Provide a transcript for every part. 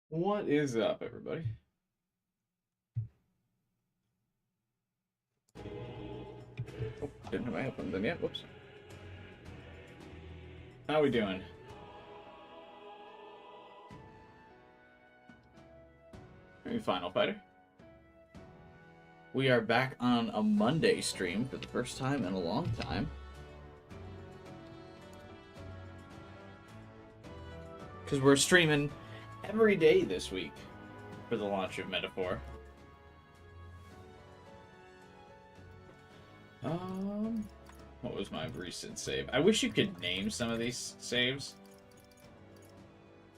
What is up, everybody? Oh, didn't have my open them yet. Whoops. How we doing? Maybe Final Fighter. We are back on a Monday stream for the first time in a long time. Because we're streaming every day this week for the launch of Metaphor. What was my recent save? I wish you could name some of these saves.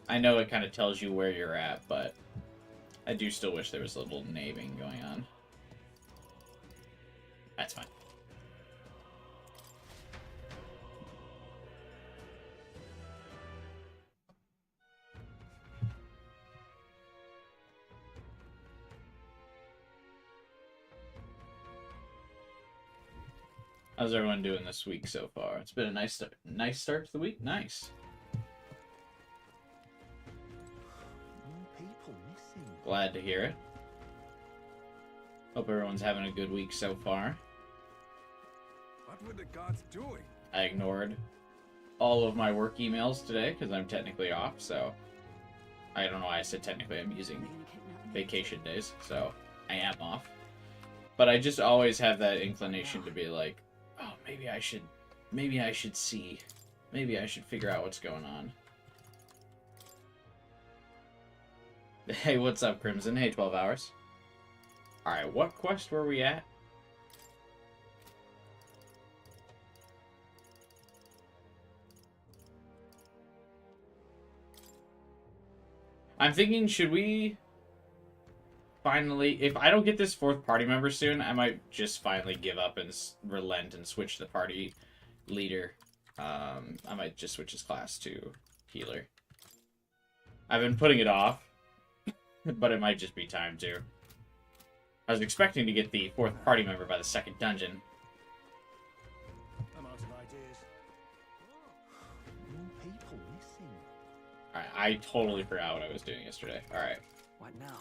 I know it kind of tells you where you're at, but I do still wish there was a little naming going on. That's fine. How's everyone doing this week so far? It's been a nice start to the week. Nice. People missing. Glad to hear it. Hope everyone's having a good week so far. What were the gods doing? I ignored all of my work emails today because I'm technically off, so I don't know why I said technically. I'm using vacation days, so I am off. But I just always have that inclination to be like, oh, maybe I should see. Maybe I should figure out what's going on. Hey, what's up, Crimson? Hey, 12 hours. Alright, what quest were we at? I'm thinking, should we finally... If I don't get this fourth party member soon, I might just finally give up and relent and switch the party leader. I might just switch his class to healer. I've been putting it off, but it might just be time to. I was expecting to get the fourth party member by the second dungeon. I'm out of ideas. More people missing. Alright, I totally forgot what I was doing yesterday. Alright. What now?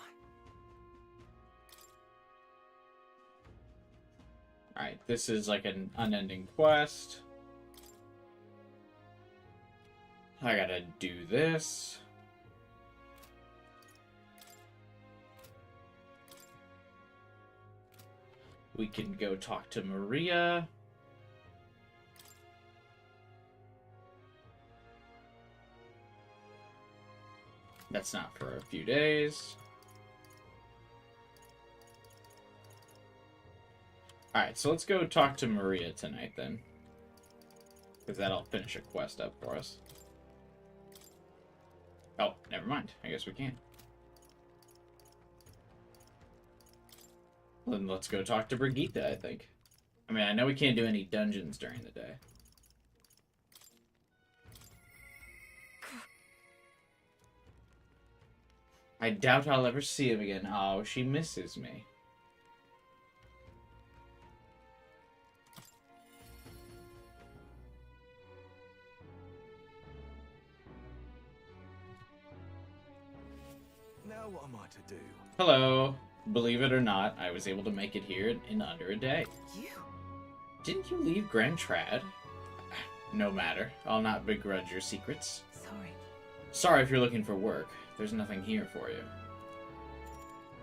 Alright, this is like an unending quest. I gotta do this. We can go talk to Maria. That's not for a few days. Alright, so let's go talk to Maria tonight then. Because that'll finish a quest up for us. Oh, never mind. I guess we can. Then let's go talk to Brigita, I think. I mean, I know we can't do any dungeons during the day. I doubt I'll ever see him again. Oh, she misses me. Now what am I to do? Hello. Believe it or not, I was able to make it here in under a day. You? Didn't you leave Grand Trad? No matter. I'll not begrudge your secrets. Sorry. Sorry if you're looking for work. There's nothing here for you.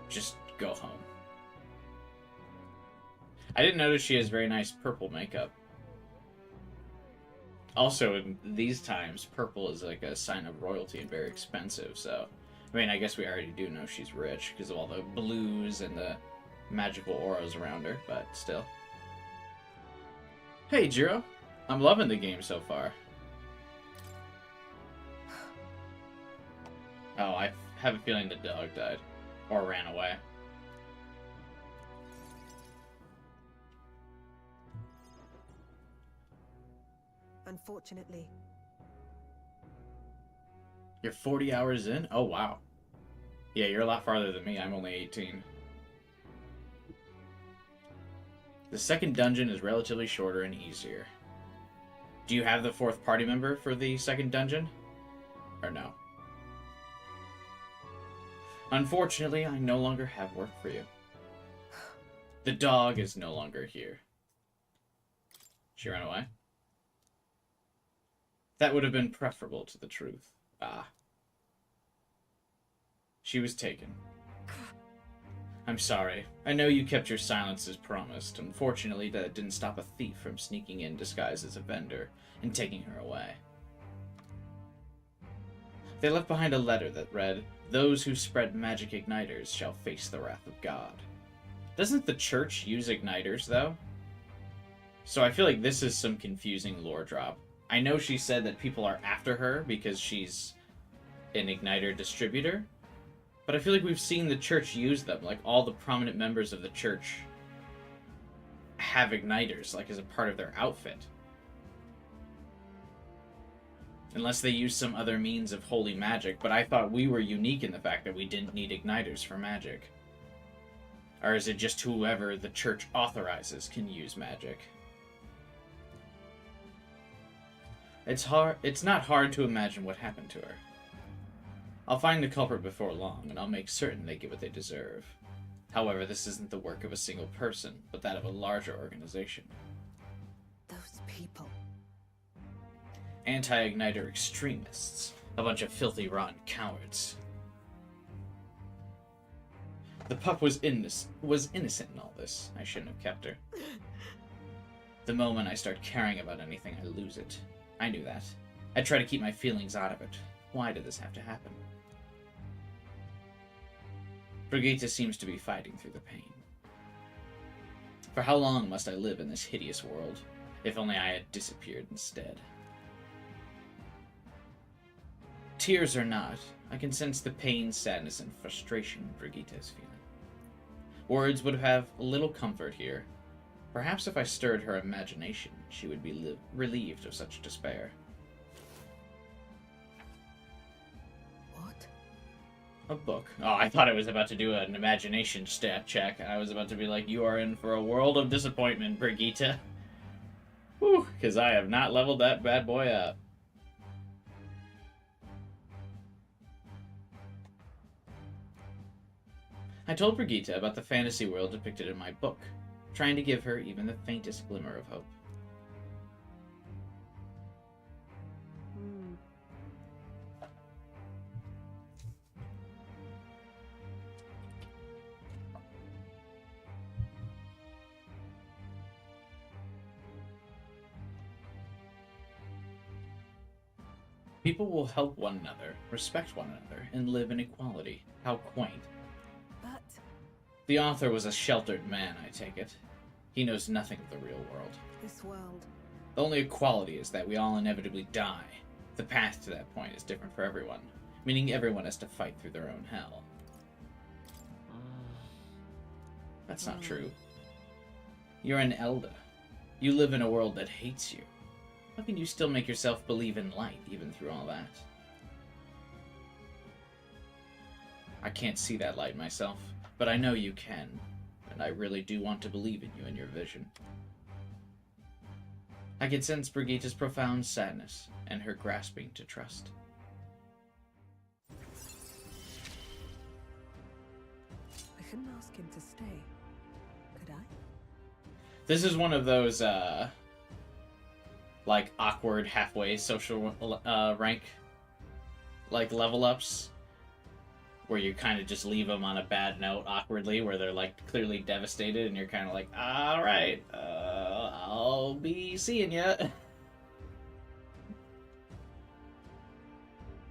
Just go home. I didn't notice she has very nice purple makeup. Also, in these times, purple is like a sign of royalty and very expensive, so... I mean, I guess we already do know she's rich because of all the blues and the magical auras around her, but still. Hey, Jiro. I'm loving the game so far. Oh, I have a feeling the dog died. Or ran away. Unfortunately. You're 40 hours in? Oh, wow. Yeah, you're a lot farther than me. I'm only 18. The second dungeon is relatively shorter and easier. Do you have the fourth party member for the second dungeon? Or no? Unfortunately, I no longer have work for you. The dog is no longer here. She ran away. That would have been preferable to the truth. Ah. She was taken. I'm sorry. I know you kept your silence as promised. Unfortunately, that didn't stop a thief from sneaking in disguised as a vendor and taking her away. They left behind a letter that read, "Those who spread magic igniters shall face the wrath of God." Doesn't the church use igniters, though? So I feel like this is some confusing lore drop. I know she said that people are after her because she's an igniter distributor, but I feel like we've seen the church use them. Like, all the prominent members of the church have igniters, like, as a part of their outfit. Unless they use some other means of holy magic, but I thought we were unique in the fact that we didn't need igniters for magic. Or is it just whoever the church authorizes can use magic? It's not hard to imagine what happened to her. I'll find the culprit before long, and I'll make certain they get what they deserve. However, this isn't the work of a single person, but that of a larger organization. Those people. Anti-igniter extremists. A bunch of filthy, rotten cowards. The pup was innocent in all this. I shouldn't have kept her. The moment I start caring about anything, I lose it. I knew that. I try to keep my feelings out of it. Why did this have to happen? Brigita seems to be fighting through the pain. For how long must I live in this hideous world? If only I had disappeared instead. Tears or not, I can sense the pain, sadness, and frustration Brigita is feeling. Words would have little comfort here. Perhaps if I stirred her imagination, she would be relieved of such despair. What? A book. Oh, I thought I was about to do an imagination stat check. I was about to be like, you are in for a world of disappointment, Brigita. Whew, because I have not leveled that bad boy up. I told Brigita about the fantasy world depicted in my book, trying to give her even the faintest glimmer of hope. People will help one another, respect one another, and live in equality. How quaint. But The author was a sheltered man, I take it. He knows nothing of the real world. this world. The only equality is that we all inevitably die. The path to that point is different for everyone, meaning everyone has to fight through their own hell. That's not true. You're an Elder. You live in a world that hates you. How can you still make yourself believe in light, even through all that? I can't see that light myself, but I know you can, and I really do want to believe in you and your vision. I can sense Brigita's profound sadness and her grasping to trust. I couldn't ask him to stay. Could I? This is one of those, like, awkward halfway social rank, like, level ups, where you kind of just leave them on a bad note awkwardly, where they're, like, clearly devastated, and you're kind of like, alright, I'll be seeing ya.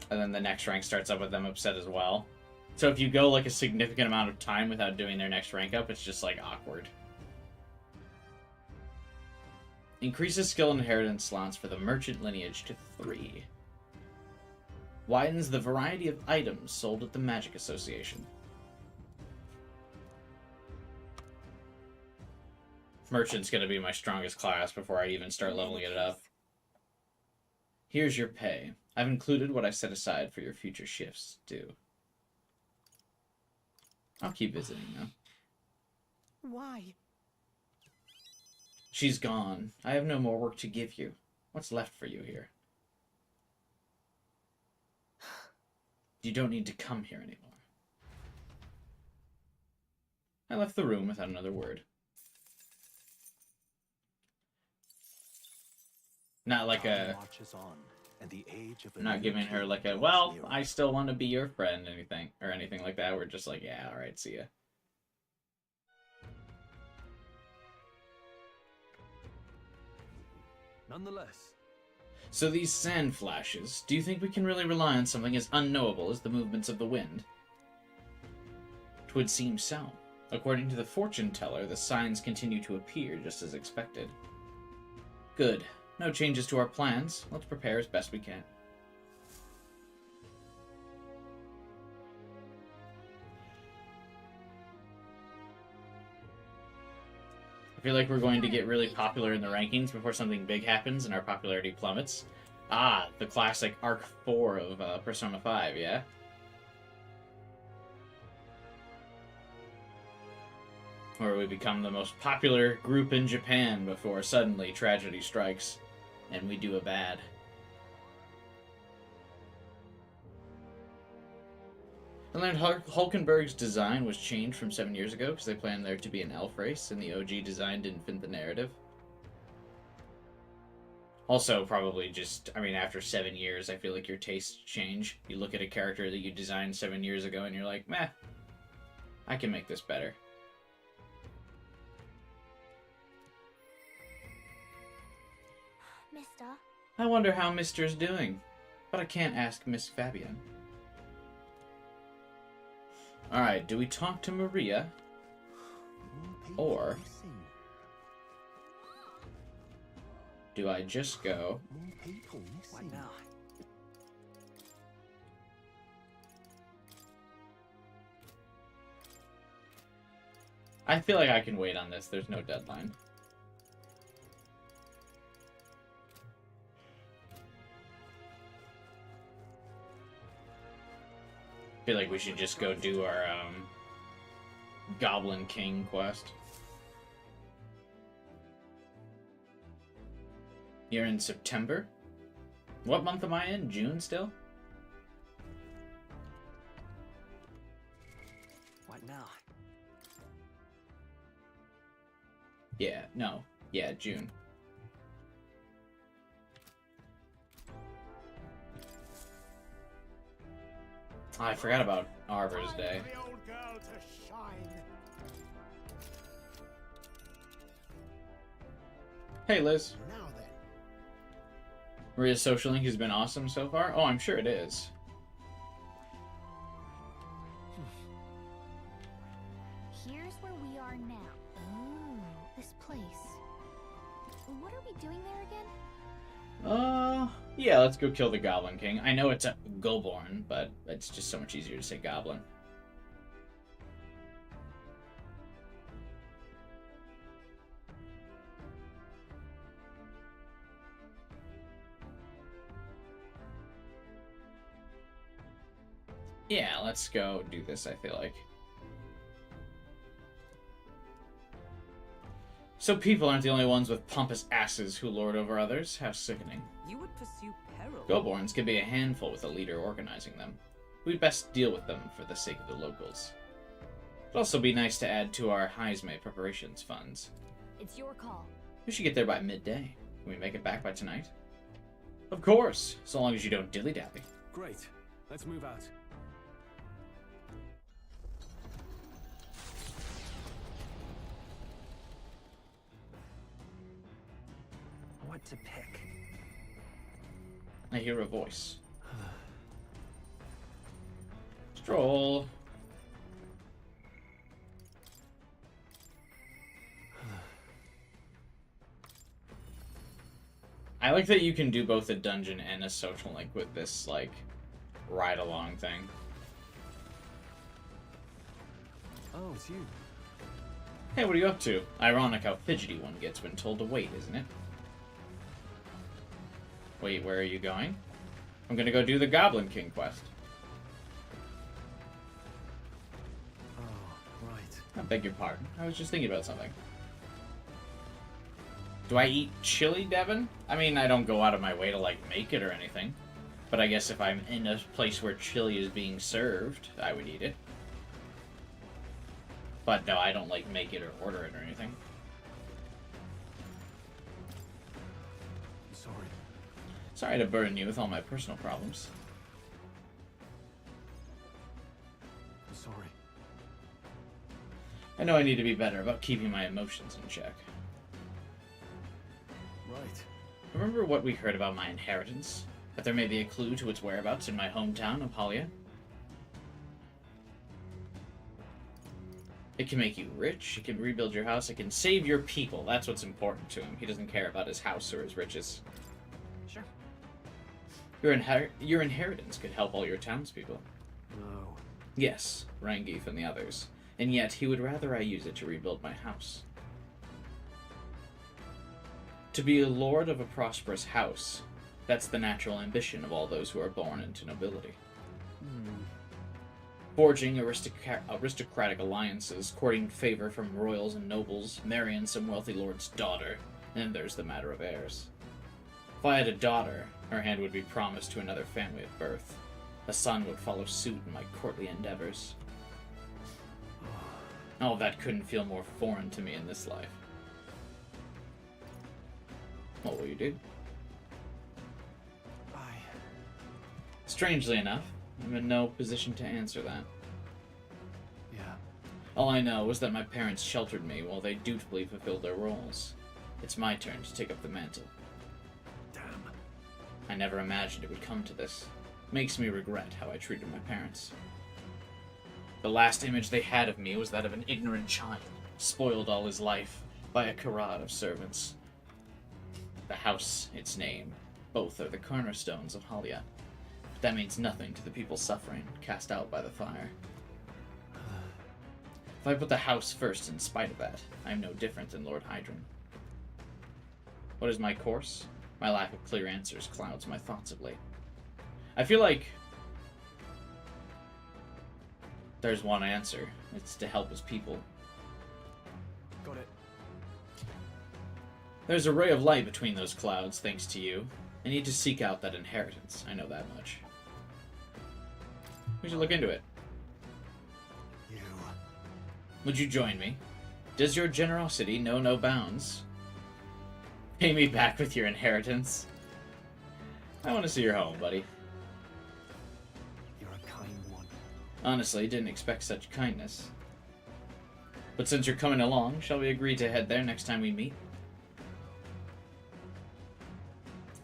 And then the next rank starts up with them upset as well. So if you go, like, a significant amount of time without doing their next rank up, it's just, like, awkward. Increases skill inheritance slots for the merchant lineage to 3. Widens the variety of items sold at the Magic Association. Merchant's gonna be my strongest class before I even start leveling it up. Here's your pay. I've included what I set aside for your future shifts, too. I'll keep visiting, though. Why? She's gone. I have no more work to give you. What's left for you here? You don't need to come here anymore. I left the room without another word. Not like a... Not giving her like a, well, I still want to be your friend, anything like that. We're just like, yeah, alright, see ya. Nonetheless. So these sand flashes, do you think we can really rely on something as unknowable as the movements of the wind? Twould seem so. According to the fortune teller, the signs continue to appear just as expected. Good. No changes to our plans. Let's prepare as best we can. I feel like we're going to get really popular in the rankings before something big happens and our popularity plummets. Ah, the classic Arc 4 of Persona 5, yeah? Where we become the most popular group in Japan before suddenly tragedy strikes and we do a bad. I learned Hulkenberg's design was changed from 7 years ago because they planned there to be an elf race, and the OG design didn't fit the narrative. Also, probably just, I mean, after 7 years, I feel like your tastes change. You look at a character that you designed 7 years ago, and you're like, meh, I can make this better. Mister? I wonder how Mister's doing, but I can't ask Miss Fabian. Alright, do we talk to Maria? Or do I just go... What now? I feel like I can wait on this. There's no deadline. I feel like we should just go do our Goblin King quest. You're in September? What month am I in? June still? What now? Yeah, no. Yeah, June. Oh, I forgot about Arbor's Day. Hey, Liz. Now then. Maria's social link has been awesome so far? Oh, I'm sure it is. Here's where we are now. Oh, this place. What are we doing there again? Yeah, let's go kill the Goblin King. I know it's a Goblin, but it's just so much easier to say Goblin. Yeah, let's go do this, I feel like. So people aren't the only ones with pompous asses who lord over others. How sickening. You would pursue peril. Goblins can be a handful with a leader organizing them. We'd best deal with them for the sake of the locals. It'd also be nice to add to our Heismay preparations funds. It's your call. We should get there by midday. Can we make it back by tonight? Of course, so long as you don't dilly-dally. Great. Let's move out. What to pick? I hear a voice. Strohl. I like that you can do both a dungeon and a social link with this, like, ride-along thing. Oh, it's you. Hey, what are you up to? Ironic how fidgety one gets when told to wait, isn't it? Wait, where are you going? I'm gonna go do the Goblin King quest. Oh, right. I beg your pardon. I was just thinking about something. Do I eat chili, Devin? I mean, I don't go out of my way to, like, make it or anything. But I guess if I'm in a place where chili is being served, I would eat it. But no, I don't, like, make it or order it or anything. I'm sorry. Sorry to burden you with all my personal problems. I'm sorry. I know I need to be better about keeping my emotions in check. Right. Remember what we heard about my inheritance? That there may be a clue to its whereabouts in my hometown of Halia? It can make you rich, it can rebuild your house, it can save your people. That's what's important to him. He doesn't care about his house or his riches. Sure. Your inheritance could help all your townspeople. No. Yes, Rangif and the others. And yet, he would rather I use it to rebuild my house. To be a lord of a prosperous house, that's the natural ambition of all those who are born into nobility. Forging aristocratic alliances, courting favor from royals and nobles, marrying some wealthy lord's daughter, and then there's the matter of heirs. If I had a daughter, her hand would be promised to another family at birth. A son would follow suit in my courtly endeavors. All of that couldn't feel more foreign to me in this life. What will you do? Strangely enough, I'm in no position to answer that. Yeah. All I know is that my parents sheltered me while they dutifully fulfilled their roles. It's my turn to take up the mantle. Damn. I never imagined it would come to this. Makes me regret how I treated my parents. The last image they had of me was that of an ignorant child, spoiled all his life by a charade of servants. The house, its name, both are the cornerstones of Halia. But that means nothing to the people suffering, cast out by the fire. If I put the house first in spite of that, I am no different than Lord Hydron. What is my course? My lack of clear answers clouds my thoughts of late. I feel like there's one answer. It's to help his people. Got it. There's a ray of light between those clouds, thanks to you. I need to seek out that inheritance. I know that much. We should look into it. You. Would you join me? Does your generosity know no bounds? Pay me back with your inheritance. I want to see your home, buddy. You're a kind one. Honestly, didn't expect such kindness. But since you're coming along, shall we agree to head there next time we meet?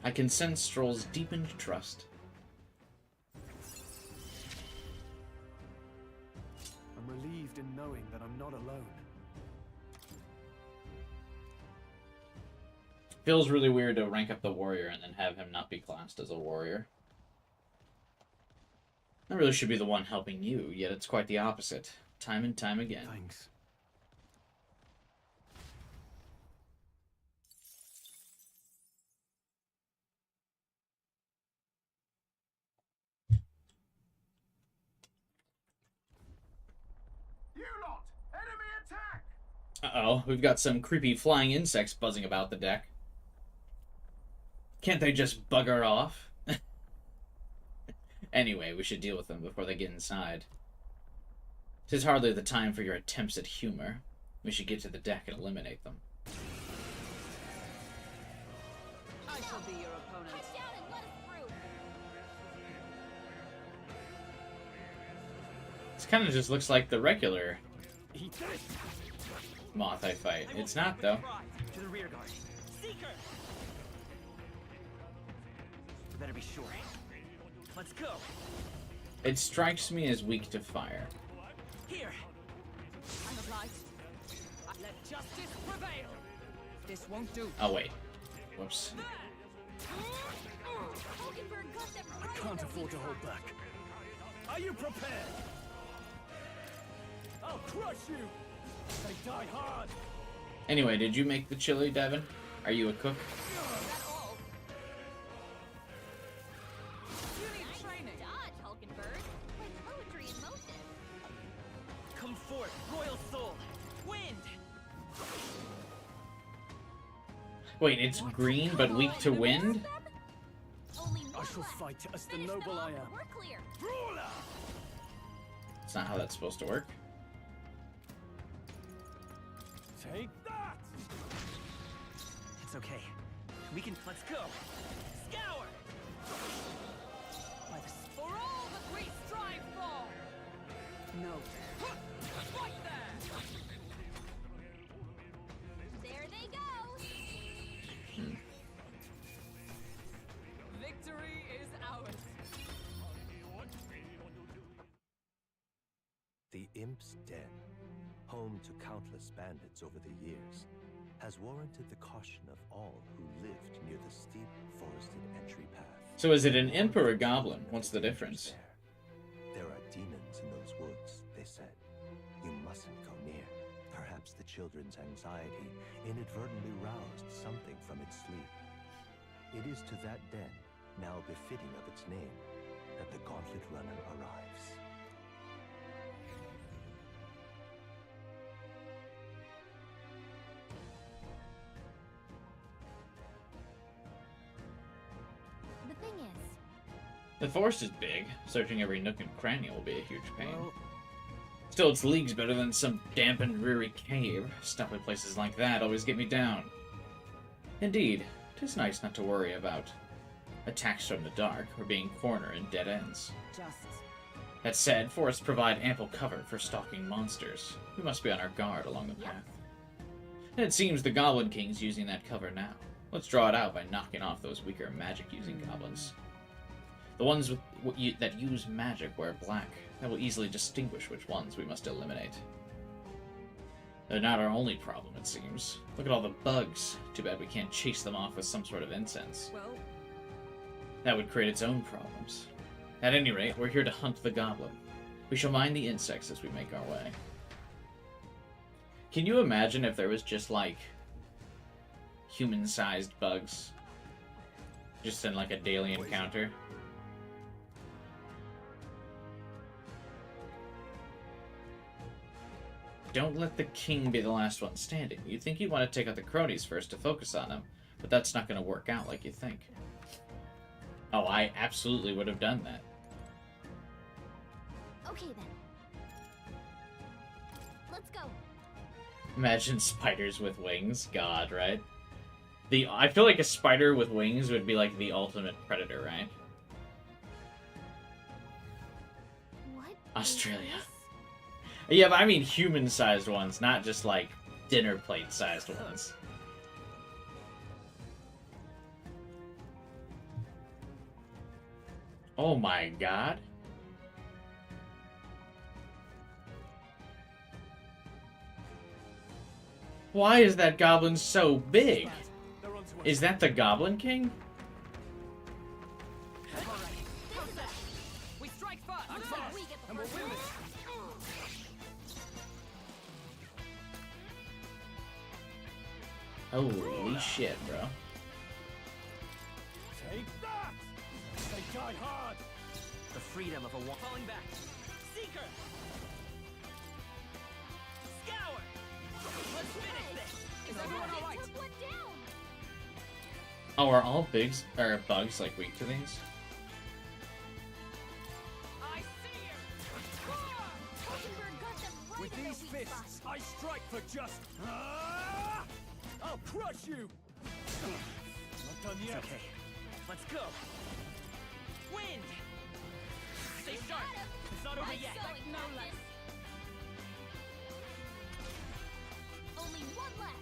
I can sense Strohl's deepened trust. I'm relieved in knowing that I'm not alone. Feels really weird to rank up the warrior and then have him not be classed as a warrior. I really should be the one helping you, yet it's quite the opposite. Time and time again. Thanks. You lot! Enemy attack! Uh-oh, we've got some creepy flying insects buzzing about the deck. Can't they just bugger off? Anyway, we should deal with them before they get inside. 'Tis hardly the time for your attempts at humor. We should get to the deck and eliminate them. I shall be your opponent. Head down and let us through. This kind of just looks like the regular Eat this. moth I fight. It's not, though. To the rear guard. Seeker! We better be sure. Let's go. It strikes me as weak to fire. Here. I'm obliged. Let justice prevail. This won't do. Oh, wait. Whoops. Hulkenberg got them I right can't at their afford to weak hold spot. back. Are you prepared? I'll crush you. They die hard. Anyway, did you make the chili, Devin? Are you a cook? Is that all? You need Nice training. dodge, Hulkenberg. Like poetry in motion. Come forth, royal soul. Wind! Wait, it's green but weak to wind? Only I one shall left. fight as the Finish them noble off I and am. We're clear. Brawler! That's not how that's supposed to work. Take that! It's okay. We can. Let's go. Scour. For all that we strive for! No. Right there! There they go! Victory is ours! The Imp's Den, home to countless bandits over the years, has warranted the caution of all who lived near the steep, forested entry path. So is it an imp or a goblin? What's the difference? There are demons in those woods, they said. You mustn't go near. Perhaps the children's anxiety inadvertently roused something from its sleep. It is to that den, now befitting of its name, that the Gauntlet Runner arrives. The thing is, The forest is big. Searching every nook and cranny will be a huge pain. Well, Still, it's leagues better than some damp and dreary cave. Stuff in places like that always get me down. Indeed, 'tis nice not to worry about attacks from the dark or being cornered in dead ends. Just That said, forests provide ample cover for stalking monsters. We must be on our guard along the path. And it seems the Goblin King's using that cover now. Let's draw it out by knocking off those weaker magic-using goblins. The ones that use magic wear black. That will easily distinguish which ones we must eliminate. They're not our only problem, it seems. Look at all the bugs. Too bad we can't chase them off with some sort of incense. well, That would create its own problems. At any rate, we're here to hunt the goblin. We shall mind the insects as we make our way. Can you imagine if there was just, like, human-sized bugs? Just in, like, a daily encounter? Don't let the king be the last one standing. You'd think you'd want to take out the cronies first to focus on them, but that's not going to work out like you think. Oh, I absolutely would have done that. okay then. Let's go. Imagine spiders with wings. God, right? I feel like a spider with wings would be like the ultimate predator, right? What? is Australia. this? Yeah, but I mean human-sized ones, not just like dinner plate-sized ones. Oh my god. Why is that goblin so big? they're onto us. Is that the Goblin King? we strike first! I'm fast, We get the and we'll first win one. this. Holy shit, bro. Take that! They die hard! The freedom of a one. Falling back. Seeker. Scour. Let's finish this. Is everyone They alright? took one down. Oh, are all bugs like weak to these? I see you! Heisenberg got them right With in these the weak fists, spot. I strike for just... Ah! I'll crush you! Not done It's yet. okay. Let's go. Wind. Stay sharp. It's not over Right, yet. going, no Magnus. less. Only one left.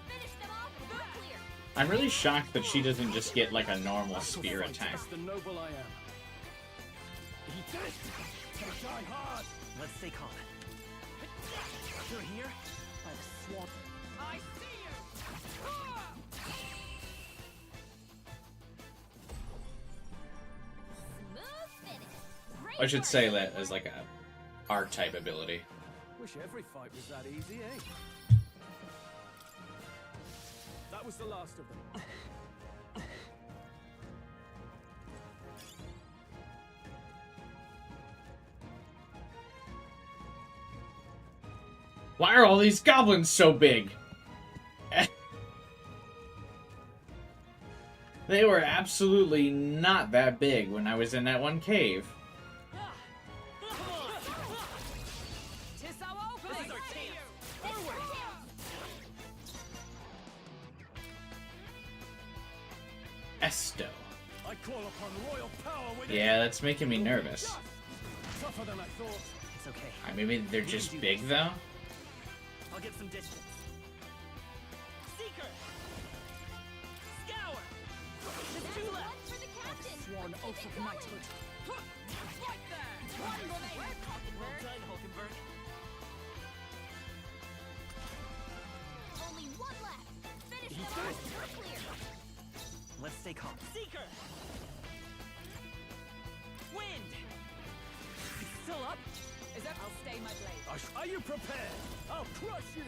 Finish them off. We're clear. I'm really shocked that she doesn't just get like a normal I shall spear fight attack. as the noble I am. Eat this! They die hard! Let's stay calm. You're here? By the swamp. I see you! Smooth finish. Great I should work. say that as like a R-type ability. Wish every fight was that easy, eh? That was the last of them. Why are all these goblins so big? They were absolutely not that big when I was in that one cave. Tis our opening! This is our chance. Forward. Esto. I call upon royal power within. Yeah, that's making me nervous. Tougher than I thought. It's okay. Maybe they're just big though. I'll get some distance. Seeker! Scour! There's two left! For the captain. Sworn oath of knighthood. Right there! One remains. Well done, Hulkenberg. Only one left. Finish He them did. off. We're clear. Let's stay calm. Seeker! Wind! He's still up. Is that? I'll stay my blade. Are you prepared? I'll crush you.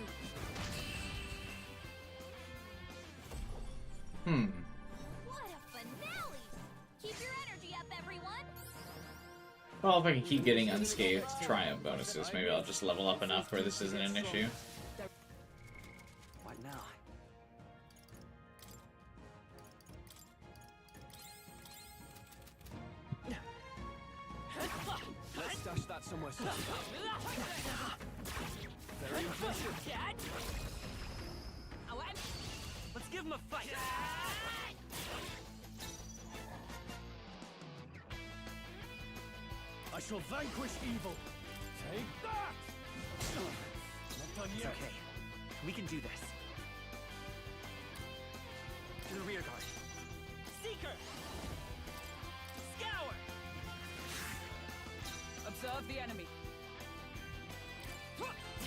What a finale! Keep your energy up, everyone. Well, if I can keep getting unscathed triumph bonuses, maybe I'll just level up enough where this isn't an issue. What now? Let's stash that somewhere safe. Very impressive. Let's give him a fight! I shall vanquish evil. Take that! Not done It's yet. okay. We can do this. To the rear guard. Seeker! Scour! Observe the enemy.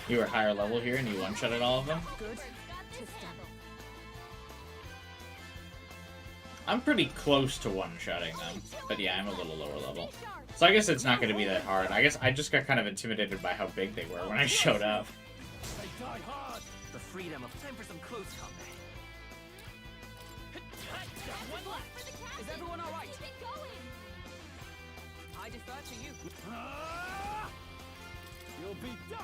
You were higher level here and you one-shotted all of them? Good. Got this handle. I'm pretty close to one-shotting them, but yeah, I'm a little lower level. So I guess it's not going to be that hard. I guess I just got kind of intimidated by how big they were when I showed up. They die hard. The freedom of time for some close combat. One left. For the captain. Is everyone all right? Keep it going. I defer to you. Ah! You'll be dust.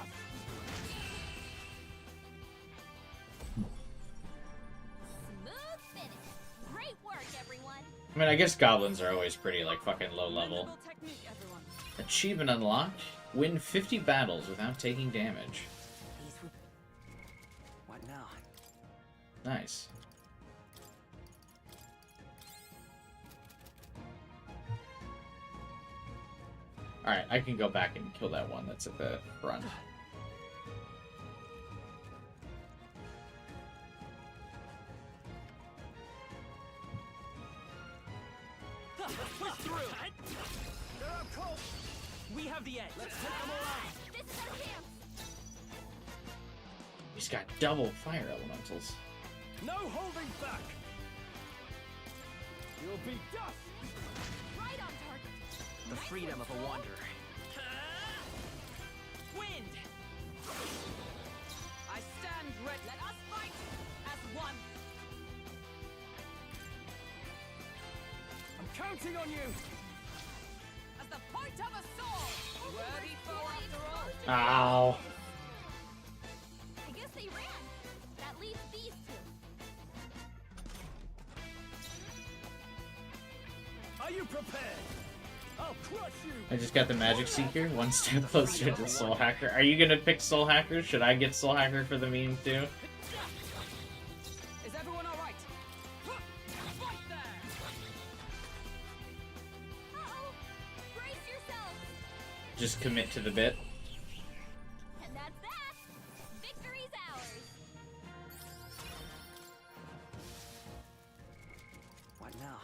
Smooth finish. Great work, everyone. I mean, I guess goblins are always pretty, like, fucking low level. Commendable technique, everyone. Achievement unlocked. Win 50 battles without taking damage. What now? Nice. Alright, I can go back and kill that one that's at the front. Let's push through! They're up close. We have the edge! Let's take them all out. This is our chance. He's got double fire elementals. No holding back. You'll be dust. Right on target. The freedom of a wanderer. Wind! I stand ready. Let us fight as one. I'm counting on you. As the point of a sword. Worthy foe after all. Ow. I guess they ran. That leaves these two. Are you prepared? I'll crush you. I just got the Magic Seeker, one step closer to Soul Hacker. Are you gonna pick Soul Hacker? Should I get Soul Hacker for the meme too? Is everyone all right? Right there. Uh-oh. Brace yourselves. Just commit to the bit. And that's that. Victory's ours. What now?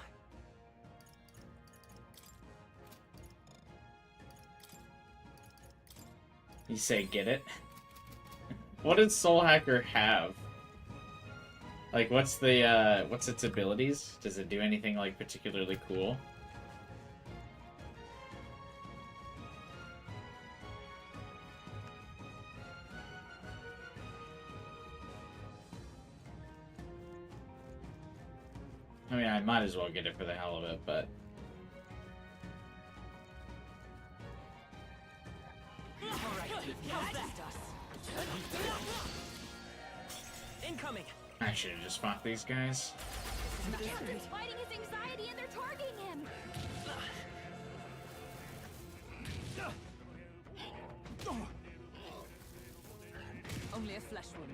You say get it? What does Soul Hacker have? Like, what's the, what's its abilities? Does it do anything, like, particularly cool? I mean, I might as well get it for the hell of it, but... Incoming! I should have just fought these guys. The captain's fighting his anxiety and they're targeting him. Only a flesh wound.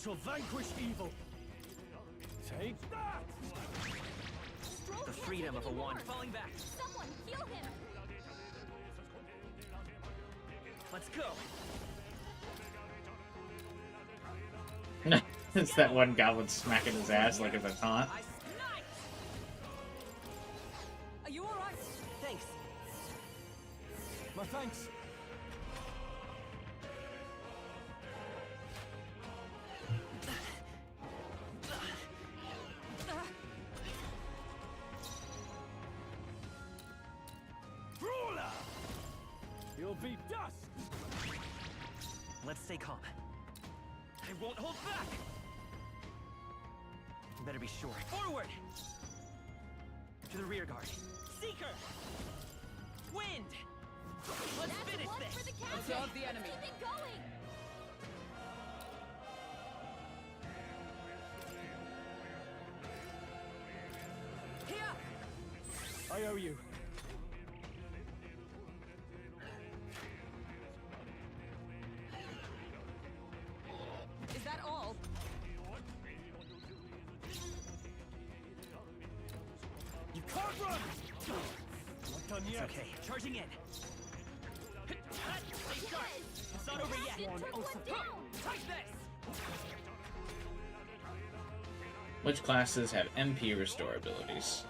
shall vanquish evil. Take that! Strohl The can't freedom take of a anymore. wand falling back. Someone heal him! Let's go. It's that one goblin smacking his ass like it's a taunt. I snipe. Are you alright? Thanks. My thanks. Brawler! You'll be dust! Let's stay calm. I won't hold back. Better be sure. Forward. To the rear guard. Seeker. Wind. Let's That's finish one this. for the captain! Observe the enemy. Keep it going! Here! I owe you. Is that all? You can't run! Not done It's yet. okay. Charging in. Stay sharp. It's not over yet. Captain took one down! Take this. Which classes have MP restore abilities?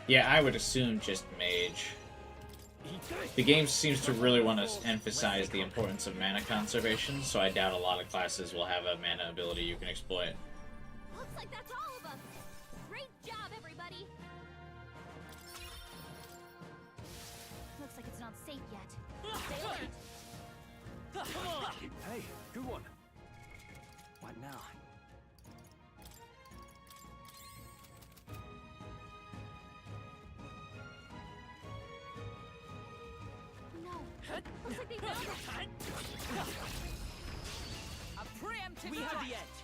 Yeah, I would assume just mage. The game seems to really want to emphasize the importance of mana conservation, so I doubt a lot of classes will have a mana ability you can exploit. Looks like that's all of us! Great job, everybody! Looks like it's not safe yet. Stay alert! Hey, good one. What now? No. Looks like they found us. A preemptive We have strike. the edge.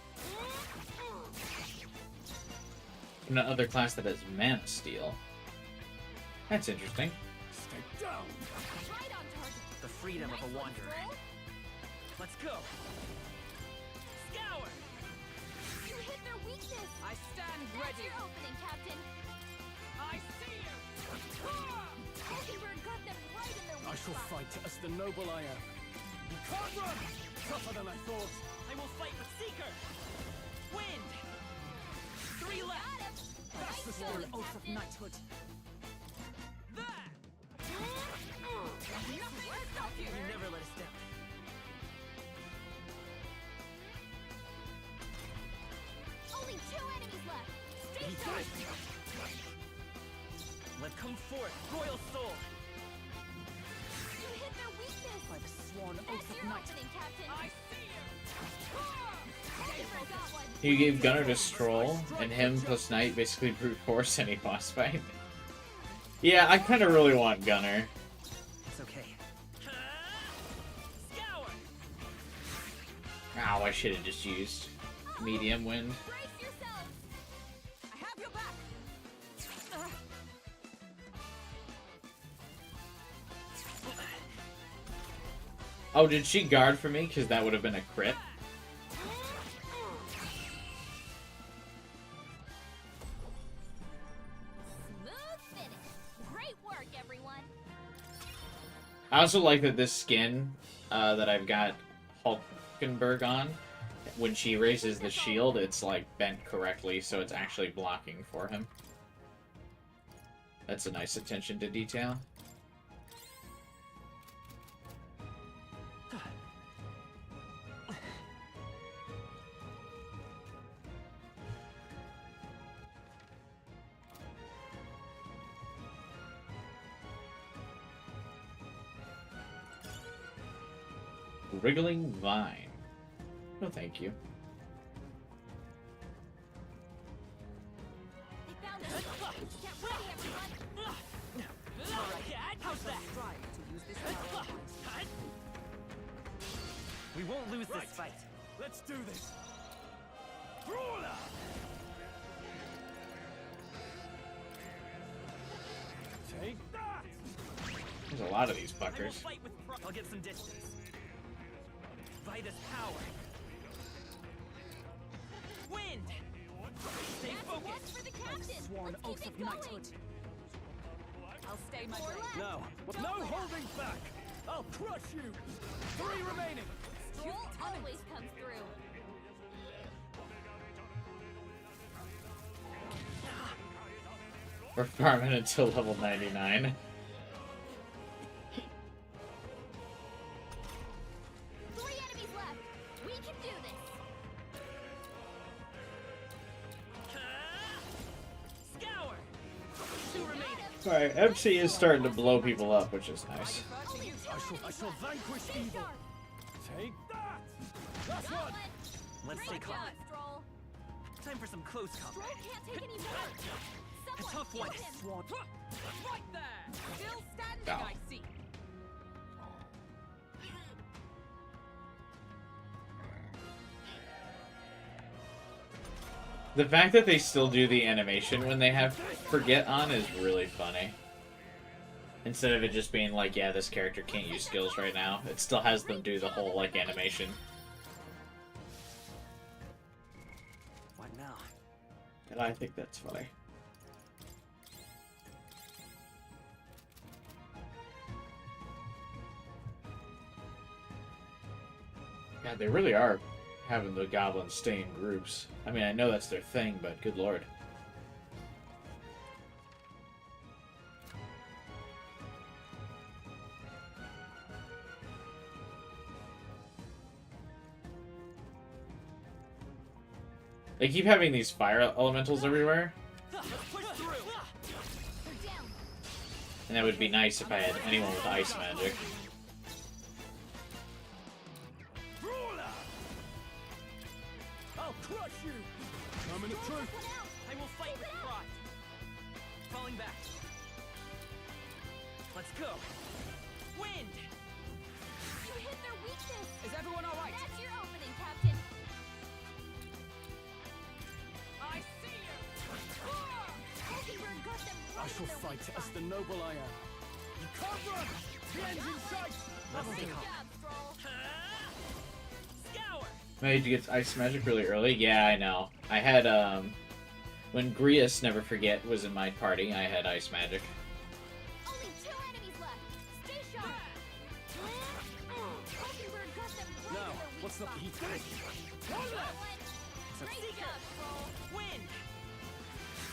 Another class that has mana steal. That's interesting. Stay down! Right on target. The freedom of a wanderer. Strohl. Let's go. Scour. You hit their weakness! I stand That's ready. your opening, Captain! I see you. Hulkenberg got them right in their I weak shall spot. fight as the noble I am. You can't run! Tougher than I thought. I will fight with Seeker. Wind. 3 left. Got him! That's the Nice spirit. going, Oath of Captain. knighthood. There. Nothing to stop you! You never let us down. Only 2 enemies left! Stay He sharp! did it. Let come forth, Royal Soul. You hit their weakness! By the sworn That's oath of your knighthood. opening, Captain! I see you. Hulkenberg got one! You gave Gunner to Strohl, and him plus Knight basically brute force any boss fight. Yeah, I kind of really want Gunner. It's okay. Scour. Ow, I should have just used medium wind. Brace yourselves! I have your back. Oh, did she guard for me? Because that would have been a crit. Smooth finish! Great work, everyone! I also like that this skin that I've got Hulkenberg on, when she raises the shield, it's like bent correctly, so it's actually blocking for him. That's a nice attention to detail. Wriggling Vine. No, thank you. They found us! Get ready, everyone! Alright, how's that? Strive to use this power. We won't lose Right. this fight. Let's do this. Brawler! Take that! There's a lot of these I will fuckers. fight with I'll get some distance. By this power. Wind! Stay That's one focused! for the captain. Sworn Let's oath keep of it going. knighthood. I'll stay my Four ground. left. No, no holding back. I'll crush you. 3 remaining. Strohl Always comes through. We're farming until level 99. 3 enemies left. We can do this. Scour! 2 remaining. Alright, MC is starting to blow people up, which is nice. Only 2 I shall enemies left. vanquish Stay evil. sharp. Take that. That's one. Gauntlet. Let's stay Great calm. job, Strohl. Time for some close Strohl combat. can't take any more. Someone tough kill one. him. Sworn. Right there. Still standing, Ow. I see. The fact that they still do the animation when they have forget on is really funny. Instead of it just being like, yeah, this character can't use skills right now, it still has them do the whole, like, animation. What now? And I think that's funny. God, they really are having the goblins stay in groups. I mean, I know that's their thing, but good lord. They keep having these fire elementals everywhere, Let's push through! They're down. and that would be nice if I had anyone with ice magic. Brawler. I'll crush you. Moment of truth. One out. I will fight with pride. Falling back. Let's go. Wind! You hit their weakness. Is everyone all right? That's your opening, Captain. I see you. Hulkenberg got them I right shall in their fight weak as spot. the noble I am. You can't run. The end's in sight. Let's stay Good calm. job, Strohl. Scour! Mage gets ice magic really early. Yeah, I know. I had when Grius, never forget, was in my party, I had ice magic. Only 2 enemies left. Stay sharp. Hulkenberg got them right Now, in their weak what's the spot. heat? Gauntlet. Great job, Strohl. Wind!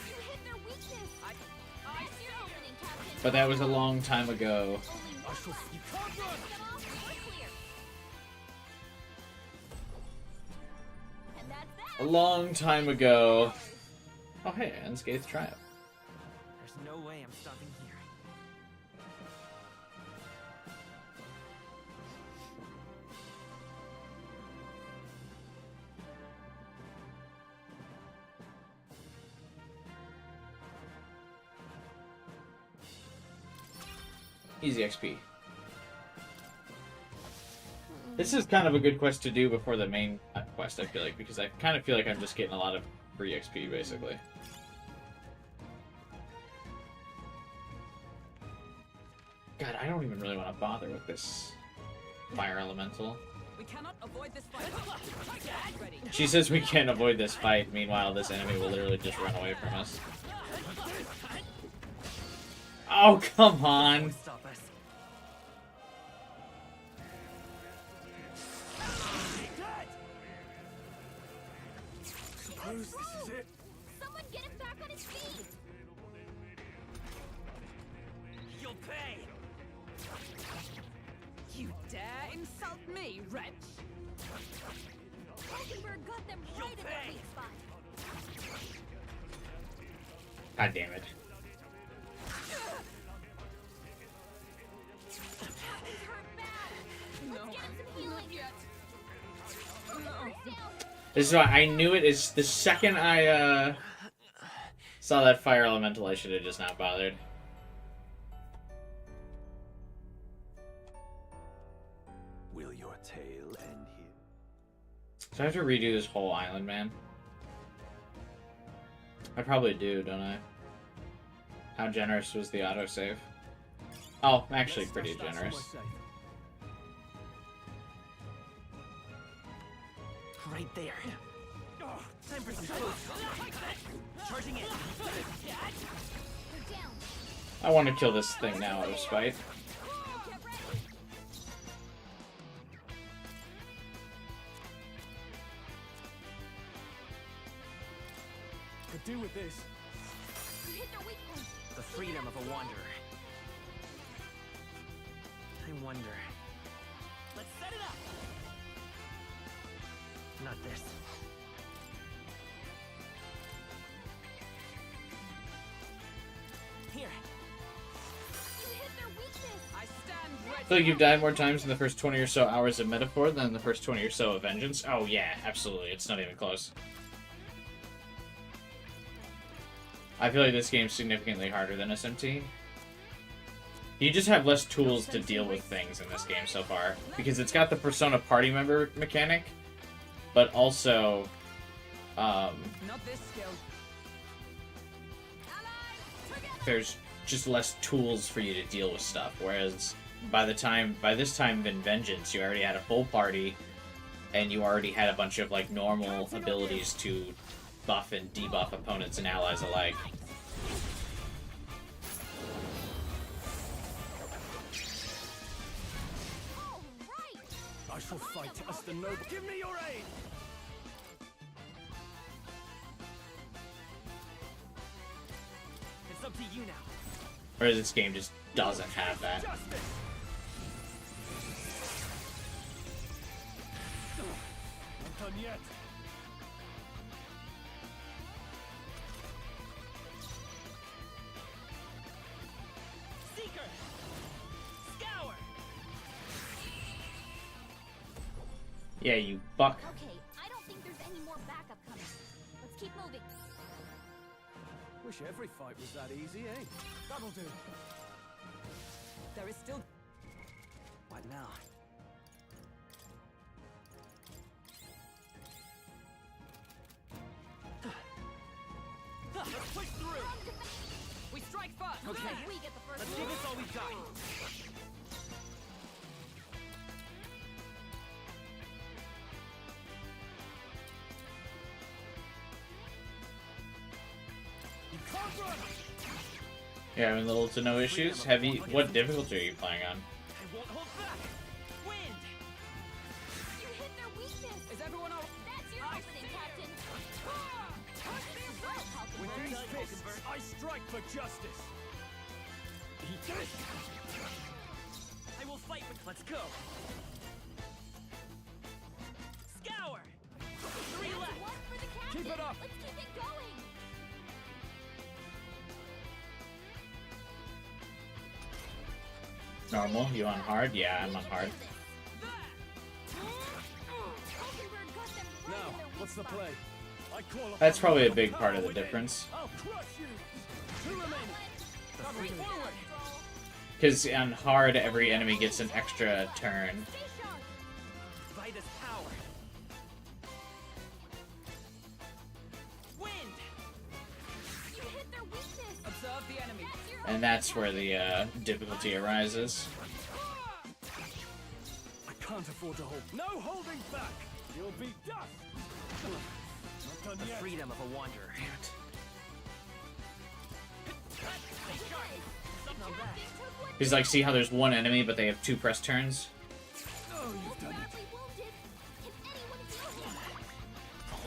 You hit their weakness. That's your opening, Captain. But that was a long time ago. Only I one shall. left. You can't run. Them off. We're clear. And that's A that. long time ago. Oh hey, Unscathed Triumph. There's no way I'm stopping here. Easy XP. This is kind of a good quest to do before the main quest, I feel like, because I kind of feel like I'm just getting a lot of free XP, basically. God, I don't even really want to bother with this fire elemental. We cannot avoid this fight. Get ready. She says we can't avoid this fight, meanwhile this enemy will literally just run away from us. Oh, come on! Stop us. Suppose this is it. Someone get him back on his feet. You'll pay! You dare insult me, wretch? Hulkenberg got them right in their pay. weak spot. God damn it. He's hurt bad. No, Let's get him some healing. not yet. Down. This is why I knew it is the second I saw that fire elemental, I should have just not bothered. Will your tale end here? So I have to redo this whole island, man. I probably do, don't I? How generous was the autosave? Oh, actually Let's pretty stash that generous. somewhere safe. Right there. Oh, Time for some food. Charging in. You're down. I want to kill this thing now out of spite. Get ready. Could do with this. You hit their weak point. The freedom of a wanderer. I wonder. Let's set it up. Not this. Here. You hit their weakness. I stand ready. I feel like you've died more times in the first 20 or so hours of Metaphor than in the first 20 or so of Vengeance. Oh yeah, absolutely. It's not even close. I feel like this game's significantly harder than SMT. You just have less tools to deal with things in this game so far. Because it's got the Persona party member mechanic, but also, Not this skill. there's just less tools for you to deal with stuff. Whereas by this time in Vengeance, you already had a full party, and you already had a bunch of like normal abilities to buff and debuff opponents and allies alike. All right. I shall fight as the noble. Give me your aid! It's up to you now. Whereas this game just doesn't have that. Justice! Not done yet. Seeker! Scour! Yeah, you buck. Okay, I don't think there's any more backup coming. Let's keep moving. Wish every fight was that easy, eh? That'll do. There is still. What now? Let's push through! We strike first. Okay. We get the first Let's one. give this all we've got. You can't run! Yeah, having little to no issues. Heavy. What difficulty are you playing on? I won't hold back! Wind! You hit their weakness. Is everyone all? That's your opening, Captain. With these fists, I strike for justice! I will fight with. Let's go! Scour! 3 left! One for the captain. Keep it up. Let's keep it going. Normal? You on hard? Yeah, I'm on hard. Now, what's the play? I call upon That's probably a you. big part of the Within. difference. I'll crush you! Two remaining! That'll do. Forward. Because on hard, every enemy gets an extra turn. By this power! Wind! You hit their weakness. Observe the enemy. That's your And that's where the difficulty arises. I can't afford to hold. No holding back! You'll be dust! Not done The yet. freedom of a wanderer. He's like, see how there's one enemy, but they have 2 press turns? Oh, you've done it. badly wounded. Can anyone heal him?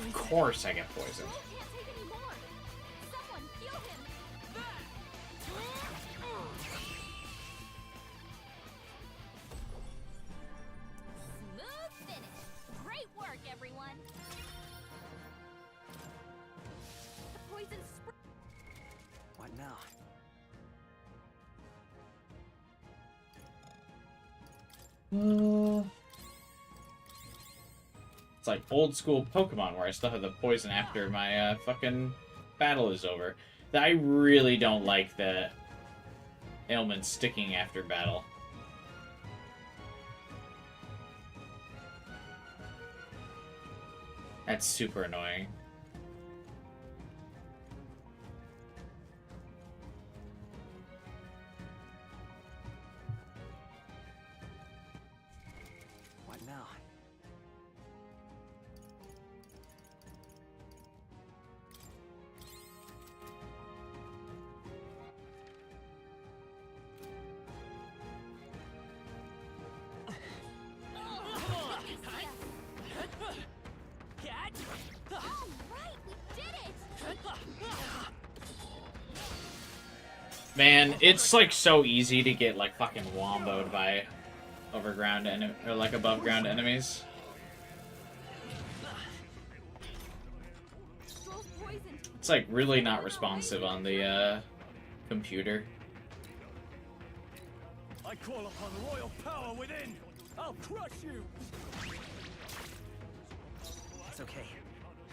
Of course I get poisoned. Strohl can't take any more. Someone heal him. Smooth finish. Great work, everyone. The poison spray. What now? It's like old school Pokemon where I still have the poison after my fucking battle is over. I really don't like the ailment sticking after battle. That's super annoying. What now? Man, it's like so easy to get like fucking womboed by overground or like above ground enemies. Strohl's poisoned. It's like really not responsive on the computer. I call upon royal power within. I'll crush you. It's okay.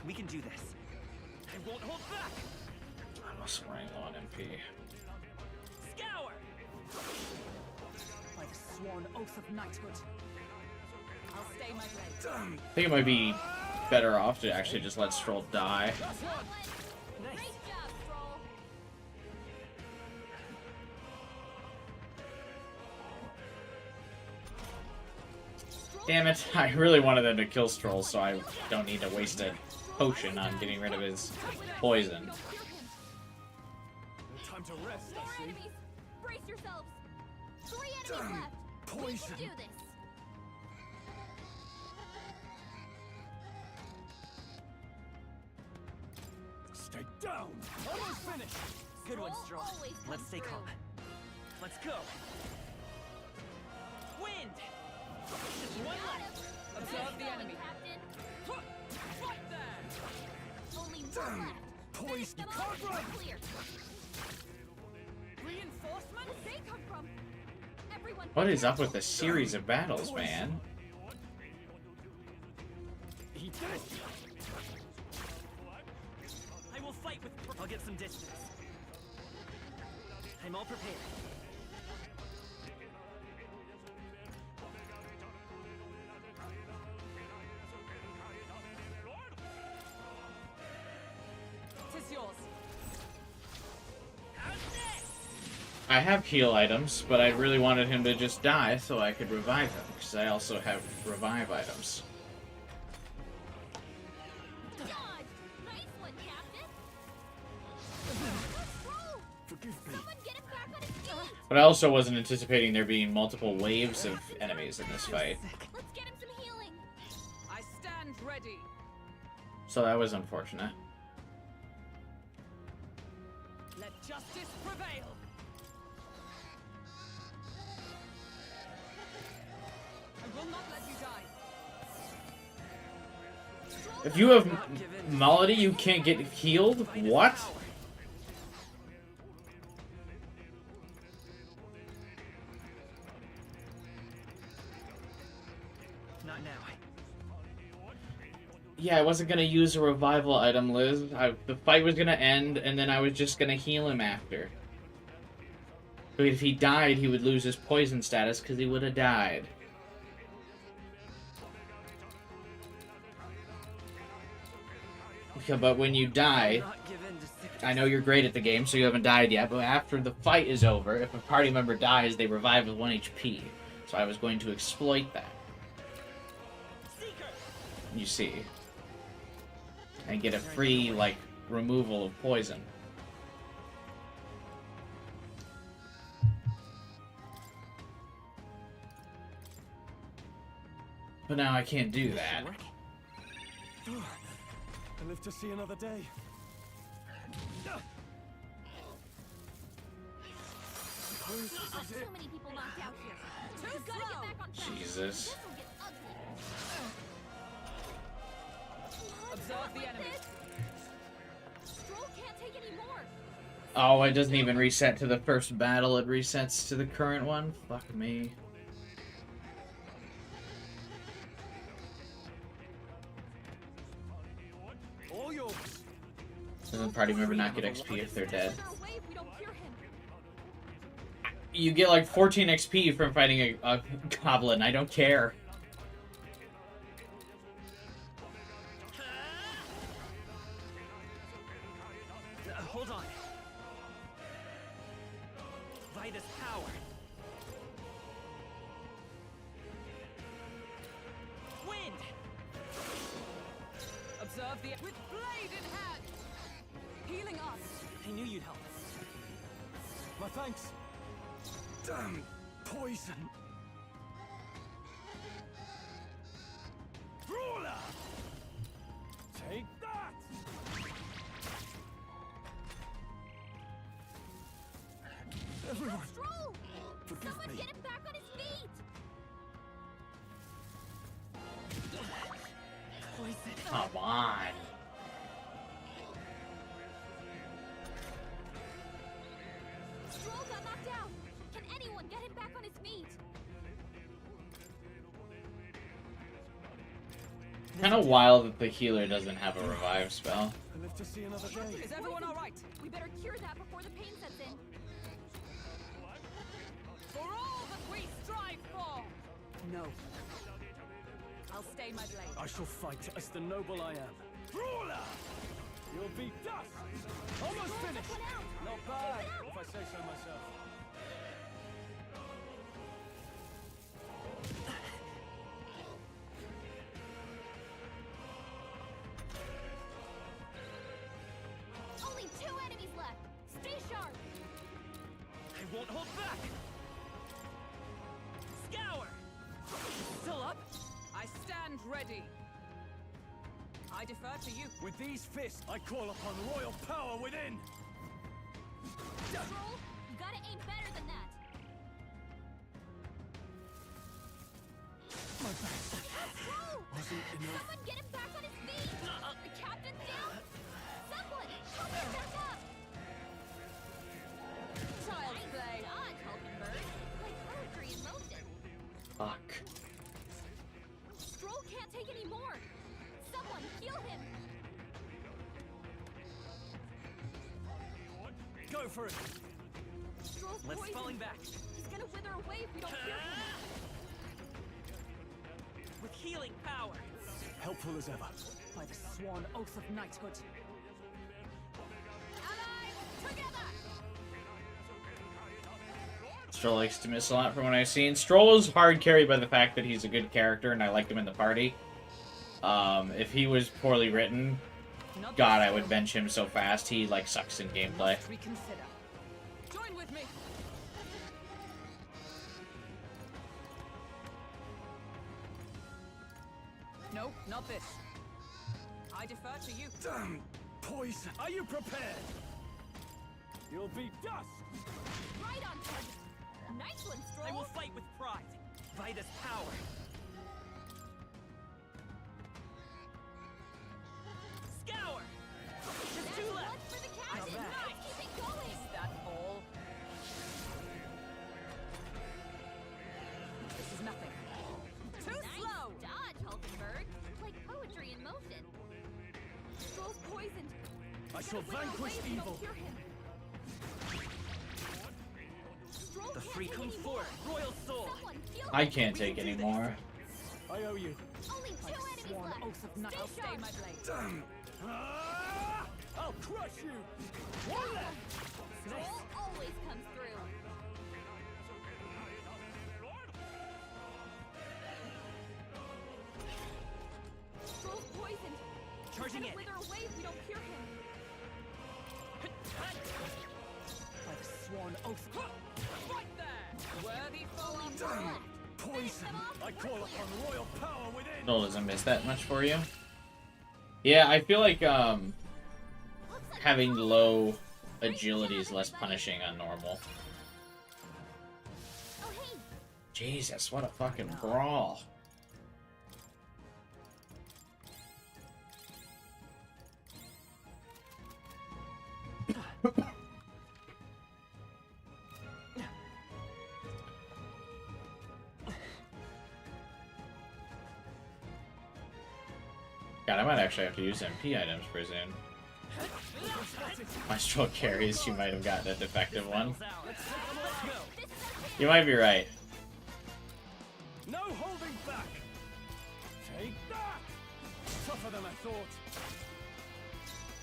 We can do this. I won't hold back. I'm also running low on MP. Scour! By the sworn oath of knighthood. I'll stay my blade. I think it might be better off to actually just let Strohl die. Great job, Strohl. Damn it, I really wanted them to kill Strohl so I don't need to waste a potion on getting rid of his poison. Time to rest, More I see. enemies. Brace yourselves. 3 enemies left. We Poison. can do this. Stay down. Almost finished. Good one, Strohl Strohl. always Let's comes stay through. calm. Let's go. Wind! Just one Got left. him. Observe Nice the going, enemy. Captain. Fight there! Only one left. Finish Poison. them off. We're clear. Reinforcements? Where'd they come from? Everyone. What is up with the series of battles, man? Eat this. I will fight with... I'll get some distance. I'm all prepared. Tis yours. I have heal items, but I really wanted him to just die so I could revive him, because I also have revive items. Dodge. Nice one, Captain. Strohl, Forgive me. someone get him back on his feet. But I also wasn't anticipating there being multiple waves of enemies in this fight, Let's get him some healing. I stand ready. so that was unfortunate. Let justice prevail. I will not let you die. If you have Malady, you can't get healed? What? Not now. Yeah, I wasn't gonna use a revival item, Liz. The fight was gonna end, and then I was just gonna heal him after. But if he died, he would lose his poison status because he would have died. Yeah, but when you die, Not give in to sickness. I know you're great at the game, so you haven't died yet, but after the fight is over, if a party member dies, they revive with 1 HP. So I was going to exploit that. Seeker! You see. And get a free, like, removal of poison. But now I can't do that. Work? I live to see another day. So many people knocked out here. We've got to get back on track. Jesus. This will get ugly. Observe the enemy. Strohl can't take any more. Oh, it doesn't even reset to the first battle, it resets to the current one? Fuck me. All yours. Doesn't party member not get XP if they're dead? Is there a way if we don't cure him? You get like 14 XP from fighting a goblin, I don't care. Hold on. Vitus power. Wind! Observe the with blade in hand. Healing us. I knew you'd help. My thanks. Damn poison. Brawler! Take that! Everyone, Strohl! forgive Someone me. get him back on his feet! Come on. Strohl got knocked out! Can anyone get him back on his feet? Kind of wild that the healer doesn't have a revive spell. I live to see another day. Is everyone alright? We better cure that before the pain sets in. For all that we strive for! No. I'll stay my blade. I shall fight as the noble I am. Brawler! You'll be dust! Almost finished! One out! Not bad, if I say so myself. Only 2 enemies left! Stay sharp! I won't hold back! Scour! Still up? I stand ready. I defer to you. With these fists, I call upon royal power within! Strohl, you gotta aim better than that! My back Strohl! wasn't enough. Someone get him back on his feet! The captain's down! Someone, help him back up! Child's play. Dodge, Hulkenberg! Like poetry in motion! Fuck. Strohl can't take any more! Someone, heal him! Go for it! Strohl's Let's poisoned. falling back. He's gonna wither away if we don't cure him! With healing power. Helpful as ever. By the sworn oath of knighthood. Allies, together! Strohl likes to miss a lot from what I've seen. Strohl is hard carried by the fact that he's a good character and I like him in the party. If he was poorly written, Not God, this I would Strohl. bench him so fast. He, like, sucks in gameplay. Must reconsider. Join with me. No, not this. I defer to you. Damn poison! Are you prepared? You'll be dust! Right on target! Nice one, I will Strohl! fight with pride. By this power. Scour! Just That's 2 one left. for the captain! Not bad. Let's keep it going! Is that all? This is nothing. Too Nice slow! dodge, Hulkenberg! Like poetry in motion. Strohl's poisoned. I He's shall gonna wither away vanquish if we don't evil. cure him. Strohl The can't free take come any more. forth. Royal soul. Someone heal I him. can't take any more. I owe you. Only 2 By the enemies sworn left. oath of knight, I'll Stay stay sharp. my blade. Damn! I'll crush you! One left! Strohl always comes through. Strohl's poisoned. Charging He's in. gonna wither away if we don't cure him. By the sworn oath. Right there! Worthy foe Only of 1 Damn left. poison! I call upon royal power within! Strohl doesn't miss that much for you. Yeah, I feel like, Looks like having low agility is less punishing on normal. Oh, hey! Jesus, what a fucking brawl. God, I might actually have to use MP items pretty soon. My Strohl carries, you might have gotten a defective one. Let's go. You might be right. No holding back! Take that! Tougher than I thought.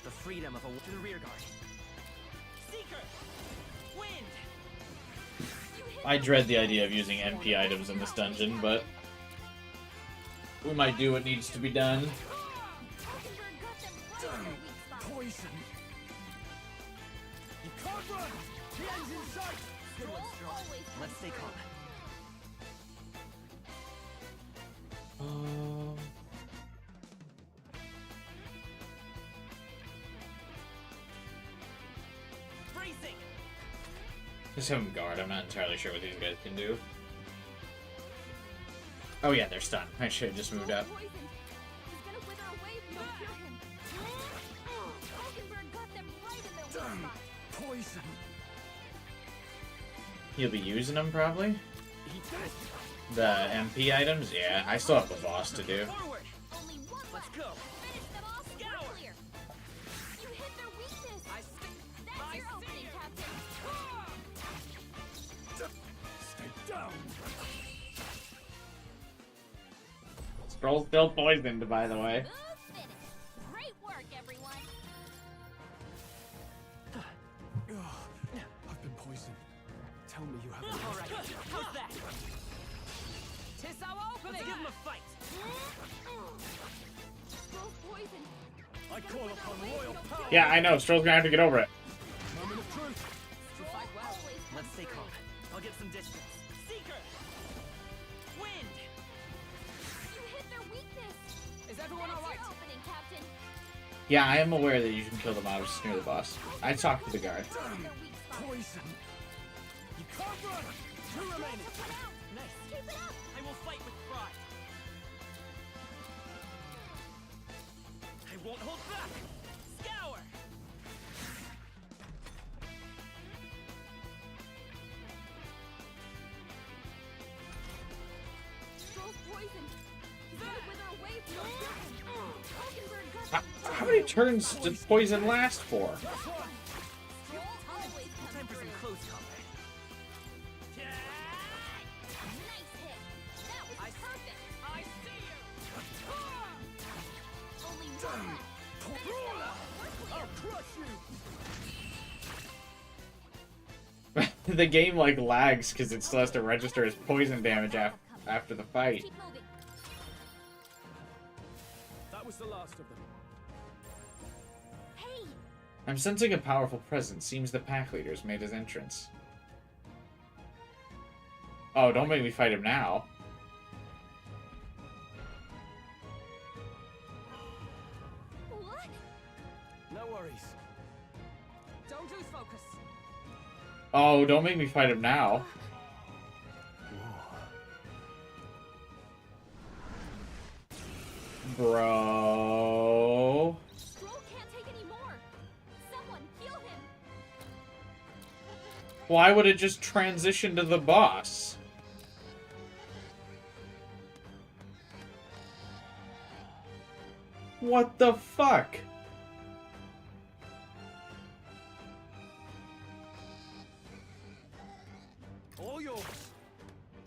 The freedom of a to the rear guard. Seeker. Wind. I dread the idea of using MP items in this dungeon, but we might do what needs to be done. Hulkenberg got them right in their Damn weak spot. poison! You can't run! The end's in sight! Good one, Strohl Strohl. always Let's comes stay through. calm. Bracing. Just have him guard. I'm not entirely sure what these guys can do. Oh yeah, they're stunned. I should have just moved up. Poisoned. He's gonna wither away if we don't cure him. Falkenberg got them right in their weak spot. Poison. He'll be using them probably. The MP items, yeah. I still have the boss to do. Forward. Only one Let's left. go. Finish them off. Scour. We're clear. You hit their weakness. That's I your see opening, you. Captain. Stay down. Strohl's still poisoned, by the way. Smooth finish. Great work, everyone. I've been poisoned. Tell me you haven't. All right. How's that? Tis our Let's opening. give him a fight. Strohl's poisoned. I call upon royal power. Yeah, I know. Strohl's gonna have to get over it. Moment of truth. Strohl fight well. always comes Let's stay through. calm. I'll get some distance. Seeker. Wind. You hit their weakness. Is everyone That's alright? your opening, Captain. Yeah, I am aware that you can kill the mobs near the boss. I talked to the guard. Their weak spot. Poison. You can't run. Two remaining. Put out. Nice. Keep it up. I will fight with pride. I won't hold back. Scour. Strohl's poisoned. He's gonna wither away if we don't cure him. Falkenberg got How many turns does poison last for? Strohl always Time comes for some through. close combat. Nice hit. That was perfect. I see you. Only one left. I'll crush you. The game like lags because it still has to register as poison damage after the fight. Keep moving. That was the last of them. Hey, I'm sensing a powerful presence. Seems the pack leader's made his entrance. Oh, don't make me fight him now. what? No worries. Don't lose focus. Oh, don't make me fight him now. Bro. Strohl can't take any more. Someone heal him. Why would it just transition to the boss? What the fuck? All yours.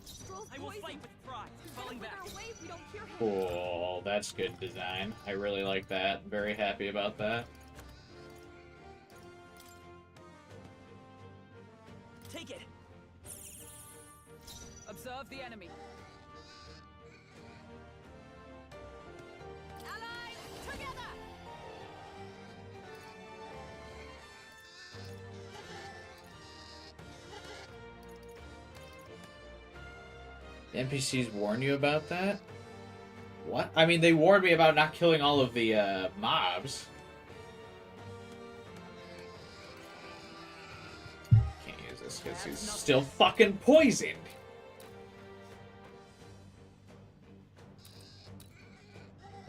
Strohl's I will poisoned. fight with pride. He's Falling gonna back. wither away if we don't cure him. Cool, that's good design. I really like that. Very happy about that. Take it. Observe the enemy. Allies, together. The NPCs warn you about that? What? I mean, they warned me about not killing all of the mobs. Can't use this because he's still fucking poisoned.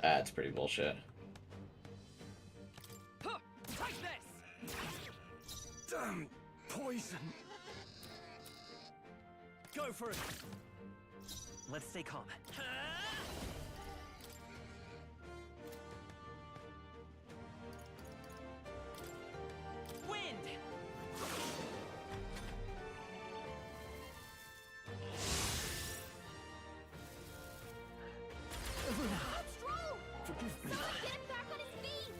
That's pretty bullshit. Huh, take this. Damn poison. Go for it. Let's stay calm. Wind. Strohl! Forgive me. Someone get him back on his feet.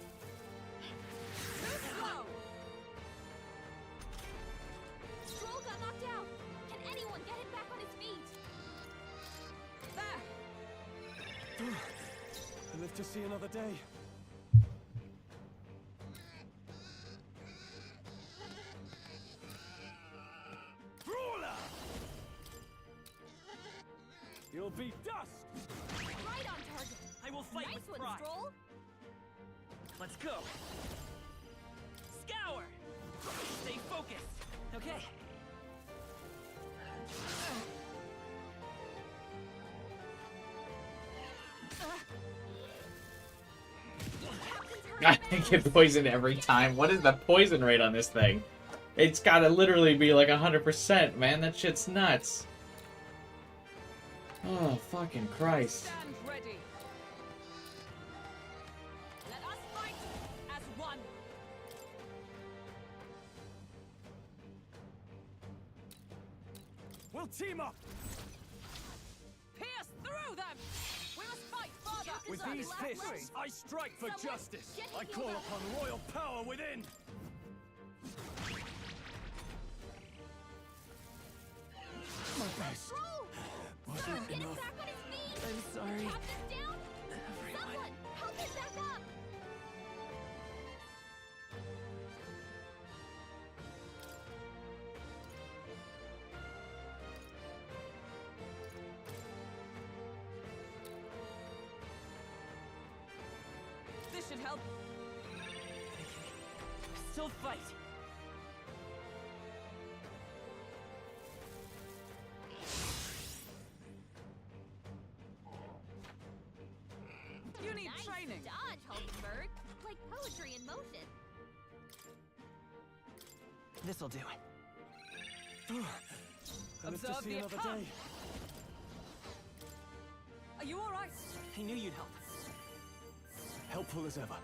Too slow. Strohl got knocked out. Can anyone get him back on his feet? There. I live to see another day. Brawler! You'll be dust! Right on target. I will fight Nice with one, pride. Strohl. Let's go. Scour. Stay focused. Okay. I get poisoned every time. What is the poison rate on this thing? It's gotta literally be like 100%, man. That shit's nuts. Oh, fucking Christ. Stand ready. Let us fight as one. We'll team up. Pierce through them. We must fight further. With these fists, I strike for justice. I call upon royal power within. My best. Wasn't Get him enough. back on his feet. I'm sorry. Captain's down. Someone, help him back up. This should help. Still fight. You need Nice training. dodge, Hulkenberg. Like poetry in motion. This'll do. I live to Observe see the another attack. day. Are you all right? I knew you'd help. Helpful as ever.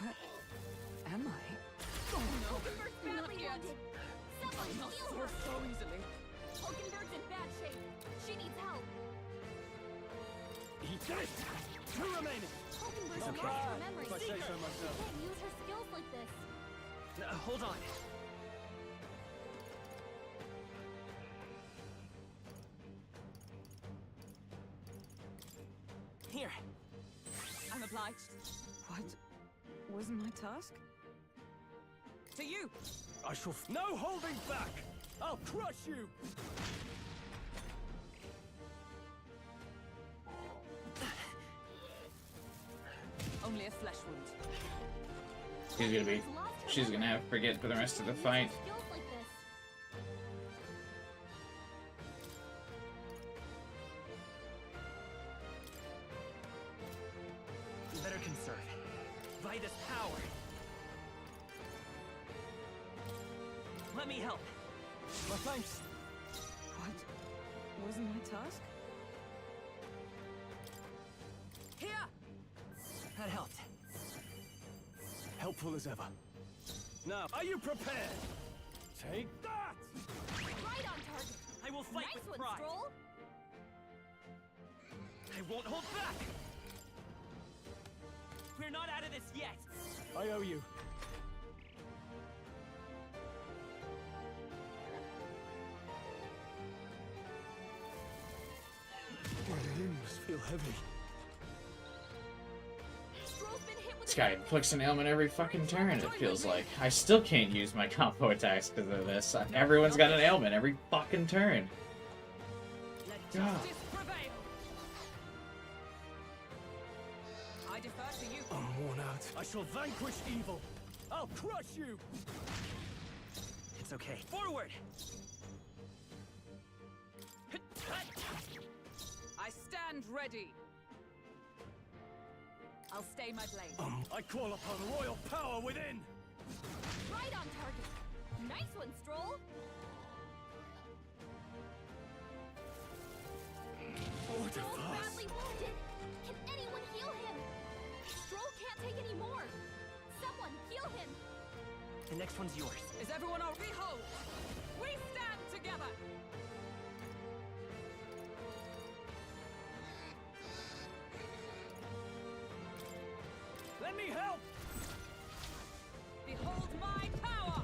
Where am I? Hulkenberg's badly Not yet. wounded. Someone Not heal so her. so easily. Hulkenberg's in bad shape. She needs help. Eat this. Two remaining. Hulkenberg's Okay. lost her memory. If I say so She myself. can't use her skills like this. Hold on. Here. I'm obliged. What was my task? To you. I shall. No holding back. I'll crush you. Only a flesh wound. She's gonna have to forget for the rest of the fight. Skills like this. You better conserve. By this power. Let me help. My thanks. What was my task? Here. That helped. Helpful as ever. Now, are you prepared? Take that! Right on target. I will fight Nice with one, pride. Strohl. I won't hold back. We're not out of this yet. I owe you. My limbs feel heavy. Strohl's been hit with This guy inflicts an ailment every fucking turn, it feels like. I still can't use my combo attacks because of this. Everyone's got an ailment every fucking turn. Let God. justice prevail. I defer to you. I'm worn out. I shall vanquish evil. I'll crush you. It's okay. Forward. I stand ready. I'll stay my blade. I call upon royal power within. right on target. Nice one, Strohl. Strohl's badly wounded. Can anyone heal him? Strohl can't take any more. Someone heal him. The next one's yours. Is everyone all? Behold, we stand together. Let me help. Behold my power.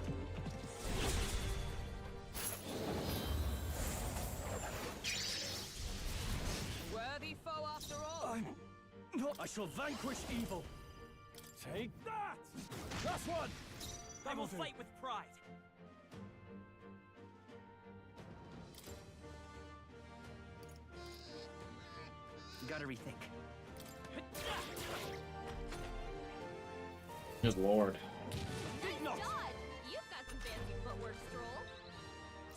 Worthy foe after all. I'm not. I shall vanquish evil. Take that. Last one. I will That'll do. fight with pride. Gotta rethink. Good lord. Nice Not. dodge. You've got some fancy footwork, Strohl.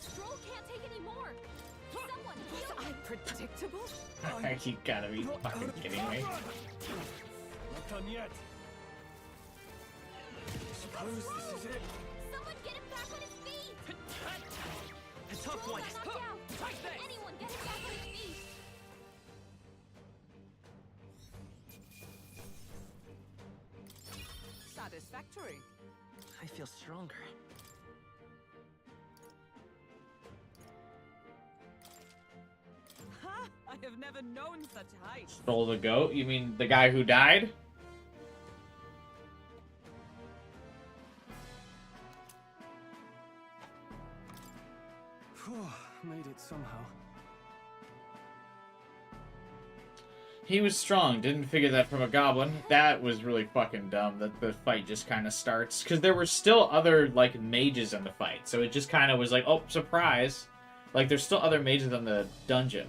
Strohl can't take any more. Someone Was I predictable? You gotta be fucking kidding me. Not done yet. Suppose this is it. Someone get him back on his feet! A tough one. Knocked out! Take this. Anyone get him back on his feet! Satisfactory. I feel stronger. Ha! I have never known such height. Stole the goat? You mean the guy who died? Phew, made it somehow. He was strong, didn't figure that from a goblin. That was really fucking dumb that the fight just kind of starts. Because there were still other, like, mages in the fight. So it just kind of was like, oh, surprise. Like, there's still other mages in the dungeon.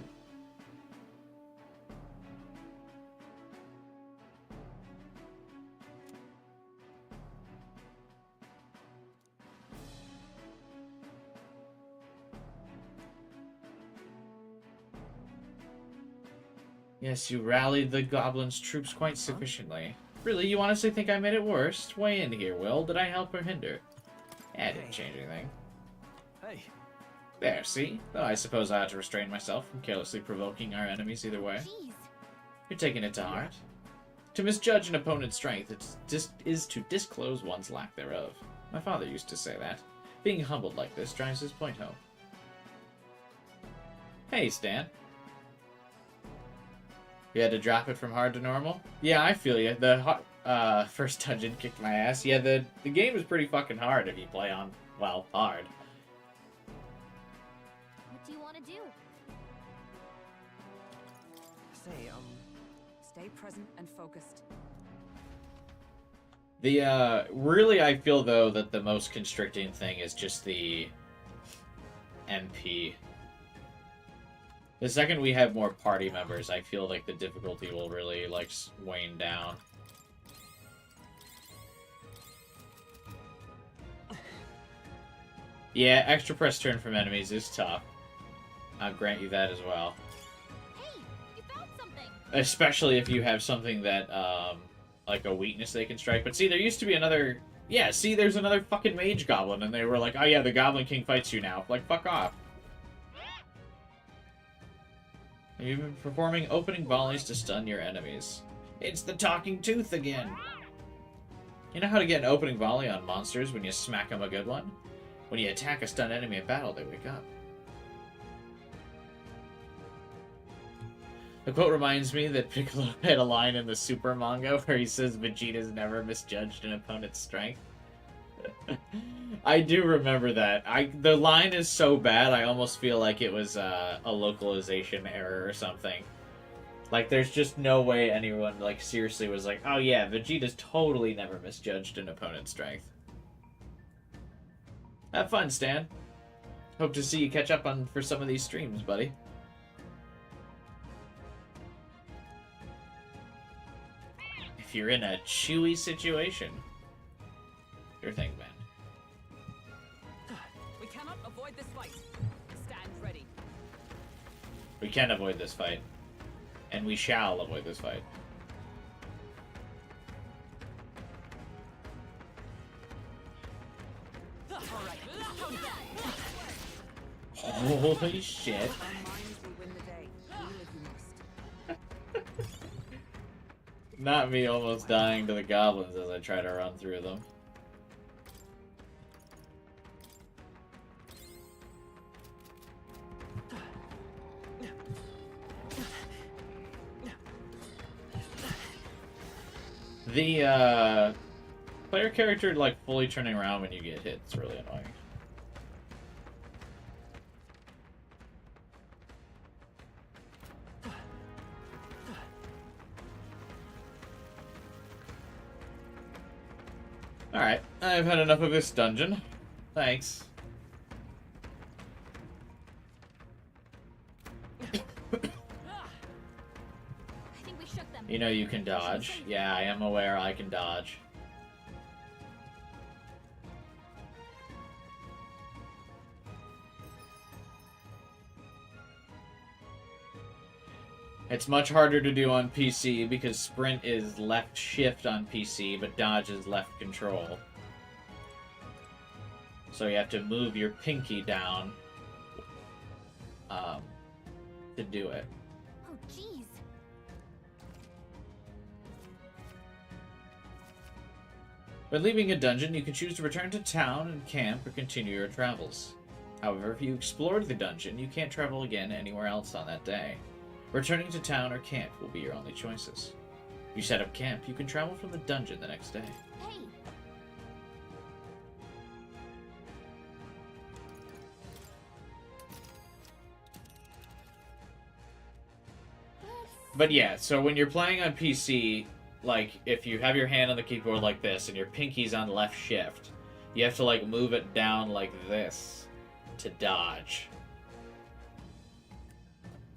Yes, you rallied the goblins' troops quite sufficiently. Really, you honestly think I made it worse? Weigh in here, Will. Did I help or hinder? I didn't change anything. Hey, There, see? Though I suppose I ought to restrain myself from carelessly provoking our enemies either way. Jeez. You're taking it to heart. To misjudge an opponent's strength is to disclose one's lack thereof. My father used to say that. Being humbled like this drives his point home. Hey, Stan. You had to drop it from hard to normal? Yeah, I feel you. The first dungeon kicked my ass. Yeah, the game is pretty fucking hard if you play on, well, hard. What do you want to do? Say, Stay present and focused. The, really I feel, though, that the most constricting thing is just the MP. The second we have more party members, I feel like the difficulty will really, like, wane down. Yeah, extra press turn from enemies is tough. I'll grant you that as well. Hey, you found something! Especially if you have something that, like a weakness they can strike. But see, there used to be another... Yeah, see, there's another fucking mage goblin, and they were like, oh yeah, the Goblin King fights you now. Like, fuck off. You've been performing opening volleys to stun your enemies. It's the talking tooth again! You know how to get an opening volley on monsters when you smack them a good one? When you attack a stunned enemy in battle, they wake up. The quote reminds me that Piccolo had a line in the Super manga where he says Vegeta's never misjudged an opponent's strength. I do remember that. The line is so bad, I almost feel like it was a localization error or something. Like, there's just no way anyone, like, seriously was like, oh yeah, Vegeta's totally never misjudged an opponent's strength. Have fun, Stan. Hope to see you catch up for some of these streams, buddy. If you're in a chewy situation. Your thing, man. We cannot avoid this fight. Stand ready. We can avoid this fight. And we shall avoid this fight. Holy shit. Our minds will win the day. Heal if you must. Not me almost dying to the goblins as I try to run through them. The, player character, like, fully turning around when you get hit. It's really annoying. Alright, I've had enough of this dungeon. Thanks. I think we shook them. You know you can dodge. Yeah, I am aware I can dodge. It's much harder to do on PC because sprint is left shift on PC, but dodge is left control. So you have to move your pinky down to do it. Oh, jeez. When leaving a dungeon, you can choose to return to town and camp or continue your travels. However, if you explored the dungeon, you can't travel again anywhere else on that day. Returning to town or camp will be your only choices. If you set up camp, you can travel from the dungeon the next day. Hey. But yeah, so when you're playing on PC, like, if you have your hand on the keyboard like this and your pinky's on left shift, you have to, like, move it down like this to dodge.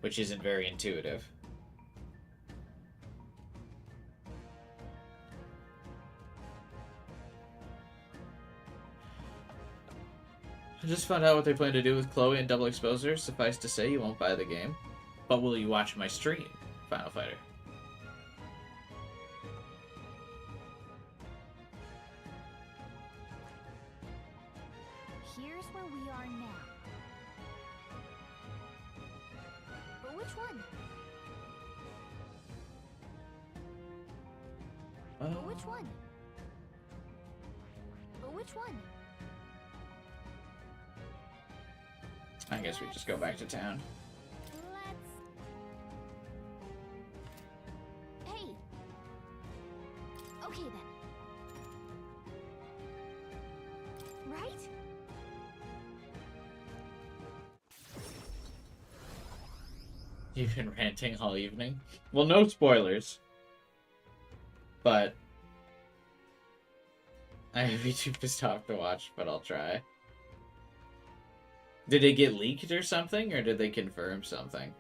Which isn't very intuitive. I just found out what they plan to do with Chloe and Double Exposure. Suffice to say, you won't buy the game. But will you watch my stream, Final Fighter? Here's where we are now. But which one? But which one? But which one? I guess we just go back to town. Hey. Okay then. Right? You've been ranting all evening? Well, no spoilers. But I'd be too pissed off to watch, but I'll try. Did it get leaked or something, or did they confirm something?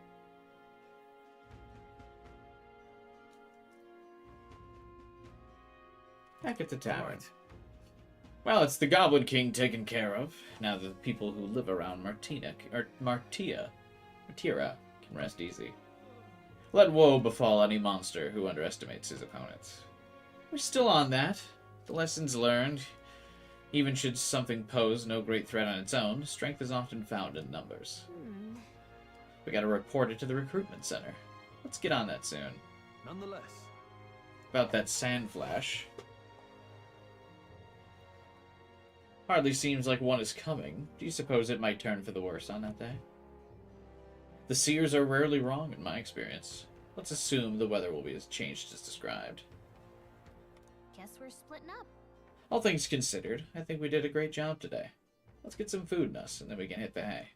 Back at the tavern. Right. Well, it's the Goblin King taken care of. Now the people who live around Martina can rest easy. Let woe befall any monster who underestimates his opponents. We're still on that. The lessons learned. Even should something pose no great threat on its own, strength is often found in numbers. We gotta report it to the recruitment center. Let's get on that soon. Nonetheless. About that sand flash. Hardly seems like one is coming. Do you suppose it might turn for the worse on that day? The seers are rarely wrong in my experience. Let's assume the weather will be as changed as described. Guess we're splitting up. All things considered, I think we did a great job today. Let's get some food in us, and then we can hit the hay.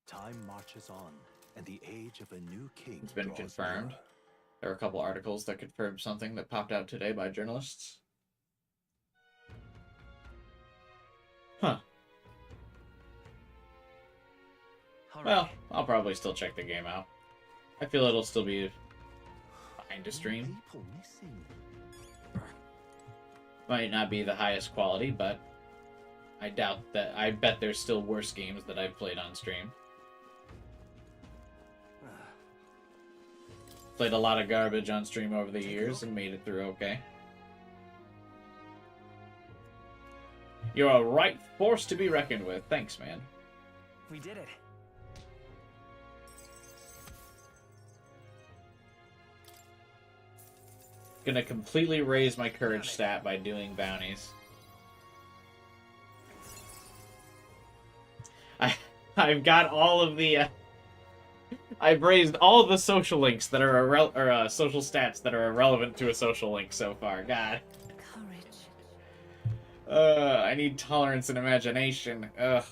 Time marches on, and the age of a new king It's been draws confirmed. nearer. There are a couple articles that confirmed something that popped out today by journalists. Huh. All Well, right. I'll probably still check the game out. I feel it'll still be fine to stream. People missing. Might not be the highest quality, but I doubt that. I bet there's still worse games that I've played on stream. Played a lot of garbage on stream over the years and made it through okay. You're a right force to be reckoned with. Thanks, man. We did it. Gonna completely raise my courage stat by doing bounties. I've got all of the I've raised all of the social links that are social stats that are irrelevant to a social link so far. God. Courage. I need tolerance and imagination. Ugh.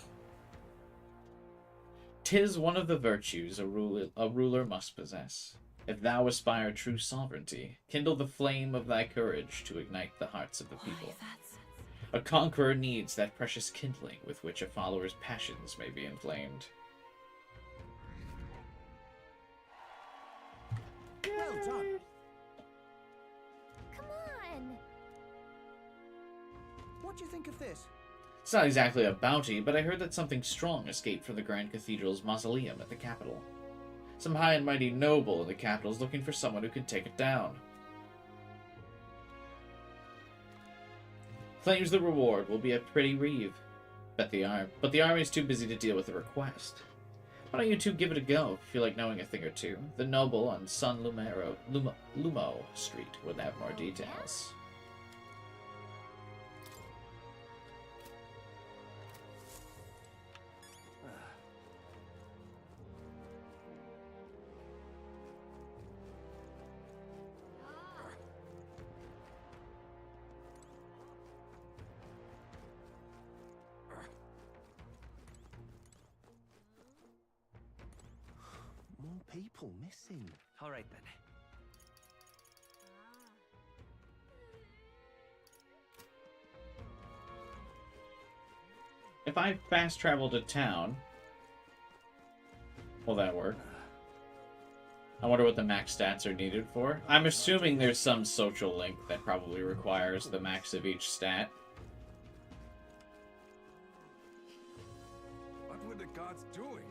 'Tis one of the virtues a ruler must possess. If thou aspire true sovereignty, kindle the flame of thy courage to ignite the hearts of the people. A conqueror needs that precious kindling with which a follower's passions may be inflamed. Well done. Come on. What do you think of this? It's not exactly a bounty, but I heard that something strong escaped from the Grand Cathedral's mausoleum at the capital. Some high and mighty noble in the capital is looking for someone who can take it down. Claims the reward will be a pretty reeve. But the army's too busy to deal with the request. Why don't you two give it a go if you feel like knowing a thing or two? The noble on San Lumo Street would have more details. More people missing. All right then. If I fast travel to town, will that work? I wonder what the max stats are needed for. I'm assuming there's some social link that probably requires the max of each stat. What were the gods doing?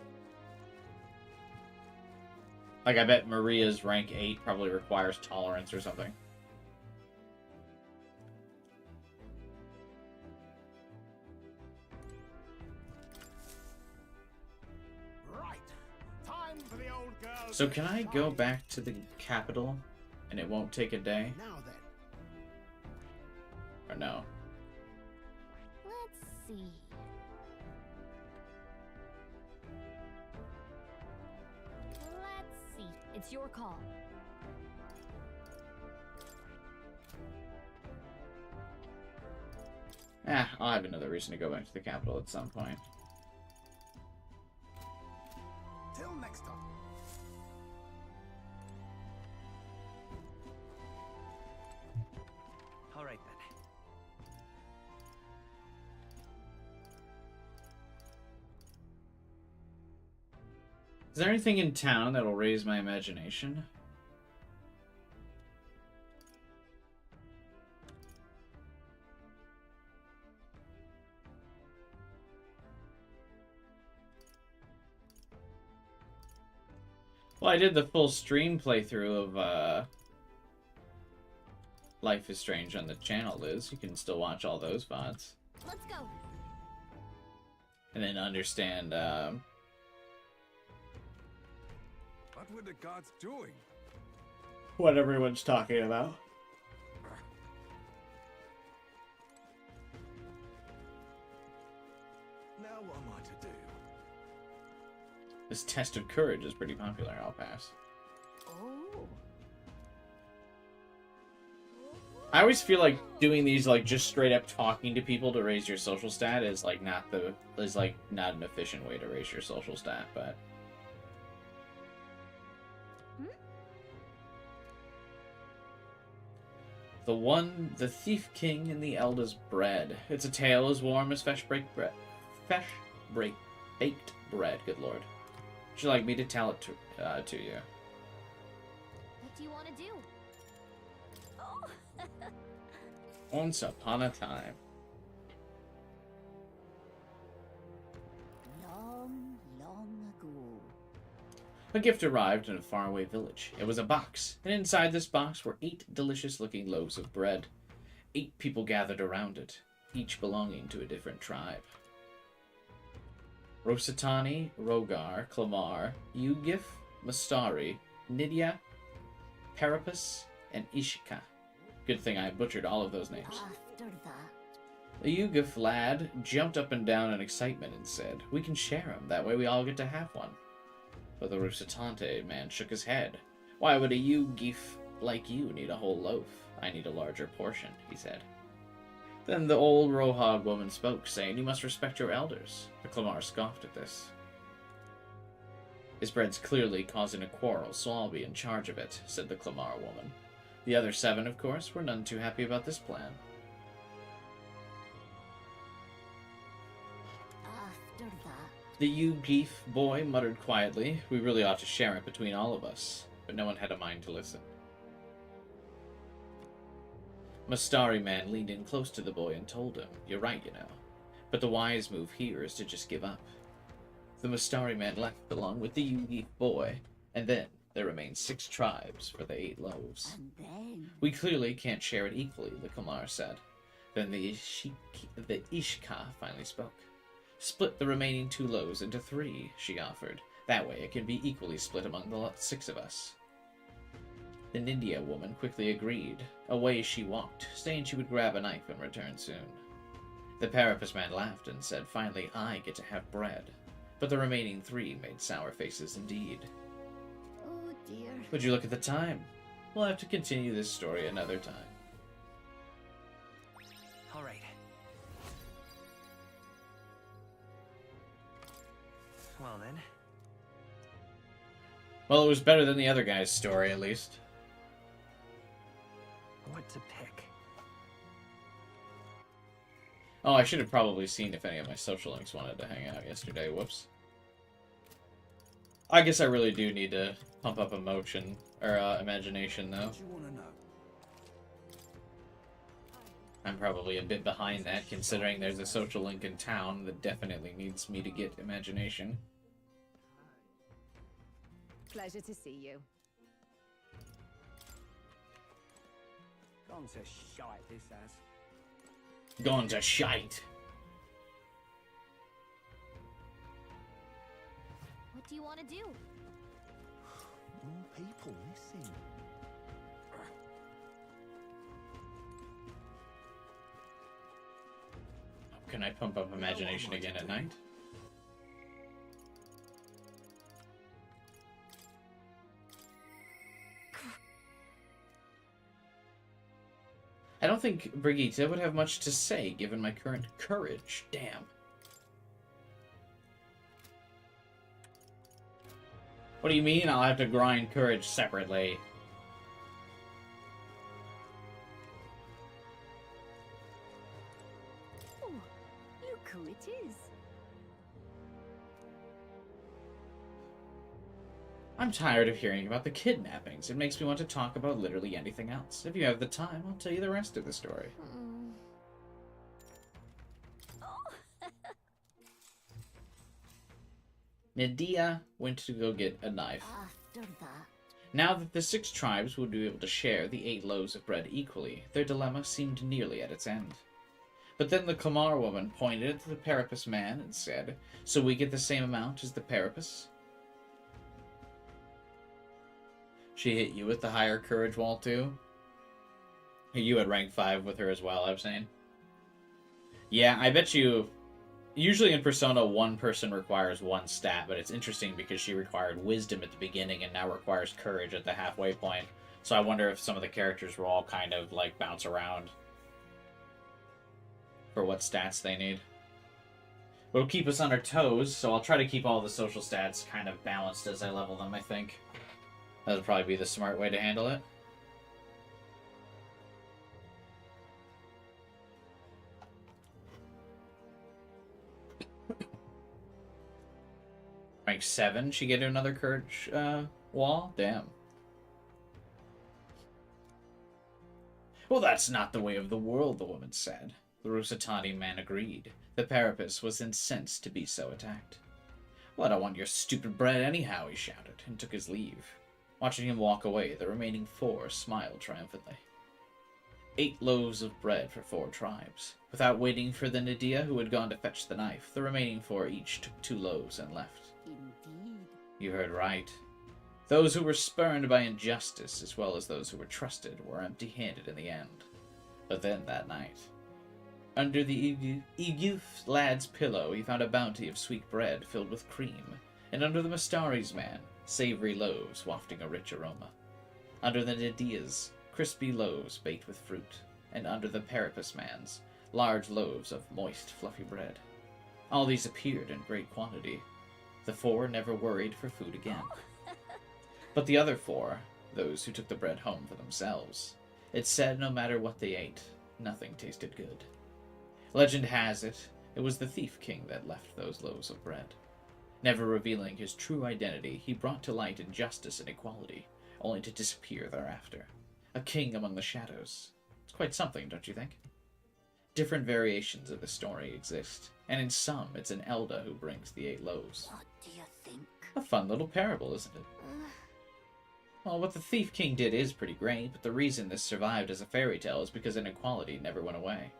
Like, I bet Maria's rank 8 probably requires tolerance or something. Right. Time for the old girl. So can I go back to the capital and it won't take a day? Now then. Or no? Let's see. Let's see. It's your call. I'll have another reason to go back to the capital at some point. Till next time. All right then. Is there anything in town that'll raise my imagination? Well, I did the full stream playthrough of Life is Strange on the channel, Liz. You can still watch all those VODs. Let's go. And then understand What were the gods doing? what everyone's talking about. Now what am I to do? This test of courage is pretty popular. I'll pass. Oh. I always feel like doing these, like, just straight up talking to people to raise your social stat is like not an efficient way to raise your social stat, but the Thief King and the Elder's Bread. It's a tale as warm as baked bread. Good lord. Would you like me to tell it to you? What do you want to do? Oh. Once upon a time. Long, long ago. A gift arrived in a faraway village. It was a box, and inside this box were 8 delicious-looking loaves of bread. 8 people gathered around it, each belonging to a different tribe. Rosatani, Rogar, Clamar, Ugif, Mastari, Nydia, Parapus, and Ishika. Good thing I butchered all of those names. After that. The Ugif lad jumped up and down in excitement and said, "We can share them, that way we all get to have one." But the Rusatante man shook his head. "Why would a Ugif like you need a whole loaf? I need a larger portion," he said. Then the old Rohag woman spoke, saying, "You must respect your elders." The Clamar scoffed at this. "This bread's clearly causing a quarrel, so I'll be in charge of it," said the Clamar woman. The other 7, of course, were none too happy about this plan. After that. The Ugif boy muttered quietly, "We really ought to share it between all of us," but no one had a mind to listen. Mastari man leaned in close to the boy and told him, "You're right, you know. But the wise move here is to just give up. The Mastari man left along with the Yugi boy, and then there remain 6 tribes for the 8 loaves. And then... We clearly can't share it equally, the Kamar said. Then the Ishka finally spoke. Split the remaining 2 loaves into 3, she offered. That way it can be equally split among the 6 of us. The Nindia woman quickly agreed. Away she walked, saying she would grab a knife and return soon. The Parapus man laughed and said, finally I get to have bread. But the remaining 3 made sour faces indeed. Oh dear. Would you look at the time? We'll have to continue this story another time. All right. Well then. Well, it was better than the other guy's story, at least. What to pick? Oh, I should have probably seen if any of my social links wanted to hang out yesterday. Whoops. I guess I really do need to pump up emotion, or imagination, though. What do you want to know? I'm probably a bit behind that, considering there's a social link in town that definitely needs me to get imagination. Pleasure to see you. Gone to shite, this has. Gone to shite. What do you want to do? More people missing. Can I pump up imagination again at night? I don't think Brigita would have much to say given my current courage. Damn. What do you mean I'll have to grind courage separately? Oh, look who it is. I'm tired of hearing about the kidnappings. It makes me want to talk about literally anything else. If you have the time, I'll tell you the rest of the story. Nadia went to go get a knife. After that. Now that the 6 tribes would be able to share the 8 loaves of bread equally, their dilemma seemed nearly at its end. But then the Kamar woman pointed to the Parapus man and said, "So we get the same amount as the Parapus?" She hit you with the higher courage wall too? You at rank 5 with her as well, I'm saying. Yeah, I bet you... Usually in Persona, 1 person requires 1 stat, but it's interesting because she required wisdom at the beginning and now requires courage at the halfway point. So I wonder if some of the characters will all kind of, like, bounce around for what stats they need. It'll keep us on our toes, so I'll try to keep all the social stats kind of balanced as I level them, I think. That would probably be the smart way to handle it. Rank 7, she get another courage wall? Damn. Well, that's not the way of the world, the woman said. The Rusatani man agreed. The Parapus was incensed to be so attacked. Well, I don't want your stupid bread anyhow, he shouted, and took his leave. Watching him walk away, the remaining 4 smiled triumphantly. 8 loaves of bread for 4 tribes. Without waiting for the Nadia, who had gone to fetch the knife, the remaining 4 each took 2 loaves and left. Indeed. You heard right. Those who were spurned by injustice, as well as those who were trusted, were empty-handed in the end. But then that night, under the Iguf lad's pillow, he found a bounty of sweet bread filled with cream, and under the Mastari's man, savory loaves wafting a rich aroma. Under the Nadia's, crispy loaves baked with fruit, and under the Parapus man's, large loaves of moist, fluffy bread. All these appeared in great quantity. The 4 never worried for food again. But the other 4, those who took the bread home for themselves, it said no matter what they ate, nothing tasted good. Legend has it, it was the Thief King that left those loaves of bread. Never revealing his true identity, he brought to light injustice and equality, only to disappear thereafter. A king among the shadows. It's quite something, don't you think? Different variations of the story exist, and in some, it's an elder who brings the 8 loaves. What do you think? A fun little parable, isn't it? Well, what the Thief King did is pretty great, but the reason this survived as a fairy tale is because inequality never went away.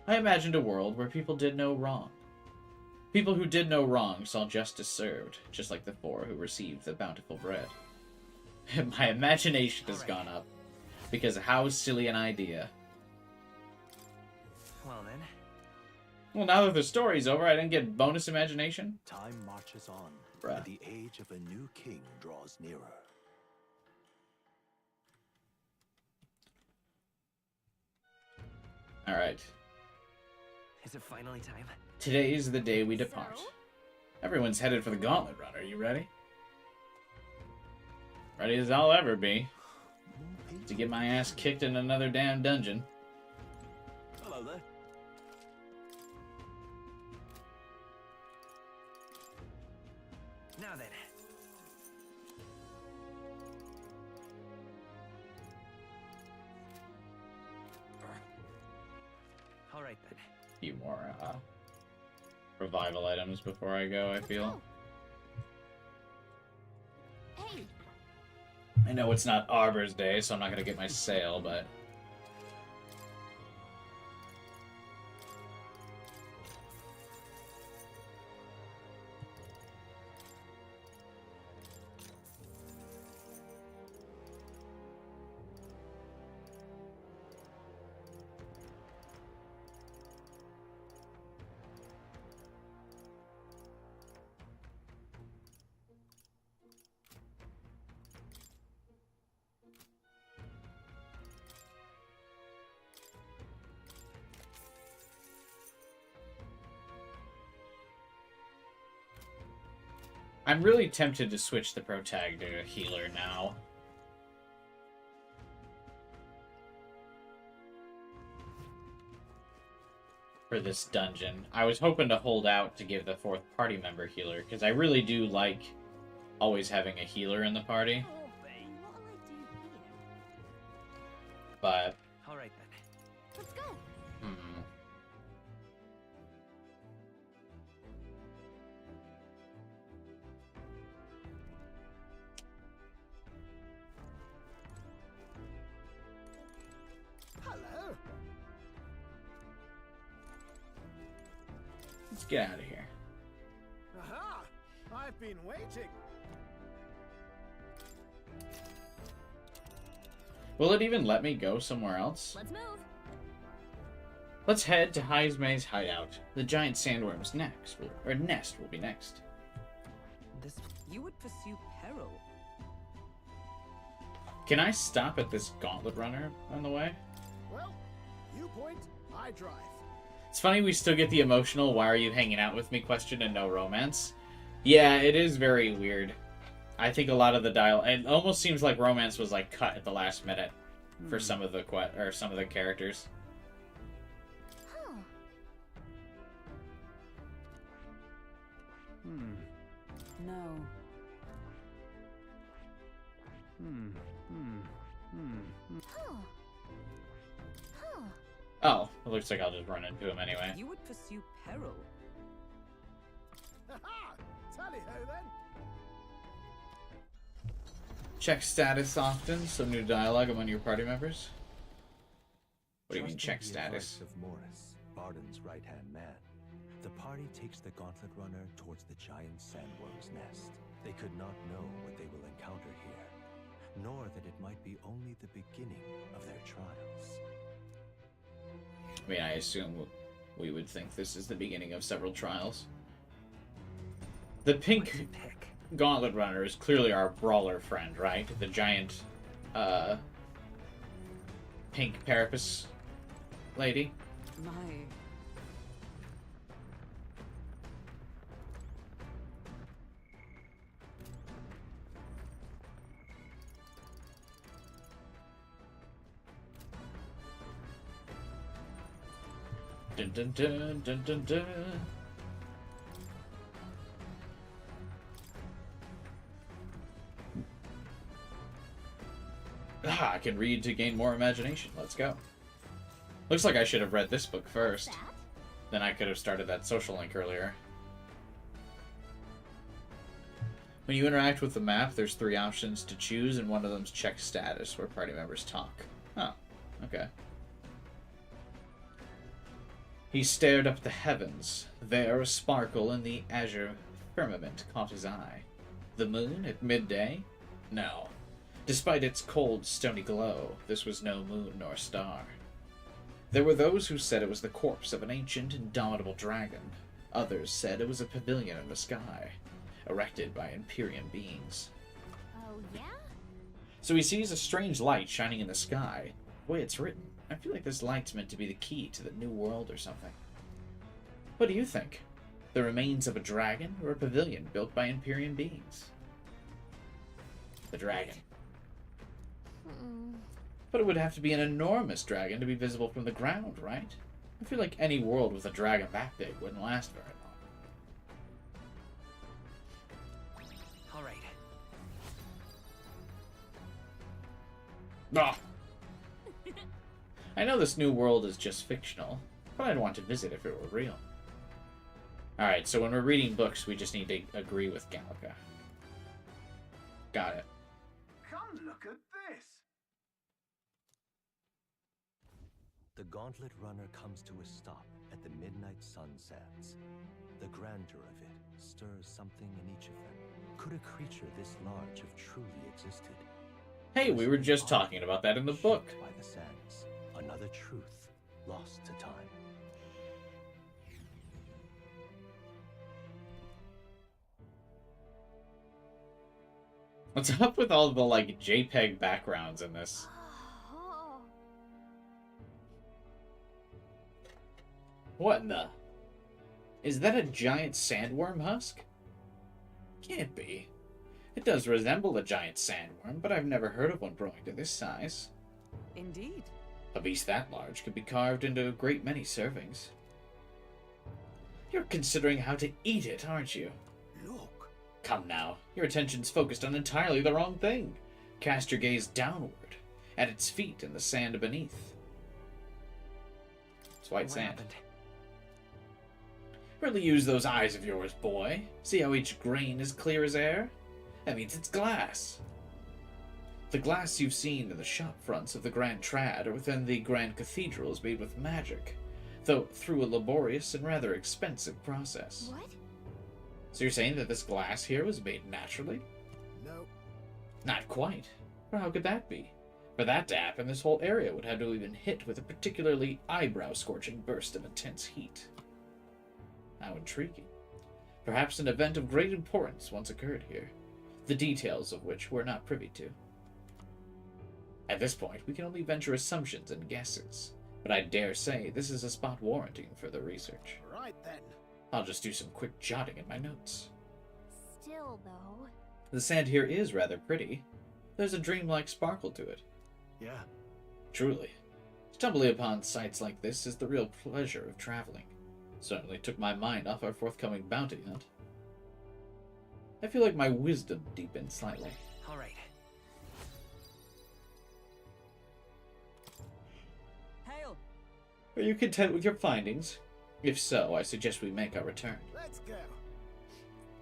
I imagined a world where people did no wrong. People who did no wrong saw justice served, just like the 4 who received the bountiful bread. My imagination has gone up, because how silly an idea. Well then. Well, now that the story's over, I didn't get bonus imagination? Time marches on, Bruh. and the age of a new king draws nearer. Alright. Is it finally time? Today is the day we depart. Everyone's headed for the gauntlet run. Are you ready? Ready as I'll ever be. To get my ass kicked in another damn dungeon. Hello there. Now then. Alright then. A few more revival items before I go, I feel. Hey, I know it's not Arbor's Day, so I'm not going to get my sale, but... I'm really tempted to switch the protag to a healer now. For this dungeon. I was hoping to hold out to give the 4th party member healer, because I really do like always having a healer in the party. what'll I do here? But, Alright then. Let's go. Hello. let's get out of here. Aha! I've been waiting. Will it even let me go somewhere else? Let's move. Let's head to Heismay's hideout. The giant sandworm's nest will be next. This You would pursue peril. Can I stop at this gauntlet runner on the way? Well, you point, I drive. It's funny we still get the emotional "why are you hanging out with me" question and no romance. Yeah, it is very weird. I think a lot of the it almost seems like romance was like cut at the last minute for some of the some of the characters. Huh. No. Huh. Huh. Oh, it looks like I'll just run into him anyway. You would pursue peril. Haha! Tally-ho then. Check status often. Some new dialogue among your party members. What do you mean Trusting check the status? advice of Morris, Barden's right-hand man, the party takes the gauntlet runner towards the giant sandworm's nest. They could not know what they will encounter here, nor that it might be only the beginning of their trials. I mean, I assume we would think this is the beginning of several trials. The pink pick. gauntlet runner is clearly our brawler friend, right? The giant, pink parapus lady. My. Dun dun dun dun dun dun. Ah, I can read to gain more imagination. Let's go. Looks like I should have read this book What's first. that? Then I could have started that social link earlier. When you interact with the map, there's 3 options to choose, and one of them's check status, where party members talk. Oh, okay. He stared up at the heavens. There, a sparkle in the azure firmament caught his eye. The moon at midday? No. Despite its cold, stony glow, this was no moon nor star. There were those who said it was the corpse of an ancient, indomitable dragon. Others said it was a pavilion in the sky, erected by Empyrean beings. Oh, yeah? So he sees a strange light shining in the sky. The way it's written, I feel like this light's meant to be the key to the new world or something. What do you think? The remains of a dragon or a pavilion built by Empyrean beings? The dragon. But it would have to be an enormous dragon to be visible from the ground, right? I feel like any world with a dragon that big wouldn't last very long. All right. Ah! I know this new world is just fictional, but I'd want to visit if it were real. Alright, so when we're reading books, we just need to agree with Gallica. Got it. Come look at this. The gauntlet runner comes to a stop at the midnight sunsets. The grandeur of it stirs something in each of them. Could a creature this large have truly existed? Hey, we were just talking about that in the book. Shaped by the sands, another truth lost to time. What's up with all the, like, JPEG backgrounds in this? Oh. What in the... Is that a giant sandworm husk? Can't be. It does resemble a giant sandworm, but I've never heard of one growing to this size. Indeed. A beast that large could be carved into a great many servings. You're considering how to eat it, aren't you? Look. Come now, your attention's focused on entirely the wrong thing. Cast your gaze downward, at its feet and the sand beneath. It's white What sand. happened? Really use those eyes of yours, boy. See how each grain is clear as air? That means it's glass. The glass you've seen in the shop fronts of the Grand Trad or within the Grand Cathedral is made with magic, though through a laborious and rather expensive process. What? So you're saying that this glass here was made naturally? No. Not quite. Or how could that be? For that to happen, this whole area would have to have been hit with a particularly eyebrow-scorching burst of intense heat. How intriguing. Perhaps an event of great importance once occurred here, the details of which we're not privy to. At this point, we can only venture assumptions and guesses, but I dare say this is a spot warranting further research. Right then. I'll just do some quick jotting in my notes. Still, though. The sand here is rather pretty. There's a dreamlike sparkle to it. Yeah. Truly. Stumbling upon sights like this is the real pleasure of traveling. Certainly took my mind off our forthcoming bounty hunt. I feel like my wisdom deepened slightly. All right. Hail! Are you content with your findings? If so, I suggest we make our return. Let's go.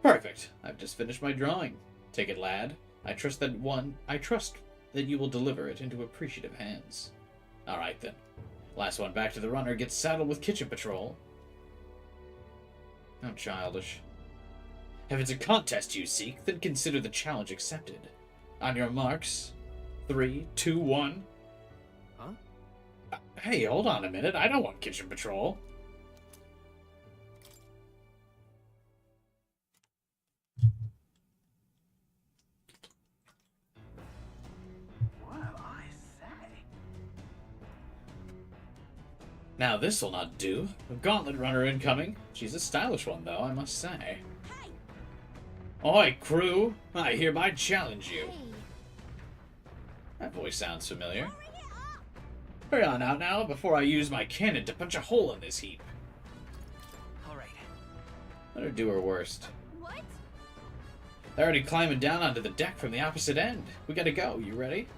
Perfect. I've just finished my drawing. Take it, lad. I trust that you will deliver it into appreciative hands. All right then. Last one back to the runner gets saddled with kitchen patrol. How childish. If it's a contest you seek, then consider the challenge accepted. On your marks, 3, 2, 1. Huh? Hey, hold on a minute. I don't want kitchen patrol. Well, I say. Now this'll not do. A gauntlet runner incoming. She's a stylish one, though, I must say. Hey! Oi, crew! I hereby challenge you. Hey! That voice sounds familiar. Hurry it up! Hurry on out now before I use my cannon to punch a hole in this heap. All right. Let her do her worst. What? They're already climbing down onto the deck from the opposite end. We gotta go. You ready?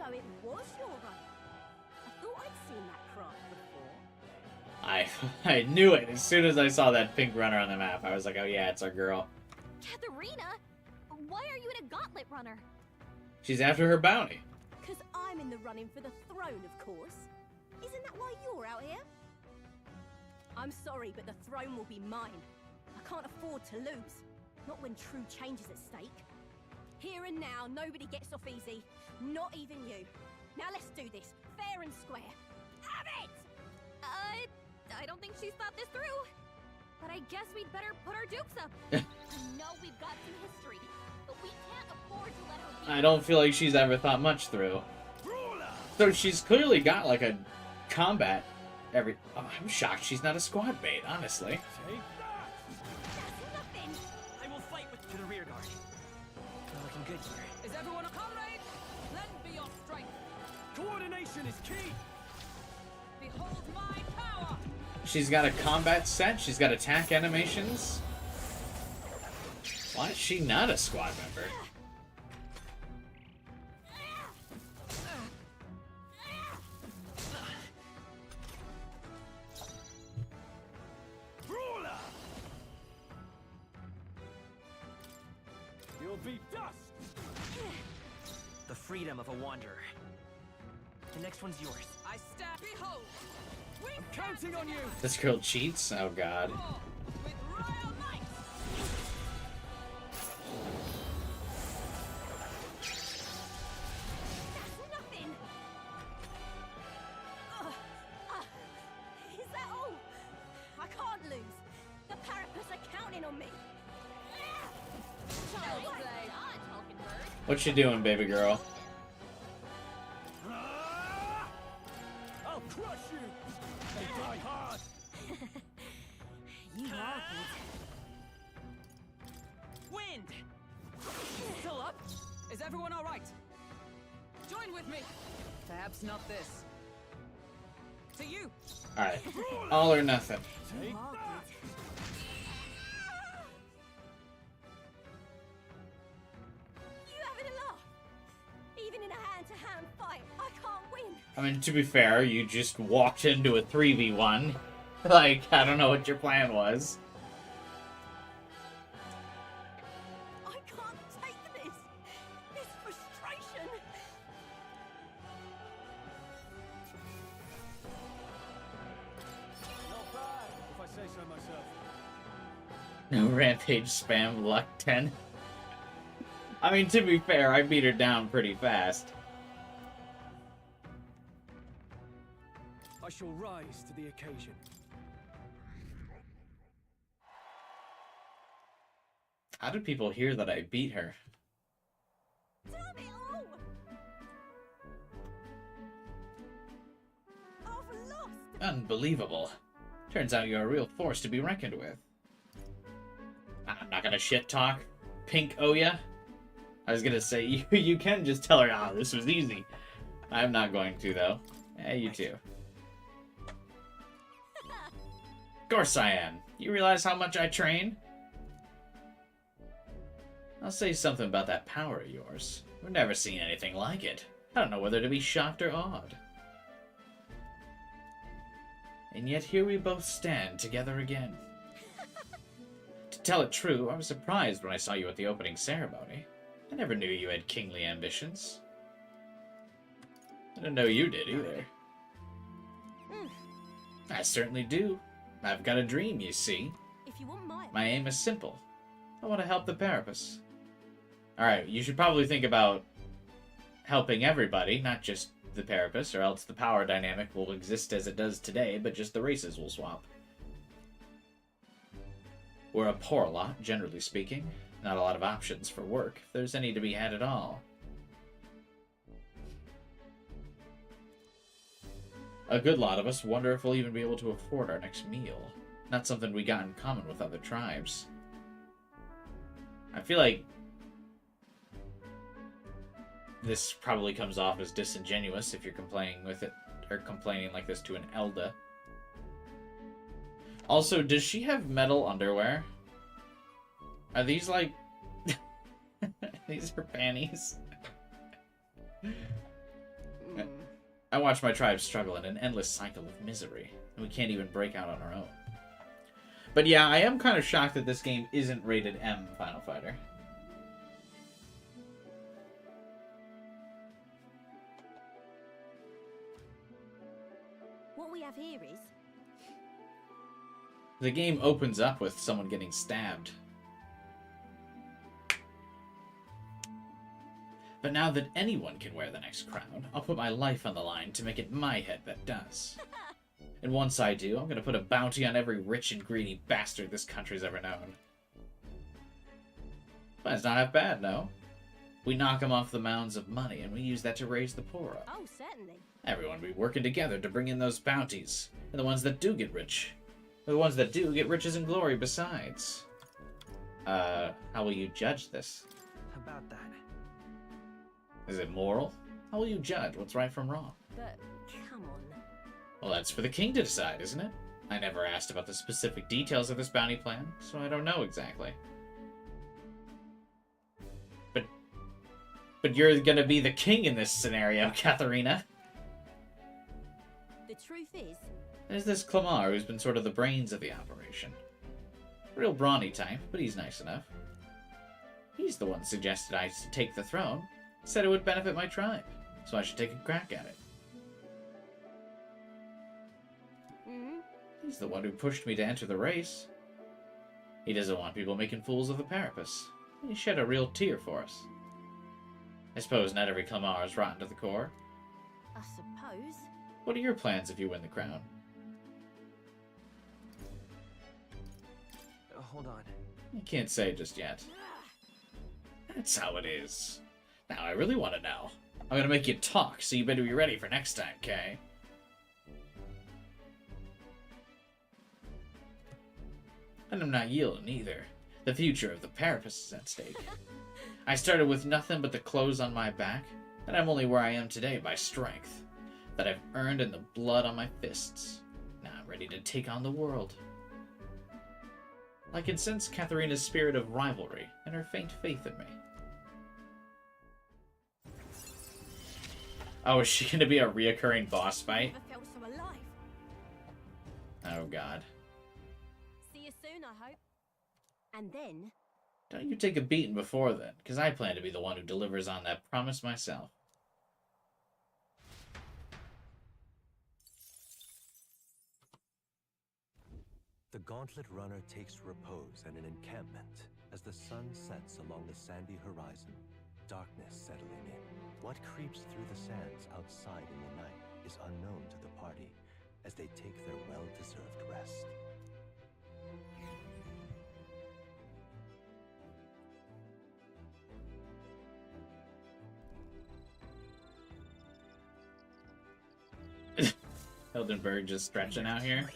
So it was your run. I thought I'd seen that craft before. I knew it. As soon as I saw that pink runner on the map, I was like, oh yeah, it's our girl. Katharina, why are you in a gauntlet runner? She's after her bounty. Because I'm in the running for the throne, of course. Isn't that why you're out here? I'm sorry, but the throne will be mine. I can't afford to lose. Not when true change is at stake. Here and now, nobody gets off easy. Not even you. Now let's do this, fair and square. Have it! I don't think she's thought this through. But I guess we'd better put our dukes up. I know we've got some history, but we can't afford to let her be. I don't feel like she's ever thought much through. So she's clearly got like a combat every. Oh, I'm shocked she's not a squad mate, honestly. That's nothing. I will fight with to the rear guard. We're looking good here. Is everyone a comrade? Lend me your strength. Coordination is key. Behold my power. She's got a combat set. She's got attack animations. Why is she not a squad member? You'll be dust. The freedom of a wanderer. The next one's yours. I stab. Behold. I'm counting on you. This girl cheats? Oh god. With royal might. That's nothing. Is that all? I can't lose. The Parapets are counting on me. What you doing, baby girl? I'll crush you. They die hard. You are good. Wind! Still up? Is everyone all right? Join with me. Perhaps not this. To you. Alright. All or nothing. Take are that. You having a laugh? Even in a hand-to-hand fight, I can't win. I mean, to be fair, you just walked into a 3v1. Like, I don't know what your plan was. I can't take this. This frustration. Not bad, if I say so myself. No rampage spam luck 10. I mean, to be fair, I beat her down pretty fast. I shall rise to the occasion. How did people hear that I beat her? Damn it all! I've lost. Unbelievable. Turns out you're a real force to be reckoned with. I'm not gonna shit talk. Pink Oya. I was gonna say, you can just tell her, ah, this was easy. I'm not going to, though. You too. Of course I am. You realize how much I train? I'll say something about that power of yours. We've never seen anything like it. I don't know whether to be shocked or awed. And yet here we both stand together again. To tell it true, I was surprised when I saw you at the opening ceremony. I never knew you had kingly ambitions. I didn't know you did either. I certainly do. I've got a dream, you see. If you want mine. My aim is simple. I want to help the Parapets. Alright, you should probably think about helping everybody, not just the Parapets, or else the power dynamic will exist as it does today, but just the races will swap. We're a poor lot, generally speaking. Not a lot of options for work, if there's any to be had at all. A good lot of us wonder if we'll even be able to afford our next meal. Not something we got in common with other tribes. I feel like this probably comes off as disingenuous if you're complaining with it, or complaining like this to an Elda. Also, does she have metal underwear? Are these like... these are panties? I watch my tribe struggle in an endless cycle of misery, and we can't even break out on our own. But yeah, I am kind of shocked that this game isn't rated M Final Fighter. What we have here is... The game opens up with someone getting stabbed. But now that anyone can wear the next crown, I'll put my life on the line to make it my head that does. And once I do, I'm gonna put a bounty on every rich and greedy bastard this country's ever known. But it's not half bad, no? We knock them off the mounds of money, and we use that to raise the poor up. Oh, certainly. Everyone be working together to bring in those bounties. And the ones that do get rich. And the ones that do get riches and glory besides. How will you judge this? How about that? Is it moral? How will you judge what's right from wrong? But, come on. Well, that's for the king to decide, isn't it? I never asked about the specific details of this bounty plan, so I don't know exactly. But you're gonna be the king in this scenario, Katharina. The truth is... There's this Clamar who's been sort of the brains of the operation. Real brawny type, but he's nice enough. He's the one suggested I take the throne. Said it would benefit my tribe, so I should take a crack at it. He's the one who pushed me to enter the race. He doesn't want people making fools of the Parapus. He shed a real tear for us. I suppose not every Clamar is rotten to the core. I suppose. What are your plans if you win the crown? Hold on. I can't say just yet. That's how it is. Now I really want to know. I'm gonna make you talk, so you better be ready for next time, Kay? And I'm not yielding either. The future of the Parapus is at stake. I started with nothing but the clothes on my back, and I'm only where I am today by strength that I've earned in the blood on my fists. Now I'm ready to take on the world. I can sense Katharina's spirit of rivalry and her faint faith in me. Oh, is she gonna be a reoccurring boss fight? Never felt so alive. Oh god. See you soon, I hope. And then... Don't you take a beating before then, because I plan to be the one who delivers on that promise myself. The gauntlet runner takes repose at an encampment as the sun sets along the sandy horizon, darkness settling in. What creeps through the sands outside in the night is unknown to the party as they take their well-deserved rest. Hildenberg just stretching out here.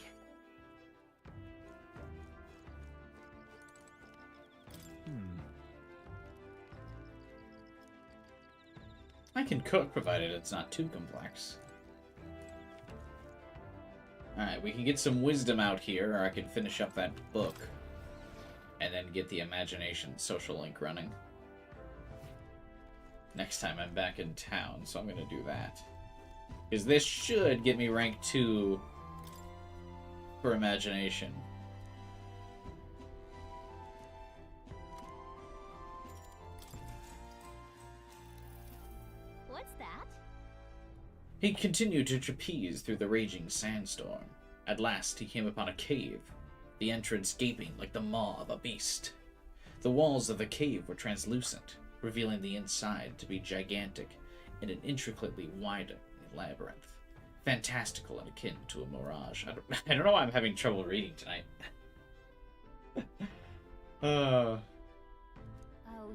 I can cook, provided it's not too complex. Alright, we can get some wisdom out here, or I can finish up that book. And then get the imagination social link running. Next time I'm back in town, so I'm gonna do that. Because this should get me rank 2 for imagination. What's that? He continued to trapeze through the raging sandstorm. At last he came upon a cave, the entrance gaping like the maw of a beast. The walls of the cave were translucent, revealing the inside to be gigantic in an intricately wide labyrinth, fantastical and akin to a mirage. I don't know why I'm having trouble reading tonight. Oh,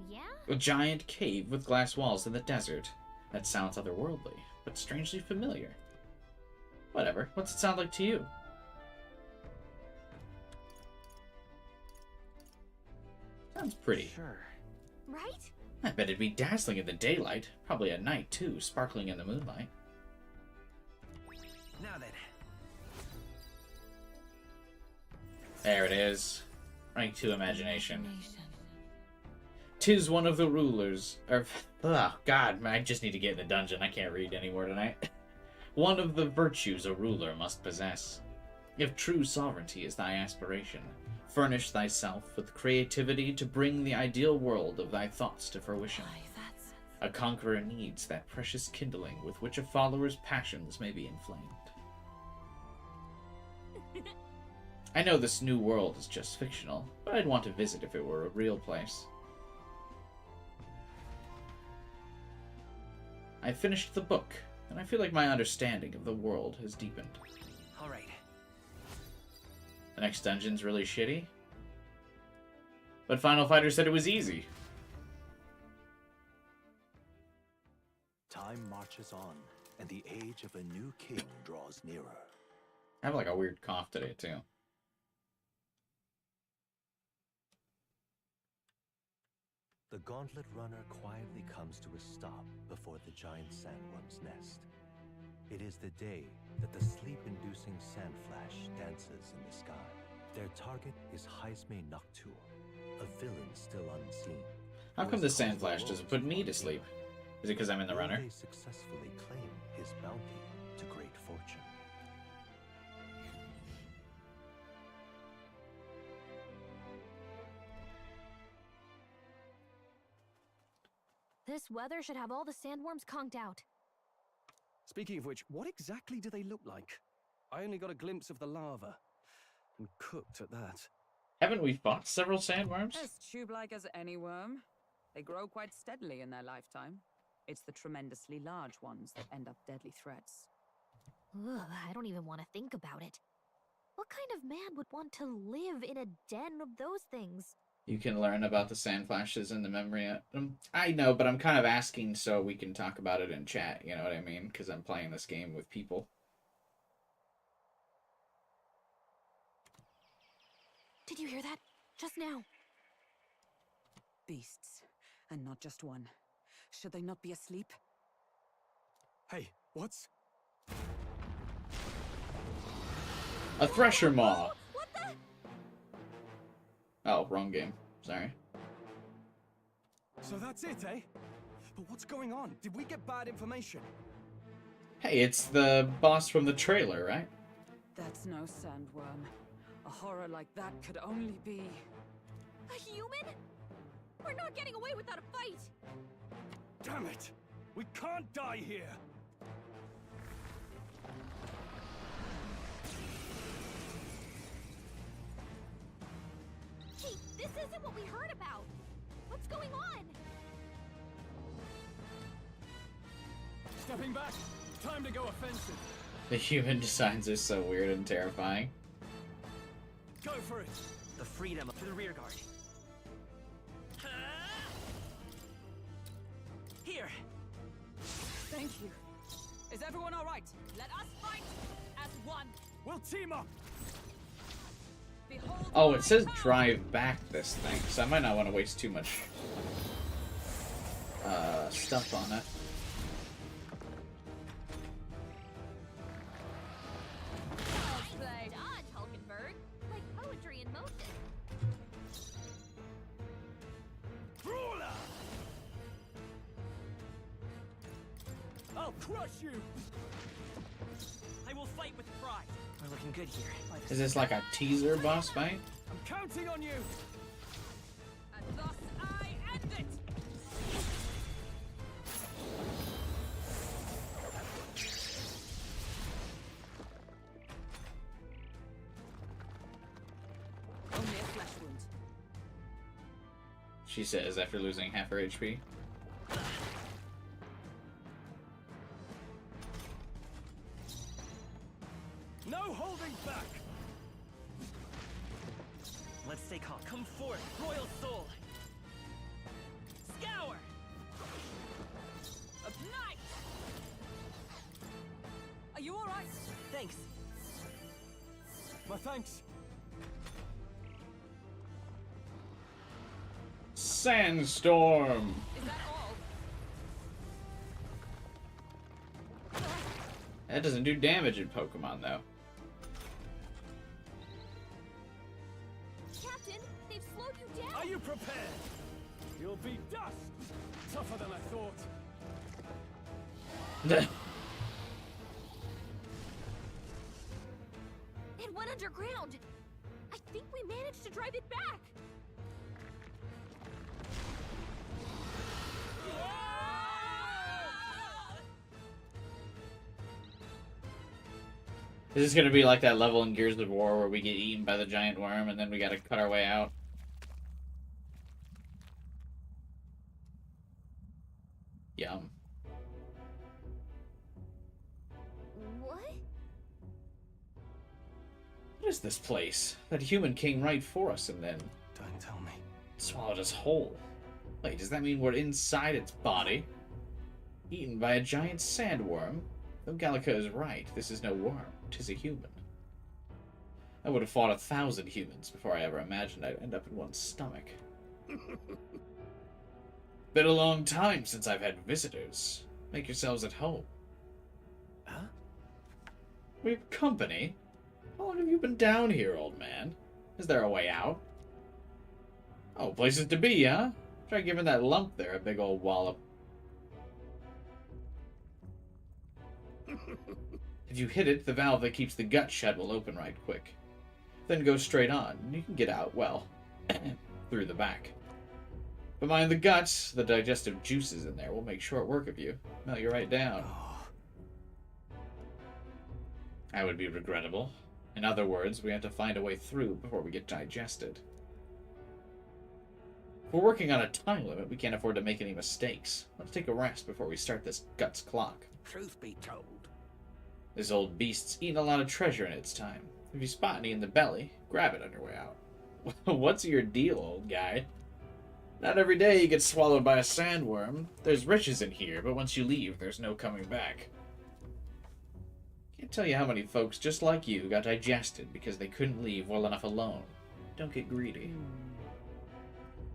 yeah? A giant cave with glass walls in the desert. That sounds otherworldly, but strangely familiar. Whatever. What's it sound like to you? Sounds pretty. Sure. Right? I bet it'd be dazzling in the daylight. Probably at night, too, sparkling in the moonlight. Now then. There it is. Rank 2 imagination. 'Tis one of the rulers. Oh, God, I just need to get in the dungeon. I can't read anymore tonight. one of the virtues a ruler must possess. If true sovereignty is thy aspiration, furnish thyself with creativity to bring the ideal world of thy thoughts to fruition. A conqueror needs that precious kindling with which a follower's passions may be inflamed. I know this new world is just fictional, but I'd want to visit if it were a real place. I finished the book, and I feel like my understanding of the world has deepened. Alright. The next dungeon's really shitty, but Final Fighter said it was easy. Time marches on, and the age of a new king draws nearer. I have like a weird cough today, too. The gauntlet runner quietly comes to a stop before the giant sandworm's nest. It is the day that the sleep-inducing sand flash dances in the sky. Their target is Heismay, a villain still unseen. How come the sand flash doesn't put me to sleep? Is it because I'm in the Will runner? they successfully claim his bounty to great fortune? This weather should have all the sandworms conked out. Speaking of which, what exactly do they look like? I only got a glimpse of the lava. And cooked at that. Haven't we fought several sandworms? As tube-like as any worm. They grow quite steadily in their lifetime. It's the tremendously large ones that end up deadly threats. Ugh, I don't even want to think about it. What kind of man would want to live in a den of those things? You can learn about the sand flashes in the memory. I know, but I'm kind of asking so we can talk about it in chat, you know what I mean? Because I'm playing this game with people. Did you hear that? Just now. Beasts. And not just one. Should they not be asleep? Hey, what's... A thresher maw! What the? Oh, wrong game. Sorry. So that's it, eh? But what's going on? Did we get bad information? Hey, it's the boss from the trailer, right? That's no sandworm. A horror like that could only be... A human? We're not getting away without a fight! Damn it! We can't die here! Hey, this isn't what we heard about! What's going on? Stepping back! Time to go offensive! The human designs are so weird and terrifying. Go for it! The freedom to the rear guard. Here! Thank you. Is everyone alright? Let us fight as one! We'll team up! Behold Oh, my it says power! drive back this thing, so I might not want to waste too much stuff on it. Nice dodge, Hulkenberg. Like poetry in motion. Brawler! I'll crush you! I will fight with pride. We're looking good here. Is this like a teaser boss fight? I'm counting on you! And thus I end it! Only a flesh wound. She says after losing half her HP. No holding back! Let's stay calm. Come forth, royal soul. Scour! Ignite! Are you alright? Thanks. My thanks. Sandstorm! Is that all? That doesn't do damage in Pokemon, though. Captain, they've slowed you down! Are you prepared? You'll be dust! Tougher than I thought. underground. I think we managed to drive it back. This is gonna be like that level in Gears of War where we get eaten by the giant worm and then we gotta cut our way out. Yum. What? What is this place? That human came right for us and then Don't tell me. swallowed us whole. Wait, does that mean we're inside its body? Eaten by a giant sandworm? Though Gallica is right, this is no worm, 'tis a human. I would have fought 1,000 humans before I ever imagined I'd end up in one's stomach. Been a long time since I've had visitors. Make yourselves at home. Huh? We have company? How long have you been down here, old man? Is there a way out? Oh, places to be, huh? Try giving that lump there a big old wallop. If you hit it, the valve that keeps the gut shut will open right quick. Then go straight on, and you can get out, well, through the back. But mind the guts, the digestive juices in there will make short work of you. Melt you right down. That would be regrettable. In other words, we have to find a way through before we get digested. If we're working on a time limit, we can't afford to make any mistakes. Let's take a rest before we start this guts clock. Truth be told. This old beast's eaten a lot of treasure in its time. If you spot any in the belly, grab it on your way out. What's your deal, old guy? Not every day you get swallowed by a sandworm. There's riches in here, but once you leave, there's no coming back. Can't tell you how many folks just like you got digested because they couldn't leave well enough alone. Don't get greedy.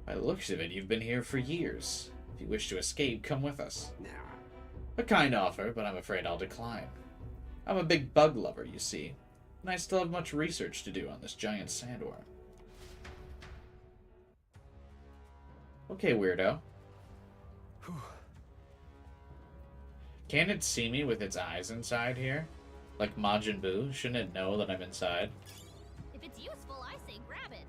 By the looks of it, you've been here for years. If you wish to escape, come with us. Nah. A kind offer, but I'm afraid I'll decline. I'm a big bug lover, you see, and I still have much research to do on this giant sandworm. Okay, weirdo. Can it see me with its eyes inside here? Like Majin Buu? Shouldn't it know that I'm inside? If it's useful, I say grab it.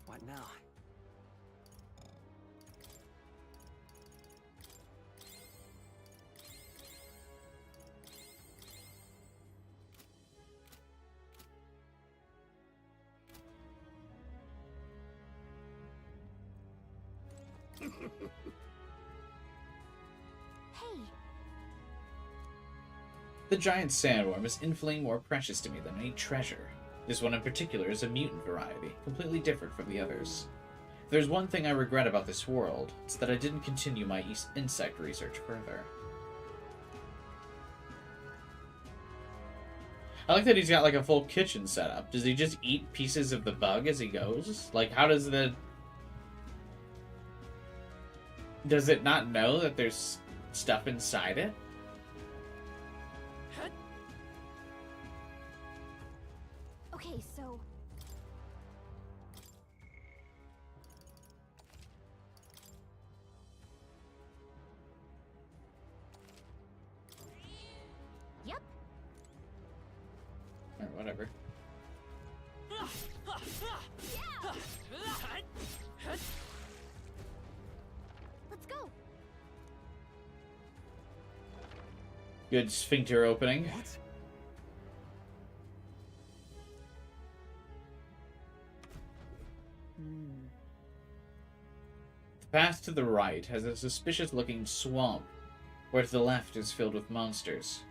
What now? Hey, The giant sandworm is infinitely more precious to me than any treasure. This one in particular is a mutant variety, completely different from the others. If there's one thing I regret about this world, it's that I didn't continue my insect research further. I like that he's got like a full kitchen set up. Does he just eat pieces of the bug as he goes? Like, how does the... Does it not know that there's stuff inside it? okay, so yep. Or whatever. Let's go. Good sphincter opening. What? The path to the right has a suspicious-looking swamp, where to the left is filled with monsters.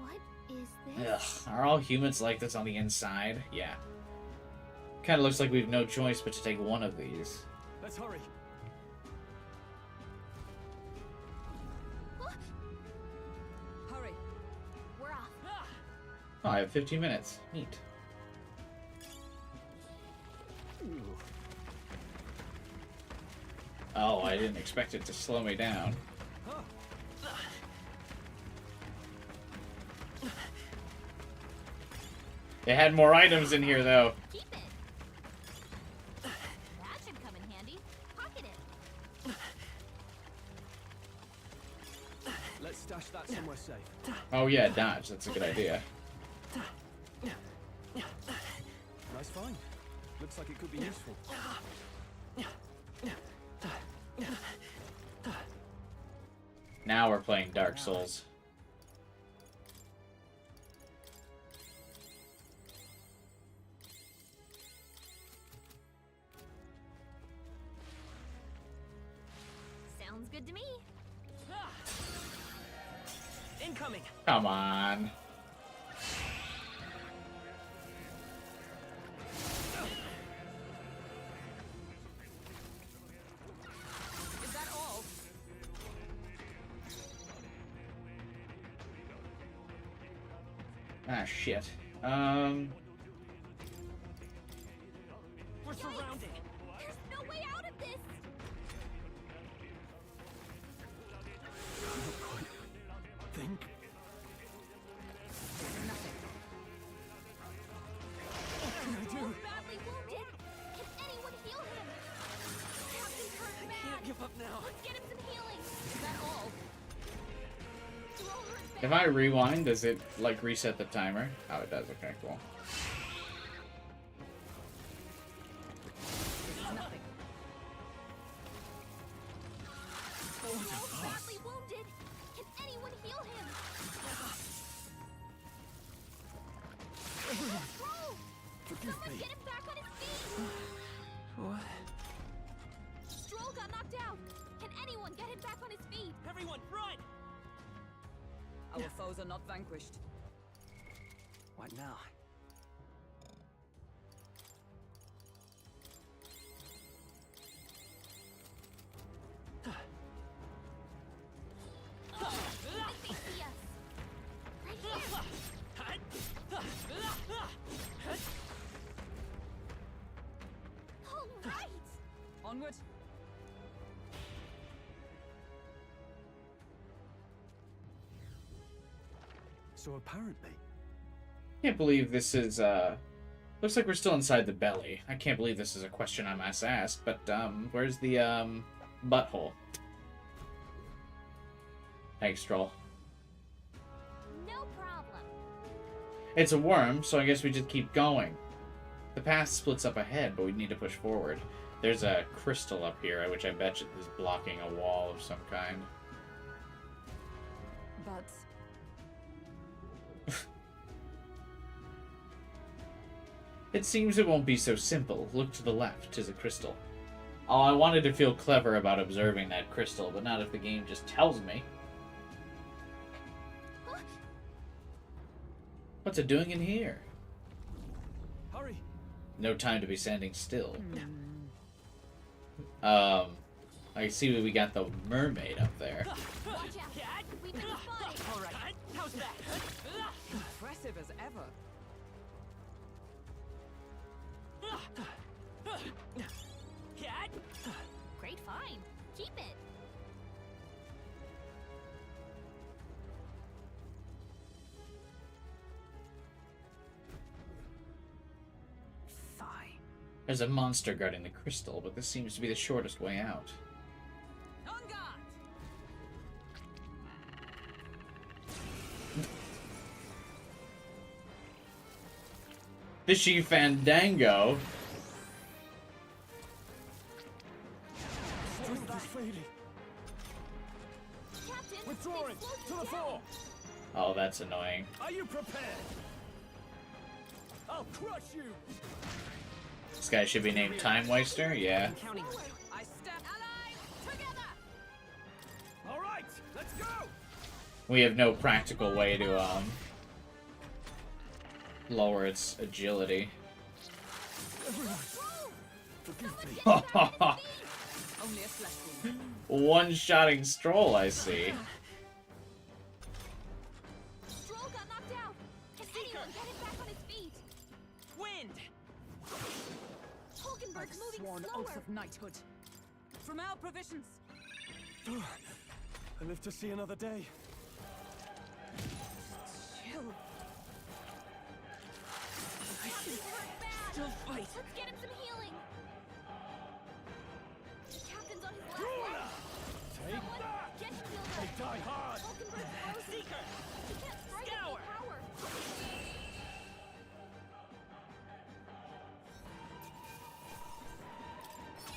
What is Ugh, this? are all humans like this on the inside? Yeah. Kinda looks like we've no choice but to take one of these. Let's hurry. Hurry. We're off. Oh, I have 15 minutes. Neat. Oh, I didn't expect it to slow me down. It had more items in here, though. Keep it. That should come in handy. Pocket it. safe. Oh yeah, dodge. That's a good idea. Nice find. Looks like it could be useful. Now we're playing Dark Souls. Sounds good to me. Incoming. Come on. Is that all? Ah, shit. We're surrounded. There's no way out of this. Think. Strohl's badly wounded. Can anyone heal him? Captain's hurt bad. Can't give up now. Let's get him some healing. Is that all? Strohl hurt bad. If I rewind, does it, like, reset the timer? Oh, it does. Okay, cool. Strohl's badly wounded. Can anyone heal him? Strohl! Someone get him back on his feet! What? Strohl got knocked out. Can anyone get him back on his feet? Everyone, run! Our foes are not vanquished. What now? They see us. Right here. All right. Onward. So apparently, Can't believe this is, looks like we're still inside the belly. I can't believe this is a question I must ask, but, where's the, butthole? Thanks, Strohl. No problem. It's a worm, so I guess we just keep going. The path splits up ahead, but we need to push forward. There's a crystal up here, which I bet you is blocking a wall of some kind. But It seems it won't be so simple. Look to the left, 'tis a crystal. Oh, I wanted to feel clever about observing that crystal, but not if the game just tells me. What's it doing in here? hurry. No time to be standing still. I see we got the mermaid up there. Watch out. We've been spotted. All right. How's that? impressive as ever. Cat? Great find. Keep it. Fine. There's a monster guarding the crystal, but this seems to be the shortest way out. On guard! Fishy Fandango? Strength is fading. Captain, Withdrawing they've slowed to you the down. fore. Oh, that's annoying. Are you prepared? I'll crush you. This guy should be named Time Waster? Yeah. I'm counting on you. I step allies together! All right, let's go. We have no practical way to, lower its agility. Everyone, forgive me. Only a flesh wound. One-shotting Strohl, I see. Strohl got knocked out. Can anyone get him back on his feet? Wind! Hulkenberg's moving Sworn slower. oath of knighthood. From our provisions. I live to see another day. Chill. Captain's hurt bad. Still fight. Let's get him some healing. Captain's on his last leg. Take Someone that. get him healed up. Die hard! Seeker! She can't strike at Scour! full power.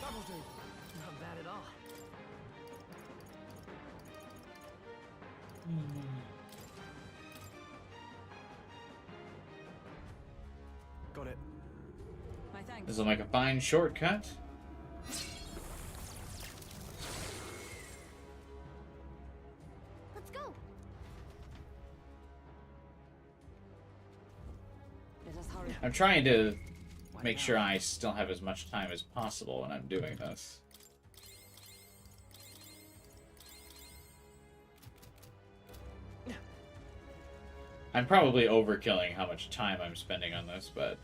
That'll do. Not bad at all. Got it. My thanks. This will make a fine shortcut. Let's go. Let us hurry. I'm trying to make sure I still have as much time as possible when I'm doing this. I'm probably overkilling how much time I'm spending on this, but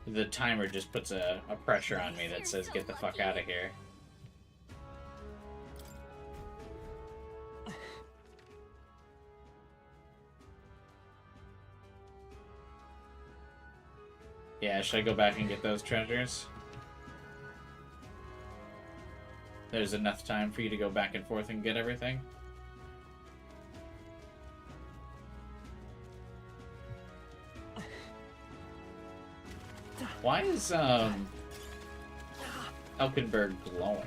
the timer just puts a pressure on me that says get the fuck out of here. Yeah, should I go back and get those treasures? There's enough time for you to go back and forth and get everything? Why is, Elkenberg glowing?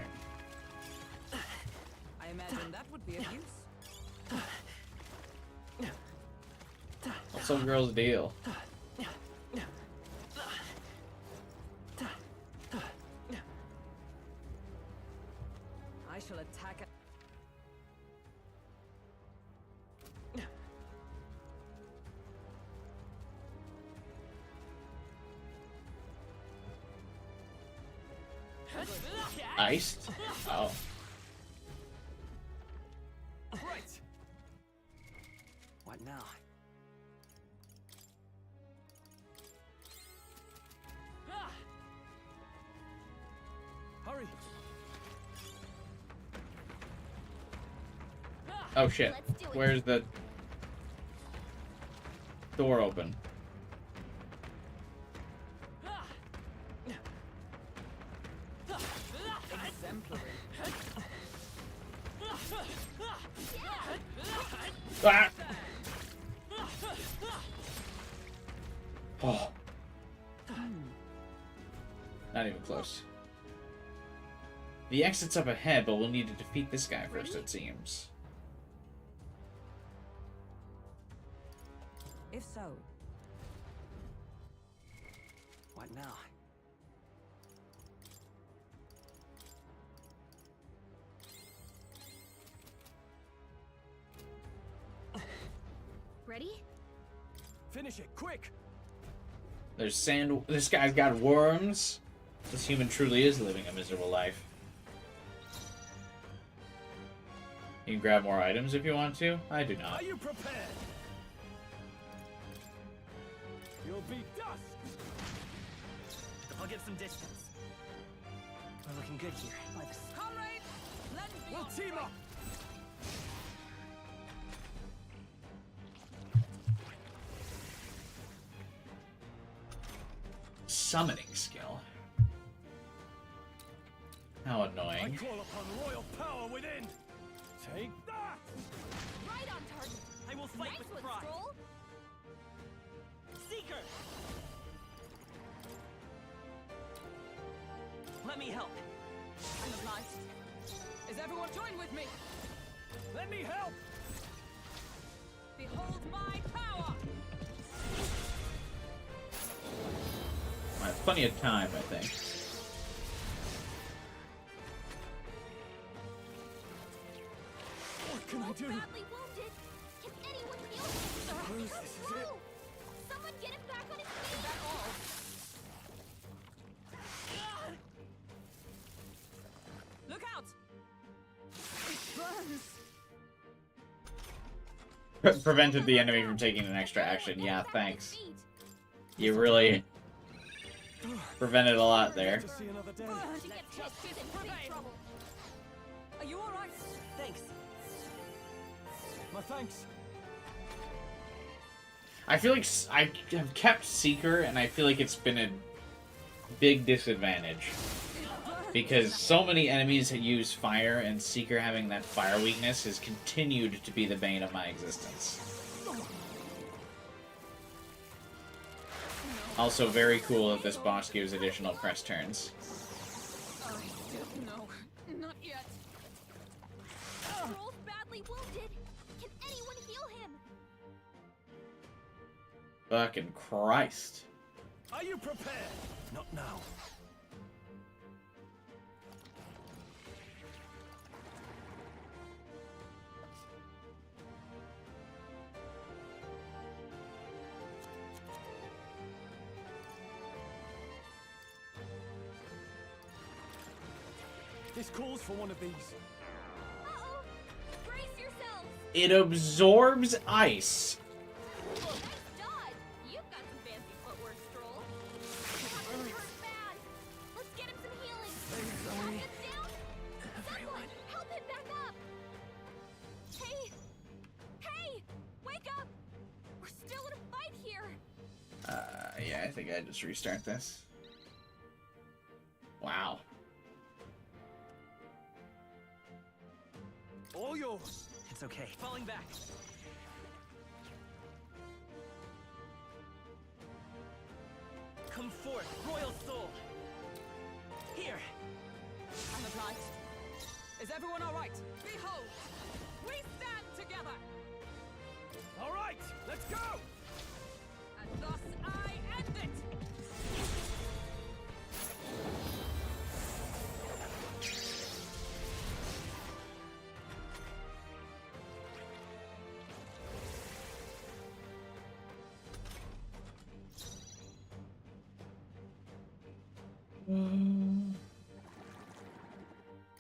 I imagine that would be of use. What's some girl's deal? I shall attack it. Iced? Oh. Right. What now? Hurry. Oh shit. Let's do it. Where's the door open? Exemplary. Ah! Oh. Not even close. The exit's up ahead, but we'll need to defeat this guy first, it seems. If so, What now? Ready? Finish it, quick. There's sand. This guy's got worms. This human truly is living a miserable life. You can grab more items if you want to. I do not. Are you prepared? You'll be dust. I'll give some distance. We're looking good here. By the comrades, lend me We'll your team up. Summoning skill. How I annoying. call upon royal power within. Take that. Right on target. I will fight Nice with one, pride. Strohl. Seeker! Let me help. I'm obliged. Is everyone joined with me? Let me help. Behold my power! I have plenty of time, I think. What can I do? Badly wounded. Can anyone heal him? Bruce, Come this is through. it. Someone get him back on his feet. Is that all? Look out! It burns! Prevented the enemy from taking an extra action. Yeah, Get him back on his thanks. feet. You really prevented a lot there. To see another day. Burn! She gets hit, she's in big trouble. Are you alright? Thanks. My thanks. I feel like I have kept Seeker, and I feel like it's been a big disadvantage. Because so many enemies that use fire, and Seeker having that fire weakness has continued to be the bane of my existence. Also very cool that this boss gives additional press turns. No, not yet. Strohl's badly wounded. Can anyone heal him? Fucking Christ. Are you prepared? Not now. This calls for one of these. Uh-oh! Brace yourselves! It absorbs ice. Nice dodge! You've got some fancy footwork, Strohl. This hurts bad. Let's get him some healing. Knock us down. Someone, help him back up. Hey! Hey! Wake up! We're still in a fight here. Yeah, I think I just restart this. Wow. All yours. It's okay. Falling back. Come forth, royal soul. Here. I'm obliged. Is everyone all right? Behold, we stand together, All right, let's go. and thus I end it.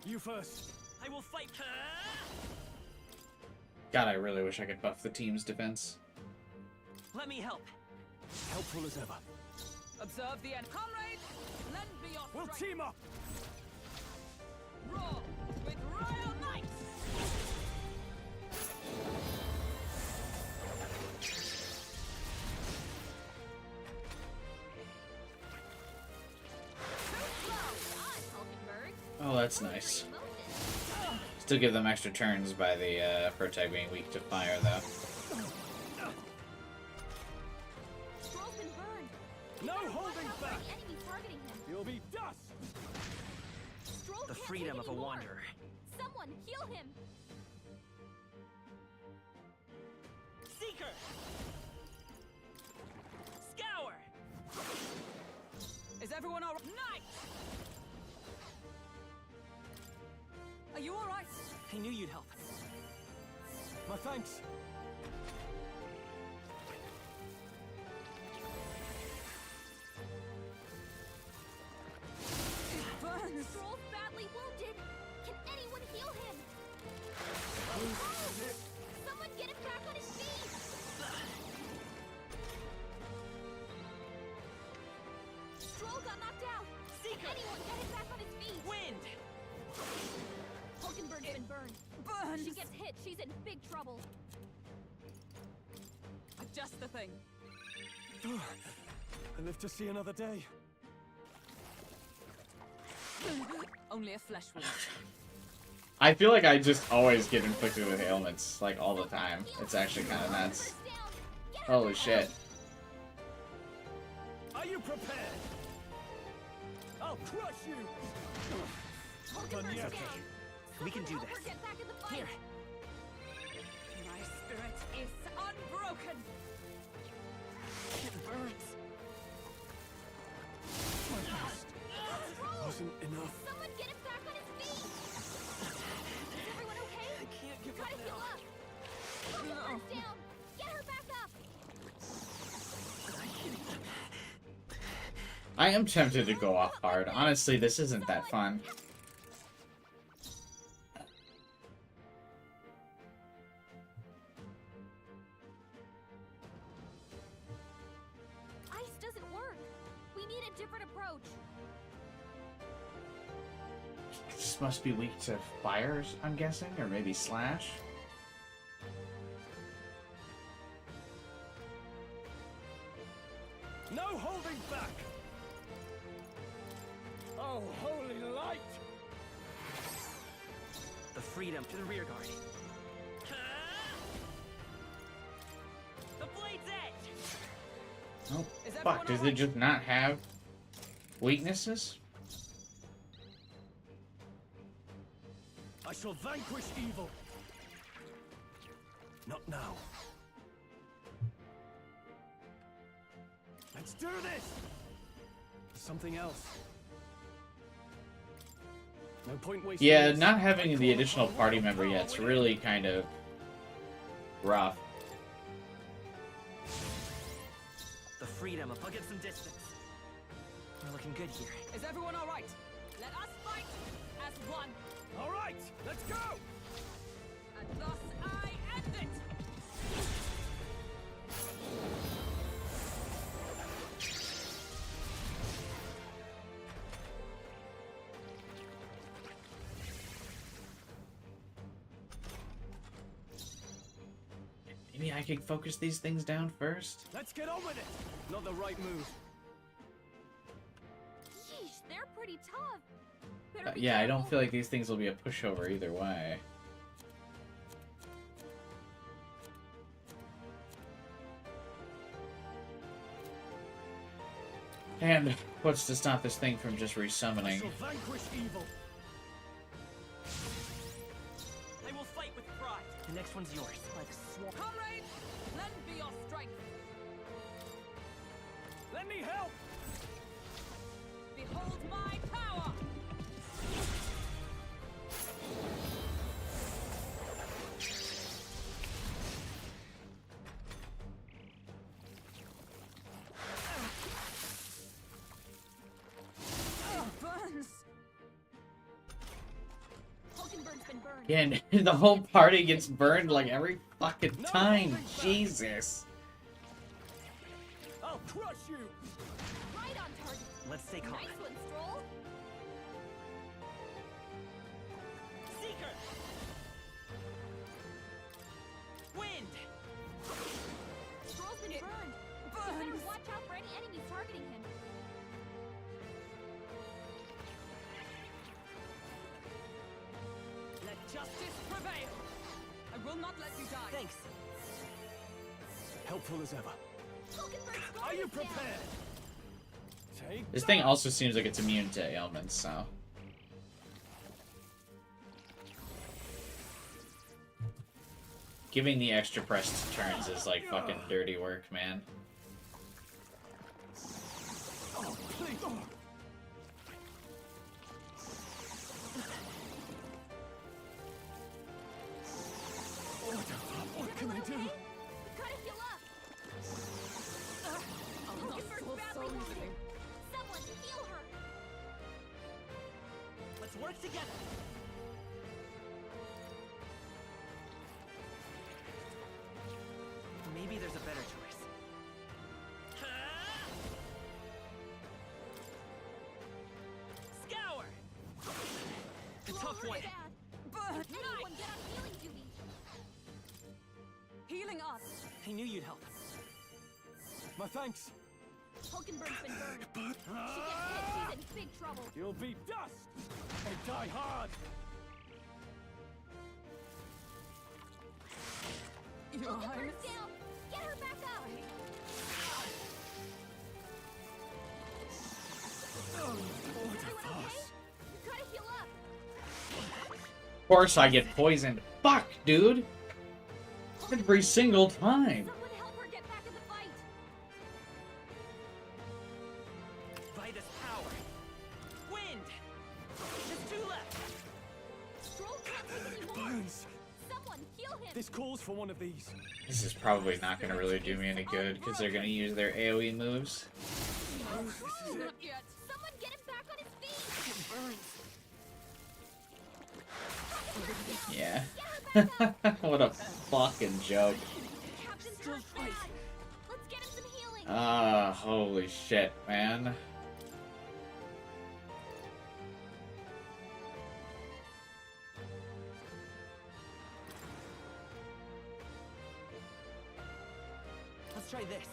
You first. I will fight. God, I really wish I could buff the team's defense. Let me help. Helpful as ever. Observe the end. Comrades, lend me your We'll strength. team up. Roar with royal might. Oh, that's nice. Still give them extra turns by the protag being weak to fire, though. Strohl's been burned. No Better watch holding out for back. any enemies targeting him. You'll be dust. Strohl The can't freedom take of a anymore. wanderer. Someone heal him. Seeker. Scour. Is everyone all right? Knight! Are you all right? I knew you'd help. My thanks. It burns. Strohl's badly wounded. Can anyone heal him? Oh! Someone get him back on his feet. Strohl got knocked out. Seeker. Can anyone get him back on his feet? Wind. Hulkenberg's been burned. Burns. She gets hit. She's in big trouble. Just the thing. I live to see another day. Only a flesh wound. I feel like I just always get inflicted with ailments, like, all the time. It's actually kind of nuts. First down. Get her Holy back shit. up. Are you prepared? I'll crush you. Hulkenberg's yes. down. We can do Someone help this. her get back in the fight. Here. My spirit is unbroken. It burns. Strohl! Wasn't enough. Someone get him back on his feet. Is everyone okay? I can't give Gotta up heal now. up. Hulkenberg's down. Get her back up. I am tempted to go off hard. Honestly, this isn't that fun. Ice doesn't work. We need a different approach. This must be weak to fires, I'm guessing, or maybe slash. No holding back! Oh, holy light! The freedom to the rear guard. The blade's edge! Oh, Is fuck. everyone Does all it right? just not have weaknesses? I shall vanquish evil. Not now. Let's do this! Something else. No point wasting. Yeah, this. not having the additional party member yet's really kind of rough. The freedom of... I'll get some distance. We're looking good here. Is everyone all right? Let us fight as one. All right, let's go! And thus I end it. Maybe I could focus these things down first? Let's get on with it. Not the right move. Yeesh, they're pretty tough. Better be Yeah, I don't careful. feel like these things will be a pushover either way. And what's to stop this thing from just I resummoning? shall vanquish evil. I will fight with pride. The next one's yours. Like swan. Comrades, lend me your strength. Let me help. Behold my power. Burns. Hulkenberg's been burned. Again, the whole party gets burned like every fucking time. Jesus. I'll crush you. Right on target. Let's stay calm. Nice one, Strohl. Seeker! Wind! Strohl's been burned. You better Burns. watch out for any enemies targeting him. Let justice prevail. I will not let you die. Thanks. Helpful as ever. Hulkenberg's Are guard you is down. prepared? Take This thing also seems like it's immune to ailments, so. Giving the extra pressed turns is like fucking dirty work, man. Oh, please. Oh. What can I do? You gotta heal up. Hulkenberg's badly wounded. Someone heal her. Let's work together. Maybe there's a better choice. Scour! The tough Really one. bad. Burn. Anyone get on healing duty. Healing us. I knew you'd help. My thanks. Hulkenberg's been burned. She gets hit, she's in big trouble. You'll be dust and die hard. Your Highness. Hulkenberg's down. Get her back up. Oh, Everyone okay? You gotta heal up. Of course I get poisoned. Fuck, dude. Every single time. Someone help her get back in the fight. By this power. Wind! There's two left. Strohl can't take any more. Burns. Someone heal him. This calls for one of these. This is probably not going to really do me any good because they're going to use their AoE moves. Not yet. Someone get him back on his feet. Yeah. Get her back up. What a fucking joke. Captain's hurt bad. Let's get him some healing. Ah, holy shit, man. Let's try this.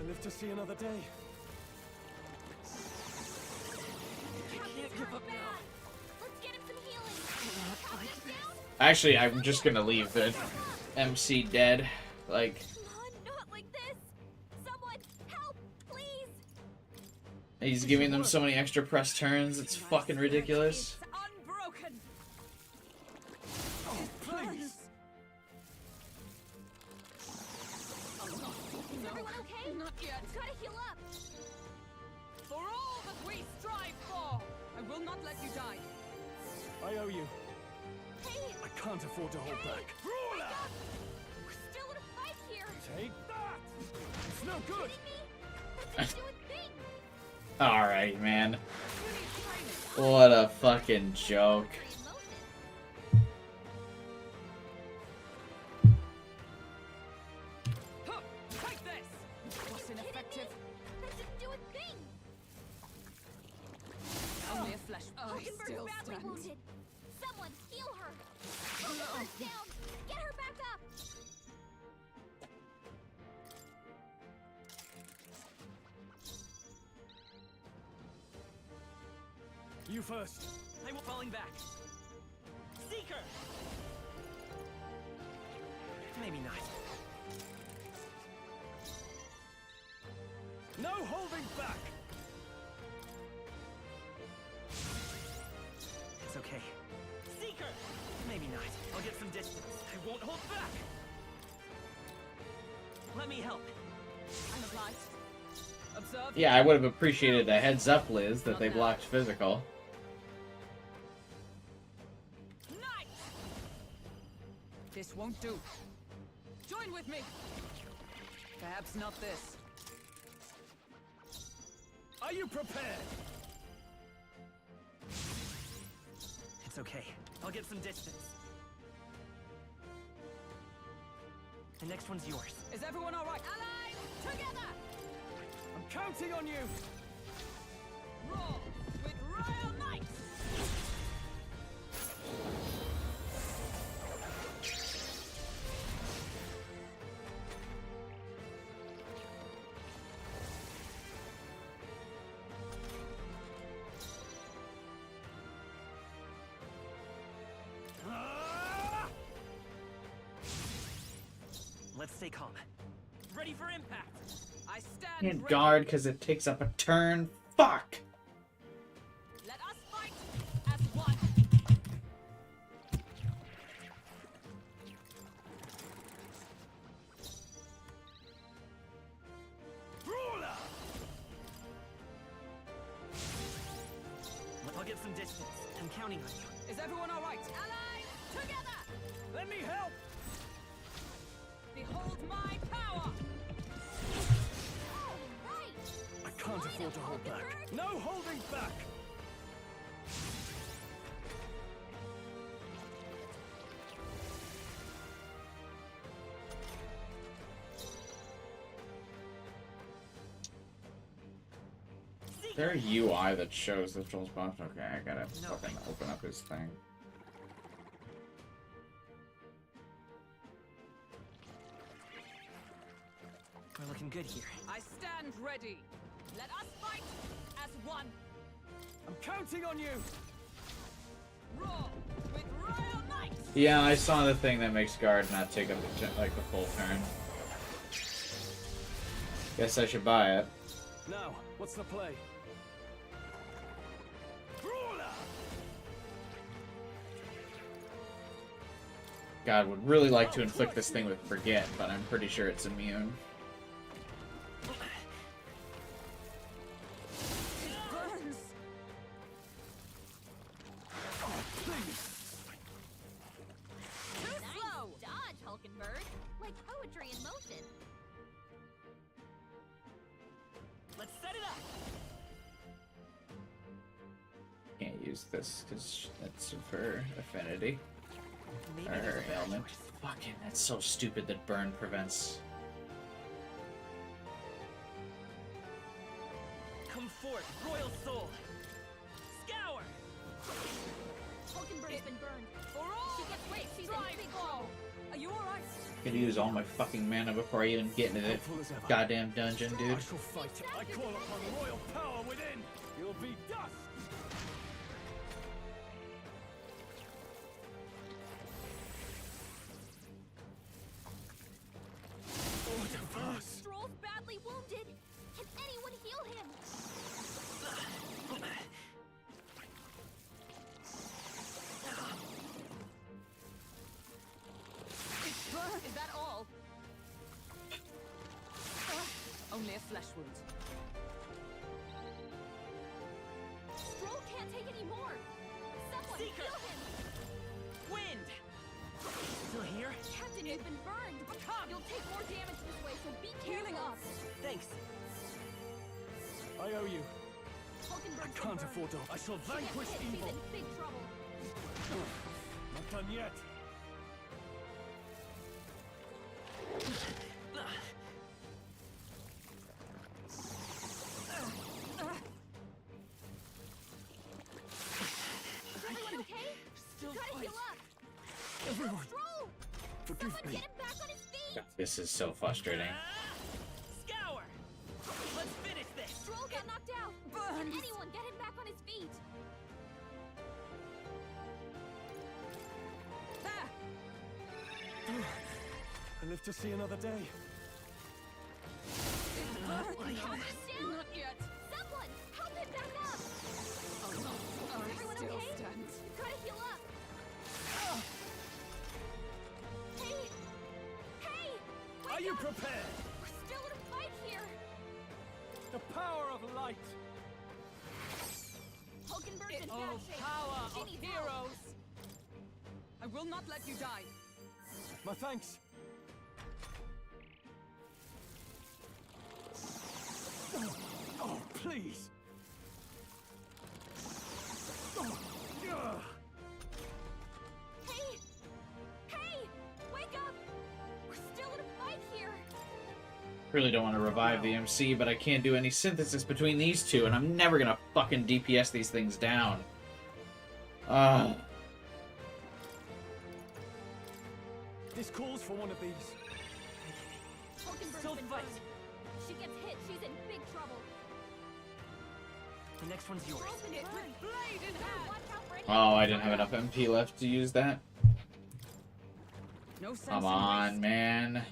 I live to see another day. Can't give up now. Let's get him some healing. Captain's down. Actually, I'm just gonna leave the MC dead. Like, Come on, not like this. Someone help, please. he's giving them so many extra press turns. It's fucking ridiculous. It's unbroken. Oh, please. Is everyone okay? Not yet. Gotta heal up. For all that we strive for, I will not let you die. I owe you. Hey, I can't afford to hold back. wake up. We're still in a fight here. Take that! It's no good! Kidding me? Let's do a thing. Alright, man. You need training. What a fucking joke. Huh, take this. Was ineffective. That didn't do a thing. Only a flesh. I Hulkenberg's still badly stand. wounded. Someone heal her. Hulkenberg's down. Get her back up. You first. I will falling back. Seeker! Maybe not. No holding back! It's okay. Seeker! Maybe not. I'll get some distance. I won't hold back! Let me help. I'm obliged. Observe. Yeah, I would have appreciated a heads up, Liz, that they blocked physical. Night. This won't do. Join with me. Perhaps not this. Are you prepared? It's okay. I'll get some distance. The next one's yours. Is everyone all right? Allies, together. I'm counting on you! Roar with royal might. Let's stay calm. Ready for impact! I stand Can't ready. guard because it takes up a turn. Fuck! Let us fight as one. I'll get some distance. I'm counting on you. Is everyone all right? Allies, together. Let me help! Behold my power. All right. I can't afford to hold back. No holding back! Is there a UI that shows the Strohl's buff? Okay, I gotta fucking open up his thing. We're looking good here. I stand ready. Let us fight as one. I'm counting on you! Roar with royal might. Yeah, I saw the thing that makes guard not take up like the full turn. Guess I should buy it. Now, what's the play? God, would really like to inflict this thing with Forget, but I'm pretty sure it's immune. Burns. Too slow. Nice dodge, Hulkenberg. Like poetry in motion. Let's set it up! Can't use this because that's for affinity. Maybe Or there's a better ailment. choice. Fucking, that's so stupid that burn prevents. Come forth, royal soul! Scour! Hulkenberg's been burned. For all She gets we wait, she's in strive big for. trouble. Are you alright? Could use all my fucking mana before I even get into the goddamn dungeon, dude. I shall fight. I call upon royal power within. You'll be dust. Strohl's badly wounded. Can anyone heal him? Is that all? Only a flesh wound. Strohl can't take any more. Someone Seeker! heal him. Wind! Still here? Captain, you've been burned. You'll take more damage this way, so be Healing careful. up. Thanks. I owe you. Hulkenberg's I been can't burned. afford to. I shall She gets vanquish hit, she's evil. in big trouble. Not done yet. Is everyone okay? Still Gotta fight. heal up. Everyone, Strohl! forgive Someone me. get him back on his feet! This is so frustrating. Scour! Let's finish this! Strohl got knocked out! Can anyone get him back on his feet? There! I live to see another day. Down! Not yet. Someone! Help him back up! I Everyone still okay? stand. You gotta heal up! Hey! Hey! Wake Are you up! prepared? We're still in a fight here! The power of light. Hulkenberg's in bad Oh, shape. power She of needs help. heroes! I will not let you die. My thanks. Oh, please. Oh, ugh. Hey! Hey! Wake up! We're still in a fight here! Really don't want to revive the MC, but I can't do any synthesis between these two, and I'm never gonna fucking DPS these things down. This calls for one of these. Hulkenberg's Still been fight. burned. She gets hit, she's in big trouble. The next one's yours. Strohl's been burned. Blade in Better hand. watch out for any Oh, I didn't have enough MP left to use that. No sense Come in on, waste. man.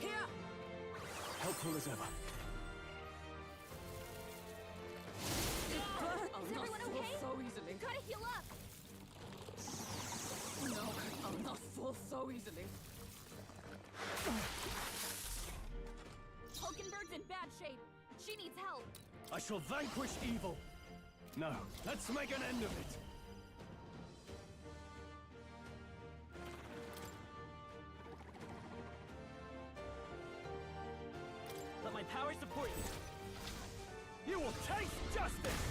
Here! Helpful as ever. I'll Is not everyone fall okay? so easily. Gotta heal up! No, I'll not fall so easily. Hulkenberg's in bad shape. She needs help. I shall vanquish evil. No, let's make an end of it. Let my power support you. You will taste justice.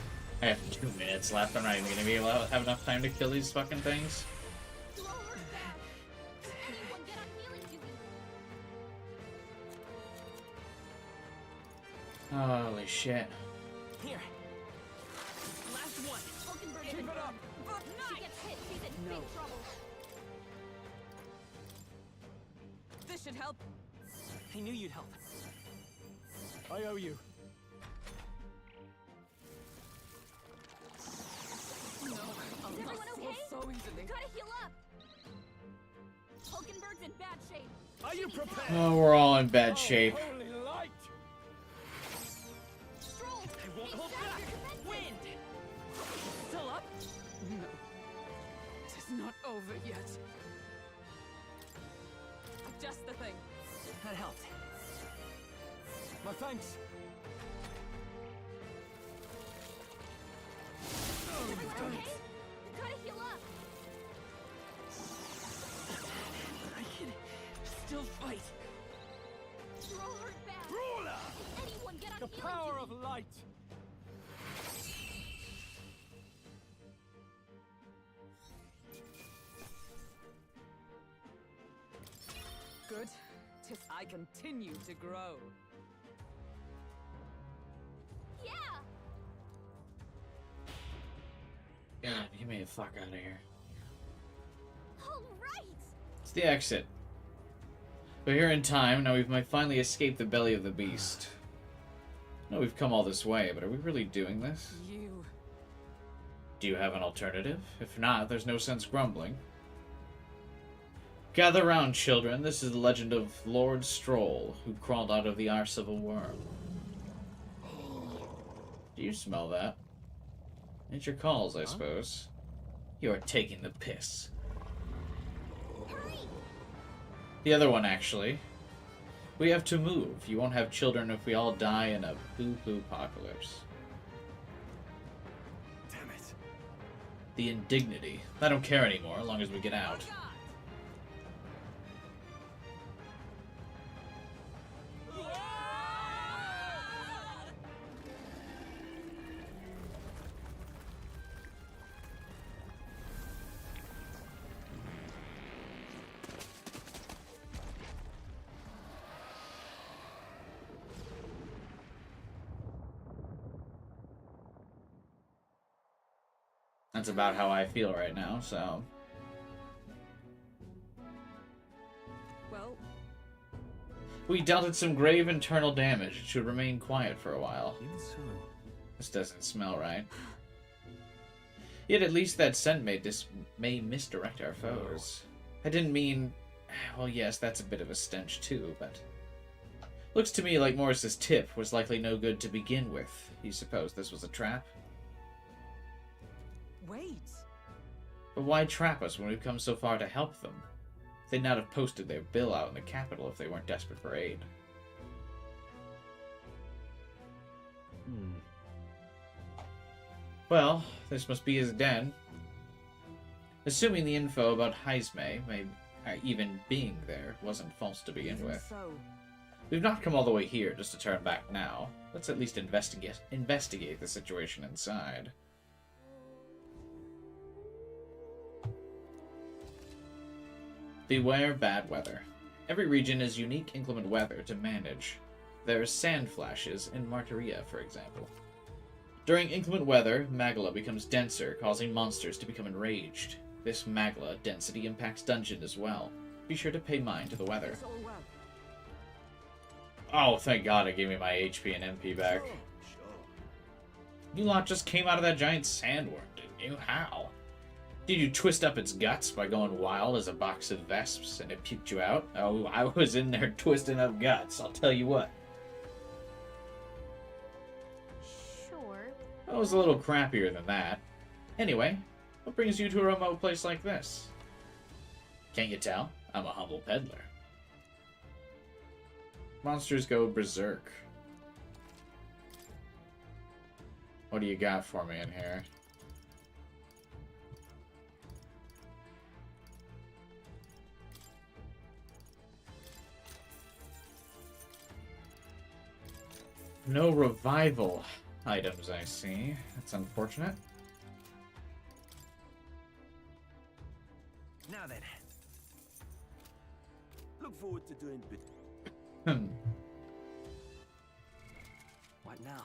I have 2 minutes left. I'm not even gonna be able to have enough time to kill these fucking things. Strohl hurt bad. Anyone get on healing duty. Holy shit. Here. Last one. Hulkenberg's Keep been it up. burned. She gets hit, she's in No. big trouble. This should help. I knew you'd help. I owe you. No, I'll Is not everyone fall okay? so easily. Gotta heal up. Hulkenberg's in bad shape. Are you prepared? Oh, we're all in bad Oh, shape. holy light. Strohl, I won't hold examine back. your defenses. Wind! Still up? No. It is not over yet. Just the thing. That helped. My thanks. Try to heal up. I can still fight. You're all hurt bad. Anyone get on The healing power duty. of light! Good. Tis I continue to grow. Yeah. God, get me the fuck out of here. All right. It's the exit. We're here in time. Now we might finally escape the belly of the beast. I know we've come all this way, but are we really doing this? You. Do you have an alternative? If not, there's no sense grumbling. Gather round, children. This is the legend of Lord Strohl, who crawled out of the arse of a worm. Do you smell that? It's your calls, I suppose. You are taking the piss. Hurry. The other one, actually. We have to move. You won't have children if we all die in a poo-poo apocalypse. Damn it. The indignity. I don't care anymore, as long as we get out. That's about how I feel right now, so... Well, We dealt it some grave internal damage. It should remain quiet for a while. Even so. This doesn't smell right. Yet at least that scent may misdirect our foes. I didn't mean... Well, yes, that's a bit of a stench too, but... Looks to me like Morris's tip was likely no good to begin with. You suppose this was a trap? wait. But why trap us when we've come so far to help them? They'd not have posted their bill out in the capital if they weren't desperate for aid. Well, this must be his den. Assuming the info about Heismay, even being there, wasn't false to begin Even with. so, We've not come all the way here just to turn back now. Let's at least investigate the situation inside. Beware bad weather. Every region has unique inclement weather to manage. There are sand flashes in Martyria, for example. During inclement weather, magma becomes denser, causing monsters to become enraged. This magma density impacts dungeon as well. Be sure to pay mind to the weather. it's all well. Oh, thank God it gave me my HP and MP back. You lot just came out of that giant sandworm, didn't you? How? Did you twist up its guts by going wild as a box of vesps and it puked you out? Oh, I was in there twisting up guts, I'll tell you what. Sure. That was a little crappier than that. Anyway, what brings you to a remote place like this? Can't you tell? I'm a humble peddler. Monsters go berserk. What do you got for me in here? No revival items, I see. That's unfortunate. Now then. Look forward to doing bit. What now?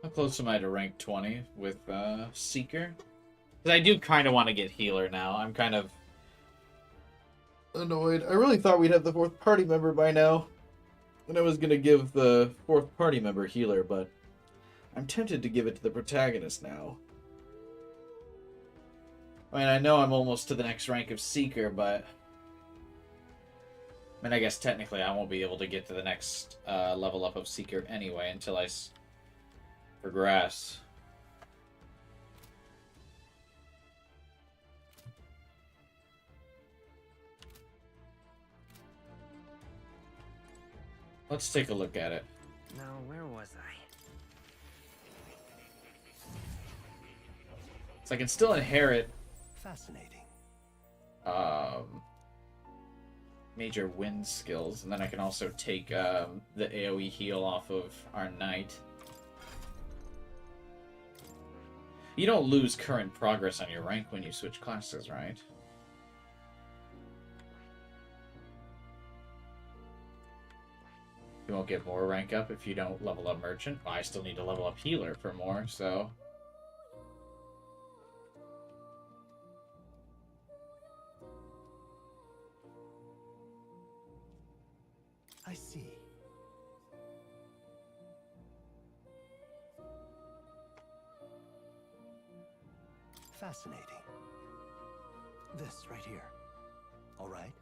How close am I to rank 20 with Seeker? Because I do kind of want to get Healer now. I'm kind of annoyed. I really thought we'd have the fourth party member by now. And I was going to give the fourth party member Healer, but I'm tempted to give it to the protagonist now. I mean, I know I'm almost to the next rank of Seeker, but... I mean, I guess technically I won't be able to get to the next level up of Seeker anyway until I progress. Let's take a look at it. Now, where was I? So I can still inherit Fascinating. major wind skills, and then I can also take the AoE heal off of our knight. You don't lose current progress on your rank when you switch classes, right? You won't get more rank up if you don't level up merchant. Well, I still need to level up healer for more, so... I see. Fascinating. This right here. All right?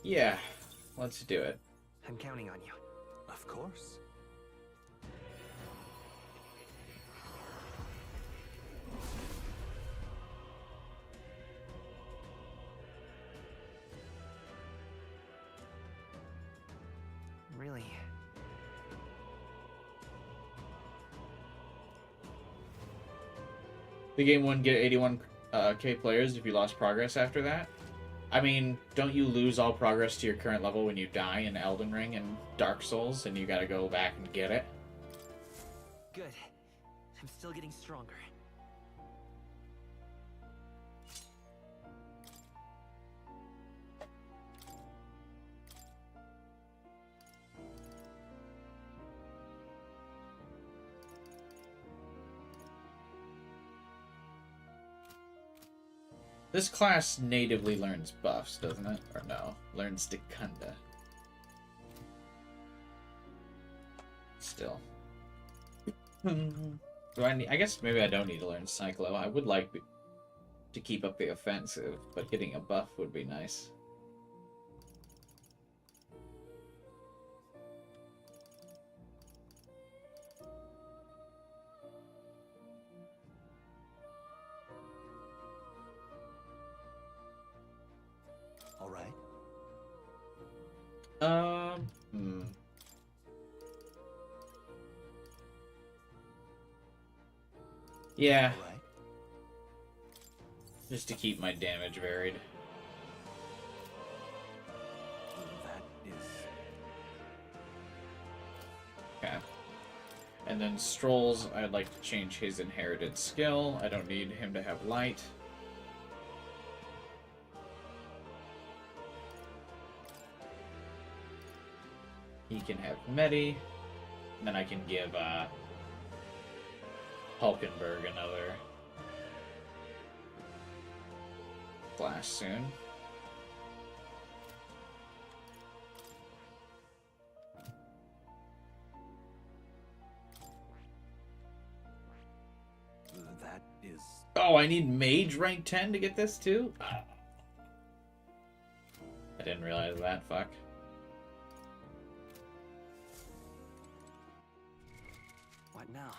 Yeah, let's do it. I'm counting on you. Of course. Really? The game wouldn't get 81k players if you lost progress after that. I mean, don't you lose all progress to your current level when you die in Elden Ring and Dark Souls, and you gotta go back and get it? Good. I'm still getting stronger. This class natively learns buffs, doesn't it? Or no? Learns Dekunda. Still. Do I need... I guess maybe I don't need to learn Cyclo. I would like to keep up the offensive, but getting a buff would be nice. All right. Yeah, All right. just to keep my damage varied. That is... Okay. And then Strohl's, I'd like to change his inherited skill. I don't need him to have light. He can have Medi. And then I can give Hulkenberg another class soon. That is... Oh, I need Mage rank 10 to get this too? I didn't realize that, fuck. What now?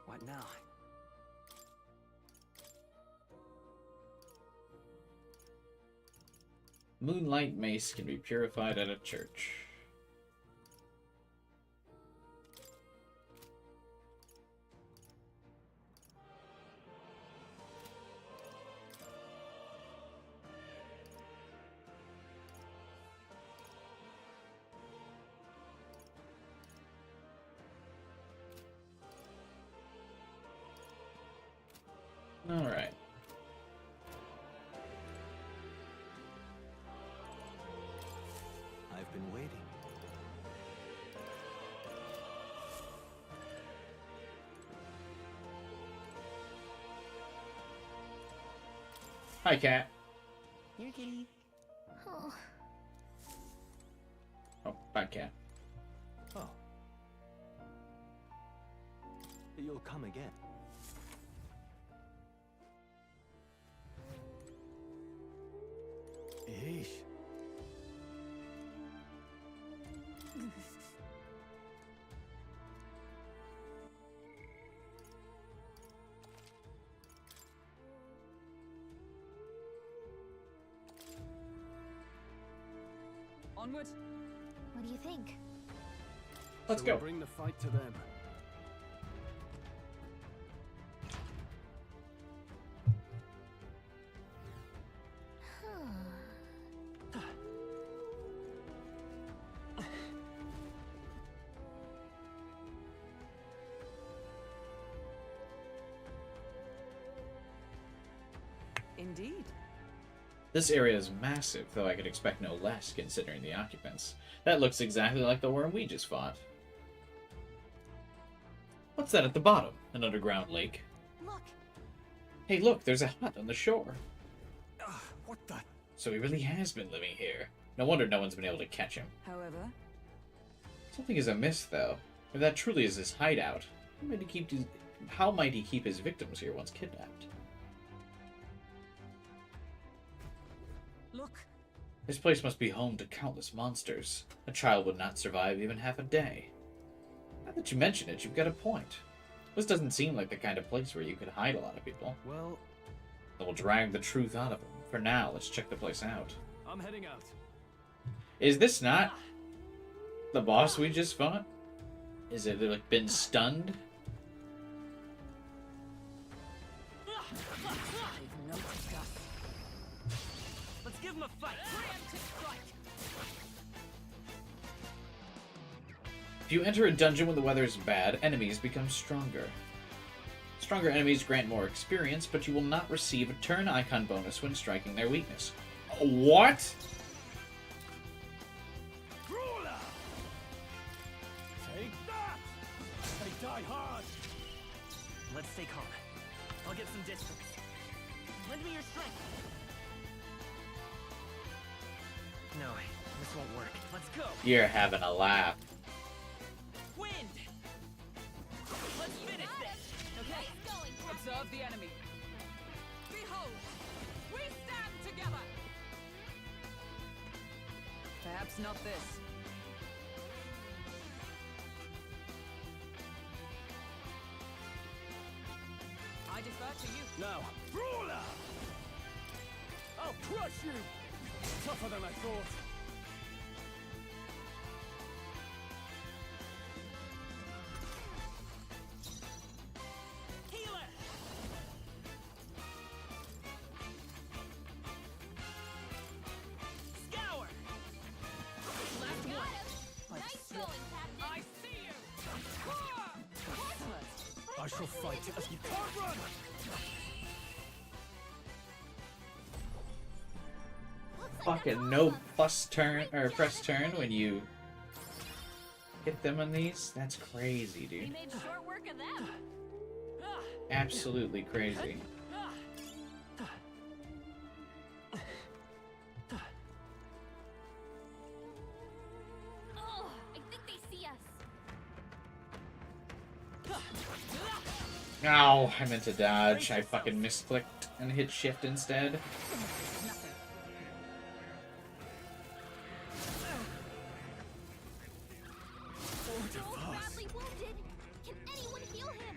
What now? Moonlight Mace can be purified at a church. All right. I've been waiting. Hi, Cat. Here, kitty. Oh. can't. Oh. You'll come again. Eesh. Onward. What do you think? Let's Shall we go. bring the fight to them. Indeed. This area is massive, though I could expect no less, considering the occupants. That looks exactly like the worm we just fought. What's that at the bottom? An underground lake? Look, Hey, look, there's a hut on the shore. What the? So he really has been living here. No wonder no one's been able to catch him. However, Something is amiss, though. If that truly is his hideout, how might he keep his victims here once kidnapped? look. This place must be home to countless monsters. A child would not survive even half a day. Now that you mention it, you've got a point. This doesn't seem like the kind of place where you could hide a lot of people. Well, Then we'll drag the truth out of them. For now, let's check the place out. I'm heading out. Is this not the boss we just fought? Is it like been stunned? They've noticed us. Let's give him a fight. Preemptive strike. If you enter a dungeon when the weather is bad, enemies become stronger. Stronger enemies grant more experience, but you will not receive a turn icon bonus when striking their weakness. What? Brawler! Take that! They die hard! Let's stay calm. I'll get some distance. Lend me your strength. No, this won't work. Let's go. You're having a laugh. Wind. Let's finish this. Okay. going, Observe the enemy. Behold, we stand together. Perhaps not this. I defer to you. Now, Brawler! I'll crush you! Tougher than I thought. Healer. Scour. Last one. Nice going, Captain. I see you. I shall fight as you can't run! Fucking no plus turn or press turn when you hit them on these. That's crazy, We dude. made short work of them. Absolutely crazy. Oh, I think they see us. Ow, I meant to dodge. I fucking misclicked and hit shift instead. Strohl badly wounded. Can anyone heal him?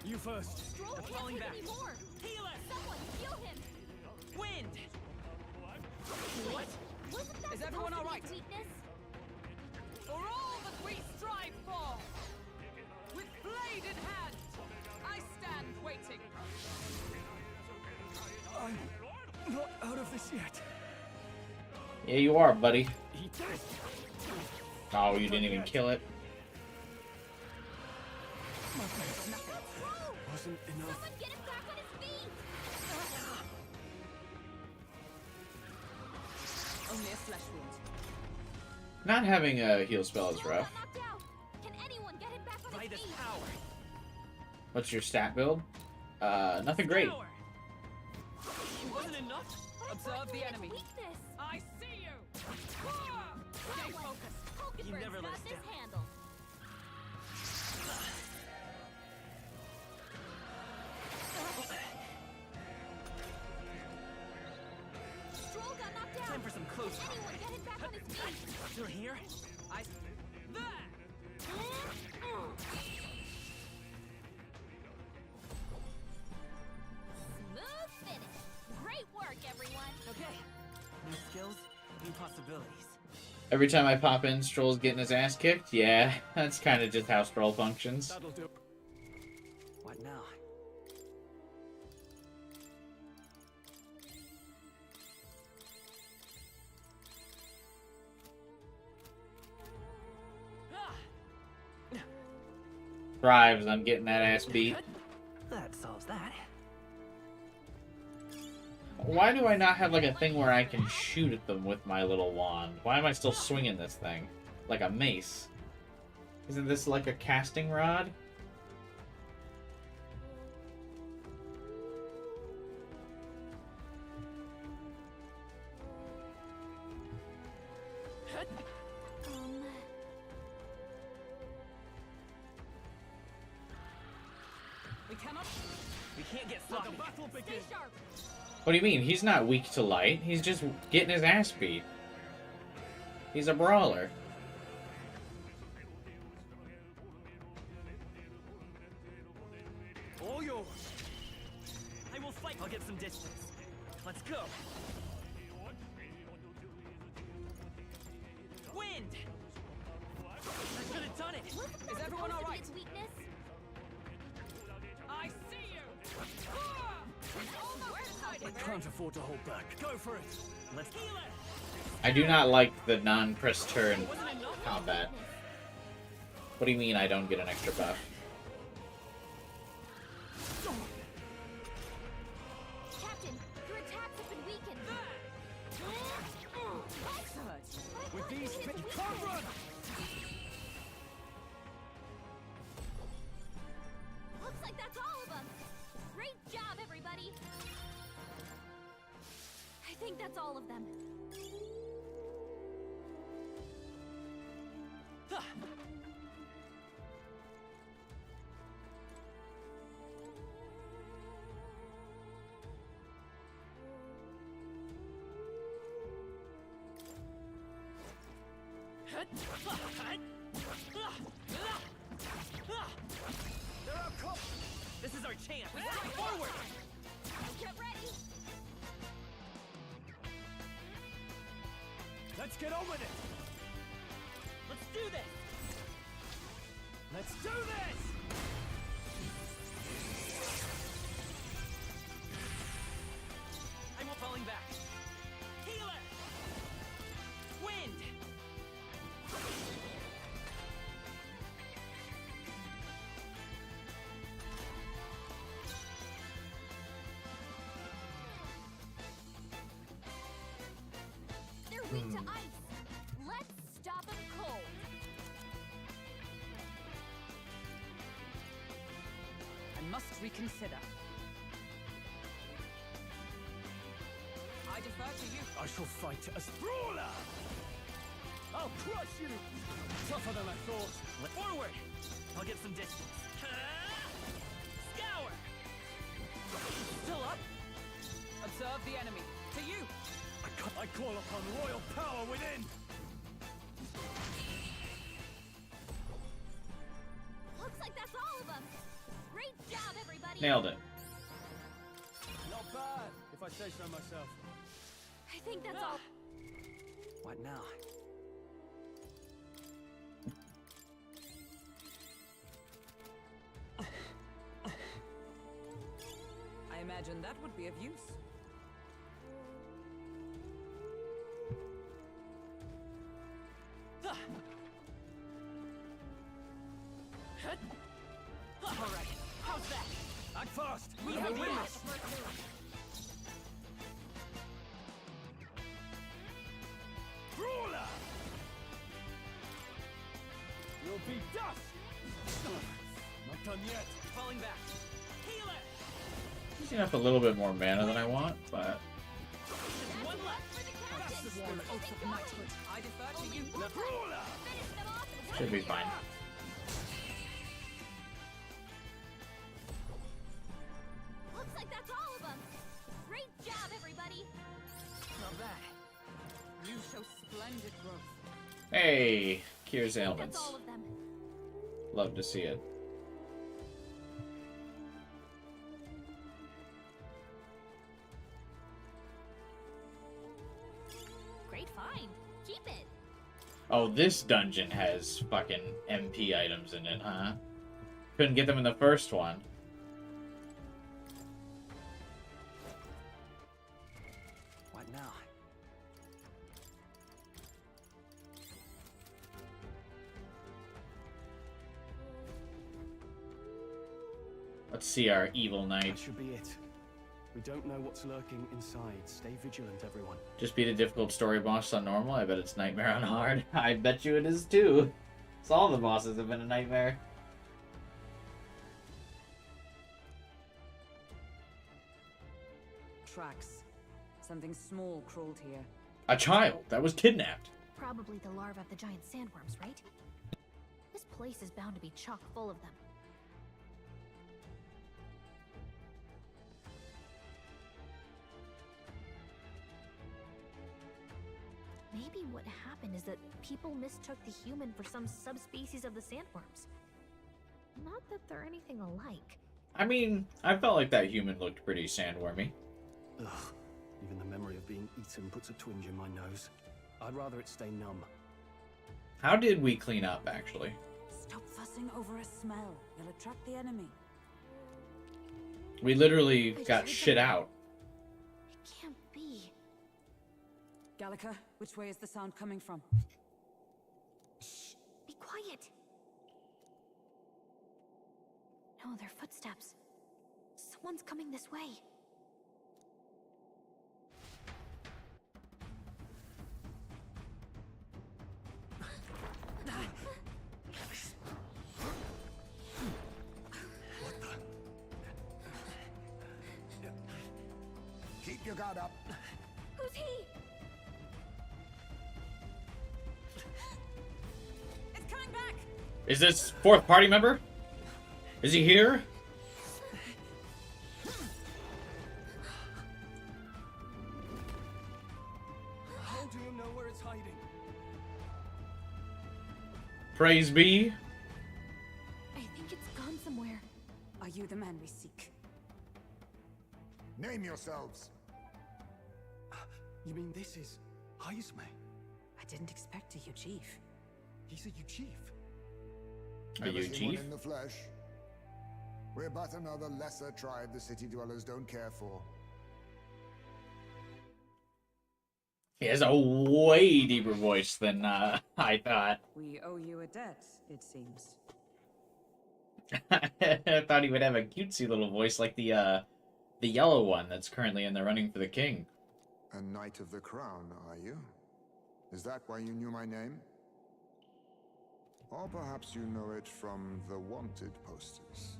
You first. Strohl can't falling take back. any more. Healer. Someone heal him. Wind. What? Wasn't that Is everyone supposed to be all right? his weakness? For all that we strive for, with blade in hand, I stand waiting. I'm not out of this yet. Yeah, you are, buddy. Eat this. Oh, you didn't even kill it. Wasn't enough. Someone get him back on his feet. Only a flesh wound. Not having a heal spell is Strohl rough. got knocked out. Can anyone get him back on By his this feet? power. What's your stat build? Nothing great. Scour. It wasn't enough. Observe the enemy. Weakness. I see you! Stay focused. You Hulkenberg's never let got us this down. handled. Strohl got knocked down. Time for some close. Anyone get him back on his feet. Still here? I... There! Smooth finish. Great work, everyone. Okay. New skills, new possibilities. Every time I pop in, Strohl's getting his ass kicked. Yeah, that's kind of just how Strohl functions. That'll do. What now? Thrives on getting that ass beat. That solves that. Why do I not have like a thing where I can shoot at them with my little wand? Why am I still swinging this thing? Like a mace? Isn't this like a casting rod? We cannot... We can't get Let sloppy. the battle Stay begin. sharp. What do you mean? He's not weak to light. He's just getting his ass beat. He's a brawler. All yours. I will fight. I'll get some distance. Let's go. Wind! I should have done it. Wasn't that Is everyone supposed to be alright? its weakness? I see you! Where's hiding? I can't afford to hold back. Go for it. Let's heal it. I do not like the non-press turn combat. What do you mean I don't get an extra buff? Captain, your attacks have been weakened. Excellent! With these, It's you weakness. can't run. Looks like that's all of them. Great job, everybody. I think that's all of them. Ah. There are cops. This is our chance. Forward! Get ready. Let's get on with it. Let's do this! Let's do this. I'm falling back. Healer! Wind! They're weak to ice. Let's stop them cold. I must reconsider. I defer to you. I shall fight as brawler. I'll crush you. Tougher than I thought. Forward! I'll get some distance. Scour! Still up? Observe the enemy. To you! I call upon royal power within. Looks like that's all of them. Great job, everybody. Nailed it. Not bad, if I say so myself. I think that's all. What now? I imagine that would be of use. All right, how's that? Act fast. We and have we'll win limits. this. Brawler. You'll be dust. Not done yet. Falling back. Healer! Using up a little bit more mana than I want, but sworn oath of knighthood. I defer to you. Finish them off and Should be fine. looks like that's all of them. Great job, everybody. Not bad. You show splendid growth. Hey, cures That's ailments. all of them. Love to see it. Great find. Keep it. Oh, this dungeon has fucking MP items in it, huh? Couldn't get them in the first one. What now? Let's see our evil That knight. should be it. We don't know what's lurking inside. Stay vigilant, everyone. Just beat a difficult story boss on normal. I bet it's nightmare on hard. I bet you it is too. So all the bosses have been a nightmare. Tracks. Something small crawled here. A child that was kidnapped. Probably the larvae of the giant sandworms, right? This place is bound to be chock full of them. Maybe what happened is that people mistook the human for some subspecies of the sandworms. Not that they're anything alike. I mean, I felt like that human looked pretty sandwormy. Ugh. Even the memory of being eaten puts a twinge in my nose. I'd rather it stay numb. How did we clean up, actually? Stop fussing over a smell. You'll attract the enemy. We literally got shit out. It can't be. Gallica, which way is the sound coming from? Shh! Be quiet! No, they're footsteps. Someone's coming this way. Keep your guard up. Who's he? It's coming back! Is this fourth party member? Is he here? How do you know where it's hiding? Praise be. I think it's gone somewhere. Are you the man we seek? Name yourselves. You mean this is Heismay? I didn't expect a chief. He's a chief. Are you Never seen one chief? in the flesh. We're but another lesser tribe the city dwellers don't care for. He has a way deeper voice than I thought. We owe you a debt, it seems. I thought he would have a cutesy little voice like the yellow one that's currently in the running for the king. A knight of the crown, are you? Is that why you knew my name? Or perhaps you know it from the wanted posters.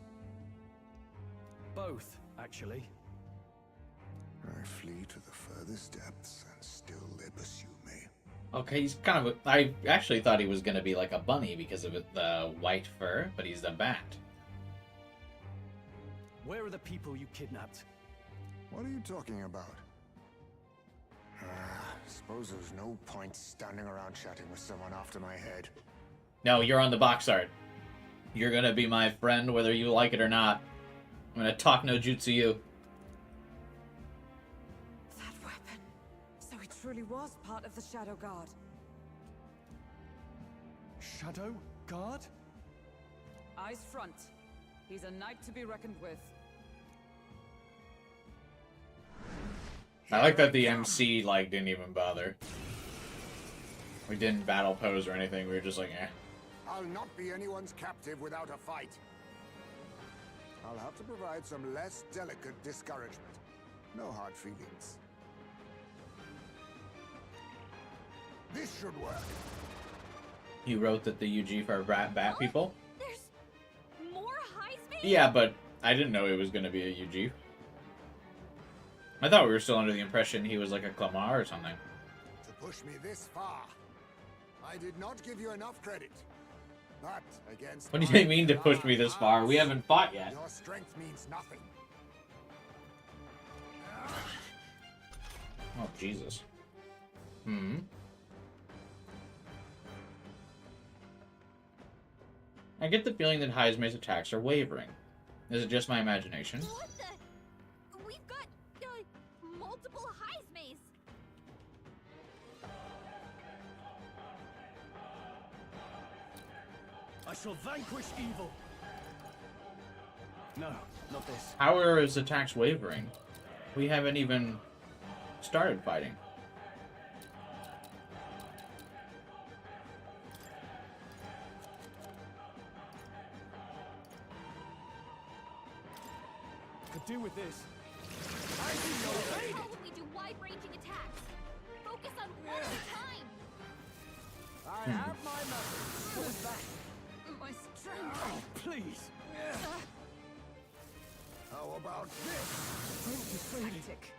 Both, actually. I flee to the furthest depths, and still they pursue me. Okay, he's kind of I actually thought he was going to be like a bunny because of the white fur, but he's the bat. Where are the people you kidnapped? What are you talking about? Suppose there's no point standing around chatting with someone after my head. No, you're on the box art. You're going to be my friend whether you like it or not. I'm going to talk no jutsu you. That weapon. So he truly was part of the Shadow Guard. Shadow Guard? Eyes front. He's a knight to be reckoned with. I like that the MC didn't even bother. We didn't battle pose or anything. We were just like, eh. I'll not be anyone's captive without a fight. I'll have to provide some less delicate discouragement. No hard feelings. This should work. You wrote that the UG for bat people? There's more Heismay? Yeah, but I didn't know it was going to be a UG. I thought we were still under the impression he was like a Clamar or something. To push me this far. I did not give you enough credit. But against What do you mean to push me this far? We haven't fought yet. Your strength means nothing. Oh, Jesus. I get the feeling that Heismay's attacks are wavering. Is it just my imagination? What the? We've got multiple Heismays. I shall vanquish evil. No, not this. How are his attacks wavering? We haven't even started fighting. Could do with this. How would we do wide-ranging attacks? Focus on one at a time. I have my methods. What was that? My strength. Oh, please. How about this? Strength is fading. Tactic.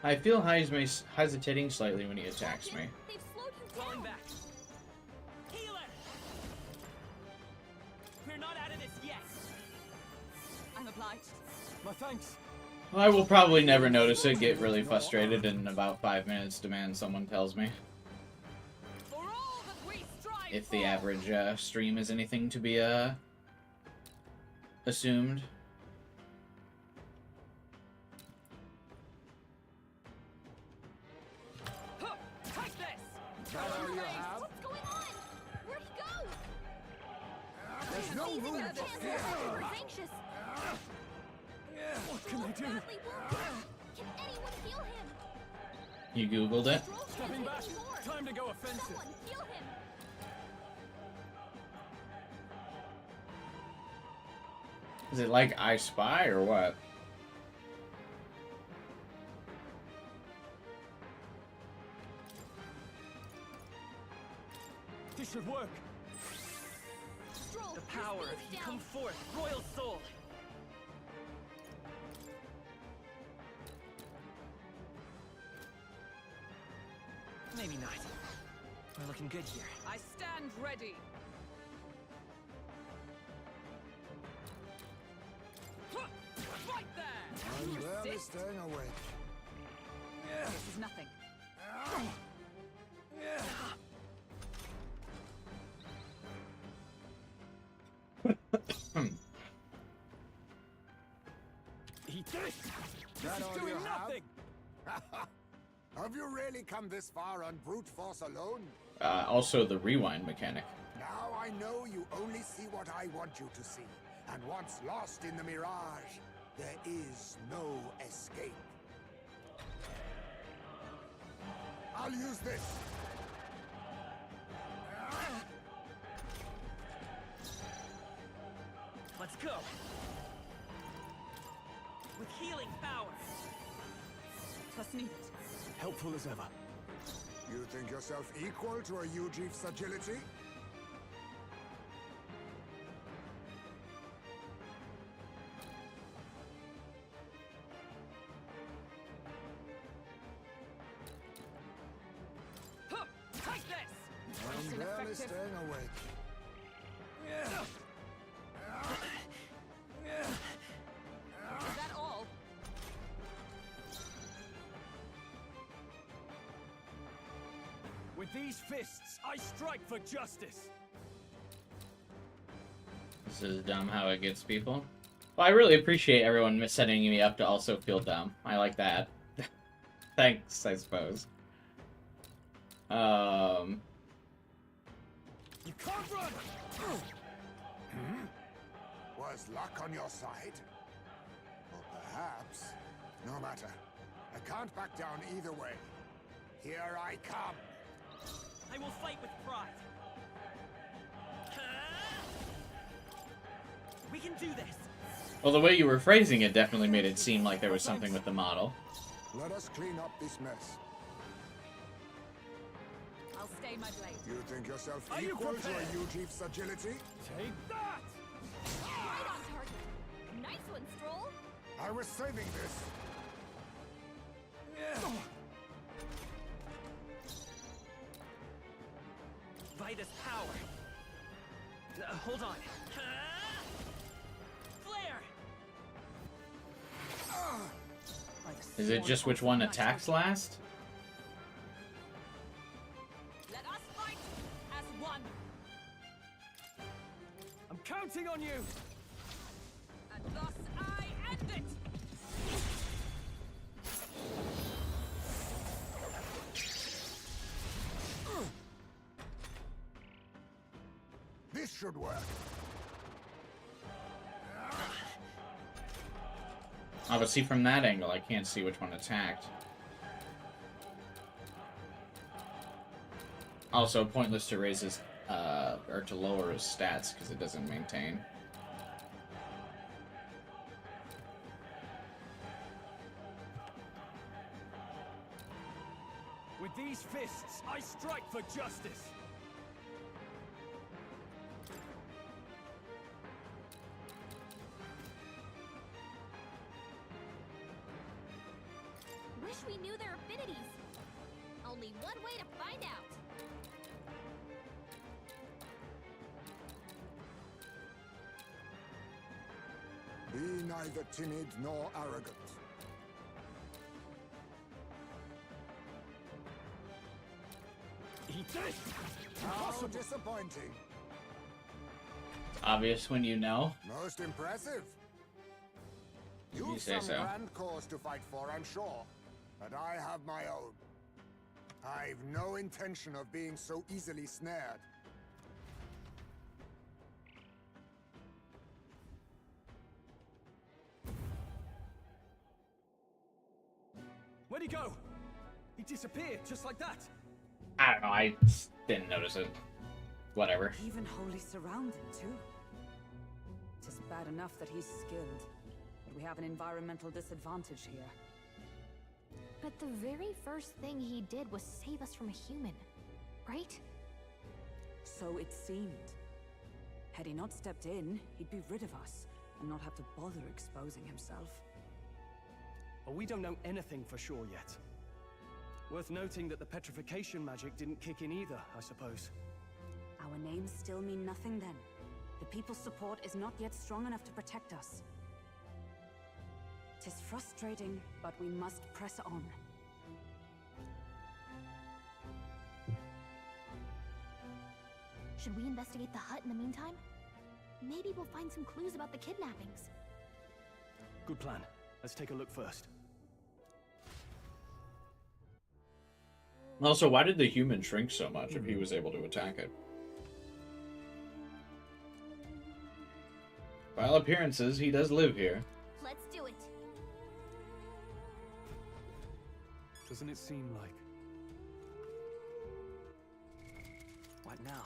I feel Heismay's hesitating slightly when he attacks me. They've slowed you Falling down. back. Healer! We're not out of this yet. I'm obliged. My thanks. I will probably never notice it, get really frustrated, and in about 5 minutes demand someone tells me. For all that we strive If the for. average stream is anything to be assumed. Huh, take this. That all you have? What's going on? Where'd he go? There's no room for fear. We're anxious. What can I do? Badly wounded. Can anyone heal him? You googled it? Strohl Stepping can't back. take anymore. Time to go offensive. Someone heal him. Is it like I Spy or what? This should work. Strohl, The your power of speed's He down. come forth, royal soul. Maybe not. We're looking good here. I stand ready. Huh, right there. I'm You barely resist? staying awake. This is nothing. He did it. This That is all doing you have? nothing. Have you really come this far on brute force alone? Also the rewind mechanic. Now I know you only see what I want you to see. And once lost in the mirage, there is no escape. I'll use this. Let's go. With healing power. Trust me. Helpful as ever. You think yourself equal to a Ujief's agility? Huh, take this. I'm Just barely ineffective. staying awake. Is that all? With these fists, I strike for justice. This is dumb how it gets people. Well, I really appreciate everyone setting me up to also feel dumb. I like that. Thanks, I suppose. You can't run. Was luck on your side? Or perhaps... No matter. I can't back down either way. Here I come. I will fight with pride. We can do this. Well, the way you were phrasing it definitely made it seem like there was something with the model. Let us clean up this mess. I'll stay my blade. You think yourself Are you equal to a prepared? Ujief's agility? Take that. Right on target. Nice one, Strohl. I was saving this. By this power. Hold on. Flare! Is it just which one attacks last? Let us fight as one. I'm counting on you! And thus I end it. This should work. Oh, but see, from that angle, I can't see which one attacked. Also, pointless to raise his, or to lower his stats, because it doesn't maintain. With these fists, I strike for justice! Wish we knew their affinities. Only one way to find out. Be neither timid nor arrogant. Eat this! How disappointing. Obvious when you know. Most impressive. You You've say some so. grand cause to fight for, I'm sure. But I have my own. I've no intention of being so easily snared. Where'd he go? He disappeared just like that. I don't know, I didn't notice it. Whatever. Even wholly surrounded, too. It is bad enough that he's skilled, but we have an environmental disadvantage here. But the very first thing he did was save us from a human, right? So it seemed. Had he not stepped in, he'd be rid of us, and not have to bother exposing himself. But we don't know anything for sure yet. Worth noting that the petrification magic didn't kick in either, I suppose. Our names still mean nothing then. The people's support is not yet strong enough to protect us. 'Tis frustrating, but we must press on. Should we investigate the hut in the meantime? Maybe we'll find some clues about the kidnappings. Good plan. Let's take a look first. Also, why did the human shrink so much if he was able to attack it? By all appearances, he does live here. Let's do it. Doesn't it seem like... What now?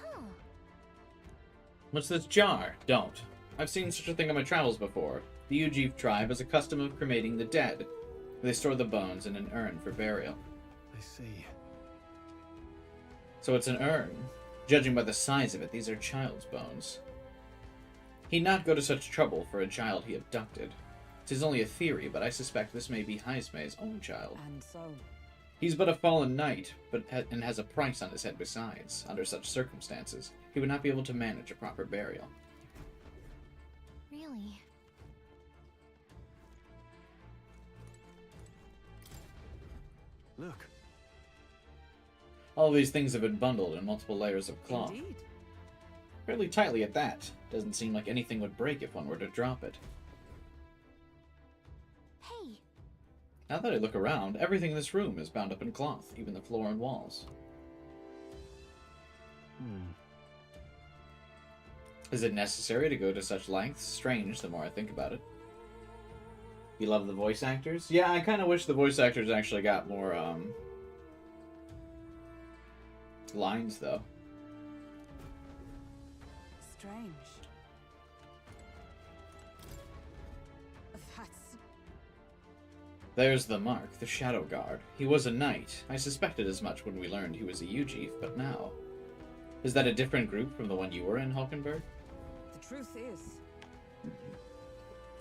Huh. What's this jar? Don't. I've seen such a thing on my travels before. The Ujif tribe has a custom of cremating the dead. They store the bones in an urn for burial. I see. So it's an urn. Judging by the size of it, these are child's bones. He'd not go to such trouble for a child he abducted. 'Tis only a theory, but I suspect this may be Heismay's own child. And so, He's but a fallen knight, and has a price on his head besides. Under such circumstances, he would not be able to manage a proper burial. Really? Look. All these things have been bundled in multiple layers of cloth. indeed. Fairly tightly at that. Doesn't seem like anything would break if one were to drop it. Hey, Now that I look around, everything in this room is bound up in cloth, even the floor and walls. Is it necessary to go to such lengths? Strange, the more I think about it. You love the voice actors? Yeah, I kind of wish the voice actors actually got more, lines, though. Strange. That's... There's the mark, the Shadow Guard. He was a knight. I suspected as much when we learned he was a Ujif, but now... Is that a different group from the one you were in, Hulkenberg? truth is,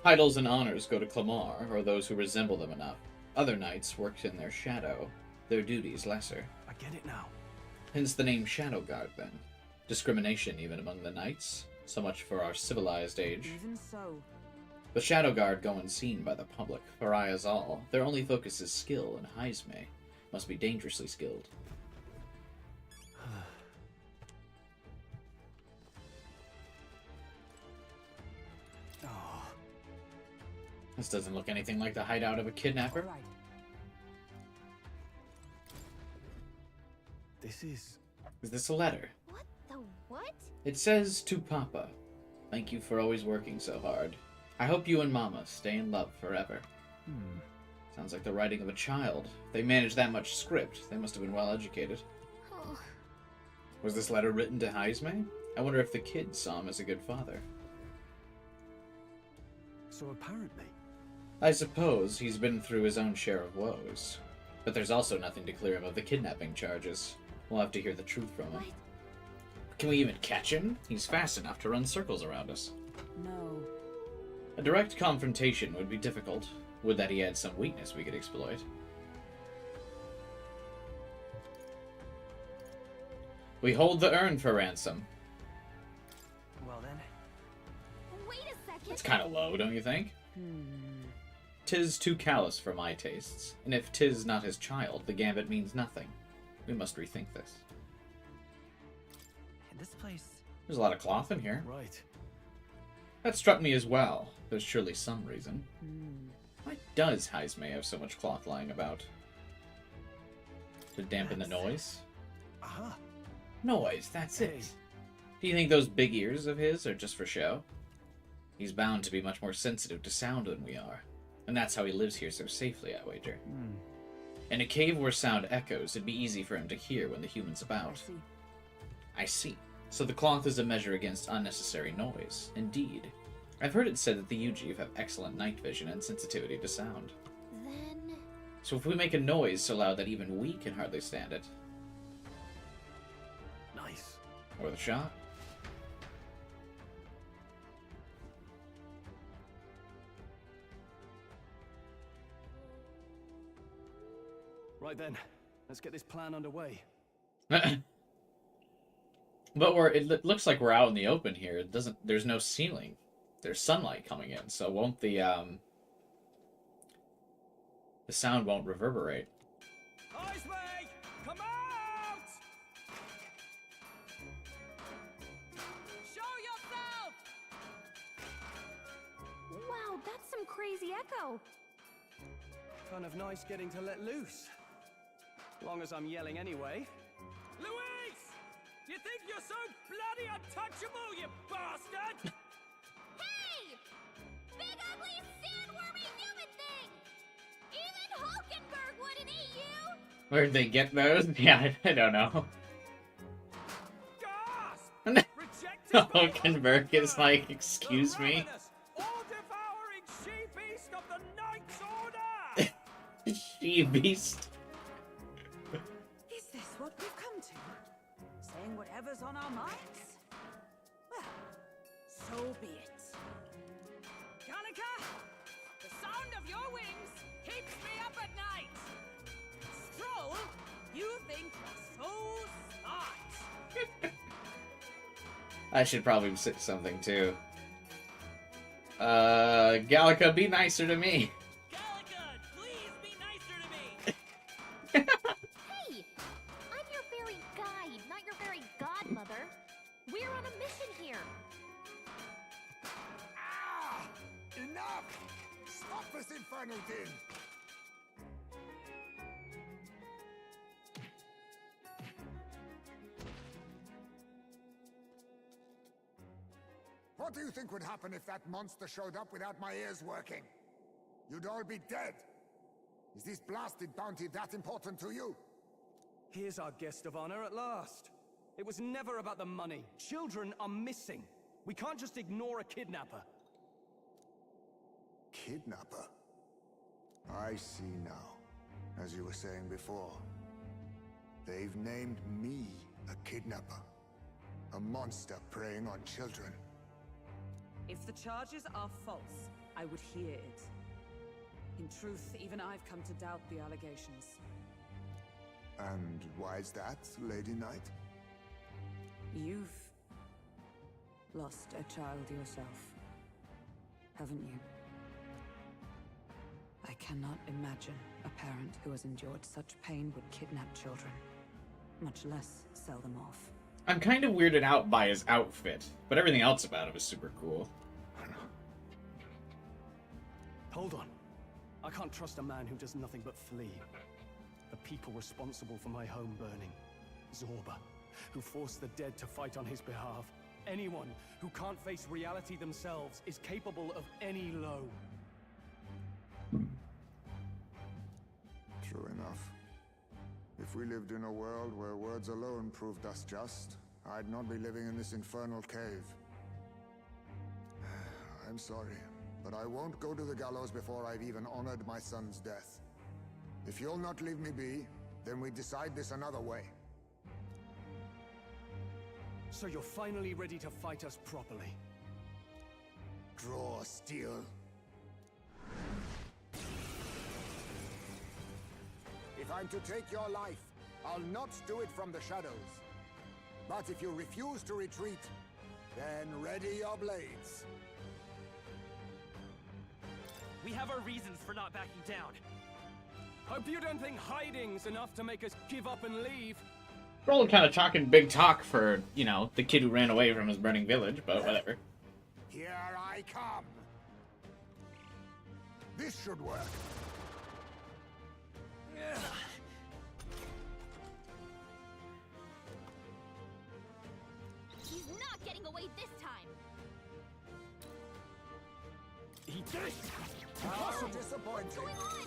Titles and honors go to Clamar, or those who resemble them enough. Other knights worked in their shadow, their duties lesser. I get it now. Hence the name Shadow Guard, then. Discrimination even among the knights. So much for our civilized age. even so, The Shadow Guard go unseen by the public, pariahs all. Their only focus is skill, and Heismay must be dangerously skilled. Oh, This doesn't look anything like the hideout of a kidnapper. all right. this is... Is this a letter? What the what? It says, to Papa, thank you for always working so hard. I hope you and Mama stay in love forever. Sounds like the writing of a child. If they managed that much script, they must have been well educated. Oh, Was this letter written to Heismay? I wonder if the kid saw him as a good father. So apparently... I suppose he's been through his own share of woes. But there's also nothing to clear him of the kidnapping charges. We'll have to hear the truth from him. what? Can we even catch him? He's fast enough to run circles around us. No. A direct confrontation would be difficult. Would that he had some weakness we could exploit. We hold the urn for ransom. Well then. Wait a second. It's kind of low, don't you think? 'Tis too callous for my tastes, and if 'tis not his child, the gambit means nothing. We must rethink this. This place. There's a lot of cloth in here. Right. That struck me as well. There's surely some reason. Why does Heismay have so much cloth lying about? To dampen the noise? Aha. Noise, that's Hey. it. Do you think those big ears of his are just for show? He's bound to be much more sensitive to sound than we are. And that's how he lives here so safely, I wager. In a cave where sound echoes, it'd be easy for him to hear when the human's I about. see. I see. So the cloth is a measure against unnecessary noise. Indeed. I've heard it said that the Ujiv have excellent night vision and sensitivity to sound. Then So if we make a noise so loud that even we can hardly stand it, Nice. worth a shot. Right then. Let's get this plan underway. But it looks like we're out in the open here. It doesn't. There's no ceiling. There's sunlight coming in, so won't the sound won't reverberate. Heismay! Come out! Show yourself! wow, that's some crazy echo. Kind of nice getting to let loose. Long as I'm yelling anyway. Louise! You think you're so bloody untouchable, you bastard? Hey! Big ugly sandwormy human thing! Even Hulkenberg wouldn't eat you! Where'd they get those? Yeah, I don't know. Gasp! Rejected by Hulkenberg is like, excuse the me? ravenous, all-devouring she-beast of the Knight's Order! She-beast. Is this what we've come to? Saying whatever's on our minds? Well, so be it. Gallica, the sound of your wings keeps me up at night. Strohl, you think you're so smart. I should probably say something too. Gallica, be nicer to me. Gallica, please be nicer to me. Hey! I'm your fairy guide, not your fairy godmother. We're on a mission here. Ah! Enough! Stop this infernal din! What do you think would happen if that monster showed up without my ears working? You'd all be dead. Is this blasted bounty that important to you? Here's our guest of honor at last. It was never about the money. Children are missing. We can't just ignore a kidnapper. Kidnapper? I see now. As you were saying before, they've named me a kidnapper. A monster preying on children. If the charges are false, I would hear it. In truth, even I've come to doubt the allegations. And why is that, Lady Knight? You've lost a child yourself, haven't you? I cannot imagine a parent who has endured such pain would kidnap children, much less sell them off. I'm kind of weirded out by his outfit, but everything else about him is super cool. Hold on. I can't trust a man who does nothing but flee. The people responsible for my home burning. Zorba, who forced the dead to fight on his behalf. Anyone who can't face reality themselves is capable of any low. True enough. If we lived in a world where words alone proved us just, I'd not be living in this infernal cave. I'm sorry, but I won't go to the gallows before I've even honored my son's death. If you'll not leave me be, then we decide this another way. So you're finally ready to fight us properly. Draw steel. If I'm to take your life, I'll not do it from the shadows. But if you refuse to retreat, then ready your blades. We have our reasons for not backing down. Hope you don't think hiding's enough to make us give up and leave. Strohl kind of talking big talk for, you know, the kid who ran away from his burning village, but whatever. Here I come. This should work. He's not getting away this time. He did it! How What's disappointing. going on?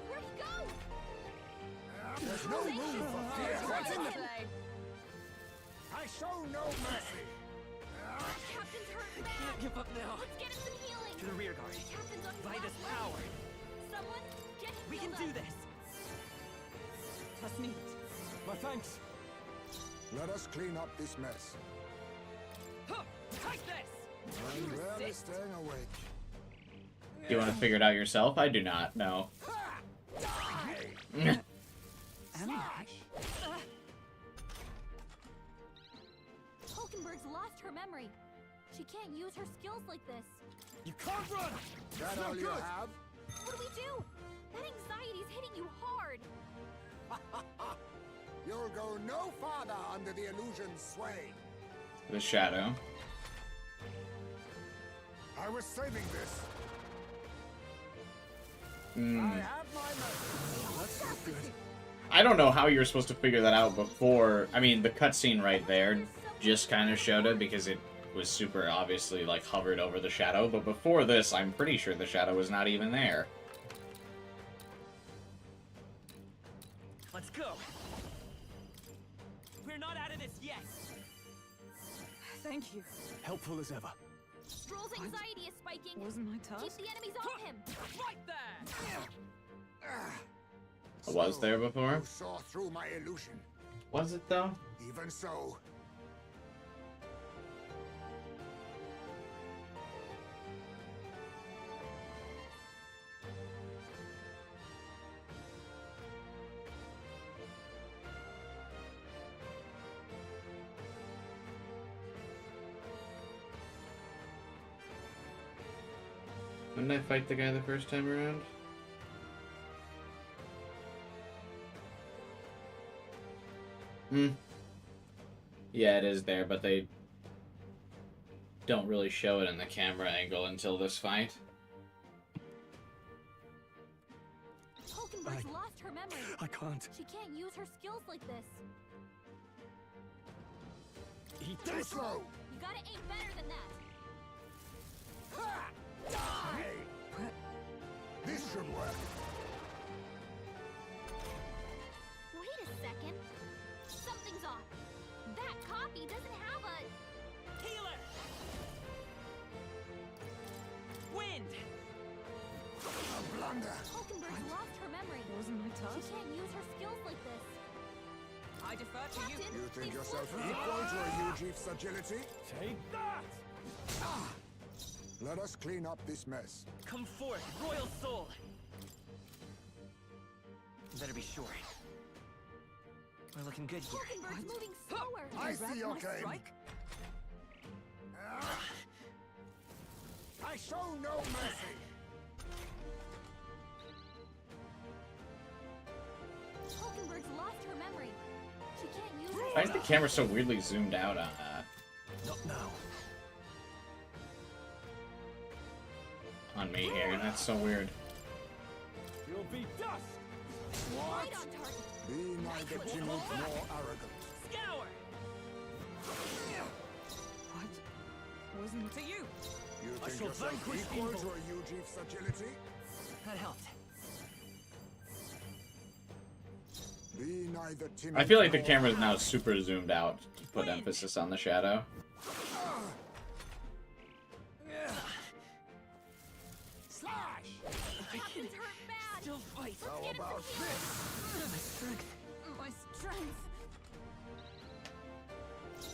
Where'd he go? There's no room for fear. What's in the... I show no mercy. Captain's hurt I bad. can't give up now. Let's get him some healing. To the rear guard. Captain's on his By this last leg. power. Someone get him We can healed do up. this. Trust me. My thanks. Let us clean up this mess. Huh, take this! I'm rarely staying awake. Do you want to figure it out yourself? I do not, no. Hulkenberg's lost her memory. She can't use her skills like this. You can't run! That all you have? What do we do? That anxiety's hitting you hard. You'll go no farther under the illusion's sway. The shadow. I was saving this. I Mm. have my method. That's so good. I don't know how you're supposed to figure that out before. I mean, the cutscene right there just kind of showed it because it was super obviously like hovered over the shadow. But before this, I'm pretty sure the shadow was not even there. Let's go. We're not out of this yet. Thank you. Helpful as ever. Strohl's anxiety is spiking. Wasn't my Keep task? the enemies off him. Right there! It was there before? You saw through my illusion. Was it though? Even so. When did I fight the guy the first time around? Yeah, it is there, but they don't really show it in the camera angle until this fight. Hulkenberg's lost her memory. I can't. She can't use her skills like this. He Too did it! slow. You gotta aim better than that. Ha! Die! This should work. Wait a second. Something's off. That copy doesn't have a... Healer! Wind! A blunder. Hulkenberg's lost her memory. Wasn't my She task? can't use her skills like this. I defer to you. Captain, You think they've yourself slipped. equal to a Yuji's agility? Take that! Let us clean up this mess. Come forth, royal soul. Better be sure. We're looking good here. Mockingbirds moving slower. I see your My game. strike? I show no mercy. Mockingbirds lost her memory. She can't use it. Why is the camera so weirdly zoomed out on Not now. me here? That's so weird. You'll be dust! Right on target. Be neither timid nor arrogant. Scour! What? Wasn't to you? You I think shall yourself vanquish equal evil. to a Yuji's agility? That helped. Be neither timid I feel like the nor camera is now super zoomed out to put emphasis on the shadow. Slash! Captain's hurt bad. Still fight. How Get him about some healing. this? My strength. My strength.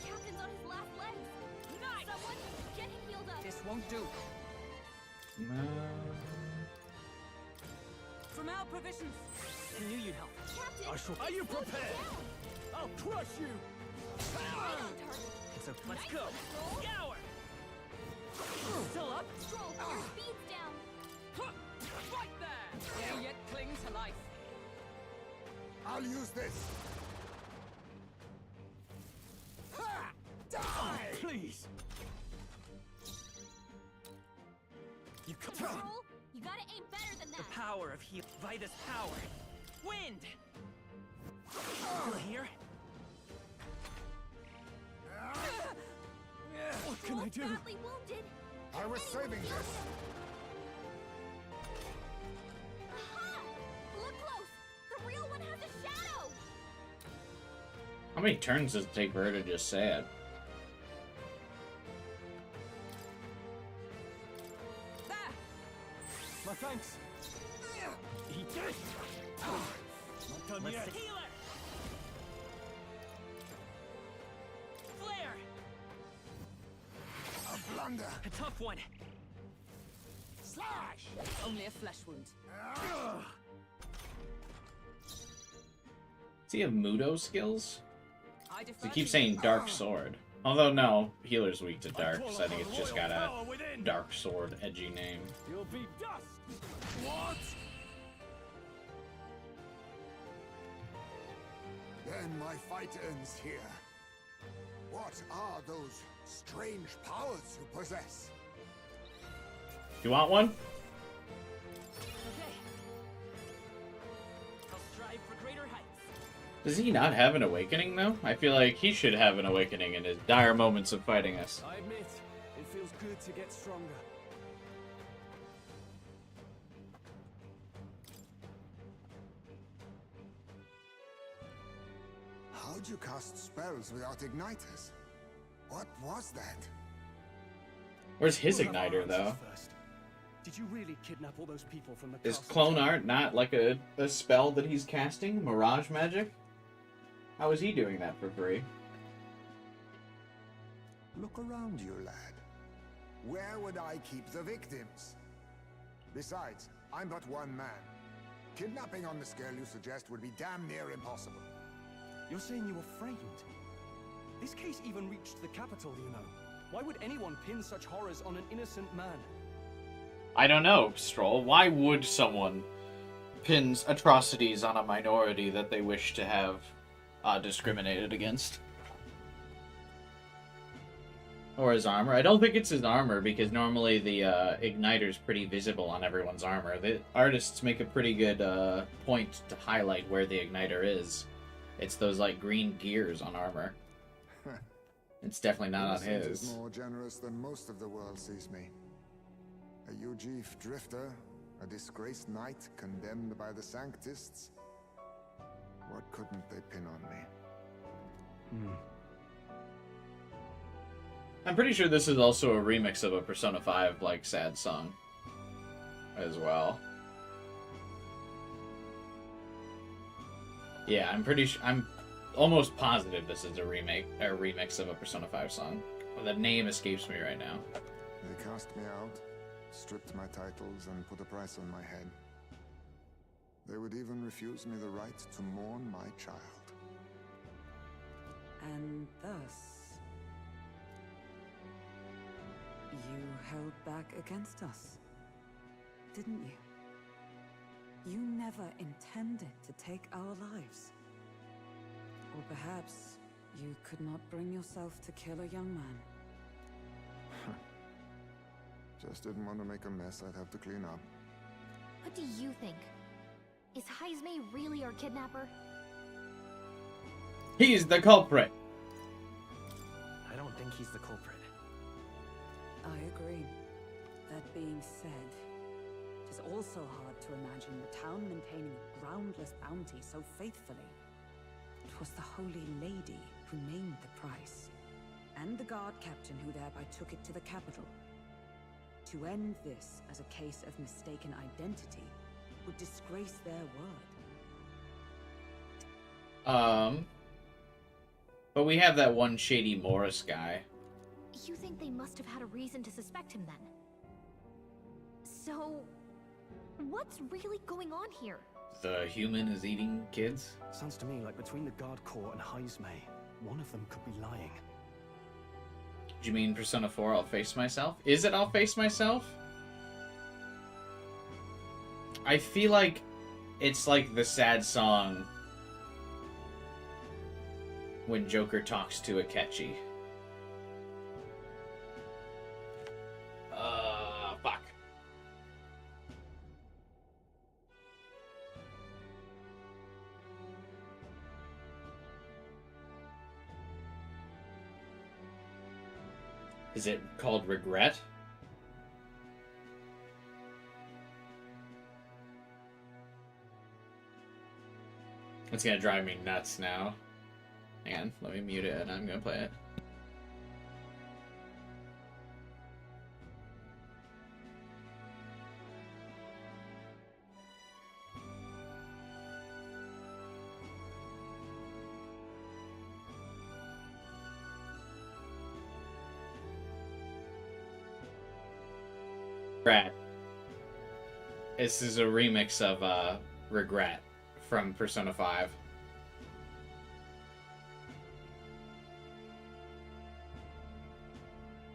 Captain's on his last legs. Nice. Someone get him healed up. This won't do. From our provisions. I knew you'd help. Captain, I shall. Are you prepared? I'll crush you! right on target. It's okay. Let's go. Scour! Still up? Strohl, your speed's down. Right there! You yet cling to life. I'll use this. Ha! Die! Please! You come. Strohl, you gotta aim better than The that. power of heal. Vitus power. Wind! Still here? What can I Strohl's do? badly wounded. I was saving this. Aha! Look close. The real one has a shadow. How many turns does it take for her to just say it? There! My thanks. He did. Not done Let's yet. see. Healer! Flare! A blunder. A tough one. Slash! Only a flesh wound. Does he have Mudo skills? I defer They to keep you. saying Dark Sword. Although, no, healer's weak to Dark, call so I think upon it's just royal got a power within. Dark Sword edgy name. You'll be dust. What? Then my fight ends here. What are those strange powers you possess? You want one? Okay. I'll strive for greater heights. Does he not have an awakening, though? I feel like he should have an awakening in his dire moments of fighting us. I admit, it feels good to get stronger. How'd you cast spells without igniters? What was that? Where's his We'll have our igniter, answers though? first. Did you really kidnap all those people from the Is castle? clone art not like a spell that he's casting? Mirage magic? How is he doing that for free? Look around you, lad. Where would I keep the victims? Besides, I'm but one man. Kidnapping on the scale you suggest would be damn near impossible. You're saying you were framed? This case even reached the capital, you know. Why would anyone pin such horrors on an innocent man? I don't know, Strohl. Why would someone pin atrocities on a minority that they wish to have discriminated against? Or his armor? I don't think it's his armor, because normally the igniter's pretty visible on everyone's armor. The artists make a pretty good point to highlight where the igniter is. It's those, like, green gears on armor. It's definitely not on Innocent his. is more generous than most of the world sees me. A Ujif drifter, a disgraced knight condemned by the Sanctists. What couldn't they pin on me? I'm pretty sure this is also a remix of a Persona 5, like, sad song. As well. Yeah, I'm almost positive this is a remix of a Persona 5 song. The name escapes me right now. They cast me out, stripped my titles, and put a price on my head. They would even refuse me the right to mourn my child. And thus, you held back against us, didn't you? You never intended to take our lives. Or perhaps you could not bring yourself to kill a young man. Just didn't want to make a mess I'd have to clean up. What do you think? Is Heismay really our kidnapper? He's the culprit. I don't think he's the culprit. I agree. That being said, it is also hard to imagine the town maintaining a groundless bounty so faithfully. It was the Holy Lady who named the price, and the guard captain who thereby took it to the capital. To end this as a case of mistaken identity would disgrace their word. But we have that one shady Morris guy. You think they must have had a reason to suspect him then? So, what's really going on here? The human is eating kids? Sounds to me like between the Guard Corps and Heismay, one of them could be lying. Do you mean Persona 4 I'll face myself? Is it I'll face myself? I feel like it's like the sad song when Joker talks to Akechi. Fuck. Is it called Regret? It's gonna drive me nuts now. Hang on, let me mute it and I'm gonna play it. Regret. This is a remix of Regret from Persona 5.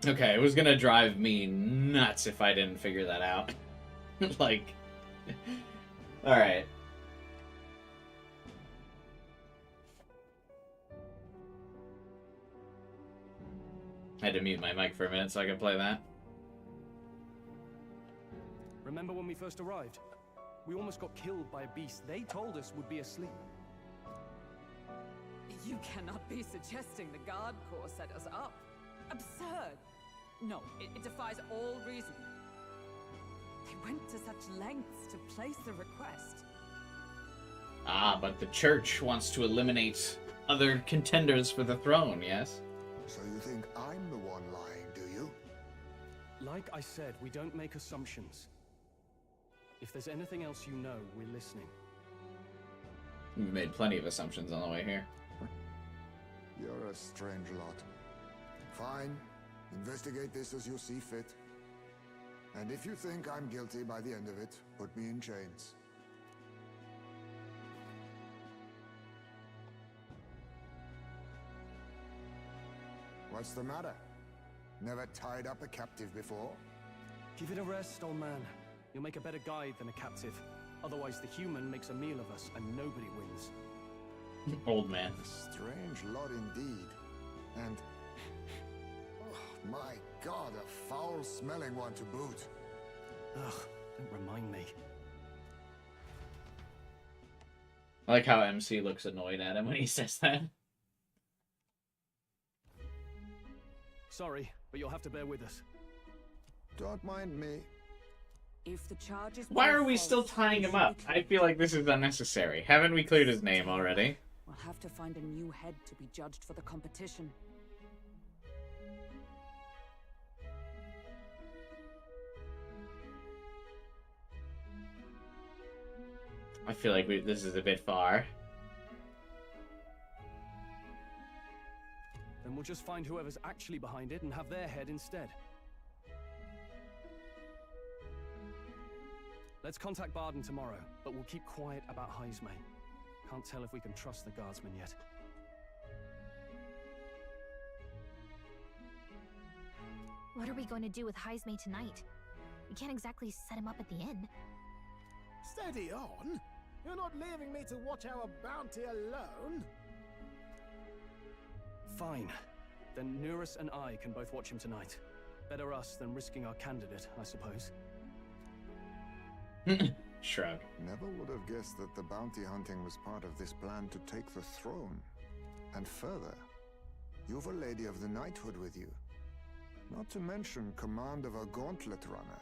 Okay, it was gonna drive me nuts if I didn't figure that out. Like, alright. I had to mute my mic for a minute so I could play that. Remember when we first arrived? We almost got killed by a beast they told us would be asleep. You cannot be suggesting the Guard Corps set us up. Absurd. No, it defies all reason. They went to such lengths to place the request. Ah, but the church wants to eliminate other contenders for the throne, yes? So you think I'm the one lying, do you? Like I said, we don't make assumptions. If there's anything else you know, we're listening. We've made plenty of assumptions on the way here. You're a strange lot. Fine. Investigate this as you see fit. And if you think I'm guilty by the end of it, put me in chains. What's the matter? Never tied up a captive before? Give it a rest, old man. You'll make a better guide than a captive. Otherwise, the human makes a meal of us, and nobody wins. Old man. A strange lot indeed. And... oh, my God, a foul-smelling one to boot. Ugh, don't remind me. I like how MC looks annoyed at him when he says that. Sorry, but you'll have to bear with us. Don't mind me. If the charges Why prove are we false, still tying we him should up? be I cleared. feel like this is unnecessary. Haven't we cleared his name already? We'll have to find a new head to be judged for the competition. I feel like this is a bit far. Then we'll just find whoever's actually behind it and have their head instead. Let's contact Barden tomorrow, but we'll keep quiet about Heismay. Can't tell if we can trust the guardsmen yet. What are we going to do with Heismay tonight? We can't exactly set him up at the inn. Steady on. You're not leaving me to watch our bounty alone. Fine. Then Nurus and I can both watch him tonight. Better us than risking our candidate, I suppose. Shrug. Never would have guessed that the bounty hunting was part of this plan to take the throne. And further, you've a Lady of the Knighthood with you. Not to mention command of a gauntlet runner.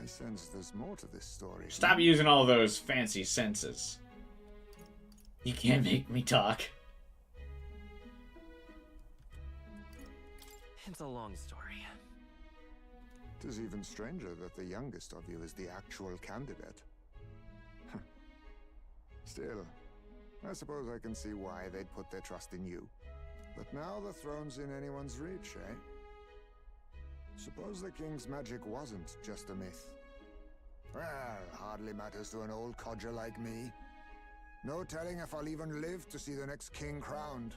I sense there's more to this story. Stop using all those fancy senses. You can't make me talk. It's a long story. It is even stranger that the youngest of you is the actual candidate. Still, I suppose I can see why they'd put their trust in you. But now the throne's in anyone's reach, eh? Suppose the king's magic wasn't just a myth. Well, hardly matters to an old codger like me. No telling if I'll even live to see the next king crowned.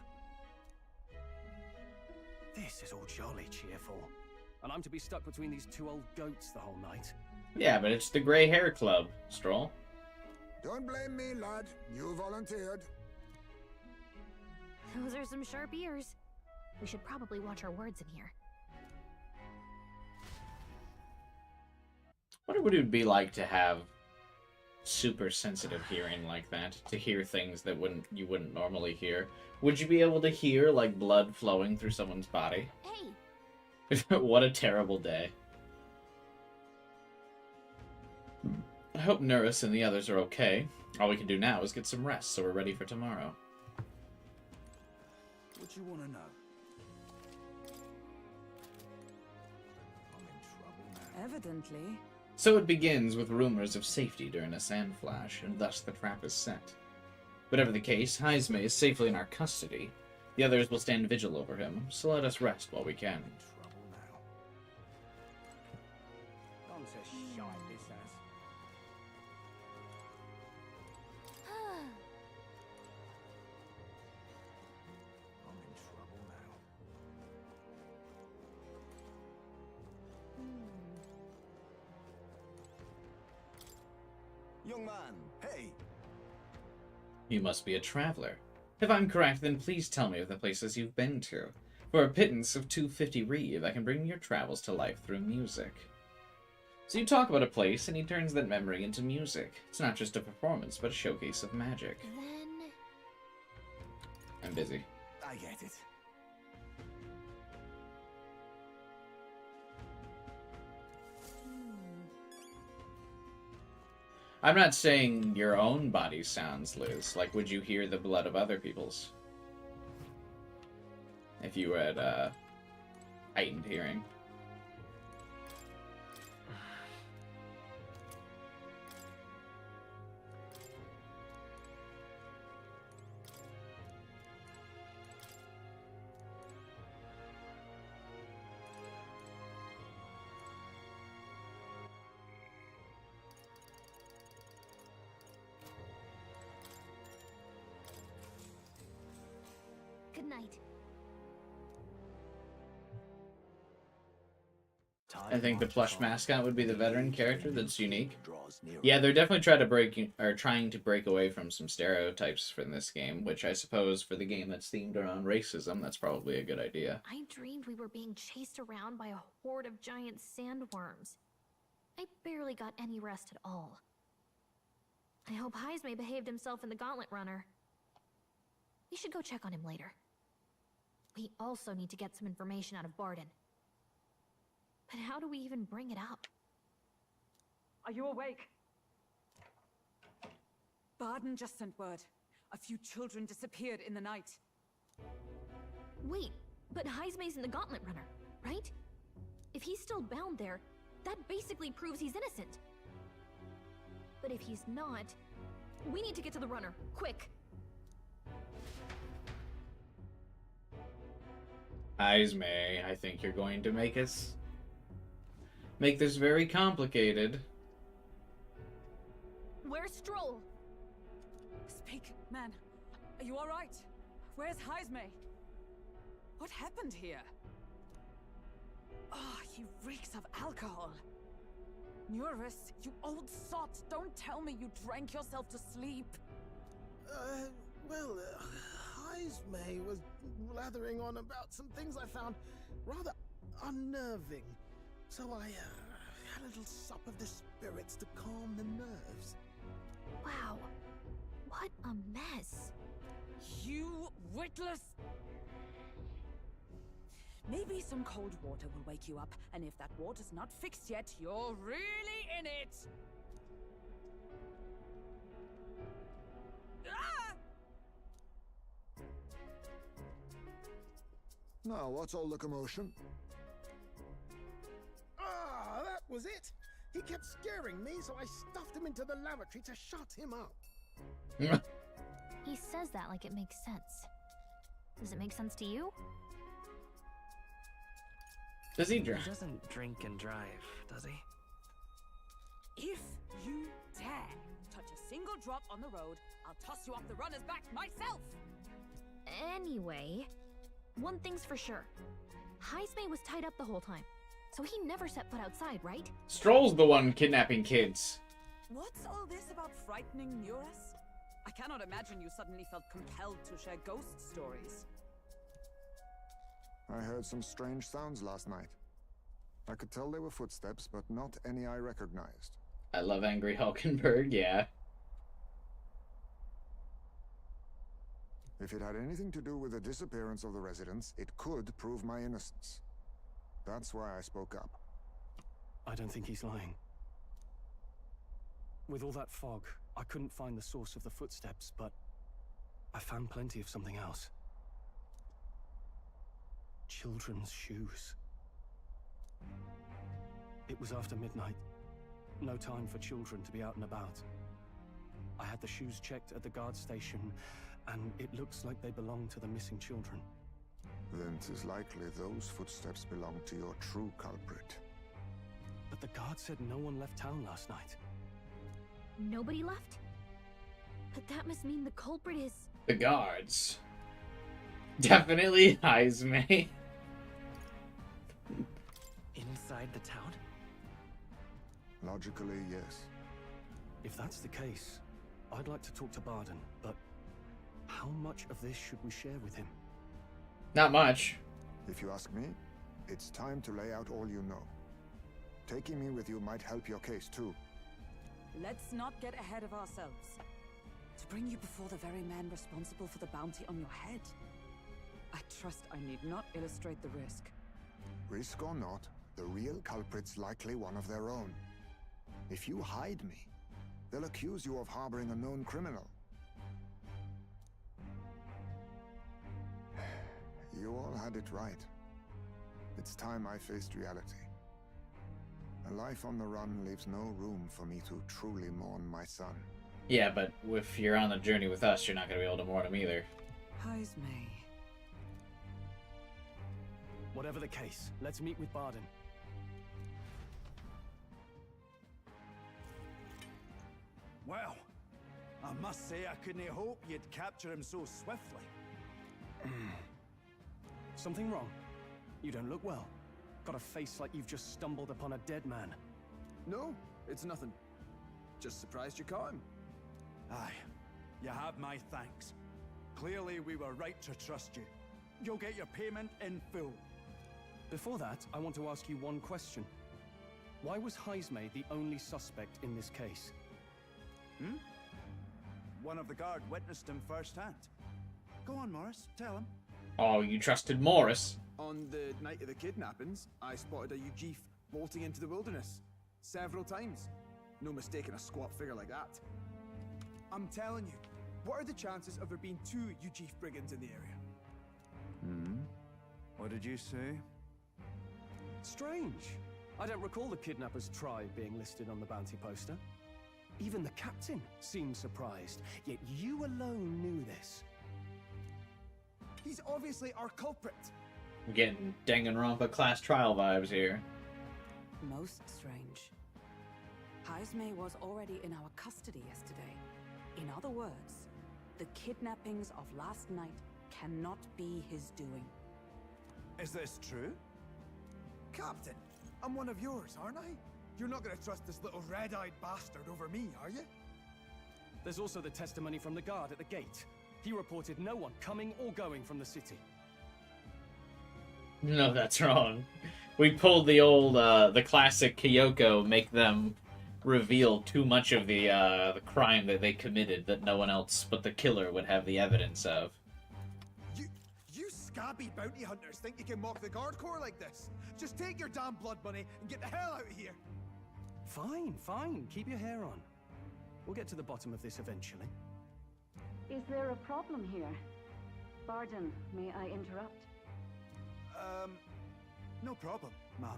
This is all jolly cheerful. And I'm to be stuck between these two old goats the whole night. Yeah, but it's the Grey Hair Club, Strohl. Don't blame me, lad. You volunteered. Those are some sharp ears. We should probably watch our words in here. What would it be like to have super sensitive hearing like that? To hear things that you wouldn't normally hear? Would you be able to hear, like, blood flowing through someone's body? Hey! What a terrible day. I hope Nurus and the others are okay. All we can do now is get some rest, so we're ready for tomorrow. What you want to know? I'm in trouble now. Evidently. So it begins with rumors of safety during a sand flash, and thus the trap is set. Whatever the case, Heismay is safely in our custody. The others will stand vigil over him, so let us rest while we can. I'm in trouble now. Gone to shite, this has. I'm in trouble now. Young man, hey! You must be a traveler. If I'm correct, then please tell me of the places you've been to. For a pittance of 250 reeve, I can bring your travels to life through music. So you talk about a place, and he turns that memory into music. It's not just a performance, but a showcase of magic. Then... I'm busy. I get it. I'm not saying your own body sounds, Liz. Like, would you hear the blood of other people's? If you had, heightened hearing. Good night. I think the plush mascot would be the veteran character that's unique. Yeah, they're definitely trying to break away from some stereotypes from this game, which I suppose for the game that's themed around racism, that's probably a good idea. I dreamed we were being chased around by a horde of giant sandworms. I barely got any rest at all. I hope Heismay behaved himself in the gauntlet runner. We should go check on him later. We also need to get some information out of Barden. But how do we even bring it up? Are you awake? Barden just sent word. A few children disappeared in the night. Wait, but Heismay's in the gauntlet runner, right? If he's still bound there, that basically proves he's innocent. But if he's not, we need to get to the runner, quick! Heismay, I think you're going to make this very complicated. Where's Strohl? Speak, man. Are you alright? Where's Heismay? What happened here? Oh, he reeks of alcohol. Morris, you old sot, don't tell me you drank yourself to sleep. Well, Heismay was blathering on about some things I found rather unnerving. So I had a little sup of the spirits to calm the nerves. Wow. What a mess. You witless... Maybe some cold water will wake you up, and if that water's not fixed yet, you're really in it! Ah! Now, what's all the commotion? Ah, that was it! He kept scaring me, so I stuffed him into the lavatory to shut him up. He says that like it makes sense. Does it make sense to you? Does he drive? He doesn't drink and drive, does he? If you dare touch a single drop on the road, I'll toss you off the runner's back myself! Anyway, one thing's for sure. Heismay was tied up the whole time, so he never set foot outside, right? Strohl's the one kidnapping kids. What's all this about frightening Morris? I cannot imagine you suddenly felt compelled to share ghost stories. I heard some strange sounds last night. I could tell they were footsteps, but not any I recognized. I love Angry Hulkenberg, yeah. If it had anything to do with the disappearance of the residents, it could prove my innocence. That's why I spoke up. I don't think he's lying. With all that fog, I couldn't find the source of the footsteps, but I found plenty of something else. Children's shoes. It was after midnight. No time for children to be out and about. I had the shoes checked at the guard station, and it looks like they belong to the missing children. Then 'tis likely those footsteps belong to your true culprit. But the guard said no one left town last night. Nobody left? But that must mean the culprit is... The guards. Definitely Heismay. Inside the town? Logically, yes. If that's the case, I'd like to talk to Barden, but how much of this should we share with him? Not much. If you ask me, it's time to lay out all you know. Taking me with you might help your case too. Let's not get ahead of ourselves. To bring you before the very man responsible for the bounty on your head. I trust I need not illustrate the risk. Risk or not, the real culprit's likely one of their own. If you hide me, they'll accuse you of harboring a known criminal. You all had it right. It's time I faced reality. A life on the run leaves no room for me to truly mourn my son. Yeah, but if you're on the journey with us, you're not going to be able to mourn him either. Heismay. Whatever the case, let's meet with Barden. Well, I must say I couldn't hope you'd capture him so swiftly. Something wrong? You don't look well. Got a face like you've just stumbled upon a dead man. No, it's nothing. Just surprised you caught him. Aye, you have my thanks. Clearly we were right to trust you. You'll get your payment in full. Before that, I want to ask you one question. Why was Heismay the only suspect in this case? One of the guard witnessed him firsthand. Go on, Morris, tell him. Oh, you trusted Morris. On the night of the kidnappings, I spotted a Ujif bolting into the wilderness. Several times. No mistaking a squat figure like that. I'm telling you, what are the chances of there being 2 Ujif brigands in the area? What did you say? Strange. I don't recall the kidnappers' tribe being listed on the bounty poster. Even the captain seemed surprised, yet you alone knew this. He's obviously our culprit. I'm getting Danganronpa class trial vibes here. Most strange. Heismay was already in our custody yesterday. In other words, the kidnappings of last night cannot be his doing. Is this true? Captain, I'm one of yours, aren't I? You're not gonna trust this little red-eyed bastard over me, are you? There's also the testimony from the guard at the gate. He reported no one coming or going from the city. No, that's wrong. We pulled the old, the classic Kyoko, make them reveal too much of the crime that they committed that no one else but the killer would have the evidence of. You scabby bounty hunters think you can mock the guard corps like this? Just take your damn blood money and get the hell out of here! Fine, fine. Keep your hair on. We'll get to the bottom of this eventually. Is there a problem here? Pardon, may I interrupt? No problem, ma'am.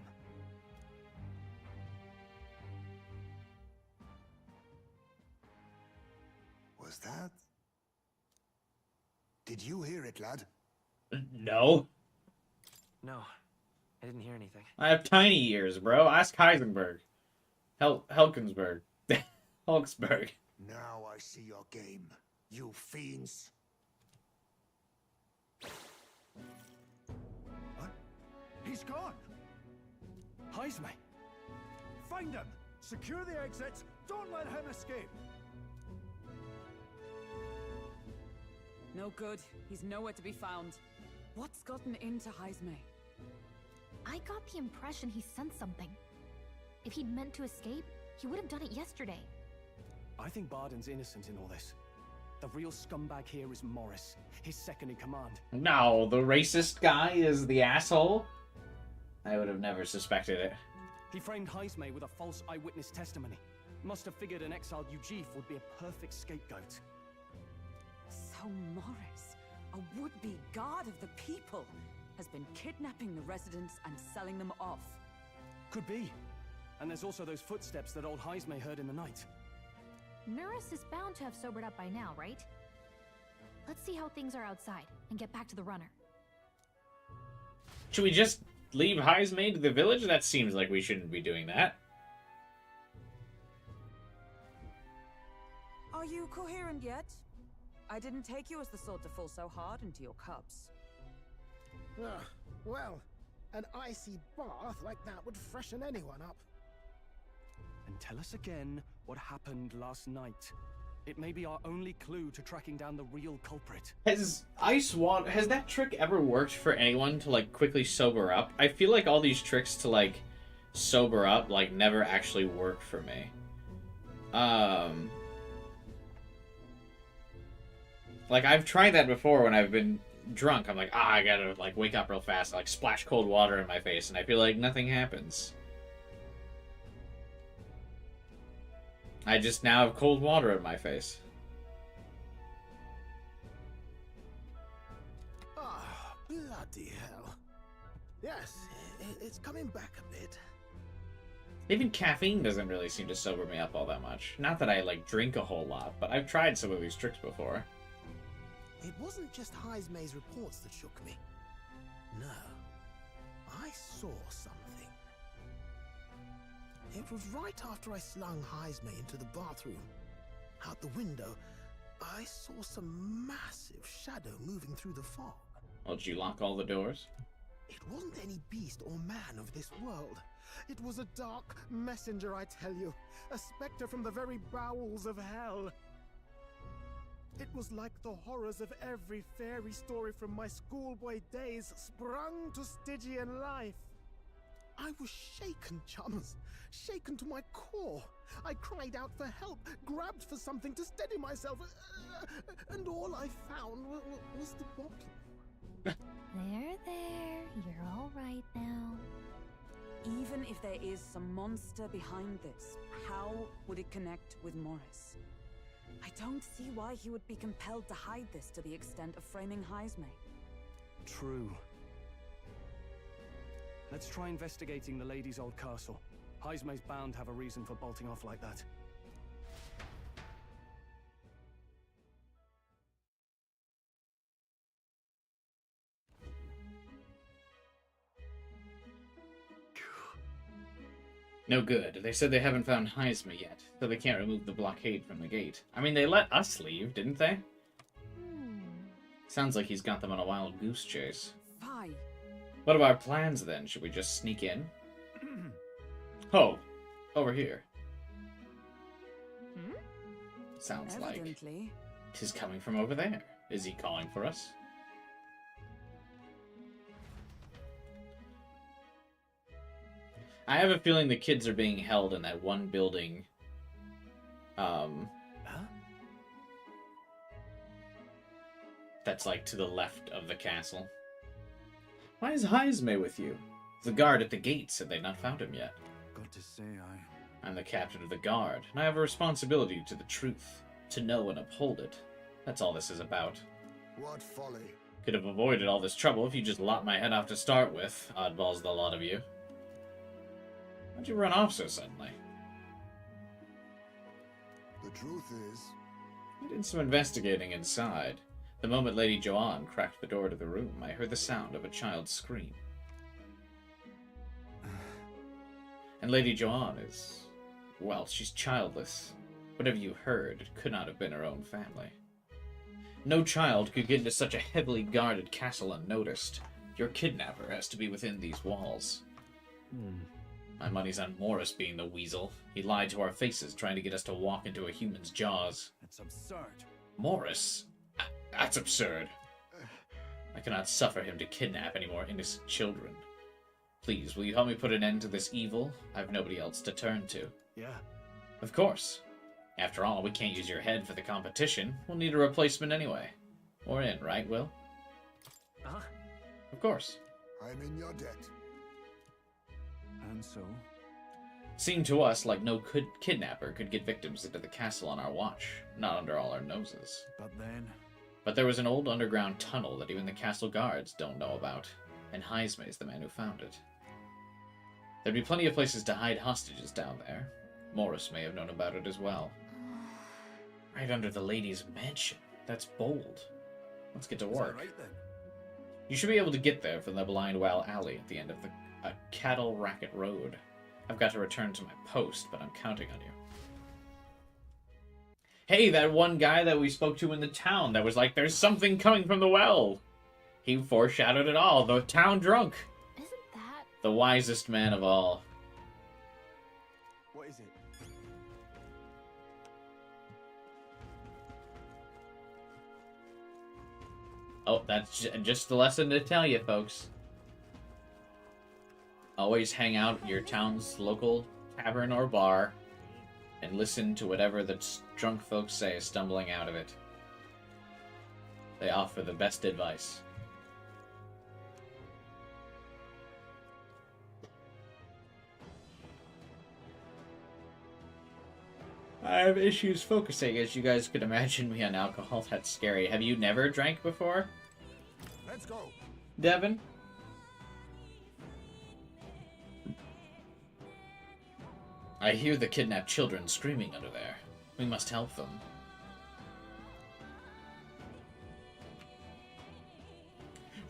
Was that? Did you hear it, lad? No. No, I didn't hear anything. I have tiny ears, bro. Ask Heisenberg. Helkensberg. Hulksberg. Now I see your game, you fiends. What? He's gone! Heismay! Find him! Secure the exits! Don't let him escape! No good. He's nowhere to be found. What's gotten into Heismay? I got the impression he sensed something. If he'd meant to escape, he would have done it yesterday. I think Barden's innocent in all this. The real scumbag here is Morris, his second in command. No, the racist guy is the asshole? I would have never suspected it. He framed Heismay with a false eyewitness testimony. Must have figured an exiled Ujif would be a perfect scapegoat. So Morris, a would-be guard of the people, has been kidnapping the residents and selling them off. Could be. And there's also those footsteps that old Heismay heard in the night. Norris is bound to have sobered up by now, right? Let's see how things are outside and get back to the runner. Should we just leave Heismay to the village? That seems like we shouldn't be doing that. Are you coherent yet? I didn't take you as the sort to fall so hard into your cups. Well, an icy bath like that would freshen anyone up. And tell us again what happened last night. It may be our only clue to tracking down the real culprit. Has ice water, has that trick ever worked for anyone to, like, quickly sober up? I feel like all these tricks to, like, sober up, like, never actually work for me. Like, I've tried that before when I've been drunk. I'm like, I gotta, like, wake up real fast, like, splash cold water in my face, and I feel like nothing happens. I just now have cold water in my face. Ah, bloody hell. Yes, it's coming back a bit. Even caffeine doesn't really seem to sober me up all that much. Not that I, like, drink a whole lot, but I've tried some of these tricks before. It wasn't just Heismay's reports that shook me. No, I saw something. It was right after I slung Heismay into the bathroom. Out the window, I saw some massive shadow moving through the fog. Well, did you lock all the doors? It wasn't any beast or man of this world. It was a dark messenger, I tell you. A specter from the very bowels of hell. It was like the horrors of every fairy story from my schoolboy days sprung to Stygian life. I was shaken, chums. Shaken to my core. I cried out for help, grabbed for something to steady myself, and all I found was the bottle. There, you're all right now. Even if there is some monster behind this, how would it connect with Morris? I don't see why he would be compelled to hide this to the extent of framing Heismay. True. Let's try investigating the lady's old castle. Heismay's bound to have a reason for bolting off like that. No good. They said they haven't found Heismay yet, so they can't remove the blockade from the gate. I mean, they let us leave, didn't they? Sounds like he's got them on a wild goose chase. Fine. What are our plans, then? Should we just sneak in? Oh, over here. Sounds Evidently. like he's coming from over there. Is he calling for us? I have a feeling the kids are being held in that one building. That's like to the left of the castle. Why is Heismay with you? The guard at the gate said they'd not found him yet. Got to say, I'm the captain of the guard, and I have a responsibility to the truth, to know and uphold it. That's all this is about. What folly. Could have avoided all this trouble if you just lopped my head off to start with, oddballs the lot of you. Why'd you run off so suddenly? The truth is... I did some investigating inside. The moment Lady Joanne cracked the door to the room, I heard the sound of a child's scream. And Lady Joanne is... well, she's childless. Whatever you heard, it could not have been her own family. No child could get into such a heavily guarded castle unnoticed. Your kidnapper has to be within these walls. My money's on Morris being the weasel. He lied to our faces, trying to get us to walk into a human's jaws. it's absurd. Morris? That's absurd. I cannot suffer him to kidnap any more innocent children. Please, will you help me put an end to this evil? I have nobody else to turn to. Yeah. Of course. After all, we can't use your head for the competition. We'll need a replacement anyway. We're in, right, Will? Of course. I'm in your debt. And so? Seemed to us like no kidnapper could get victims into the castle on our watch, not under all our noses. But then... But there was an old underground tunnel that even the castle guards don't know about, and Heismay's the man who found it. There'd be plenty of places to hide hostages down there. Morris may have known about it as well. Right under the lady's mansion. That's bold. Let's get to work. Is that right, then? You should be able to get there from the Blind Well Alley at the end of the cattle racket road. I've got to return to my post, but I'm counting on you. Hey, that one guy that we spoke to in the town that was like, there's something coming from the well. He foreshadowed it all. The town drunk. Isn't that... The wisest man of all. What is it? Oh, that's just the lesson to tell you, folks. Always hang out at your town's local tavern or bar and listen to whatever the drunk folks say stumbling out of it. They offer the best advice. I have issues focusing, as you guys could imagine me on alcohol. That's scary. Have you never drank before? Let's go. Devin? I hear the kidnapped children screaming under there. We must help them.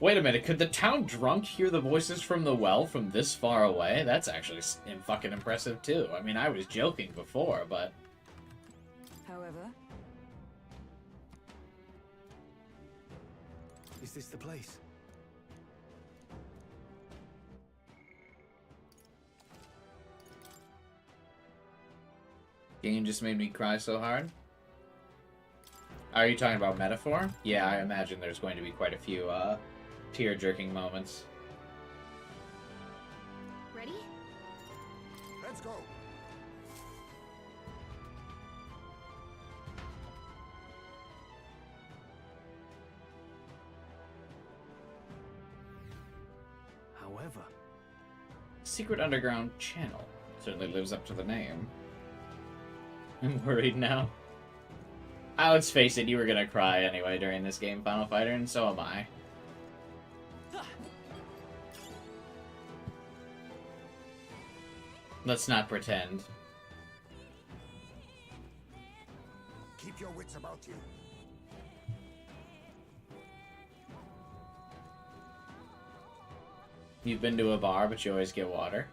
Wait a minute, could the town drunk hear the voices from the well from this far away? That's actually fucking impressive too. I mean, I was joking before, but... However, Is this the place? Game just made me cry so hard. Are you talking about metaphor? Yeah, I imagine there's going to be quite a few tear-jerking moments. Ready? Let's go. However, Secret underground channel. Certainly lives up to the name. I'm worried now. Let's face it, you were gonna cry anyway during this game, Final Fighter, and so am I. Let's not pretend. Keep your wits about you. You've been to a bar, but you always get water.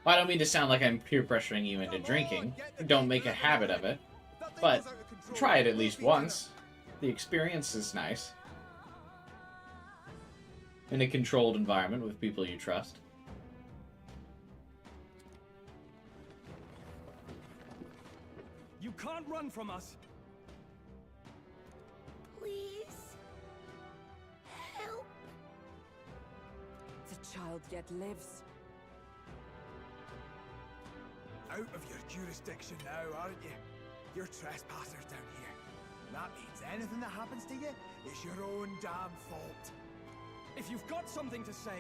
Well, I don't mean to sound like I'm peer pressuring you into drinking. Don't make a habit of it. But try it at least once. The experience is nice. In a controlled environment with people you trust. You can't run from us. Please. Help. The child yet lives. Out of your jurisdiction now, aren't you? You're trespassers down here. That means anything that happens to you is your own damn fault. If you've got something to say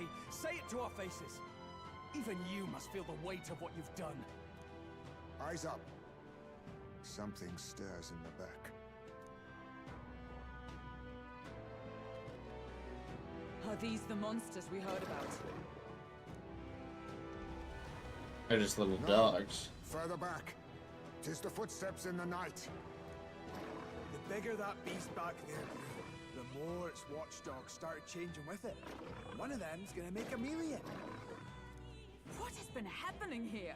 it to our faces. Even you must feel the weight of what you've done. Eyes up. Something stirs in the back. Are these the monsters we heard about? They're just little No, dogs. further back. 'Tis the footsteps in the night. The bigger that beast back there grew, the more its watchdogs started changing with it. One of them's gonna make a meal of it. What has been happening here?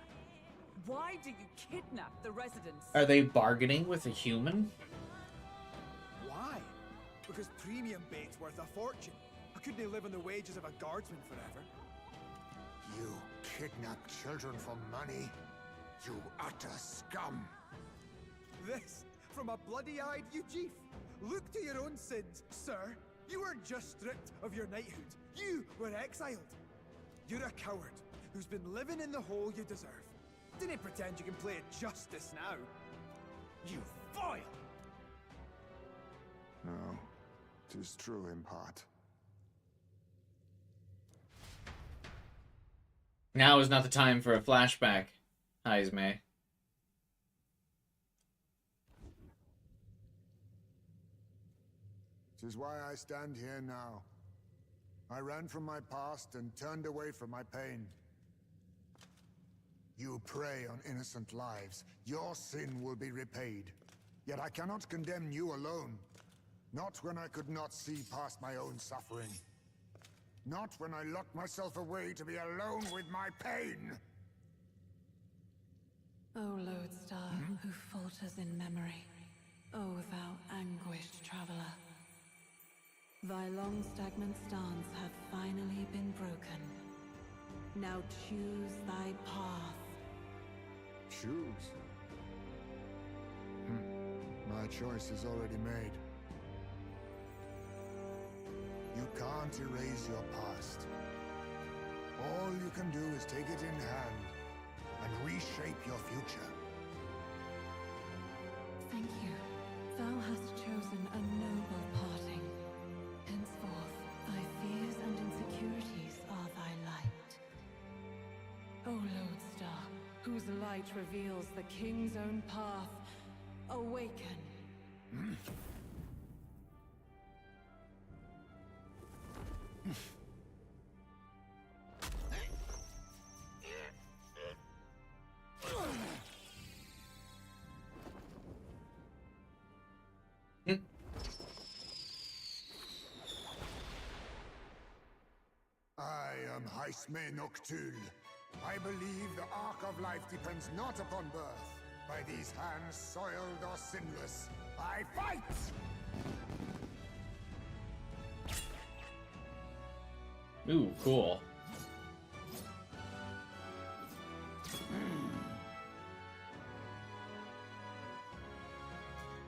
Why do you kidnap the residents? Are they bargaining with a human? Why? Because premium bait's worth a fortune. I couldn't live on the wages of a guardsman forever. You kidnap children for money? You utter scum! This from a bloody-eyed Ujif. Look to your own sins, sir. You weren't just stripped of your knighthood. You were exiled. You're a coward who's been living in the hole you deserve. Didn't pretend you can play at justice now. You foil! No, 'tis true in part. Now is not the time for a flashback, Heismay. 'Tis why I stand here now. I ran from my past and turned away from my pain. You prey on innocent lives. Your sin will be repaid. Yet I cannot condemn you alone. Not when I could not see past my own suffering. Not when I locked myself away to be alone with my pain. O lodestar, who falters in memory, O thou anguished traveler. Thy long stagnant stance hath finally been broken. Now choose thy path. Choose? My choice is already made. You can't erase your past. All you can do is take it in hand and reshape your future. Thank you. Thou hast chosen a noble parting. Henceforth, thy fears and insecurities are thy light. O lodestar, whose light reveals the king's own path, awaken. I am Heismay Noctul. I believe the arc of life depends not upon birth. By these hands, soiled or sinless, I fight! Ooh, cool.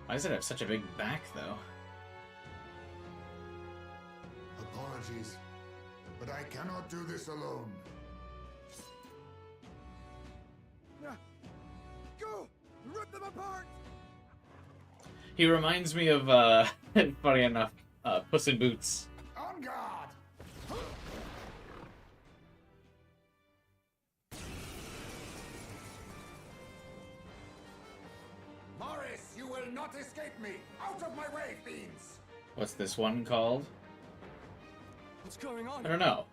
Why does it have such a big back, though? Apologies, but I cannot do this alone. Go! Rip them apart! He reminds me of, funny enough, Puss in Boots. On guard! Morris, you will not escape me! Out of my way, fiends! What's this one called? What's going on? I don't know.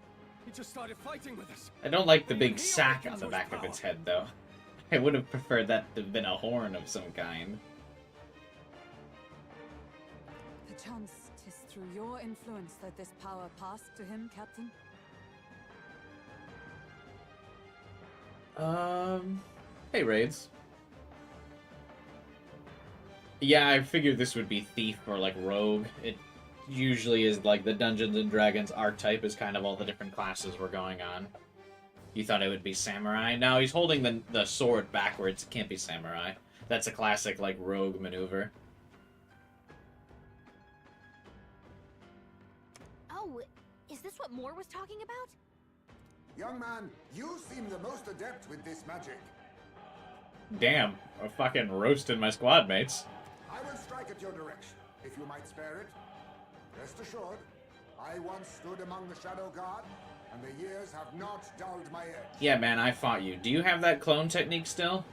He just started fighting with us. I don't like the big sack on the back of its head, though. I would have preferred that to have been a horn of some kind. Perchance 'tis through your influence that this power passed to him, Captain? Hey, Raids. Yeah, I figured this would be Thief or, like, Rogue. It usually is, like, the Dungeons and Dragons archetype is kind of all the different classes we're going on. You thought it would be Samurai? No, he's holding the sword backwards. It can't be Samurai. That's a classic, like, Rogue maneuver. Oh, is this what Moore was talking about? Young man, you seem the most adept with this magic. Damn, I'm fucking roasting my squad mates. I will strike at your direction, if you might spare it. Rest assured, I once stood among the Shadow Guard, and the years have not dulled my edge. Yeah, man, I fought you. Do you have that clone technique still?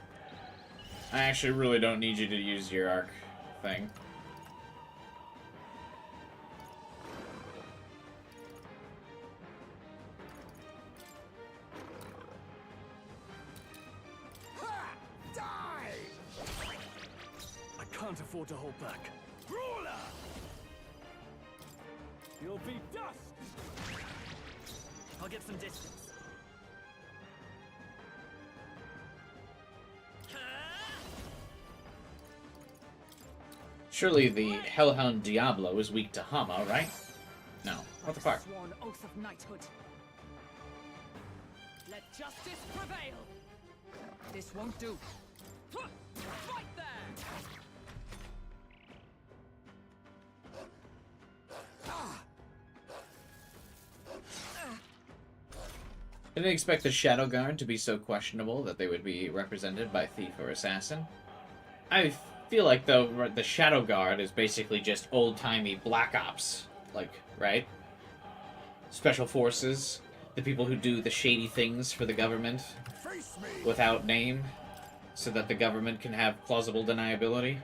I actually really don't need you to use your arc thing. Ha! Die! I can't afford to hold back. Brawler! You'll be dust! I'll get some distance. Surely the Hellhound Diablo is weak to Hama, right? No. What the fuck? Sworn oath of knighthood. Let justice prevail. This won't do. Right there. I didn't expect the Shadow Guard to be so questionable that they would be represented by Thief or Assassin. I feel like, though, the Shadow Guard is basically just old-timey Black Ops, like, right? Special Forces, the people who do the shady things for the government without name, so that the government can have plausible deniability.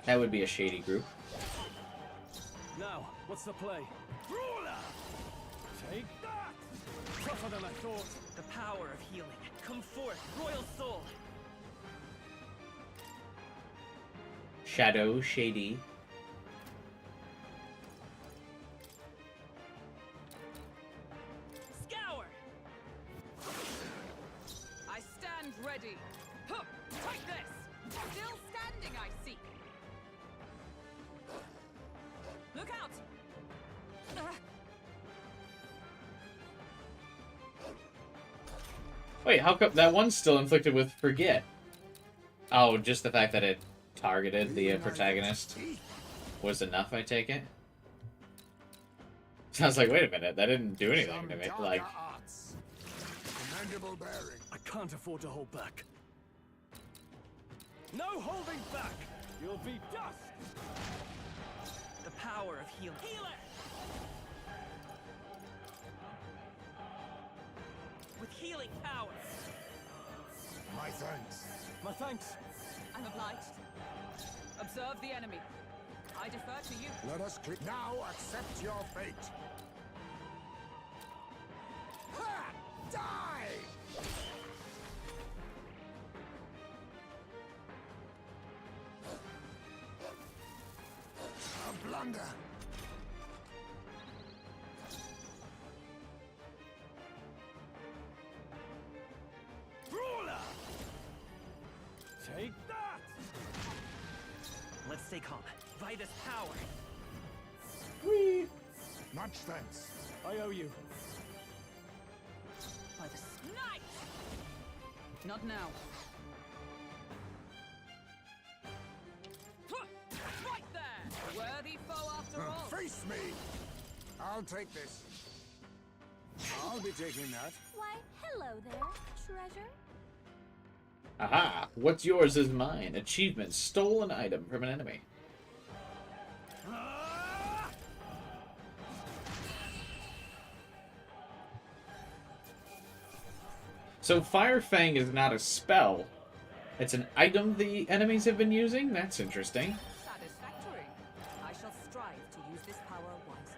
That would be a shady group. Now, what's the play? Brawler! Take that! Tougher than I thought. The power of healing. Come forth, royal soul. Shadow, shady. Scour! I stand ready. Huh, take this! Still standing, I see. Look out! Wait, how come that one's still inflicted with Forget? Oh, just the fact that it targeted the protagonist was enough, I take it? So I was like, wait a minute, that didn't do anything to me. Like, Commendable bearing. I can't afford to hold back. No holding back! You'll be dust! The power of healing. Healer! With healing power. My thanks. My thanks. I'm obliged. Observe the enemy. I defer to you. Let us now accept your fate. Ha! Die! A blunder. Brawler! Take that! Let's stay calm. By this power. Much thanks. I owe you. By the Knight! Not now. Right there! Worthy foe after all. Face me! I'll take this. I'll be taking that. Why, hello there, treasure. aha! What's yours is mine. Achievement: stole an item from an enemy. So Fire Fang is not a spell. It's an item the enemies have been using? That's interesting. Satisfactory. I shall strive to use this power wisely.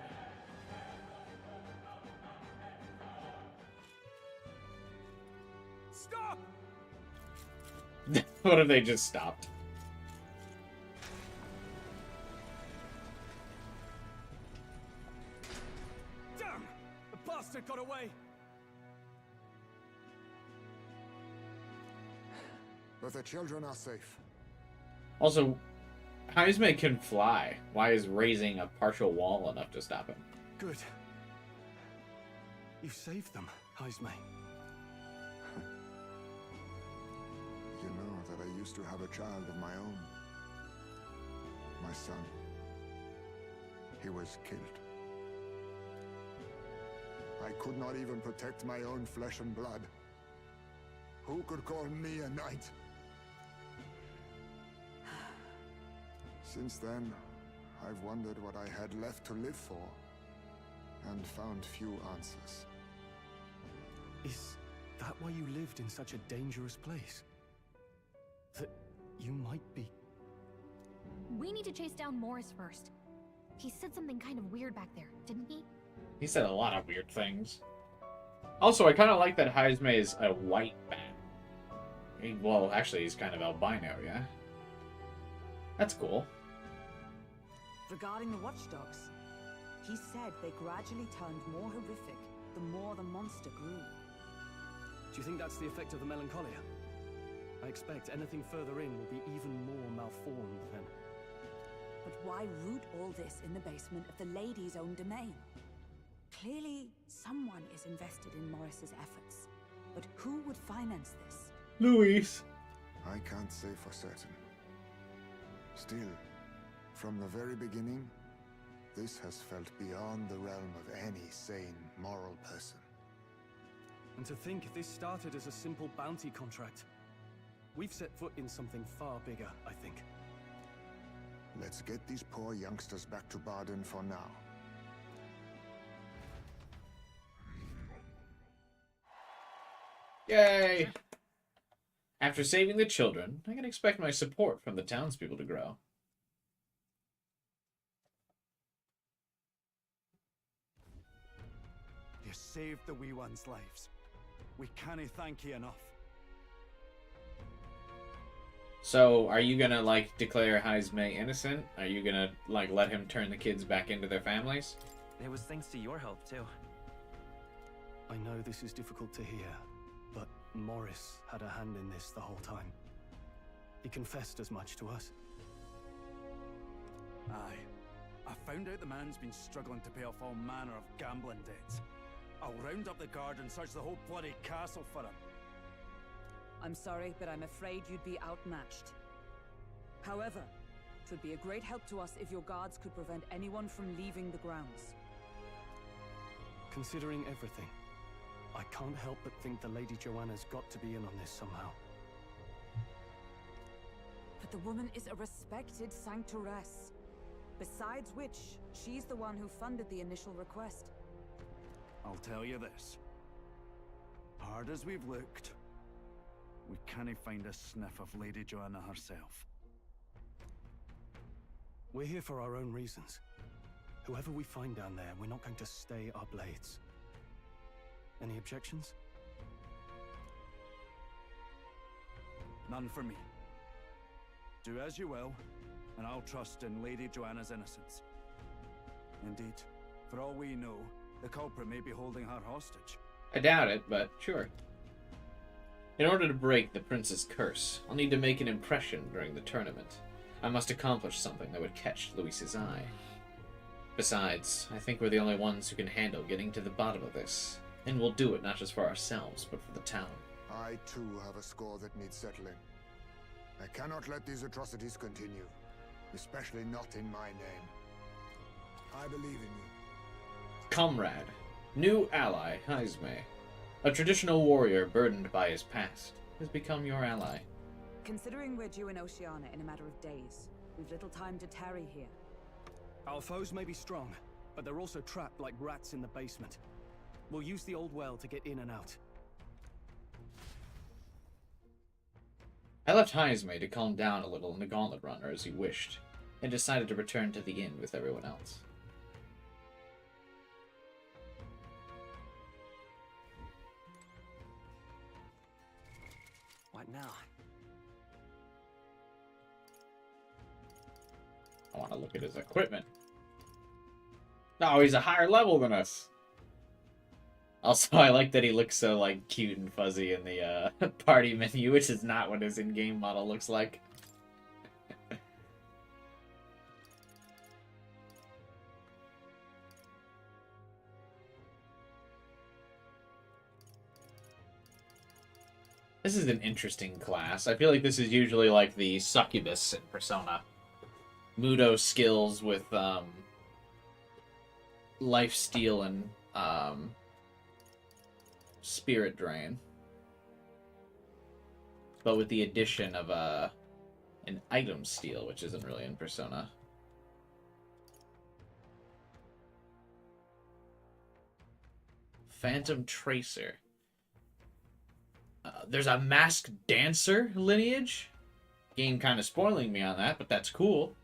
Stop! What if they just stopped? Damn! The bastard got away! but the children are safe. Also, Heismay can fly. Why is raising a partial wall enough to stop him? Good. You saved them, Heismay. You know that I used to have a child of my own. My son. He was killed. I could not even protect my own flesh and blood. Who could call me a knight? Since then, I've wondered what I had left to live for, and found few answers. Is that why you lived in such a dangerous place? That you might be... We need to chase down Morris first. He said something kind of weird back there, didn't he? He said a lot of weird things. Also, I kind of like that Heismay is a white man. Well, actually, he's kind of albino, yeah? That's cool. Regarding the watchdogs, he said they gradually turned more horrific the more the monster grew. Do you think that's the effect of the melancholia? I expect anything further in will be even more malformed then. But why root all this in the basement of the lady's own domain? Clearly, someone is invested in Morris's efforts. But who would finance this? Luis. I can't say for certain. Still, from the very beginning, this has felt beyond the realm of any sane, moral person. And to think this started as a simple bounty contract. We've set foot in something far bigger, I think. Let's get these poor youngsters back to Baden for now. Yay! After saving the children, I can expect my support from the townspeople to grow. You saved the wee ones' lives. We can't thank you enough. So, are you gonna, like, declare Heismay innocent? Are you gonna, like, let him turn the kids back into their families? It was thanks to your help, too. I know this is difficult to hear, but Morris had a hand in this the whole time. He confessed as much to us. Aye. I found out the man's been struggling to pay off all manner of gambling debts. I'll round up the guard and search the whole bloody castle for him. I'm sorry, but I'm afraid you'd be outmatched. However, it would be a great help to us if your guards could prevent anyone from leaving the grounds. Considering everything, I can't help but think the Lady Joanna's got to be in on this somehow. But the woman is a respected sanctoress. Besides which, she's the one who funded the initial request. I'll tell you this. Hard as we've looked, we can't find a sniff of Lady Joanna herself. We're here for our own reasons. Whoever we find down there, we're not going to stay our blades. Any objections? None for me. Do as you will, and I'll trust in Lady Joanna's innocence. Indeed, for all we know, the culprit may be holding her hostage. I doubt it, but sure. In order to break the prince's curse, I'll need to make an impression during the tournament. I must accomplish something that would catch Luis's eye. Besides, I think we're the only ones who can handle getting to the bottom of this. And we'll do it not just for ourselves, but for the town. I too have a score that needs settling. I cannot let these atrocities continue, especially not in my name. I believe in you. Comrade. New ally, Heismay. A traditional warrior burdened by his past has become your ally. Considering we're due in Oceania in a matter of days, we've little time to tarry here. Our foes may be strong, but they're also trapped like rats in the basement. We'll use the old well to get in and out. I left Heismay to calm down a little in the gauntlet runner as he wished, and decided to return to the inn with everyone else. What now? I want to look at his equipment. Oh, he's a higher level than us. Also, I like that he looks so, like, cute and fuzzy in the party menu, which is not what his in-game model looks like. This is an interesting class. I feel like this is usually like the succubus in Persona. Mudo skills with lifesteal and spirit drain. But with the addition of an item steal, which isn't really in Persona. Phantom Tracer. There's a masked dancer lineage. Game kind of spoiling me on that, but that's cool.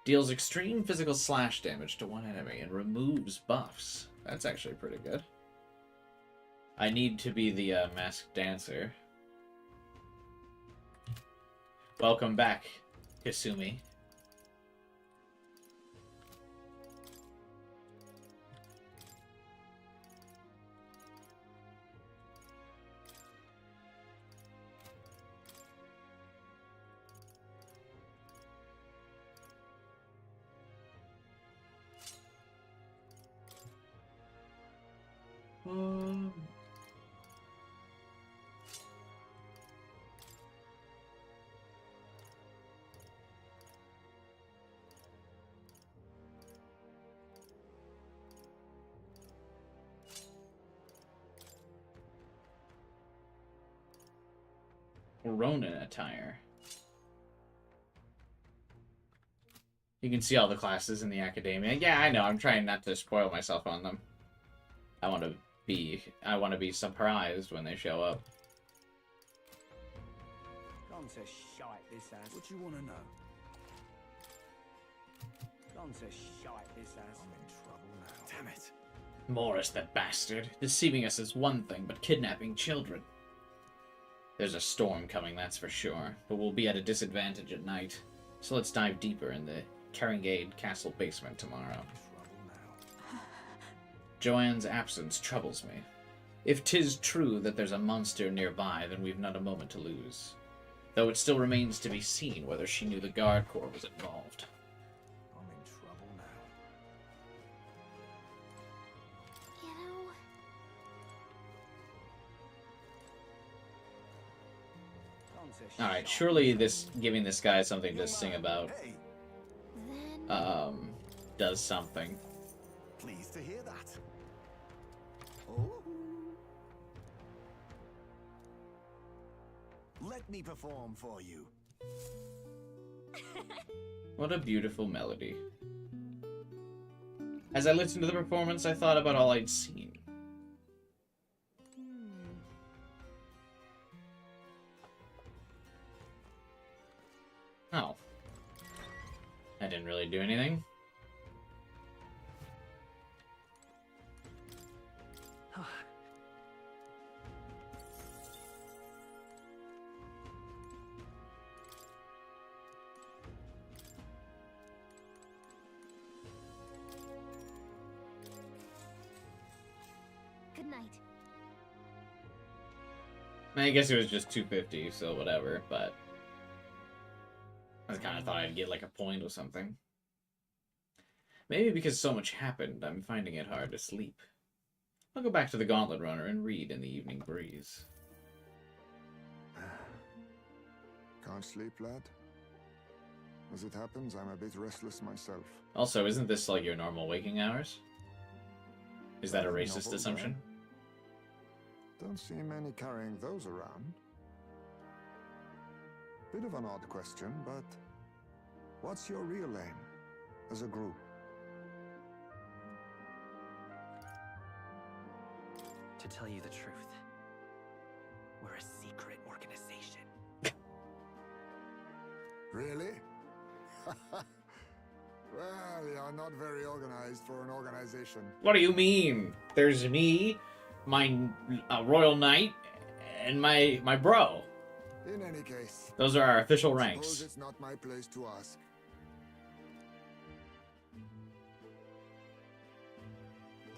Deals extreme physical slash damage to one enemy and removes buffs. That's actually pretty good. I need to be the masked dancer. Welcome back, Kasumi. Ronin attire. You can see all the classes in the academia. Yeah, I know. I'm trying not to spoil myself on them. I want to be surprised when they show up. Gone to shite this ass. What you want to know? Gone to shite this ass. I'm in trouble now. Damn it. Morris, that bastard. Deceiving us is one thing, but kidnapping children. There's a storm coming, that's for sure, but we'll be at a disadvantage at night. So let's dive deeper in the Caringade Castle basement tomorrow. Joanne's absence troubles me. If 'tis true that there's a monster nearby, then we've not a moment to lose. Though it still remains to be seen whether she knew the Guard Corps was involved. I'm in trouble now. You know, Alright, surely giving this guy something to sing about Hey, then does something. pleased to hear that. Oh. Let me perform for you. What a beautiful melody. As I listened to the performance, I thought about all I'd seen. Oh. I didn't really do anything. good night. I guess it was just 250, so whatever, but I kind of thought I'd get like a point or something. Maybe because so much happened, I'm finding it hard to sleep. I'll go back to the Gauntlet Runner and read in the evening breeze. Can't sleep, lad? As it happens, I'm a bit restless myself. Also, isn't this like your normal waking hours? Is that a racist Novel, assumption? Don't see many carrying those around. Bit of an odd question, but what's your real aim as a group? To tell you the truth, we're a secret organization. Really? Well, you're not very organized for an organization. What do you mean? There's me, my Royal Knight, and my bro. In any case, Those are our official suppose ranks. it's not my place to ask.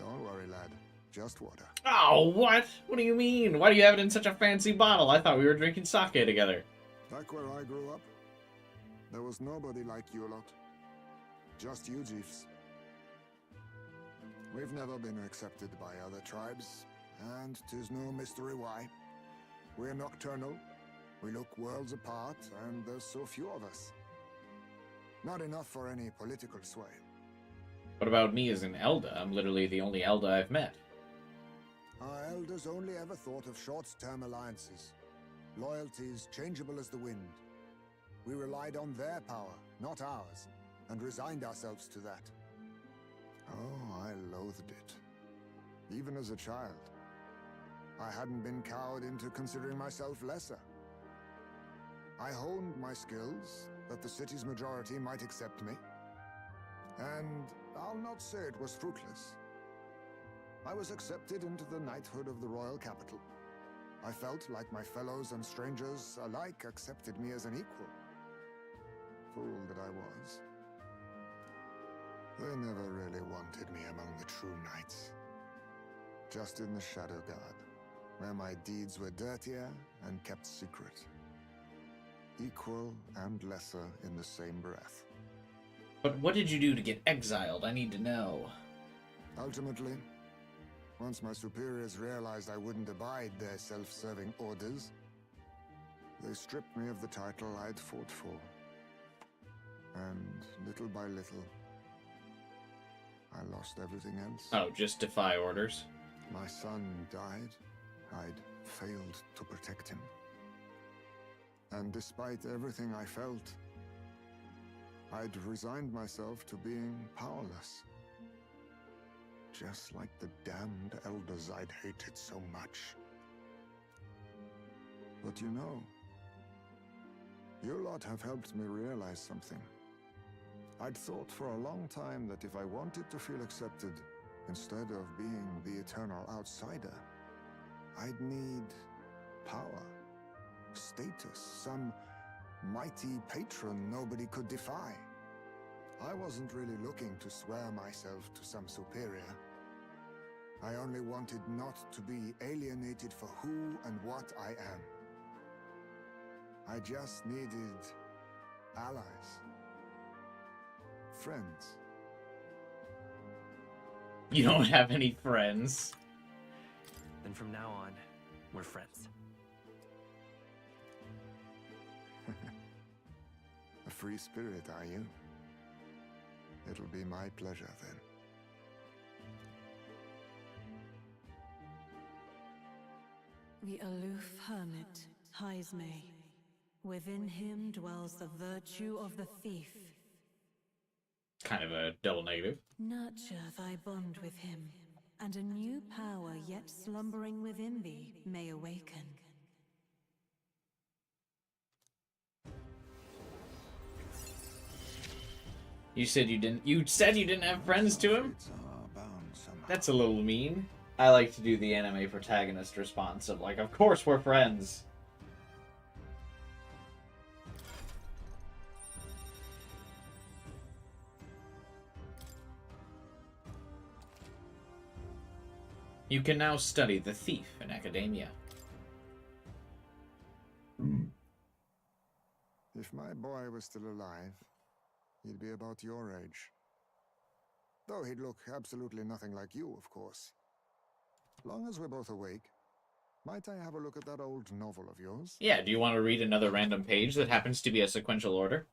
Don't worry, lad. Just water. Oh, what? What do you mean? Why do you have it in such a fancy bottle? I thought we were drinking sake together. Back where I grew up, there was nobody like you lot. Just you chiefs. We've never been accepted by other tribes, and 'tis no mystery why. We're nocturnal, we look worlds apart, and there's so few of us. Not enough for any political sway. What about me as an Elder? I'm literally the only Elder I've met. Our elders only ever thought of short-term alliances. Loyalties changeable as the wind. We relied on their power, not ours, and resigned ourselves to that. Oh, I loathed it. Even as a child. I hadn't been cowed into considering myself lesser. I honed my skills, that the city's majority might accept me. And I'll not say it was fruitless. I was accepted into the knighthood of the royal capital. I felt like my fellows and strangers alike accepted me as an equal. Fool that I was. They never really wanted me among the true knights. Just in the Shadow Guard, where my deeds were dirtier and kept secret. Equal and lesser in the same breath. But what did you do to get exiled? I need to know. Ultimately, once my superiors realized I wouldn't abide their self-serving orders, they stripped me of the title I'd fought for. And little by little, I lost everything else. Oh, just defy orders? My son died. I'd failed to protect him. And despite everything I felt, I'd resigned myself to being powerless. Just like the damned elders I'd hated so much. But you know, you lot have helped me realize something. I'd thought for a long time that if I wanted to feel accepted, instead of being the eternal outsider, I'd need power, status, some mighty patron nobody could defy. I wasn't really looking to swear myself to some superior. I only wanted not to be alienated for who and what I am. I just needed allies. Friends. You don't have any friends. Then from now on, we're friends. A free spirit, are you? It'll be my pleasure, then. The aloof hermit, Heismay. Within him dwells the virtue of the thief. Kind of a double negative. Nurture thy bond with him, and a new power yet slumbering within thee may awaken. You said you didn't have friends to him? That's a little mean. I like to do the anime protagonist response of like, of course we're friends. You can now study the thief in academia. If my boy was still alive, he'd be about your age. Though he'd look absolutely nothing like you, of course. Long as we're both awake, might I have a look at that old novel of yours? Yeah, do you want to read another random page that happens to be a sequential order?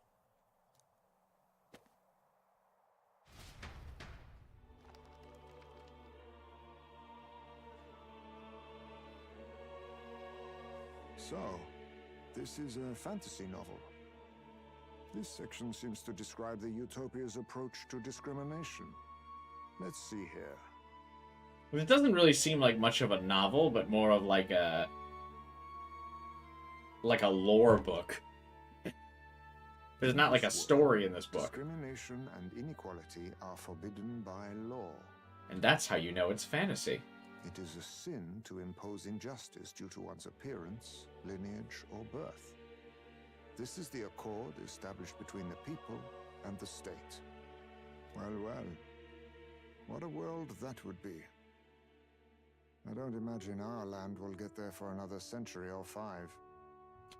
So, this is a fantasy novel. This section seems to describe the Utopia's approach to discrimination. Let's see here. It doesn't really seem like much of a novel, but more of like a lore book. There's not like a story in this book. Discrimination and inequality are forbidden by law. And that's how you know it's fantasy. It is a sin to impose injustice due to one's appearance, lineage, or birth. This is the accord established between the people and the state. Well, well. What a world that would be. I don't imagine our land will get there for another century or 5.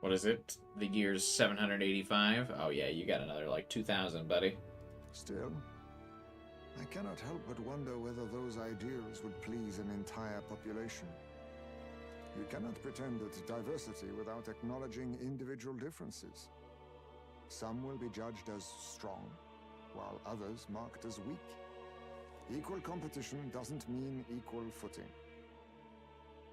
What is it? The year's 785? Oh yeah, you got another like 2,000, buddy. Still, I cannot help but wonder whether those ideals would please an entire population. You cannot pretend at diversity without acknowledging individual differences. Some will be judged as strong, while others marked as weak. Equal competition doesn't mean equal footing.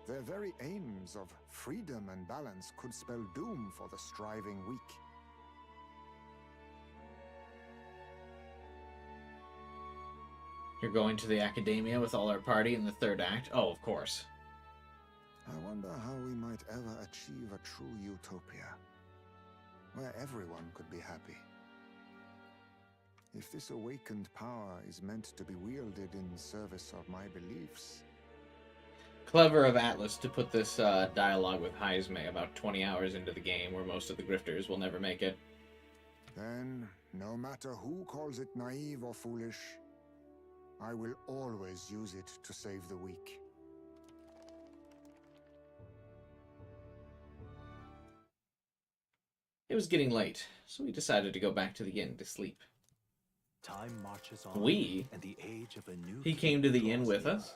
Their very aims of freedom and balance could spell doom for the striving weak. You're going to the academia with all our party in the 3rd act? Oh, of course. I wonder how we might ever achieve a true utopia, where everyone could be happy. If this awakened power is meant to be wielded in service of my beliefs... Clever of Atlas to put this dialogue with Heismay about 20 hours into the game, where most of the grifters will never make it. Then, no matter who calls it naive or foolish, I will always use it to save the weak. It was getting late, so we decided to go back to the inn to sleep. Time marches on, We? and the age of a new He came to the king inn draws with near. us?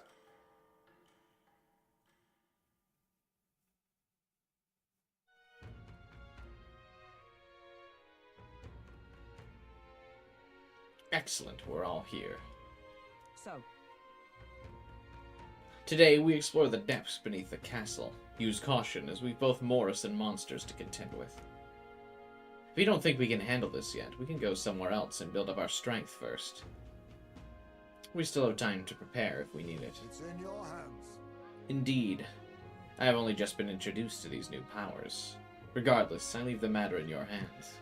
Excellent, we're all here. So, Today, we explore the depths beneath the castle. Use caution, as we've both Morris and monsters to contend with. If you don't think we can handle this yet, we can go somewhere else and build up our strength first. We still have time to prepare if we need it. It's in your hands. Indeed. I have only just been introduced to these new powers. Regardless, I leave the matter in your hands.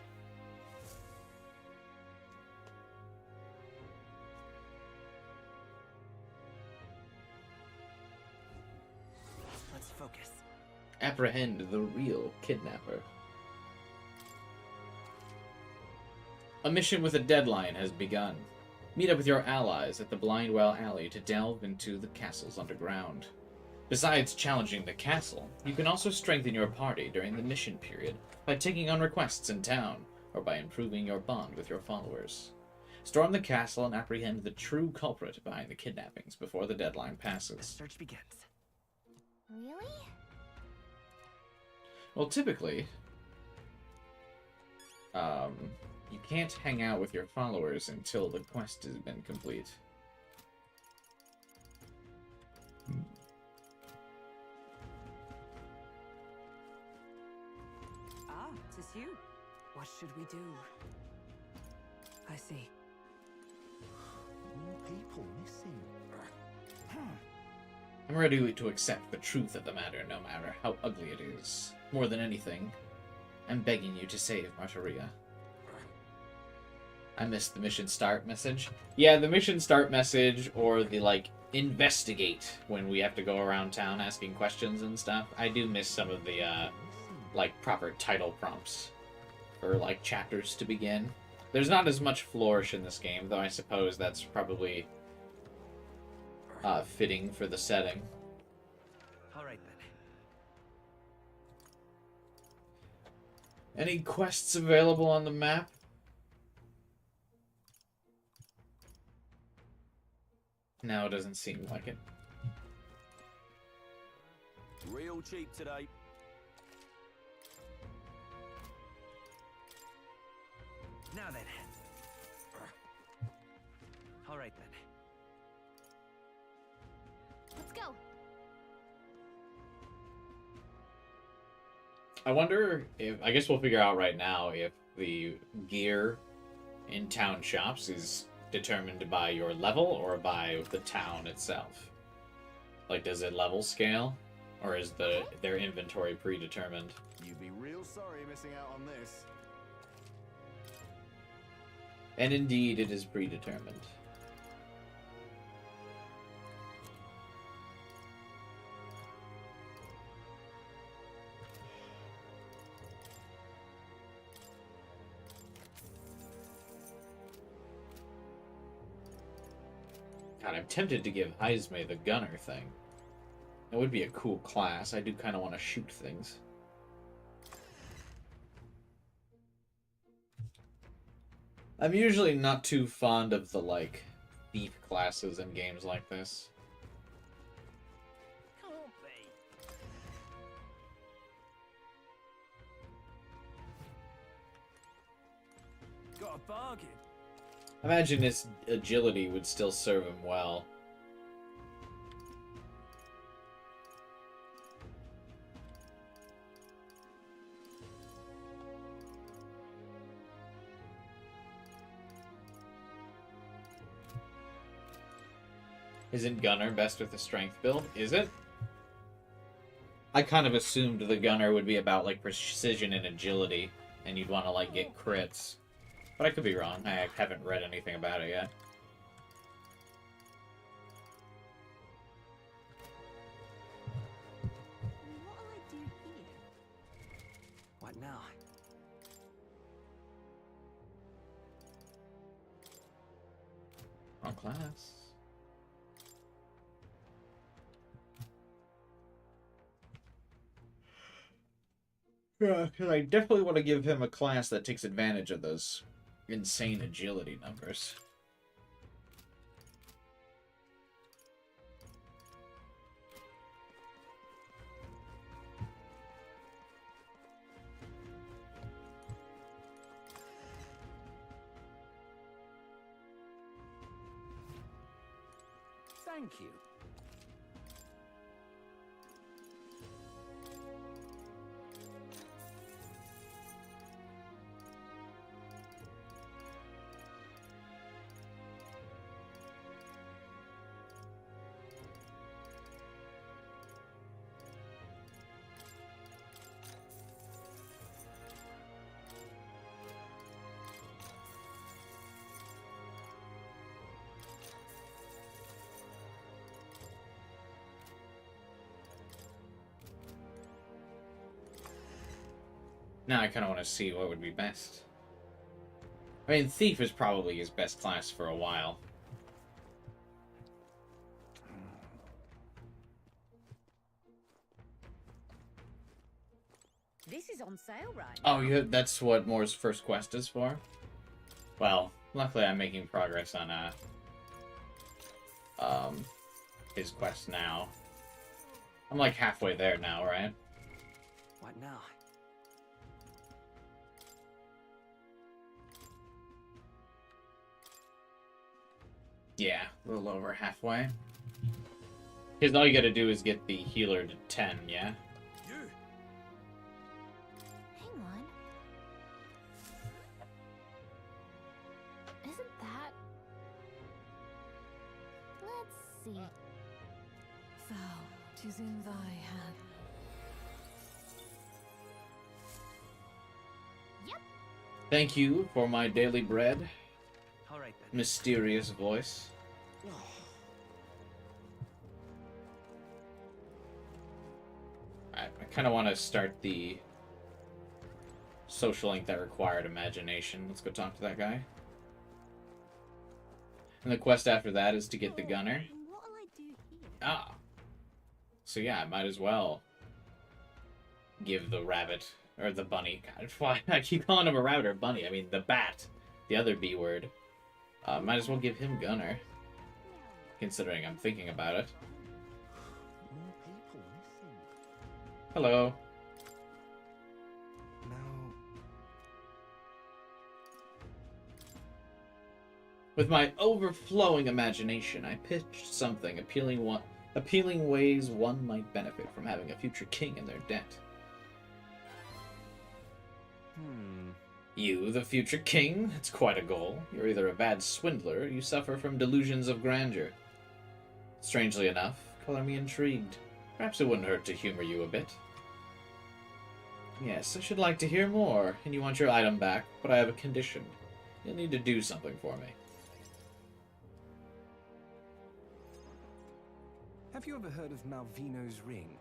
Let's focus. Apprehend the real kidnapper. A mission with a deadline has begun. Meet up with your allies at the Blindwell Alley to delve into the castle's underground. Besides challenging the castle, you can also strengthen your party during the mission period by taking on requests in town, or by improving your bond with your followers. Storm the castle and apprehend the true culprit behind the kidnappings before the deadline The passes. search begins. Really? Well, typically, you can't hang out with your followers until the quest has been complete. ah, 'tis you. What should we do? I see. More people missing. I'm ready to accept the truth of the matter, no matter how ugly it is. More than anything, I'm begging you to save Martaria. I missed the mission start message. Yeah, the mission start message, or the, like, investigate when we have to go around town asking questions and stuff. I do miss some of the, like, proper title prompts for, like, chapters to begin. There's not as much flourish in this game, though I suppose that's probably fitting for the setting. All right then. Any quests available on the map? No, it doesn't seem like it. Real cheap today. Now then. All right then. Let's go. I wonder if, I guess we'll figure out right now if the gear in town shops is determined by your level or by the town itself. Like, does it level scale? Or is their inventory predetermined? You'd be real sorry missing out on this. And indeed, it is predetermined. God, I'm tempted to give Heismay the gunner thing. That would be a cool class. I do kind of want to shoot things. I'm usually not too fond of the, like, thief classes in games like this. Can't be. Got a bargain. I imagine his agility would still serve him well. Isn't Gunner best with the strength build? Is it? I kind of assumed the Gunner would be about, like, precision and agility, and you'd want to, like, get crits. But I could be wrong. I haven't read anything about it yet. What'll I do here? What now? Wrong class. Yeah, because I definitely want to give him a class that takes advantage of those insane agility numbers. Thank you. Now I kind of want to see what would be best. I mean, Thief is probably his best class for a while. This is on sale right Oh, that's what Moore's first quest is for? Well, luckily I'm making progress on, his quest now. I'm like halfway there now, right? What now? Yeah, a little over halfway. Because all you gotta do is get the healer to 10, yeah? You. Hang on. Isn't that... Let's see. Thou, 'tis in thy hand. Yep. Thank you for my daily bread. All right then. Mysterious voice. I kind of want to start the social link that required imagination. Let's go talk to that guy. And the quest after that is to get the gunner. What'll I do here? Ah. So yeah, I might as well give the rabbit, or the bunny. God, why I keep calling him a rabbit or bunny. I mean the bat, the other B word. Might as well give him gunner. Considering I'm thinking about it. More people missing. Hello. Now, With my overflowing imagination, I pitched something appealing ways one might benefit from having a future king in their debt. You, the future king? It's quite a goal. You're either a bad swindler, or you suffer from delusions of grandeur. Strangely enough, color me intrigued. Perhaps it wouldn't hurt to humor you a bit. Yes, I should like to hear more, and you want your item back, but I have a condition. You'll need to do something for me. have you ever heard of Malvino's ring?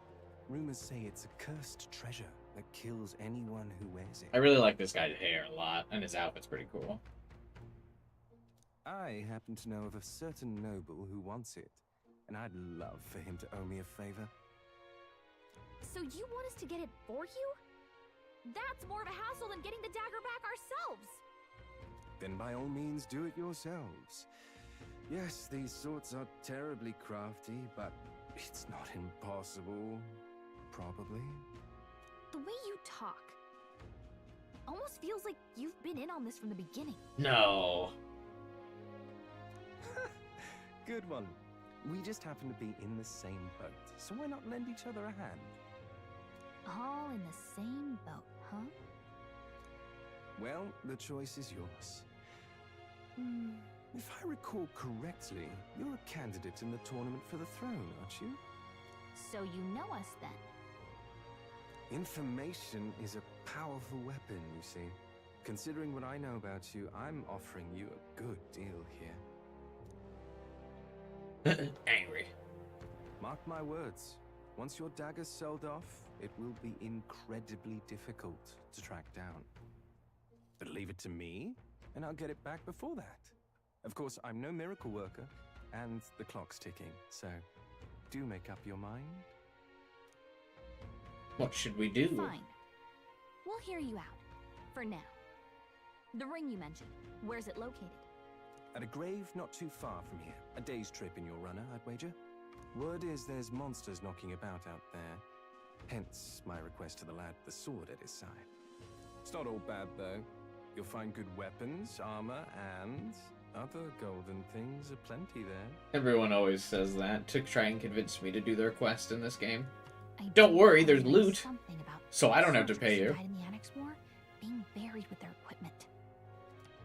Rumors say it's a cursed treasure that kills anyone who wears it. I really like this guy's hair a lot, and his outfit's pretty cool. I happen to know of a certain noble who wants it, and I'd love for him to owe me a favor. So you want us to get it for you? That's more of a hassle than getting the dagger back ourselves. Then by all means do it yourselves. Yes, these swords are terribly crafty, but it's not impossible. Probably. The way you talk almost feels like you've been in on this from the beginning. No. Good one. We just happen to be in the same boat, so why not lend each other a hand? All in the same boat, huh? Well, the choice is yours. If I recall correctly, you're a candidate in the tournament for the throne, aren't you? So you know us then? Information is a powerful weapon, you see. Considering what I know about you, I'm offering you a good deal here. Angry. Mark my words. Once your dagger's sold off, it will be incredibly difficult to track down. But leave it to me, and I'll get it back before that. Of course, I'm no miracle worker, and the clock's ticking, so do make up your mind. What should we do? Fine. We'll hear you out. For now. The ring you mentioned, where's it located? At a grave not too far from here. A day's trip in your runner, I'd wager. Word is there's monsters knocking about out there. Hence my request to the lad with the sword at his side. It's not all bad, though. You'll find good weapons, armor, and other golden things aplenty there. Everyone always says that to try and convince me to do their quest in this game. I Don't worry, there's read loot, something about so I don't have to soldiers pay who you. died in the Annex War being buried with their equipment.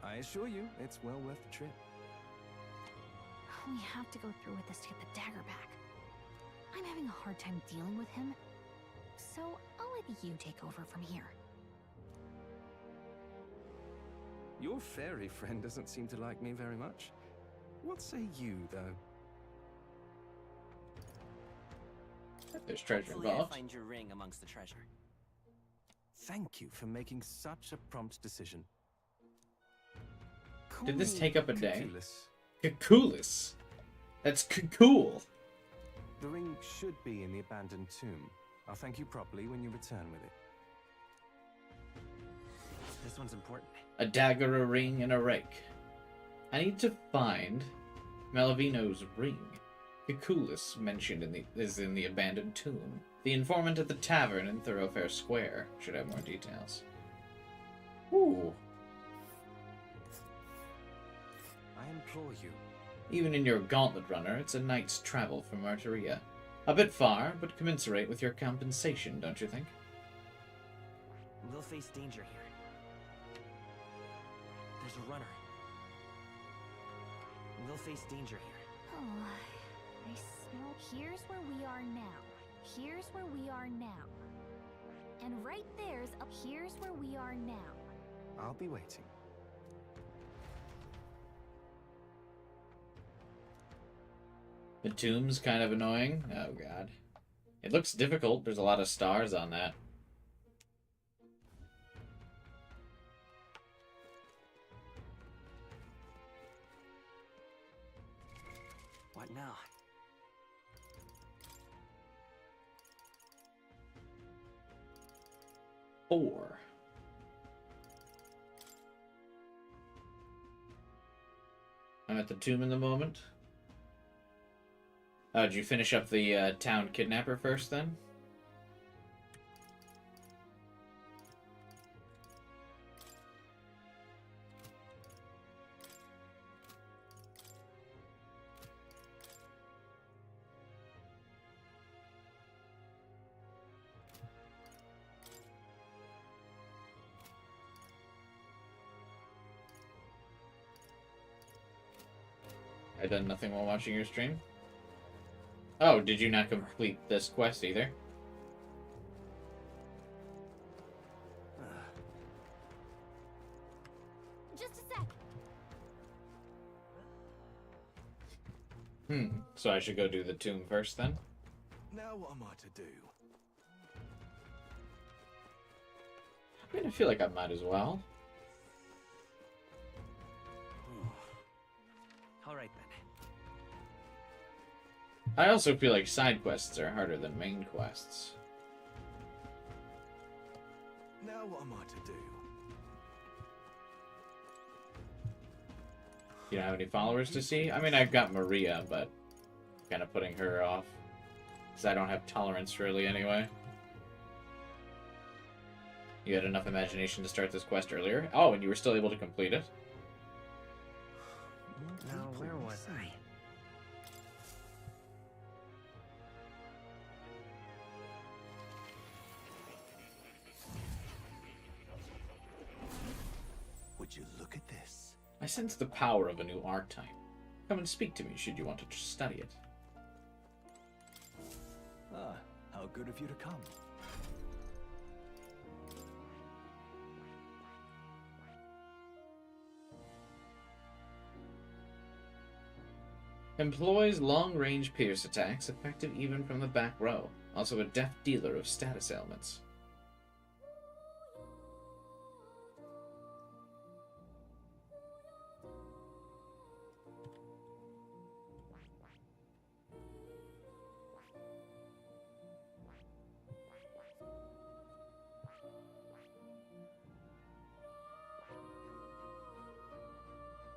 I assure you, it's well worth the trip. We have to go through with this to get the dagger back. I'm having a hard time dealing with him, so I'll let you take over from here. Your fairy friend doesn't seem to like me very much. What say you, though? There's treasure Hopefully I involved. find your ring amongst the treasure. Thank you for making such a prompt decision. Call Did this me take up a day? Cuculus. Coolest. That's cool. The ring should be in the abandoned tomb. I'll thank you properly when you return with it. This one's important. A dagger, a ring, and a rake. I need to find Malavino's ring. Coolest mentioned is in the abandoned tomb. The informant at the tavern in Thoroughfare Square should have more details. Ooh. I implore you. Even in your gauntlet runner, it's a night's travel from Martyria. A bit far, but commensurate with your compensation, don't you think? We'll face danger here. There's a runner. We'll face danger here. Oh, I smell. Here's where we are now. Here's where we are now. And right there's up. Here's where we are now. I'll be waiting. The tomb's kind of annoying. Oh god. It looks difficult. There's a lot of stars on that. What now? Four. I'm at the tomb in the moment. Oh, did you finish up the town kidnapper first, then? I done nothing while watching your stream? Oh, did you not complete this quest either? Just a sec. So I should go do the tomb first then? Now what am I to do? I mean, I feel like I might as well. right then. I also feel like side quests are harder than main quests. Now what am I to do? You don't have any followers to see? I mean, I've got Maria, but kind of putting her off. Because I don't have tolerance, really, anyway. You had enough imagination to start this quest earlier? Oh, and you were still able to complete it? Now, where was I? Would you look at this? I sense the power of a new archetype. Come and speak to me should you want to study it. Ah, how good of you to come. Employs long-range pierce attacks, effective even from the back row. Also a deft dealer of status ailments.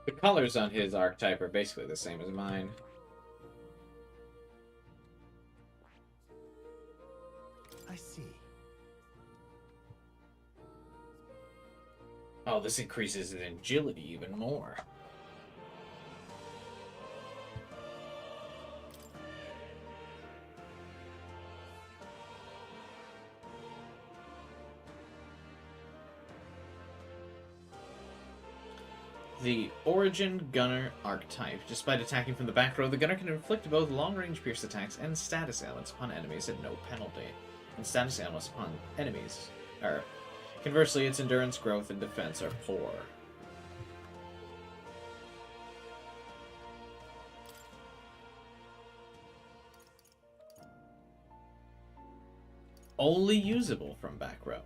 The colors on his archetype are basically the same as mine. I see. Oh, this increases his agility even more. The Origin Gunner archetype. Despite attacking from the back row, the gunner can inflict both long-range pierce attacks and status ailments upon enemies at no penalty. And status ailments upon enemies are... Conversely, its endurance, growth, and defense are poor. Only usable from back row.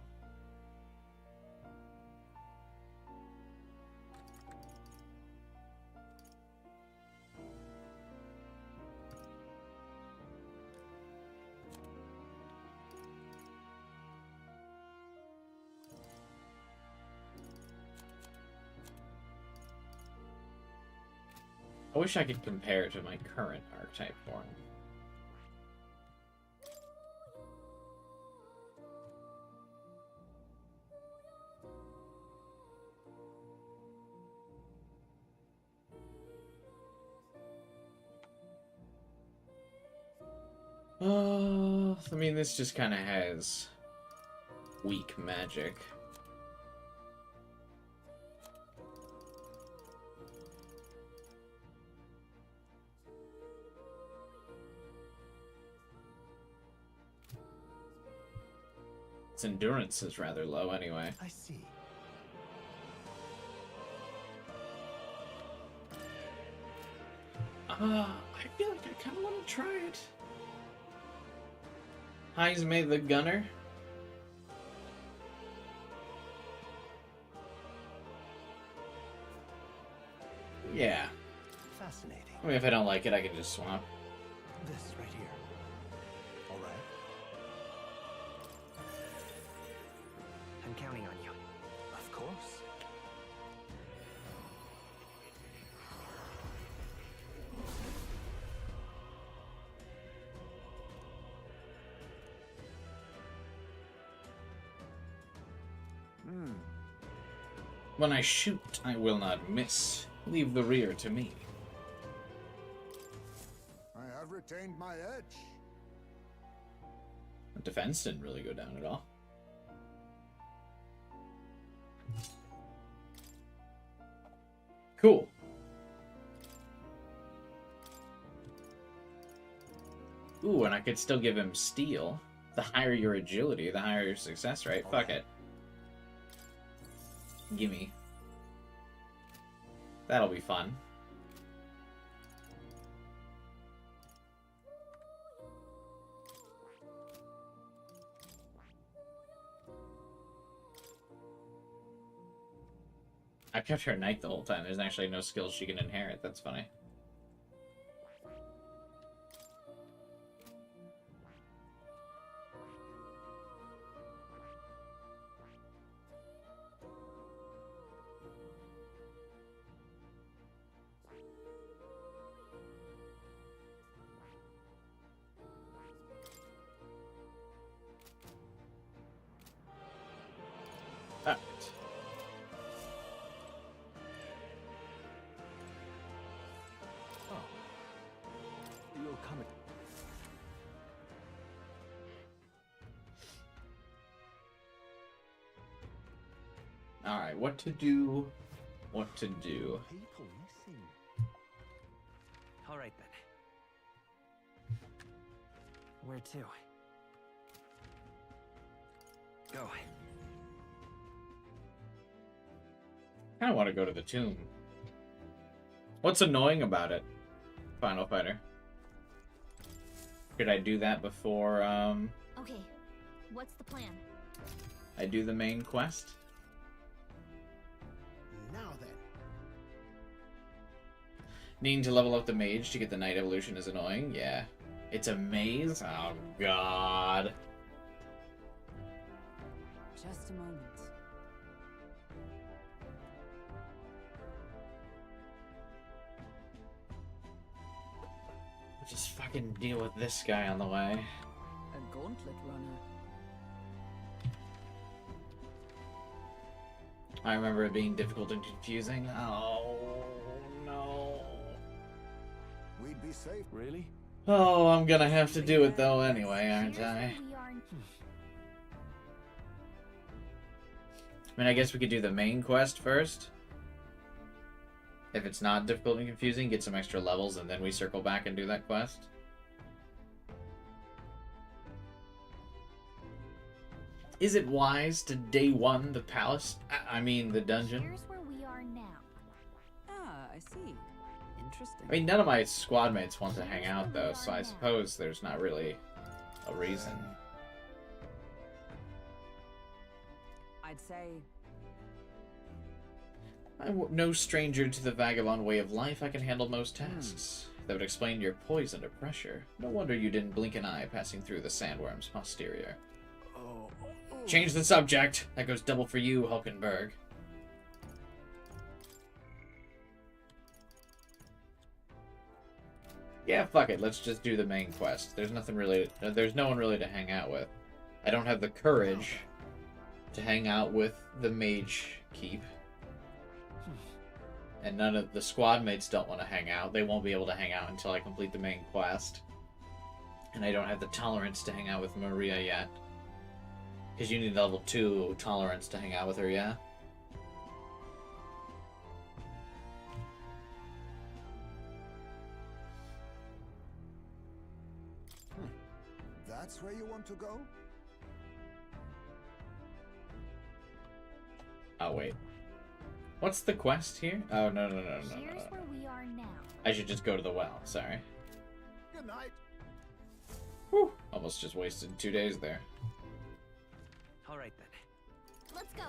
I wish I could compare it to my current archetype form. I mean, this just kind of has weak magic. Its endurance is rather low anyway. I see. I feel like I kind of want to try it. Heismay the Gunner. Yeah. Fascinating. I mean, if I don't like it, I can just swap. This right here. All right. I'm counting on you. Of course. When I shoot, I will not miss. Leave the rear to me. I have retained my edge. The defense didn't really go down at all. Cool. Ooh, and I could still give him steel. The higher your agility, the higher your success rate. Fuck it. Gimme. That'll be fun. I kept her knight the whole time. There's actually no skills she can inherit. That's funny. Alright, what to do? What to do? People missing. All right then. Where to? Go. I kind of want to go to the tomb. What's annoying about it, Final Fighter? Could I do that before, Okay, what's the plan? I do the main quest? Now then. Needing to level up the mage to get the knight evolution is annoying, yeah. It's a maze? Oh, God. Just a moment. Just fucking deal with this guy on the way. A gauntlet runner. I remember it being difficult and confusing. Oh, no. We'd be safe. Really? Oh, I'm gonna have to do it though anyway, aren't Here's I? where we are. I mean, I guess we could do the main quest first. If it's not difficult and confusing, get some extra levels, and then we circle back and do that quest. Is it wise to day one the palace? I mean, the dungeon? Here's where we are now. Ah, I see. Interesting. I mean, none of my squad mates want to hang out, though, so I suppose there's not really a reason. I'd say I'm no stranger to the vagabond way of life. I can handle most tasks. That would explain your poise under pressure. No wonder you didn't blink an eye passing through the sandworm's posterior. Change the subject. That goes double for you, Hulkenberg. Yeah, fuck it. Let's just do the main quest. There's nothing really. There's no one really to hang out with. I don't have the courage to hang out with the mage keep. And none of the squad mates don't want to hang out. They won't be able to hang out until I complete the main quest. And I don't have the tolerance to hang out with Maria yet. Because you need level 2 tolerance to hang out with her, yeah? That's where you want to go? Oh, wait. What's the quest here? Oh, no. Here's where we are now. I should just go to the well, sorry. Good night. Whew. Almost just wasted 2 days there. All right then. Let's go.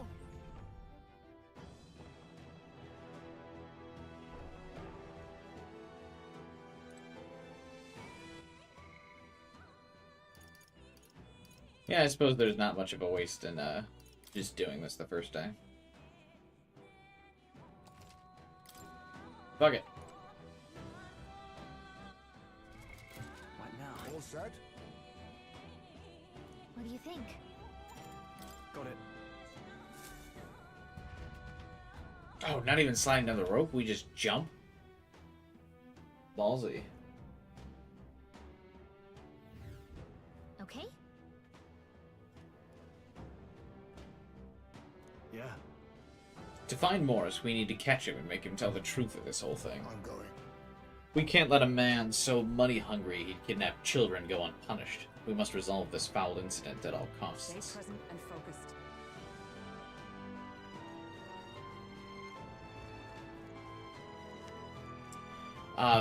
Yeah, I suppose there's not much of a waste in just doing this the first day. Fuck it. What now? All set? What do you think? Got it. Oh, not even sliding down the rope? We just jump? Ballsy. Okay? Yeah. To find Morris, we need to catch him and make him tell the truth of this whole thing. I'm going. We can't let a man so money-hungry he'd kidnap children go unpunished. We must resolve this foul incident at all stay costs. present and focused.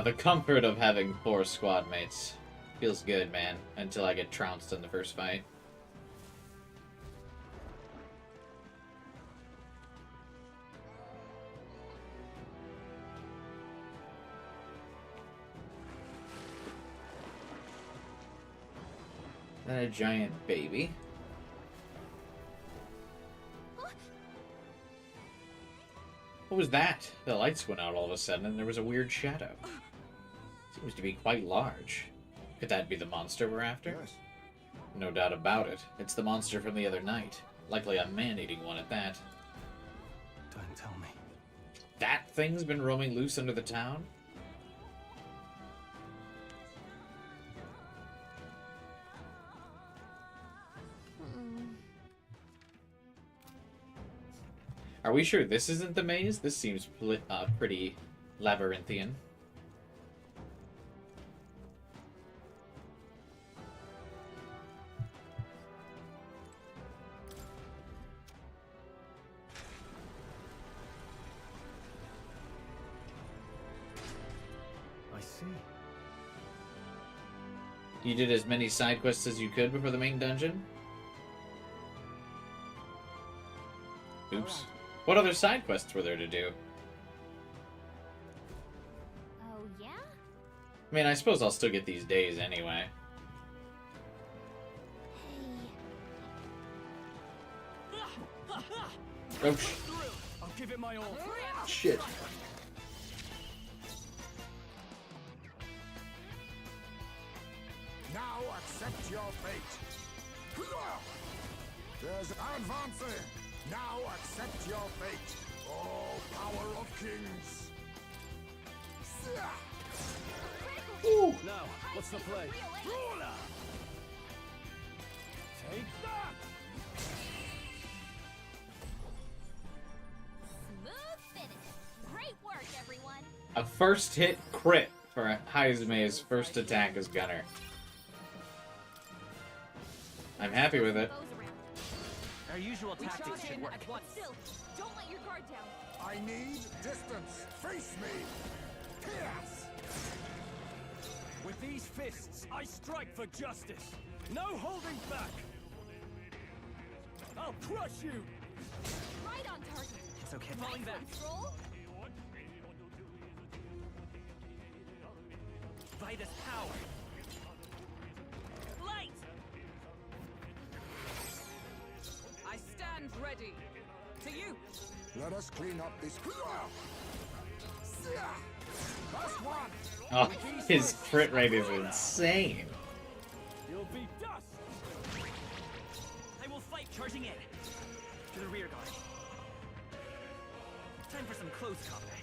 The comfort of having 4 squad mates. Feels good, man, until I get trounced in the first fight. And a giant baby. What was that? The lights went out all of a sudden and there was a weird shadow. Seems to be quite large. Could that be the monster we're after? Yes. No doubt about it. It's the monster from the other night. Likely a man-eating one at that. Don't tell me. That thing's been roaming loose under the town? Are we sure this isn't the maze? This seems pretty labyrinthian. I see. You did as many side quests as you could before the main dungeon? Oops. What other side quests were there to do? Oh, yeah? I mean, I suppose I'll still get these days anyway. Oh, I'll give it my all. shit. Now accept your fate. There's advancing. Now accept your fate. Oh, power of kings. Ooh. Now, what's the play? Ruler! Take that! Smooth finish. Great work, everyone. A first hit crit for Heismay's first attack as Gunner. I'm happy with it. Our usual tactics should work. Still, don't let your guard down. I need distance. Face me. Chaos. With these fists, I strike for justice. No holding back. I'll crush you. Right on target. It's okay. Falling back. Strohl. By this power. Light! I stand ready. To you. Let us clean up this. Last one. Oh, his crit rate is insane. You'll be dust. I will fight charging in. To the rear guard. Time for some close combat.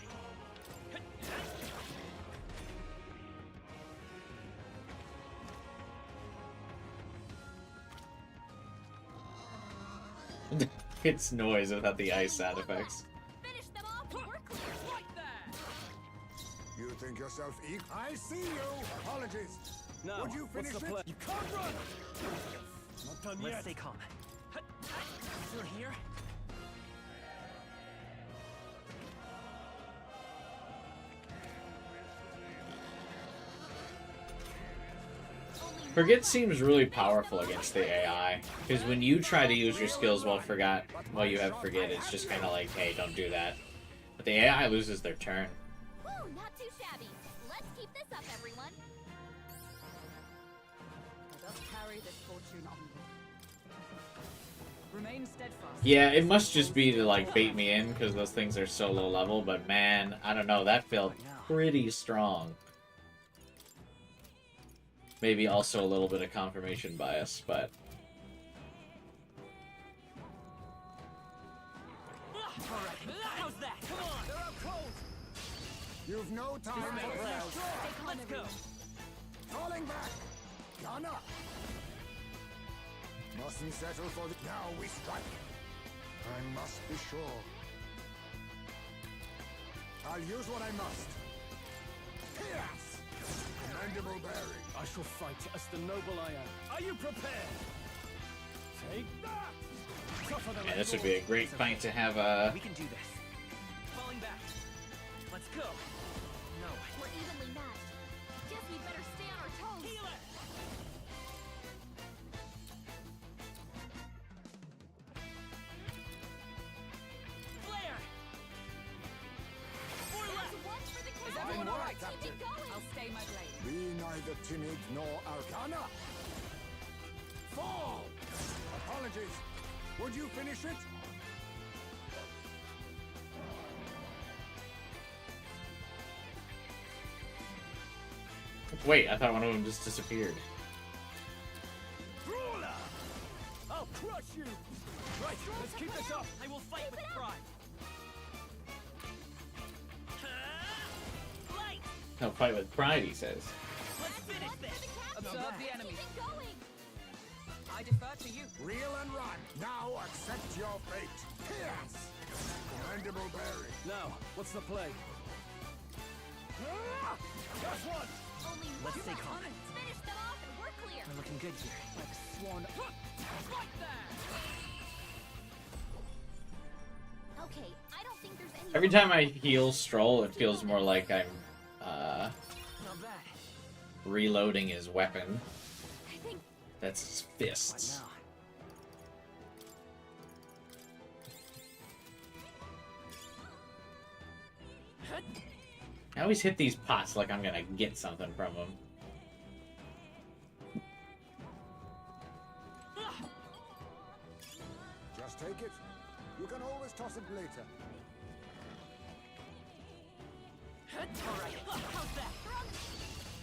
It's noise without the ice sound effects. Finish them off and we're clear. Right there. You think yourself equal? I see you. Apologies. Now, Would you finish what's the it? play? You can't run. Not done Let's yet. stay calm. Still here? Forget seems really powerful against the AI, because when you try to use your skills while you have Forget, it's just kind of like, hey, don't do that. But the AI loses their turn. Woo, not too shabby. Let's keep this up, everyone. Let us carry this fortune onward. Remain steadfast. Yeah, it must just be to like bait me in, because those things are so low level, but man, I don't know, that felt pretty strong. Maybe also a little bit of confirmation bias, but... How's that? Come on! They're up close! You've no time for prayers. Let's go! Falling back. Gunner. Mustn't settle for the... Now we strike. I must be sure. I'll use what I must. Chaos. Mandible bearing. I shall fight as the noble I am. Are you prepared? Take that! Tougher than Man, I this would thought. be a great fight to have We can do this. Falling back. Let's go. No. We're evenly matched. Guess we better stay on our toes. Heal it! Flare! There's one for the Is count. everyone all right? Keep it going. I'll stay my blade. Be neither timid nor arcana. Fall. Apologies. Would you finish it? Wait, I thought one of them just disappeared. Ruler! I'll crush you! Right, let's keep this up. I will fight with pride. Light! No, fight with pride, he says. Let's finish this! Observe the enemy. Keep it going. I defer to you. Reel and run. Now accept your fate. Chaos. Commendable bearing. Now, what's the play? That's one! Only Let's one stay left. calm. Finish them off and we're clear. We're looking good here. Like swan. Right there! Okay, I don't think there's any. Every time I heal Strohl, it feels more like I'm Not bad. reloading his weapon. I think That's his What fists. now? I always hit these pots like I'm gonna get something from them. Just take it. You can always toss it later. All right. How's that?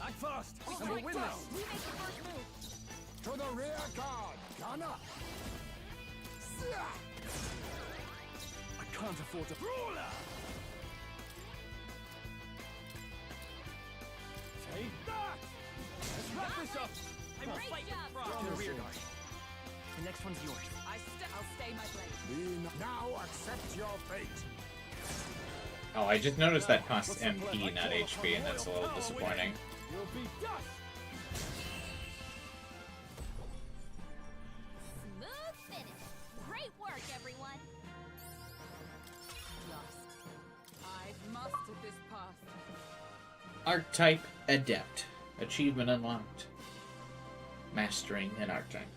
Act fast! we And we'll win this! We make the first move. To the rear guard, gunner. I can't afford to. Brawler! Take that! Let's wrap this up! I will Great fight job, with Strohl. To the rear guard. The next one's yours. I'll stay my blade. Now accept your fate. Oh, I just noticed that costs MP, not HP, and that's a little disappointing. You'll be dust! Smooth finish. Great work, everyone. Lost. I've mastered this path. Archetype Adept. Achievement unlocked. Mastering an archetype.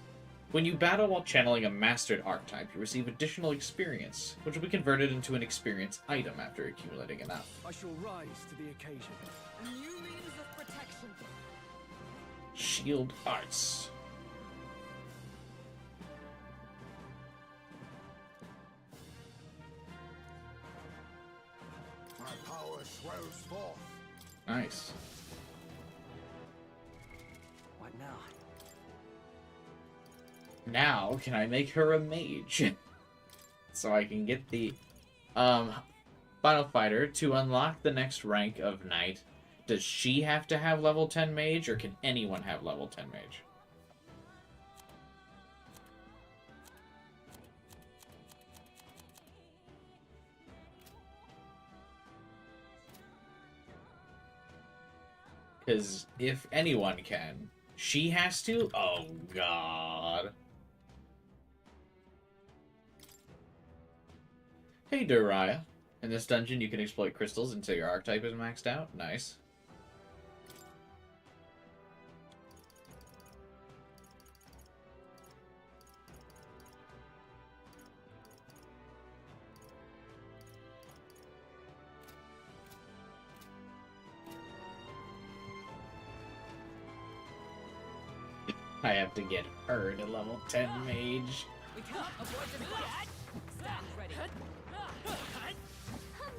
When you battle while channeling a mastered archetype, you receive additional experience, which will be converted into an experience item after accumulating enough. I shall rise to the occasion. A new means of protection. Shield Arts. My power swells forth. Nice. What now? Now, can I make her a mage? So I can get the final fighter to unlock the next rank of knight. Does she have to have level 10 mage, or can anyone have level 10 mage? Because if anyone can, she has to? Oh, God. Hey, Duraya. In this dungeon, you can exploit crystals until your archetype is maxed out. Nice. I have to get her to level 10 mage. We cannot avoid the blast. Stand ready.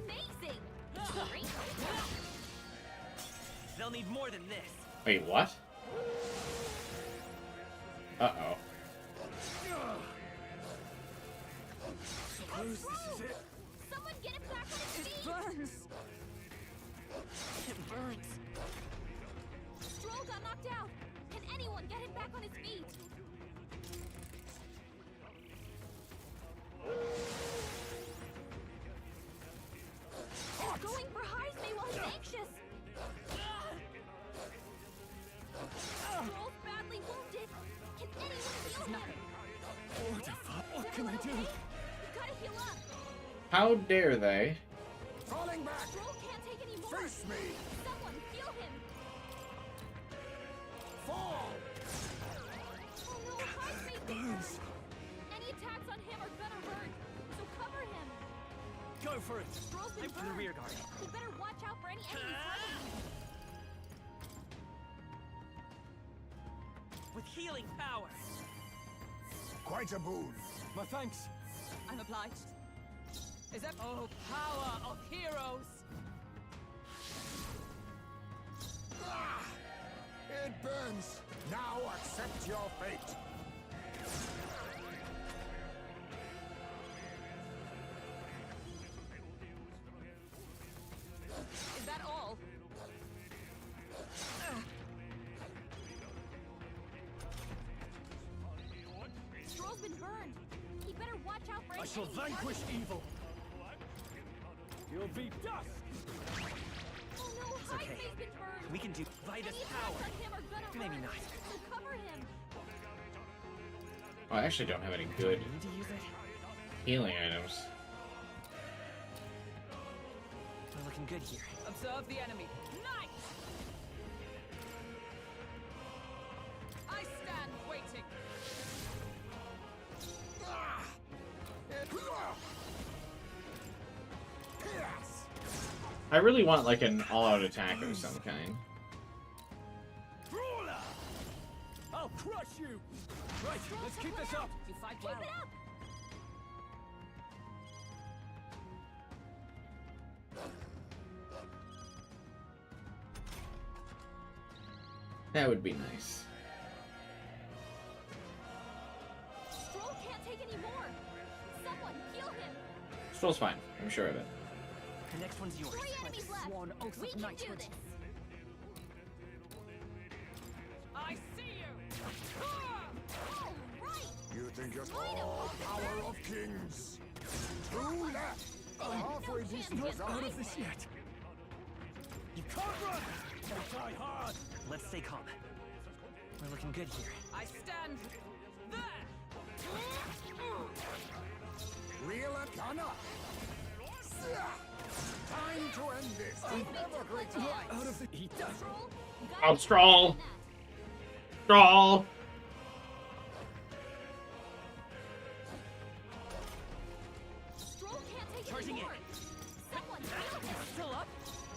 Amazing. Great. They'll need more than this. Wait, what? Uh-oh. Suppose this is it. Someone get him back on his feet. Burns. It burns. Strohl got knocked out. Can anyone get him back on his feet? He's going for Heismay while he's anxious. Strohl's badly wounded. Can anyone heal him? What the fuck? What can I do? You gotta heal up. How dare they? Falling back. Strohl can't take any more. Face me. Someone heal him. Fall. Oh no, Heismay's been hurt. Any attacks on him are gonna hurt. So cover him. Go for it! Strohl's been I'm to the burned. rear guard. He better watch out for any enemies running. With healing power. Quite a boon. My thanks! I'm obliged. Is that power of heroes? Ah, it burns. Now accept your fate. Is that all? Strohl's been burned. He better watch out for any I shall enemies vanquish running. evil! You'll be dust! Oh no, It's okay. Heismay's been burned! We can do Vitus Any power. attacks on him are gonna Maybe hurt, not. so cover him! Oh, I actually don't have any good Need to use it. healing items. We're looking good here. Observe the enemy. Nice! I stand waiting. I really want like an all-out attack of some kind. I'll crush you! Right, let's keep this up! You fight Keep well. it up! That would be nice. Strohl can't take any more! Someone heal him! Stroll's fine. I'm sure of it. The next one's yours. 3 enemies left! Sworn oath We of can do knighthood. this! I see you! All right! You think just Line up all all the power way. of kings? 2 left! A halfway decent Not result. out of this yet! You can't run! They try hard! Let's stay calm. We're looking good here. I stand there! Real Arcana! Time to end this! Never great time! Out of the heat! Strohl, you Oh, gotta Strohl! keep that. Stroll! Strohl can't take Charging any more! Someone heal him! Still up?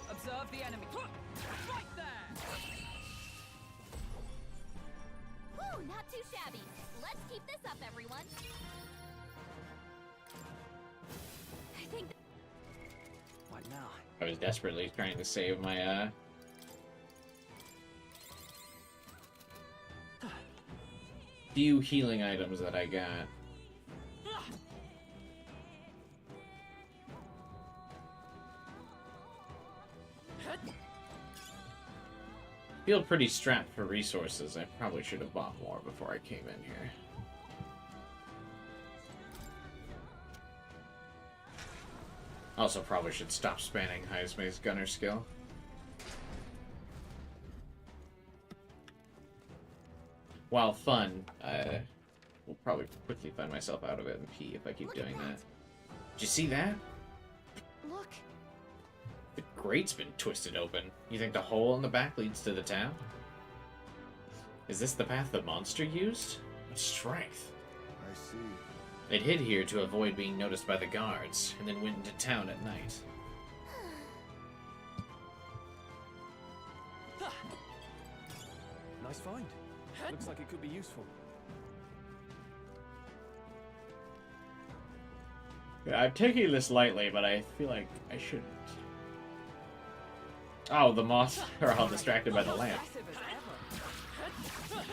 Observe the enemy. Right there! Whew, not too shabby. Let's keep this up, everyone. I think What now? I was desperately trying to save my few healing items that I got. Feel pretty strapped for resources. I probably should have bought more before I came in here. Also probably should stop spamming Heismay's gunner skill. While fun, will probably quickly find myself out of it and pee if I keep doing that. Did you see that? look. The grate's been twisted open. You think the hole in the back leads to the town? Is this the path the monster used? What strength. I see. It hid here to avoid being noticed by the guards, and then went into town at night. Nice find. Looks like it could be useful. Yeah, I'm taking this lightly, but I feel like I shouldn't. Oh, the moths are all distracted by the lamp. Aggressive as ever.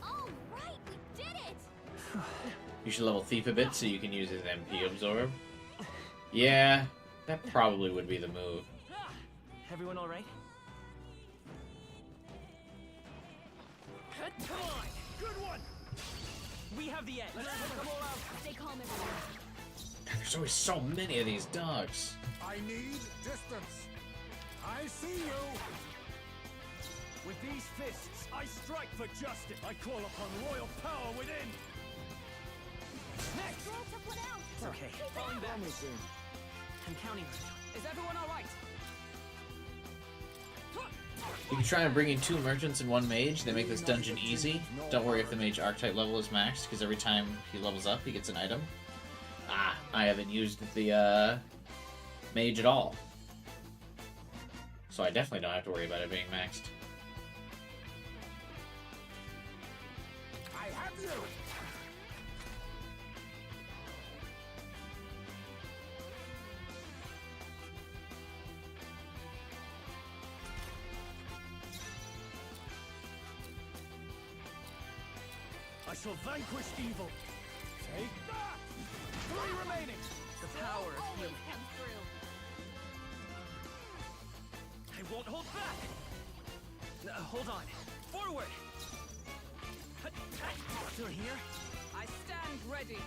All right, we did it. You should level Thief a bit so you can use his MP absorb. Yeah, that probably would be the move. Everyone all right? Come on! Good one! We have the edge. Come all out! Stay calm, everyone. There's always so many of these dogs. I need distance. I see you. With these fists, I strike for justice. I call upon royal power within. Next! Strohl took one out. It's okay. Falling back. I'm counting on you. Is everyone alright? You can try and bring in 2 merchants and 1 mage. They make this dungeon easy. Don't worry if the mage archetype level is maxed, because every time he levels up, he gets an item. Ah, I haven't used the mage at all. So I definitely don't have to worry about it being maxed. I have you. I shall vanquish evil. Take that! 3 remaining. The power of Always healing. comes through. I won't hold back. Hold on. Forward. Still here? I stand ready.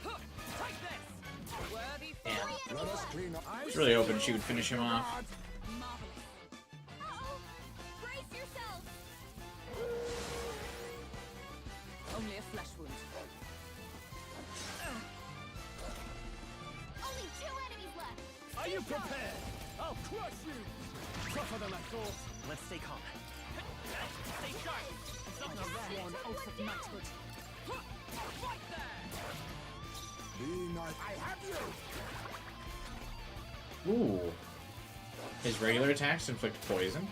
Take this! Worthy Damn. Let us clean up. I was really hoping she would finish him off. marvelous. Uh-oh! Brace yourselves! Only a flesh wound. Only 2 enemies left! Are you prepared? I'll crush you! Tougher than I thought. Let's stay calm. Stay sharp. Something sworn oath of knighthood. Right there! Be nice. I have you! Ooh. His regular attacks inflict poison.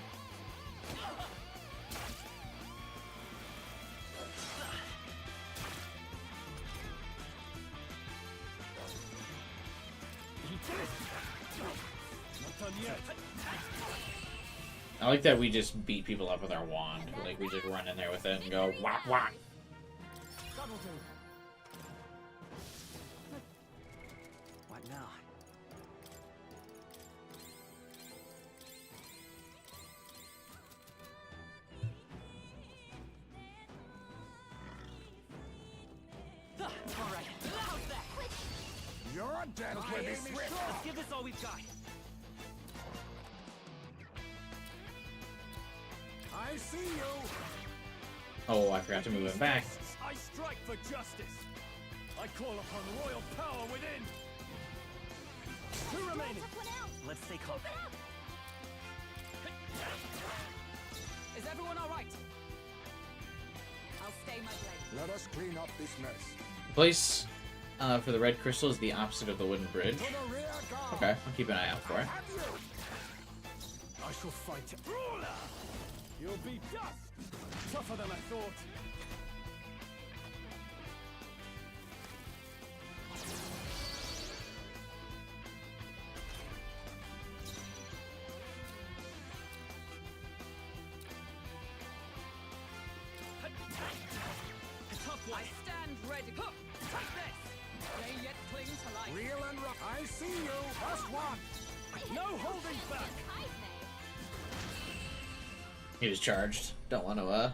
Not done yet. I like that we just beat people up with our wand. Like, we just run in there with it and go, whack, whack. That'll do. What now? All right. How's that? Your death will be swift! Let's give this all we've got. I see you! Oh, I forgot to move him back. I strike for justice. I call upon royal power within. 2 remaining. Took one out! Let's stay calm. Is everyone all right? I'll stay my blade. Let us clean up this mess. The place for the red crystal is the opposite of the wooden bridge. To the rear guard! Okay, I'll keep an eye out for I it. have you! I shall fight ruler. You'll be dust. Tougher than I thought. I stand ready. Huh. Take this! They yet cling to life. Real and rough. I see you! First one! No holding back. Heismay! He was charged. Don't want to Woo,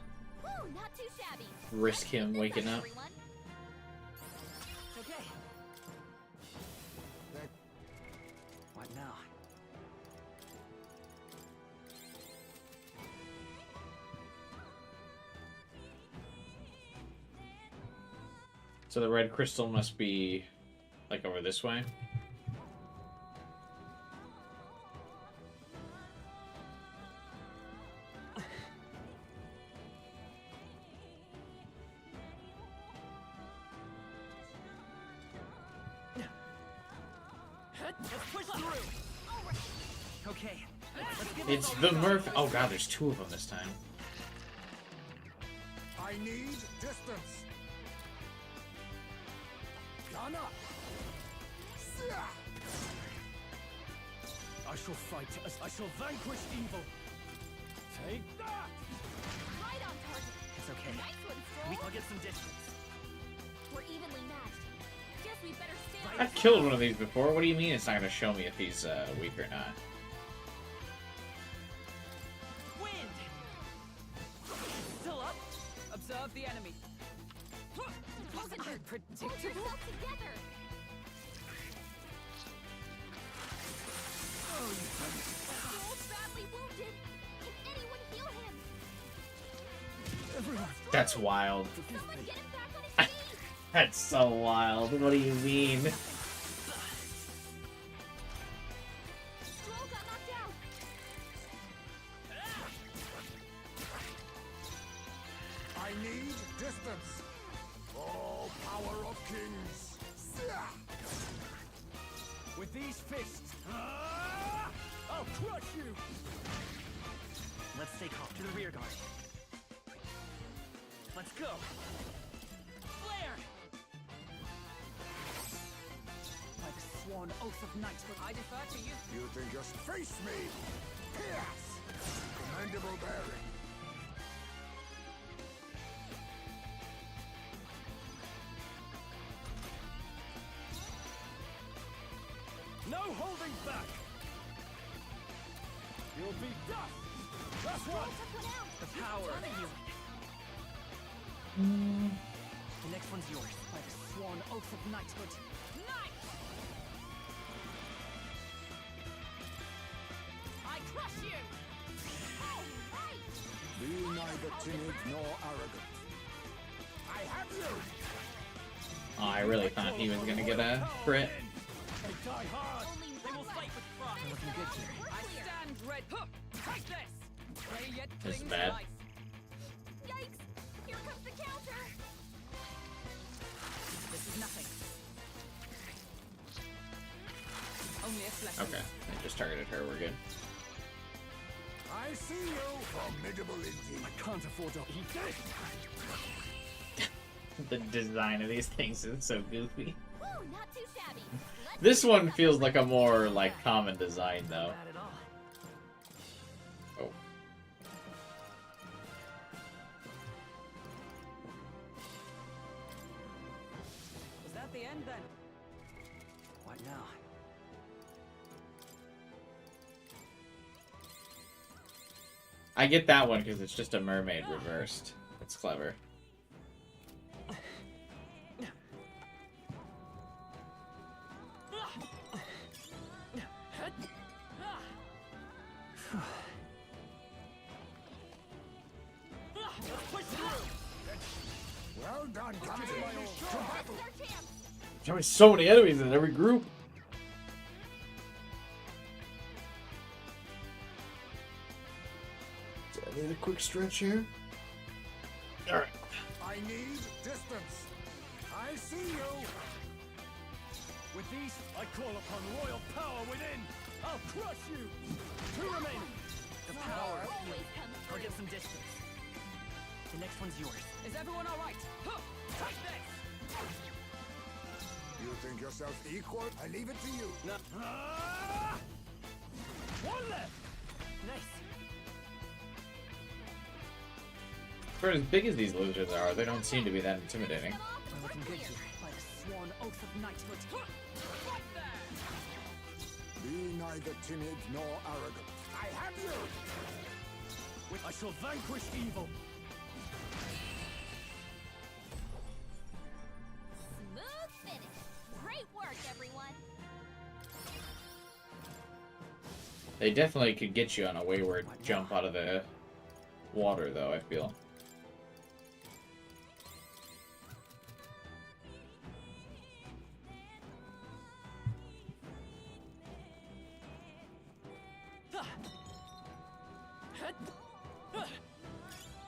not too shabby. risk him waking up. Everyone. Okay. What now? So the red crystal must be like over this way. Let's push through. Okay. Let's give It's the Murph. Oh god, there's 2 of them this time. I need distance! Gun up! I shall fight as I shall vanquish evil. Take that! Right on target. It's okay. Nice one, Strohl. I'll get some distance. We're evenly matched. Guess we better stand. I've killed one of these before. What do you mean it's not going to show me if he's weak or not? Wind. Still up? Observe the enemy. Wasn't I Hold predicted. yourself together. Strohl's badly wounded. Can anyone heal him? That's wild. Someone get him back on his feet. That's so wild. What do you mean? Strohl got knocked out. I need distance! Oh, power of kings! With these fists, I'll crush you. Let's stay calm. To the rear guard. Let's go. Flare. By the sworn oath of knighthood, I defer to you. You can just face me! Pierce! Commendable bearing. No holding back. You'll be dust. That's Strohl one. took one out. The power of healing. The next one's yours. By the sworn oath of knighthood. Nice! Be neither timid nor arrogant. I have you! Oh, I really thought he was gonna get a crit. They die hard. They will fight with pride. They're looking good here. I stand ready. Take this. Prey yet This is cling bad. to life. Yikes! Here comes the counter! This is nothing. Only a flesh. Okay, I just targeted her. We're good. I see you! Formidable indeed. I can't afford to eat this. The design of these things is so goofy. Woo, not too shabby. Let's This one feels like a more like common design though. Not bad at all. Oh. Was that the end then? What now? I get that one because it's just a mermaid reversed. It's clever. Well done, Captain. To battle. their chance. There's always so many enemies in every group. Do I need a quick stretch here? Alright. I need distance. I see you. With these, I call upon royal power within. I'll crush you. Two remaining. The power. Always comes Or through. get some distance. The next one's yours. Is everyone all right? Take this. You think yourself equal? I leave it to you. One left. Nice. For as big as these losers are, they don't seem to be that intimidating. We're looking good here. By the sworn oath of knighthood. Right there. Be neither timid nor arrogant. I have you. I shall vanquish evil. Smooth finish. Great work, everyone. They definitely could get you on a wayward jump out of the water, though, I feel.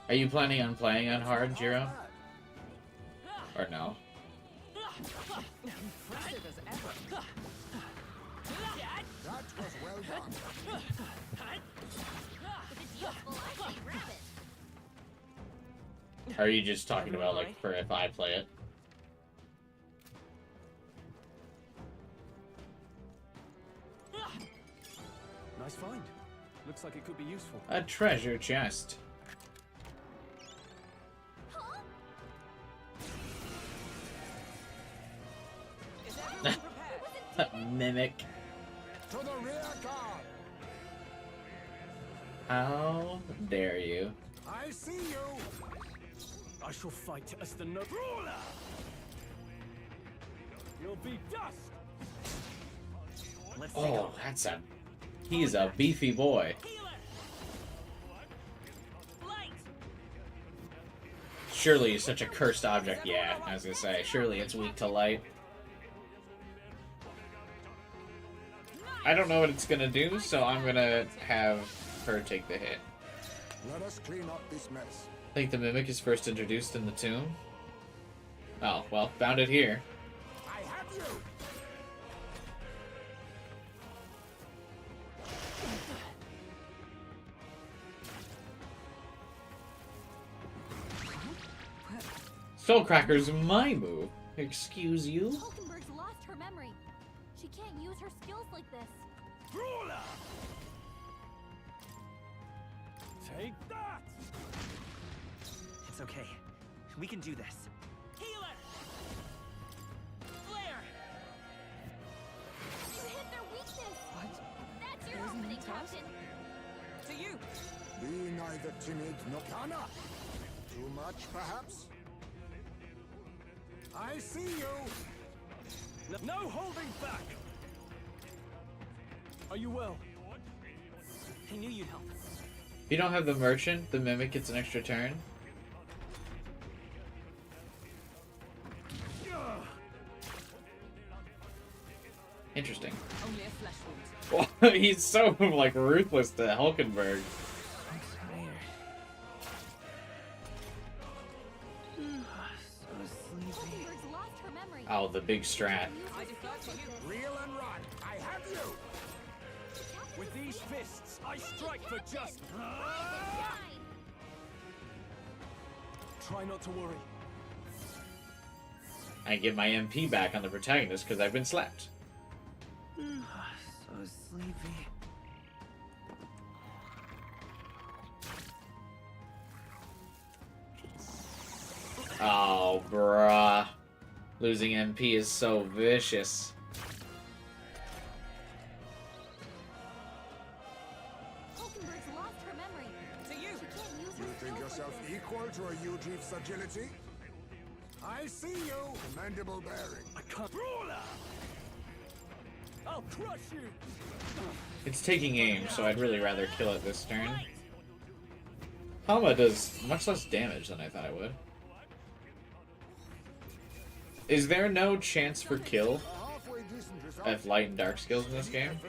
Are you planning on playing on hard, Jiro? Or no? Impressive as ever. That was well done. If it's useful, I say grab it. Are you just talking about, like, for if I play it? Nice find. Looks like it could be useful. A treasure chest. Is everyone prepared? Mimic. To the rear guard. How dare you? I see you. I shall fight as the no ruler. You'll be dust. Let's take Oh, off. that's a... He's a beefy boy. Surely he's such a cursed object. Yeah, I was gonna say, surely it's weak to light. I don't know what it's gonna do, so I'm gonna have her take the hit. Let us clean up this mess. I think the Mimic is first introduced in the tomb. Oh, well, found it here. I have you. Soulcracker's my move. Excuse you? Hulkenberg's lost her memory. She can't use her skills like this. Ruler. Take that. It's okay. We can do this. Healer! Flare! You hit their weakness. What? That's your There's opening, no task? Captain. To you. Be neither timid nor Kana. Too much, perhaps? I see you. No holding back. Are you well? I knew you'd help. If you don't have the merchant, the mimic gets an extra turn. Interesting. Only a flesh wound. Well, he's so like ruthless to Hulkenberg. Hulkenberg's lost her memory. Oh, the big strat. I defer to you. Reel and run. I have you. With these fists, I strike for justice. Try not to worry. I get my MP back on the protagonist because I've been slapped. So sleepy. Oh, bruh. Losing MP is so vicious. Hulkenberg's lost her memory. To you. She can't use You her think skills yourself like this. equal to a Ujief's agility? I see you! Commendable bearing. I can't. Brawler! I'll crush you! It's taking aim, so I'd really rather kill it this turn. Hama does much less damage than I thought it would. Is there no chance for kill of light and dark skills in this game?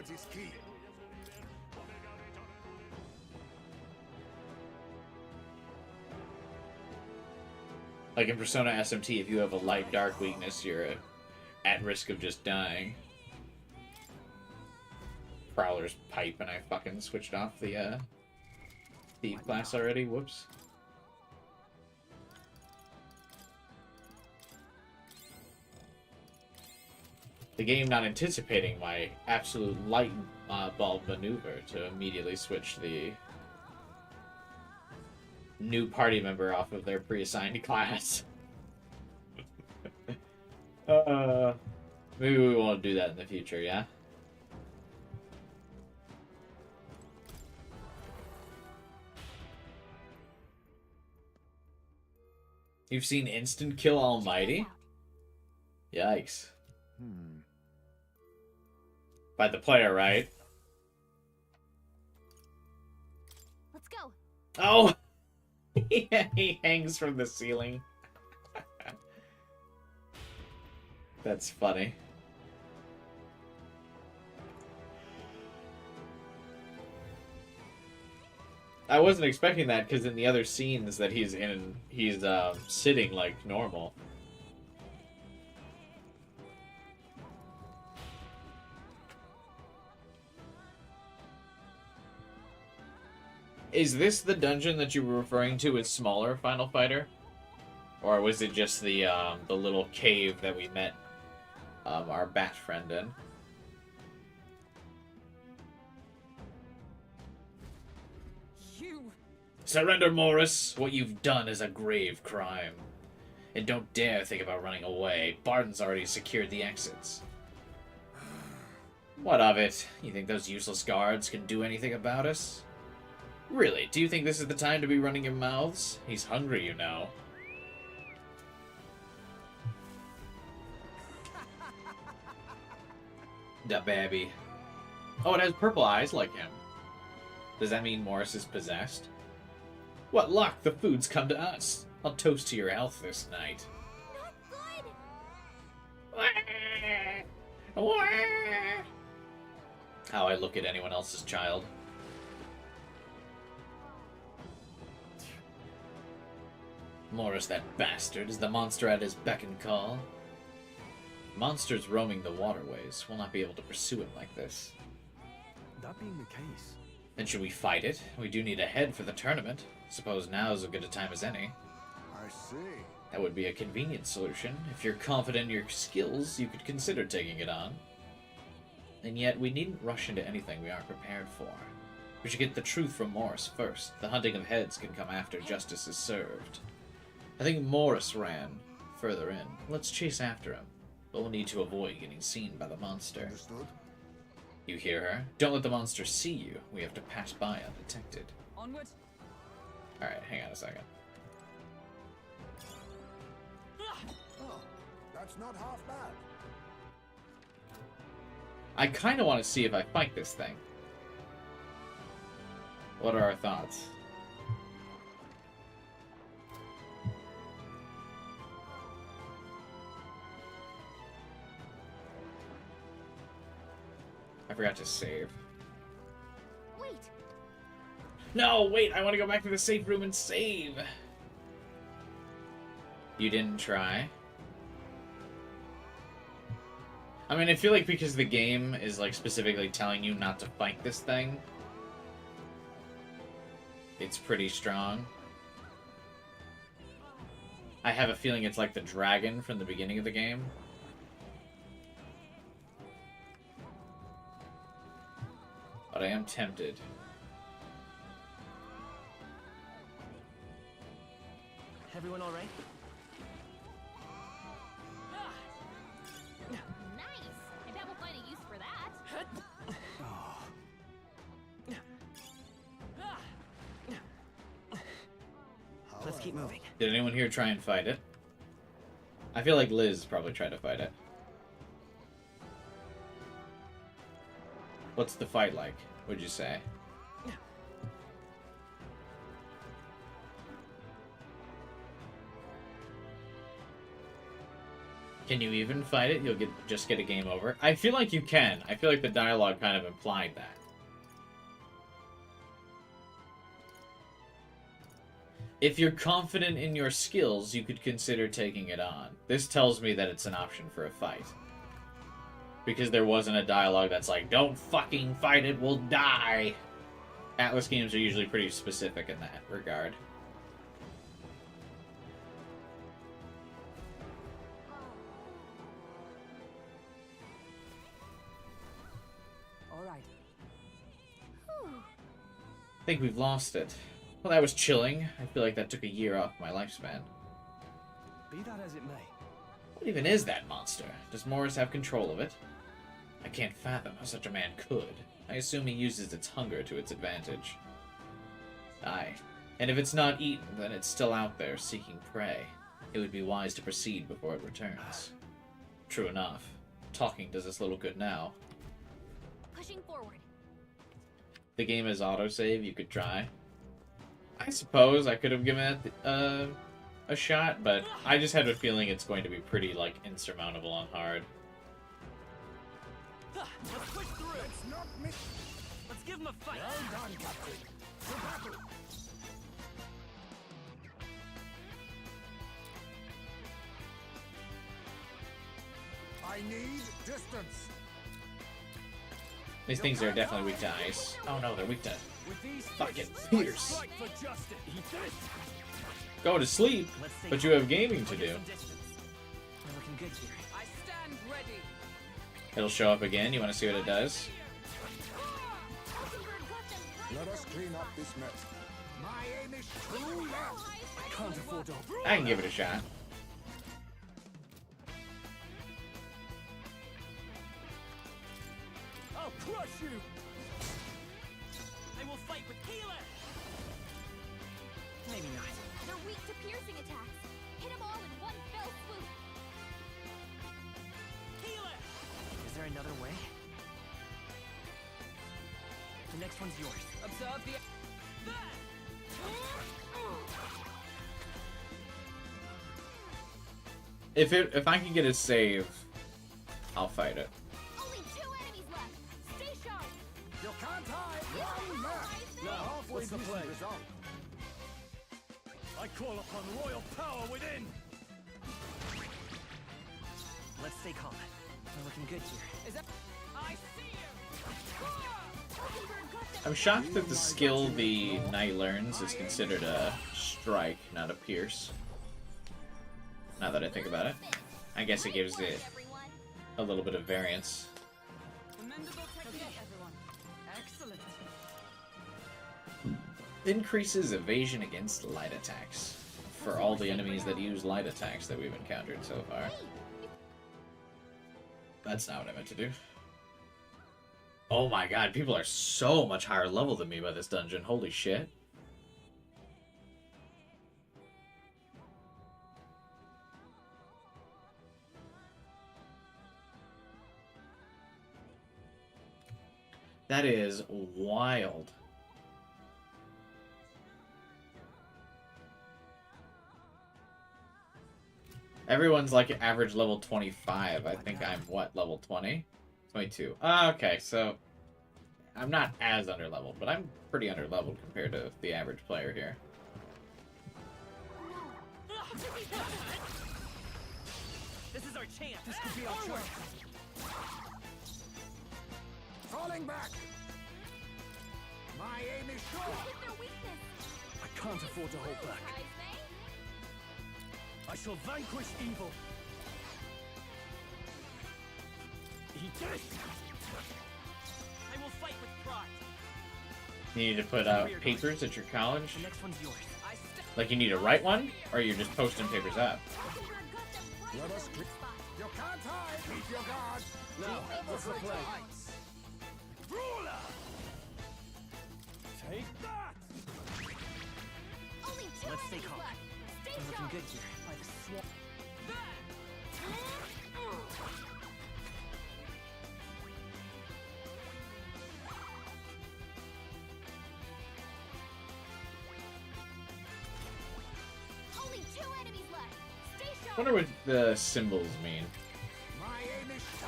Like in Persona SMT, if you have a light-dark weakness, you're at risk of just dying. Prowler's pipe, and I fucking switched off the thief class already. Whoops. The game not anticipating my absolute light bulb maneuver to immediately switch the new party member off of their pre-assigned class. Maybe we won't do that in the future, yeah? You've seen Instant Kill Almighty? Yikes. By the player, right? Let's go. Oh! Yeah, he hangs from the ceiling. That's funny. I wasn't expecting that because in the other scenes that he's in, he's sitting like normal. Is this the dungeon that you were referring to as smaller Final Fighter? Or was it just the little cave that we met our bat friend in? You. Surrender, Morris! What you've done is a grave crime. And don't dare think about running away. Barton's already secured the exits. What of it? You think those useless guards can do anything about us? Really, do you think this is the time to be running your mouths? He's hungry, you know. Da baby. Oh, it has purple eyes like him. Does that mean Morris is possessed? What luck! The food's come to us. I'll toast to your health this night. Not good. How I look at anyone else's child. Morris, that bastard, is the monster at his beck and call. Monsters roaming the waterways will not be able to pursue him like this. That being the case, Then should we fight it? We do need a head for the tournament. Suppose now is as good a time as any. I see. That would be a convenient solution. If you're confident in your skills, you could consider taking it on. And yet, we needn't rush into anything we aren't prepared for. We should get the truth from Morris first. The hunting of heads can come after justice is served. I think Morris ran further in. Let's chase after him. But we'll need to avoid getting seen by the monster. Understood? You hear her? Don't let the monster see you. We have to pass by undetected. Onward. Alright, hang on a second. Oh, that's not half bad. I kind of want to see if I fight this thing. What are our thoughts? I forgot to save. Wait. No, wait, I want to go back to the safe room and save. You didn't try? I mean, I feel like because the game is, like, specifically telling you not to fight this thing, it's pretty strong. I have a feeling it's like the dragon from the beginning of the game. But I am tempted. Everyone all right? Nice. I bet we'll find a use for that. Let's keep moving. Did anyone here try and fight it? I feel like Liz probably tried to fight it. What's the fight like, would you say? Can you even fight it? You'll just get a game over. I feel like you can. I feel like the dialogue kind of implied that. If you're confident in your skills, you could consider taking it on. This tells me that it's an option for a fight. Because there wasn't a dialogue that's like, don't fucking fight it, we'll die. Atlas games are usually pretty specific in that regard. All right. I think we've lost it. Well, that was chilling. I feel like that took a year off my lifespan. Be that as it may. What even is that monster? Does Morris have control of it? I can't fathom how such a man could. I assume he uses its hunger to its advantage. Aye. And if it's not eaten, then it's still out there, seeking prey. It would be wise to proceed before it returns. True enough. Talking does us little good now. Pushing forward. The game is autosave, you could try. I suppose I could have given it a shot, but I just had a feeling it's going to be pretty, like, insurmountable on hard. Let's push through. Let's give him a fight. Well done, Captain. To battle. I need distance. These things are definitely weak to ice. Oh no, they're weak to fucking pierce. Go to sleep, but you have gaming to do. We're looking good here. I stand ready. It'll show up again. You want to see what it does? Let us clean up this mess. My aim is true left. I can't afford to. I can give it a shot. I'll crush you. I will fight with healer. Maybe not. They're weak to piercing attacks. Hit them all in one fell swoop. Healer. Is there another way? The next one's yours. Observe the. If I can get a save, I'll fight it. Only 2 enemies left. Stay sharp. You can't hide. One left. Now, Halfway what's the decent play? result. I call upon royal power within. Let's stay calm. We're looking good here. Is that? I see you. I'm shocked that the skill the knight learns is considered a strike, not a pierce. Now that I think about it. I guess it gives it a little bit of variance. Commendable technique, everyone. Excellent. Increases evasion against light attacks. For all the enemies that use light attacks that we've encountered so far. That's not what I meant to do. Oh my god, people are so much higher level than me by this dungeon. Holy shit. That is wild. Everyone's like average level 25. I think I'm what, level 20? 22. Okay, so I'm not as underleveled, but I'm pretty underleveled compared to the average player here. This is our chance. This could be our choice. Falling back. My aim is sure. Hit their weakness. I can't afford to hold back. Heismay. I shall vanquish evil. He did it! I will fight with pride. You need to put out papers at your college? The next one's yours. Like you need to write one? Or you're just posting papers up? Let us click. You can't hide. Keep your guard. Now, what's the play? Ruler. Take that! Only 2 Let's stay enemies calm. left. Stay We're looking sharp. good here. Like a swamp. Only 2 enemies left. Stay I sharp. wonder what the symbols mean.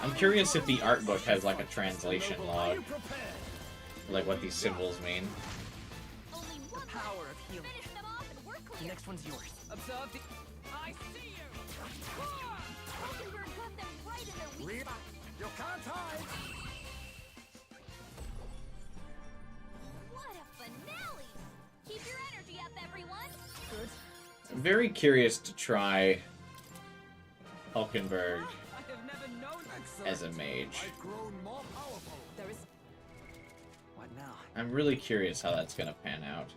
I'm curious if the art book has like a translation log. Like what these symbols mean. Only The one power left. of healing. Finish them off and we're The clear. next one's yours. Observe the... I see you! Hulkenberg got them right in their weak spot. You can't hide. What a finale! Keep your energy up, everyone. Good. I'm very curious to try Hulkenberg I have never known as a mage. I've grown more powerful. There is... What now? I'm really curious how that's gonna pan out.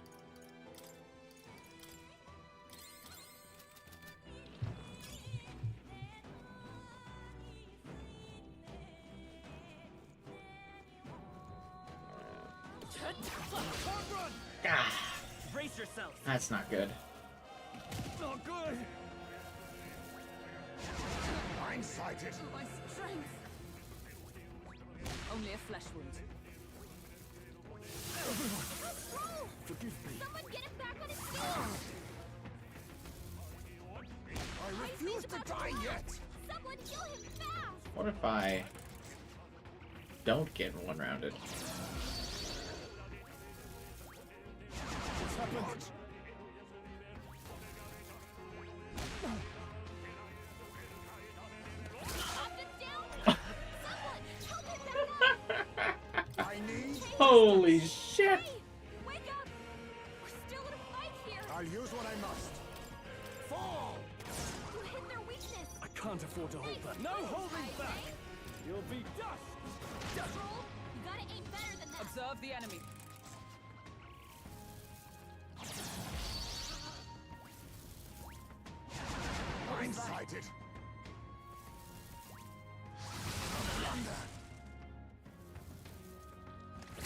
Ah, Brace yourself. that's not good. Not good! Blindsided. My strength. Only a flesh wound. Forgive me. Someone get him back on his feet. I refuse to die yet. Someone kill him fast. What if I don't get one rounded? What's happened? Optics down. Someone help him back up. I need. Holy shit! Hey, wake up. We're still in a fight here. I'll use what I must. Fall. You hit their weakness. I can't afford to hold back. No holding back! You'll be dust! Strohl, you gotta aim better than that. Observe the enemy. Blindsided.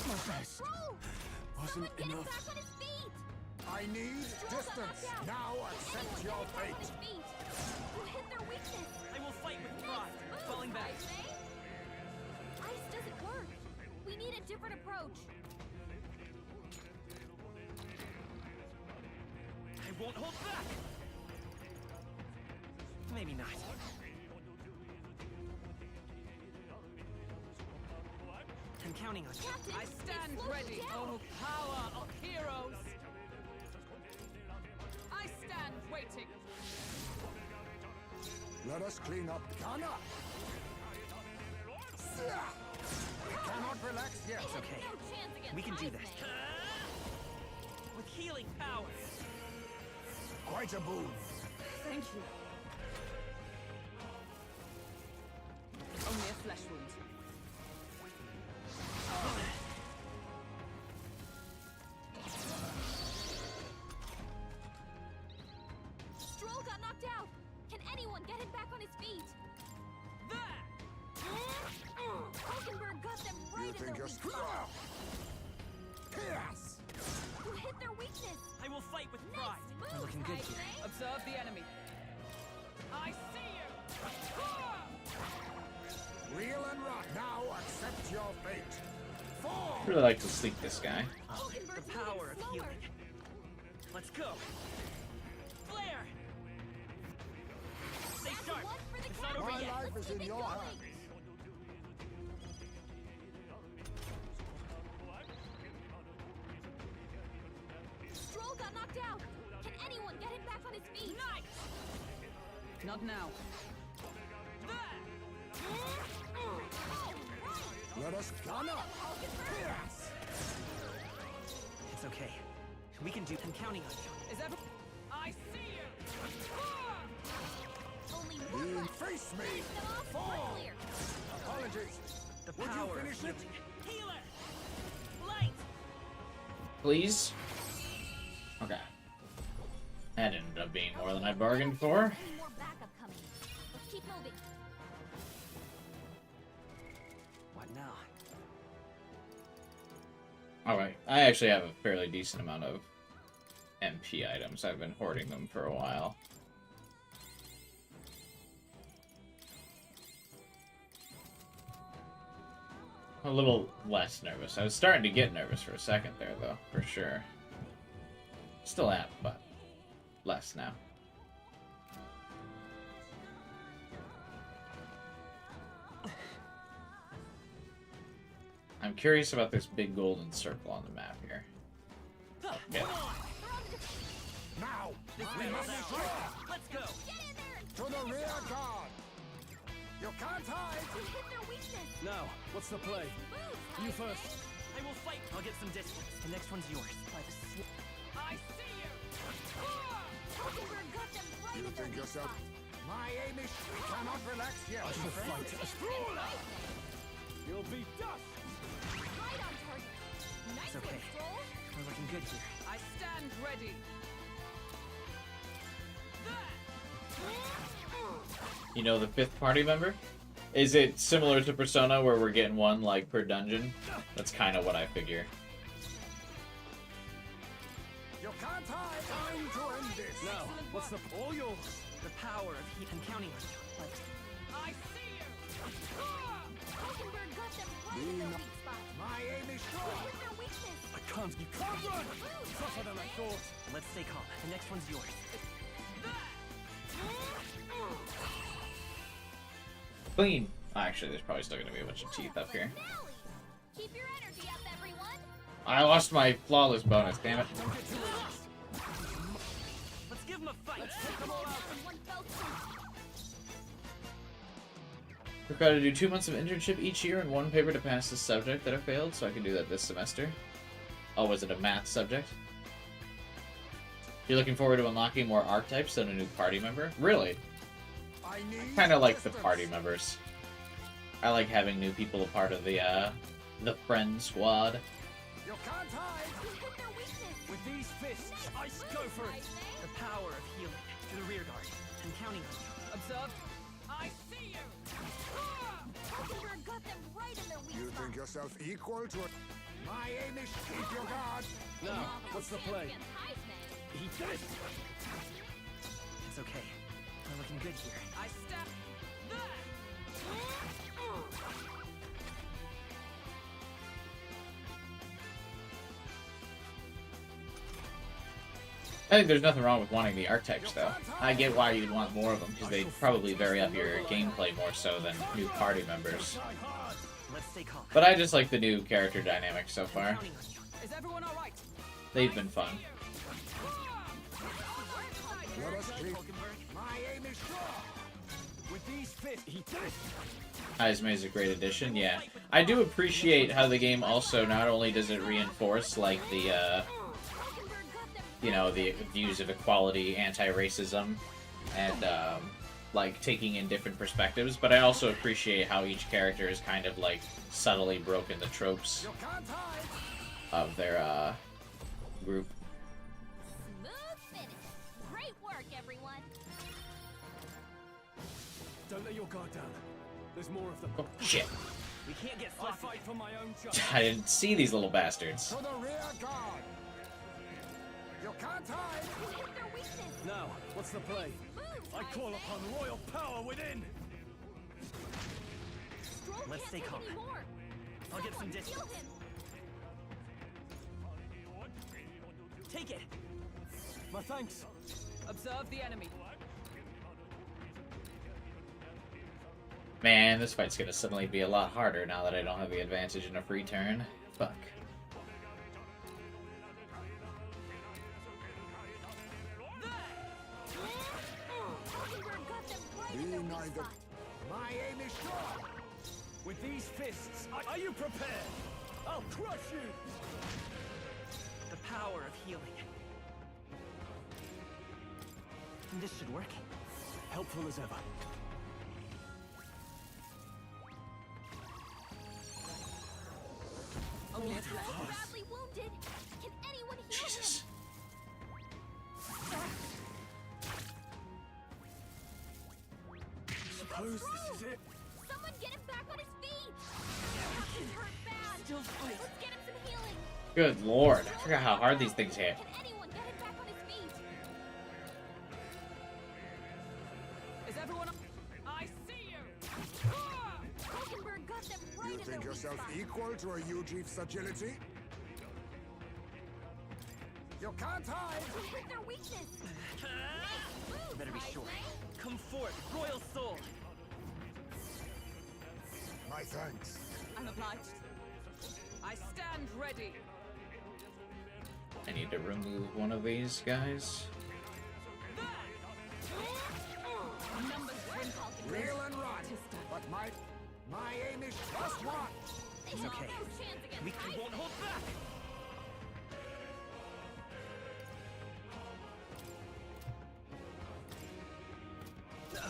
My best Strohl, wasn't someone get him enough. back on his feet. I need Strohl got distance. knocked out. Now Anyone accept get your him back on fate. his feet. You hit their weakness. I will fight with pride. Nice move, Falling back. Heismay. Ice doesn't work. We need a different approach. I won't hold back. Maybe not. I'm counting on you. Captain, I stand they've slowed ready. you down. Oh, power of heroes. I stand waiting. Let us clean up. Ghana. We cannot relax yet. It's okay. No chance against We can do this. Heismay. With healing powers. Quite a boon. Thank you. Only a flesh wound. Strohl got knocked out. Can anyone get him back on his feet? Hulkenberg got them right You in think their you're weak strong? spot. Yes. You hit their weakness. I will fight with Nice pride. move, We're looking good here. Heismay. Observe the enemy. I see you. Real and rock. Now accept your fate. Fall. I really like to sleep this guy. Hulkenberg's The power moving of slower. healing. Let's go. Flare. Stay sharp. One for the It's not count. over yet. Let's keep it going. Strohl got knocked out. Can anyone get him back on his feet? Nice! Not now. Let us gun up! It's okay. We can do. I'm counting on you. Is ever? I see you! Only one left. Face me! Finish them off. Fall! We're clear. Apologies. The Would you power. finish it? Healer! Light! Please? Okay. That ended up being more than I bargained for. Any more backup coming. Let's keep moving. What now? Alright, I actually have a fairly decent amount of MP items. I've been hoarding them for a while. A little less nervous. I was starting to get nervous for a second there, though, for sure. Still am, but less now. I'm curious about this big golden circle on the map here. Okay. Now! This We way, must now. destroy! Let's go! To the rear guard! You can't hide! We hit their weakness. Now, what's the play? Move, You Heismay. first. I will fight. I'll get some distance. The next one's yours. By the I see you! Hulkenberg got them right You in their think weak yourself? spot. My aim is... We cannot relax yet! I shall fight a Strohl! You'll be dust! Right on target. Nice It's okay. one, Strohl. We're looking good here. I stand ready. You know the fifth party member? Is it similar to Persona where we're getting one like per dungeon? That's kind of what I figure. You can't hide! Time to end this! Now, what's the... All yours! The power of heat. I'm counting on you. Light. I see you! Hulkenberg got them right in their weak spot. My aim is We sure! hit their weakness. I can't... You can't run! Tougher than I thought! Let's stay calm. The next one's yours. Clean. Actually, there's probably still going to be a bunch of teeth up here. Finale. Keep your energy up, everyone. I lost my flawless bonus, damn it. Let's give him a fight. In one fell swoop. Required to do 2 months of internship each year and one paper to pass this subject that I failed, so I can do that this semester. Oh, was it a math subject? You're looking forward to unlocking more archetypes than a new party member? Really? I need Kind of like the assistance. party members. I like having new people a part of the friend squad. You can't hide! We hit their weakness. With these fists, I go for it! Heismay. The power of healing. To the rear guard. I'm counting on you. Observe. I see you! Hulkenberg got them right in their weak You spot. think yourself equal to it? My aim is keep your guard! Now, what's the play? Champion Heismay. Eat this! It's okay. We're looking good here. I stand. I think there's nothing wrong with wanting the archetypes, though. I get why you'd want more of them, because they probably vary up your gameplay more so than new party members. Let's stay calm. But I just like the new character dynamics so I'm far. counting on you. Is everyone all right? They've been fun. Let us keep... Hulkenberg. My aim is sure! With these fists, eat this! Heismay is a great addition, yeah. I do appreciate how the game also not only does it reinforce, like, the, you know, the views of equality, anti-racism, and, like, taking in different perspectives, but I also appreciate how each character is kind of, like, subtly broken the tropes You can't hide! of their, group. Smooth finish. Great work, everyone. Don't let your guard down. There's more of them. Oh, shit. We can't get I sloppy. fight for my own justice. I didn't see these little bastards. To the rear guard! You can't hide! We hit their weakness. Now, what's the play? Move, I call Heismay. upon royal power within! Strohl Let's can't stay take calm. any more. I'll get some Someone distance. heal him. Take it. My thanks! Observe the enemy. Man, this fight's gonna suddenly be a lot harder now that I don't have the advantage in a free turn. Fuck. My aim is sure. With these fists, are you prepared? I'll crush you! The power of healing. This should work. Helpful as ever. Oh, you're badly wounded. Can anyone heal Jesus. Suppose this is it. Someone get him back on his feet. He's hurt bad. Still fight. Let's get him some healing. Good lord. I forgot how hard these things hit. Can anyone get him back on his feet? Is everyone? I see you. Hulkenberg got them right You in their think weak yourself spot. equal to a Ujief's agility? You can't hide! We hit their weakness. Nice move, Better be sure. Heismay. Come forth, royal soul. My thanks. I'm obliged. I stand ready. I need to remove one of these guys. Numbers win, Hulkenberg. Reel and run! But my aim is just one! They It's have okay. no chance against We Heismay. won't hold back.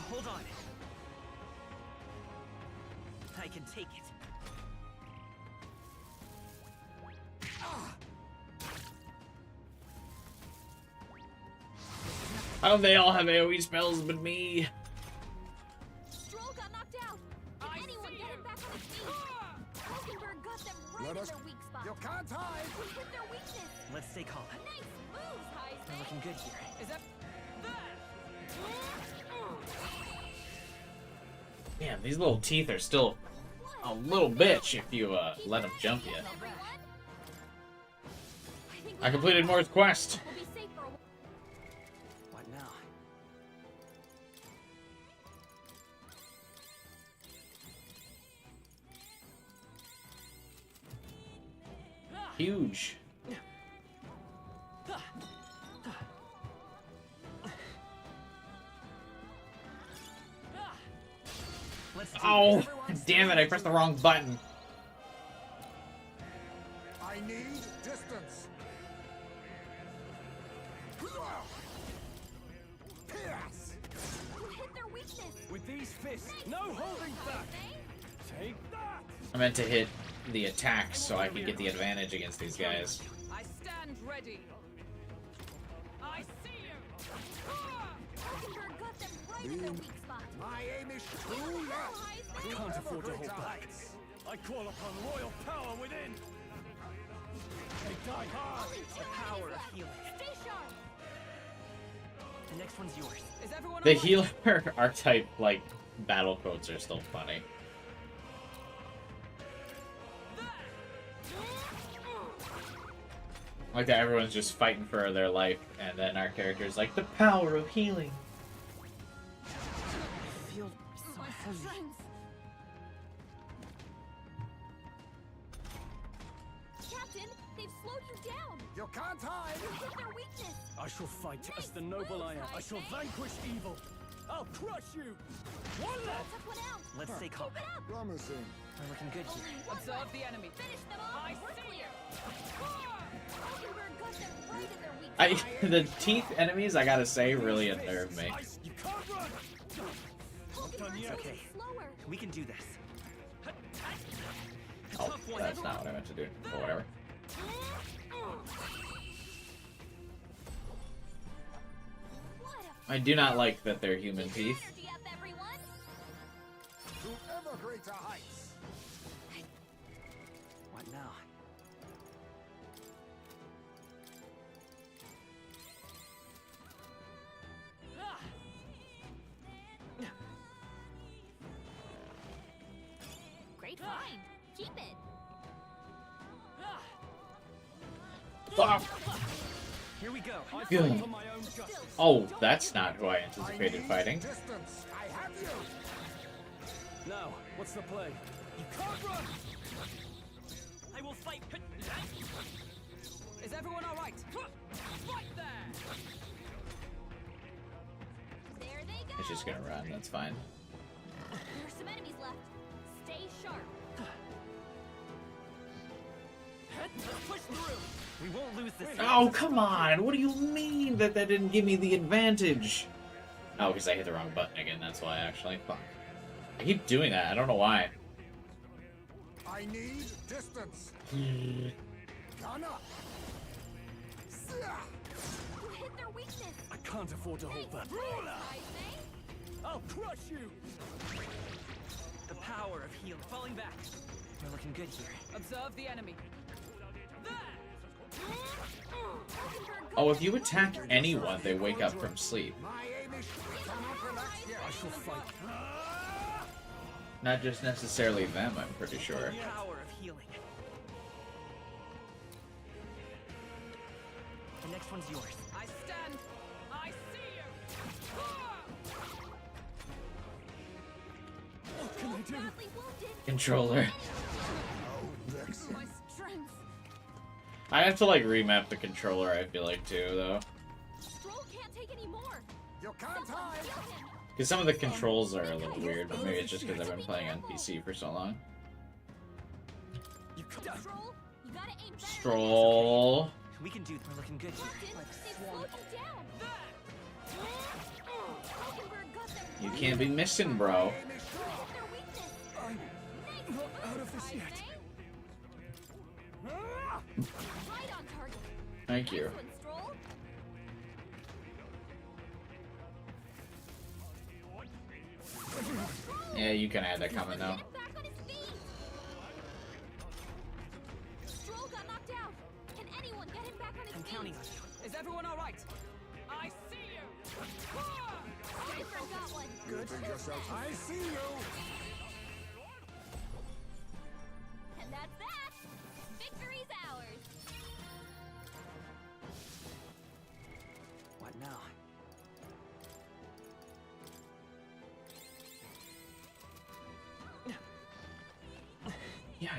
Hold on. I can take it. How do they all have AoE spells but me? Strohl got knocked out. Can anyone get him back on his feet? Hulkenberg got them right Let in us- their weak spot. You can't hide! We hit their weakness. Let's stay calm. Nice moves, We're Heismay. looking good here. Is that? Damn, these little teeth are still a little bitch if you let them jump you. Everyone? I think we I completed Morris' quest. We'll be safe for a while. What now? Huge. Let's do Oh, this. damn it, I pressed the wrong button. I need distance! Pierce! We hit their weakness. With these fists, Nice no move, holding back. Heismay. Take that! I meant to hit the attacks so I could get the advantage against these guys. I stand ready. I see you. Hulkenberg got them right in their weak spot. My aim is Get true them now, left! Heismay. I can't afford to hold Greater back. heights. I call upon royal power within. They die hard. Only 2 The enemies power of left. healing. Stay sharp. The next one's yours. Is everyone? The all right? healer archetype, like, battle quotes are still funny. Like that everyone's just fighting for their life, and then our character's like, the power of healing. I feel so My heavy. strength. Captain, they've slowed you down. You can't hide! You hit their weakness. I shall fight as the noble I am. I shall vanquish evil. I'll crush you. One left. Took one out. Let's stay calm. Keep it up. Promising. We're looking good here. One Observe left. the enemy. Finish them off. I We're see clear. you. Hulkenberg got them right in their weak spot. The teeth enemies, I gotta say, really unnerve me. You can't run. Hulkenberg's yet. Okay. slower. We can do this. Oh, Tough one, that's everyone. not what I meant to do. Or whatever. What a I do not like that they're human teeth. energy up, everyone. To ever greater heights! What now? Great find. Keep it. Fuck. Here we go. I Good. fight for my own justice. Oh, that's not who I anticipated need fighting. distance! I have you! Now, what's the play? You can't run! I will fight! Is everyone alright? Fight there! There they go. It's just gonna run, that's fine. There's some enemies left. Stay sharp. Let's push through! We won't lose this. Oh, come on! What do you mean that didn't give me the advantage? Oh, because I hit the wrong button again, that's why, actually. Fuck. I keep doing that, I don't know why. I need distance. Gun up. You hit their weakness. I can't afford to hold that. Heismay. I'll crush you! The power of healing. Falling back. We're looking good here. Observe the enemy. Oh, if you attack anyone, they wake up from sleep. My aim is cannot relax here. I shall fight. Not just necessarily them, I'm pretty sure. The power of healing. The next one's yours. I stand. I see you. What can I do? Badly wounded. Controller. My strength. I have to, like, remap the controller, I feel like, too, though. Strohl can't take any more. You can't hide. Heal him. Because some of the controls are a little weird, but maybe it's just because I've been playing on PC for so long. You Strohl, you gotta aim better. Stroll. We can do. We're looking good here. Captain, they've slowed you down. Hulkenberg got them. You can't be missing, bro. You hit their weakness. I'm not out of this yet. Right on target. Thank you. Nice one, Strohl. Yeah, you can add that comment, though. Get him back on his feet. Strohl got knocked out. Can anyone get him back on his I'm feet? counting on you. Is everyone alright? I see you. Sniper got one. Good thing yourself. I see you. And that's that. Victory's ours. What now? Yikes.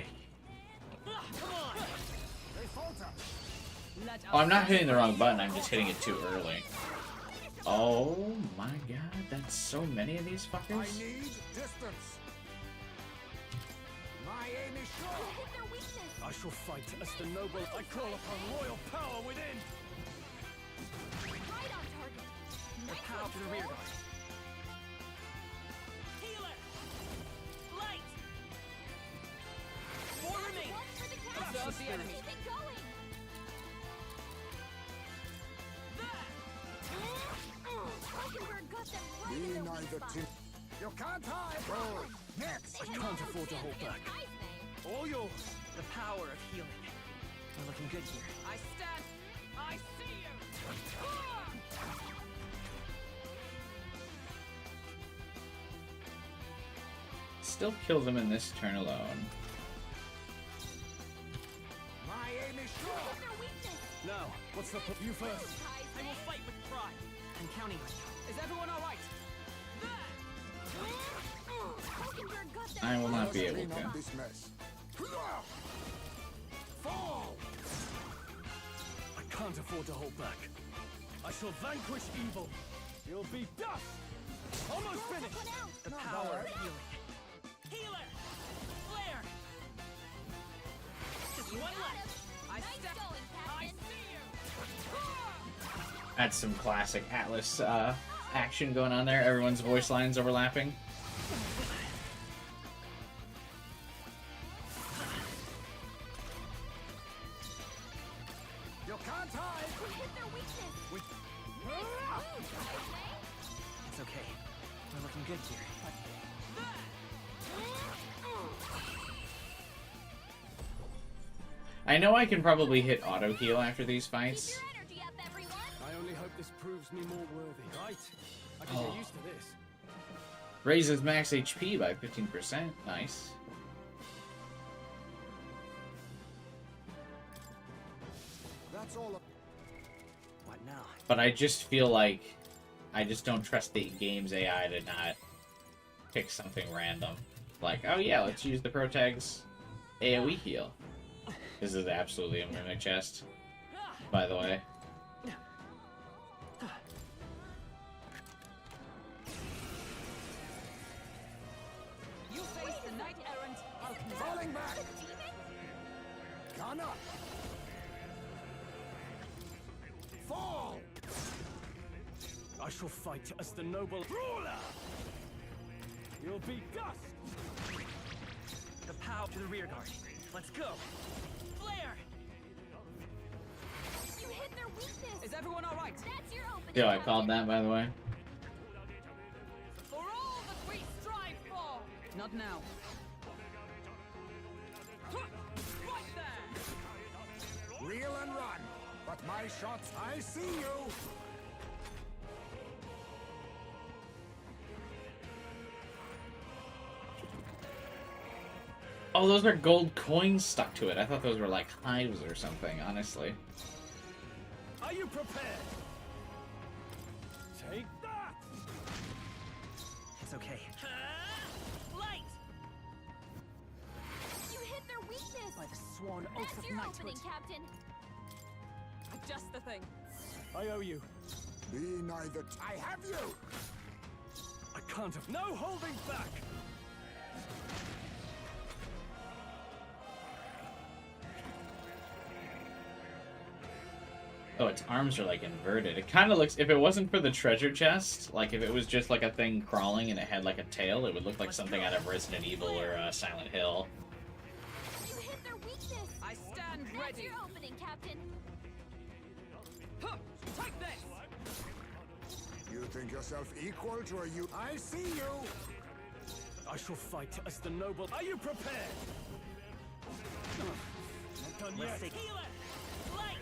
Come on! They falter. Let Oh, I'm not hitting the wrong button, I'm just hitting it too early. Oh my god, that's so many of these I fuckers. need distance. My aim is You sure. hit their weakness. I shall fight as the noble. I call upon royal power within. Right on target. the Nice power one, to the rear Strohl. guard. Healer! Light! Four remain! One for the count. Observe the enemy. Keep it going. Hulkenberg got them right Be in their neither weak team. spot. You can't hide. Oh, next. I can't afford to hold back. Heismay. All yours. The power of healing. We're looking good here. I stand. I see you. Still kill them in this turn alone. My aim is sure. Hit their weakness. Now, what's the you first? I will fight with pride. I'm counting on you. Is everyone alright? Hulkenberg got them I will not be Let's able clean up to. this mess. Fall. I can't afford to hold back. I shall vanquish evil. You'll be dust. Almost finished. The power of healing. Healer! Flare! Just one left. I Nice step. going, I Captain. see you. That's some classic Atlas action going on there. Everyone's voice lines overlapping. You can't hide. You hit their weakness. It's okay. We're looking good here. I know I can probably hit auto heal after these fights. Keep your energy up, everyone. I only hope this proves me more worthy. Right? I can get used to this. Raises max HP by 15%. Nice. That's all. What now? But I just feel like I just don't trust the game's AI to not pick something random. Like, oh yeah, let's use the protag's AoE heal. This is absolutely a mimic chest, by the way. You face the knight errant. Falling back! Gone up! Fall! I shall fight as the noble ruler. You'll be dust. The pow to the rear guard. Let's go. Flare! You hit their weakness. Is everyone all right? That's your opening. Yo, I called that, by the way. For all that we strive for. Not now. Right there. Reel and run! But my shots, I see you! Oh, those are gold coins stuck to it. I thought those were like hives or something, honestly. Are you prepared? Take that! It's okay. Light! You hit their weakness. By the sworn oath That's of your knighthood. opening, Captain. Just the thing. I owe you. Be neither. I have you! I can't have no holding back. Oh, its arms are like inverted. It kind of looks, if it wasn't for the treasure chest, like if it was just like a thing crawling and it had like a tail, it would look like something out of Resident Evil or Silent Hill. You hit their weakness. I stand That's ready. your opening, Captain. Huh, take this. You think yourself equal to a you? I see you! I shall fight as the noble. Are you prepared? Not done Let's yet. take Light!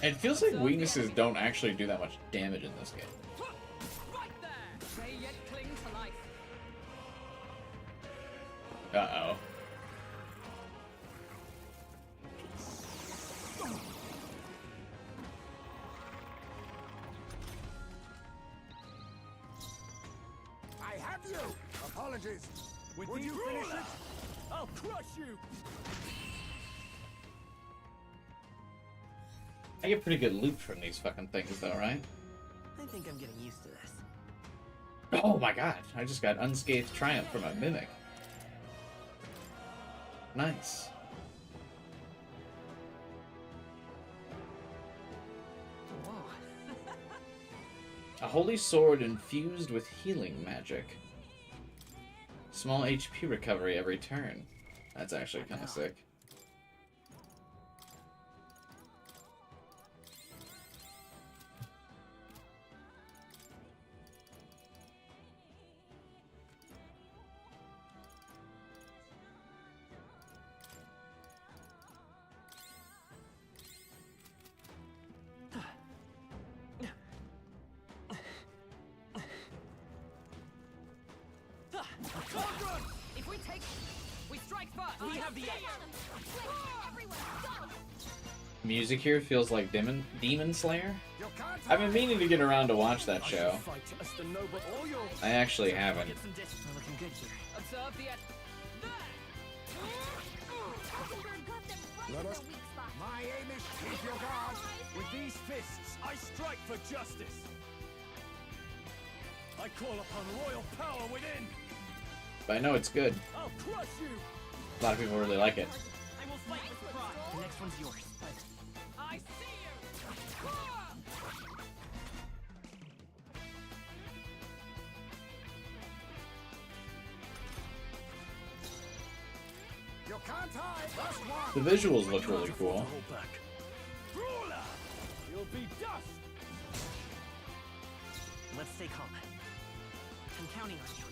It feels like weaknesses don't actually do that much damage in this game. Right there. They yet cling to life. Uh-oh. I have you! Apologies. With Would the you finish ruler, it? I'll crush you. I get pretty good loot from these fucking things though, right? I think I'm getting used to this. Oh my god, I just got unscathed triumph from a mimic. Nice. Whoa. A holy sword infused with healing magic. Small HP recovery every turn. That's actually kind of sick. If we take, we strike first. We have the edge. Everyone, go! Music here feels like Demon Slayer. You can't I've been meaning to get around to watch that I shall show. fight as the noble. All your. I actually haven't. Get some distance. We're looking good here. Observe the edge. Mockingbird got them right in Let their us- weak spot. My aim is keep your guard! With these fists, I strike for justice. I call upon royal power within. But I know it's good. I'll crush you. A lot of people really like it. I will fight with pride. The next one's yours. I see you. You can't hide! Last one! The visuals look really Can't afford cool. to hold back. Ruler, you'll be dust. Let's stay calm. I'm counting on you.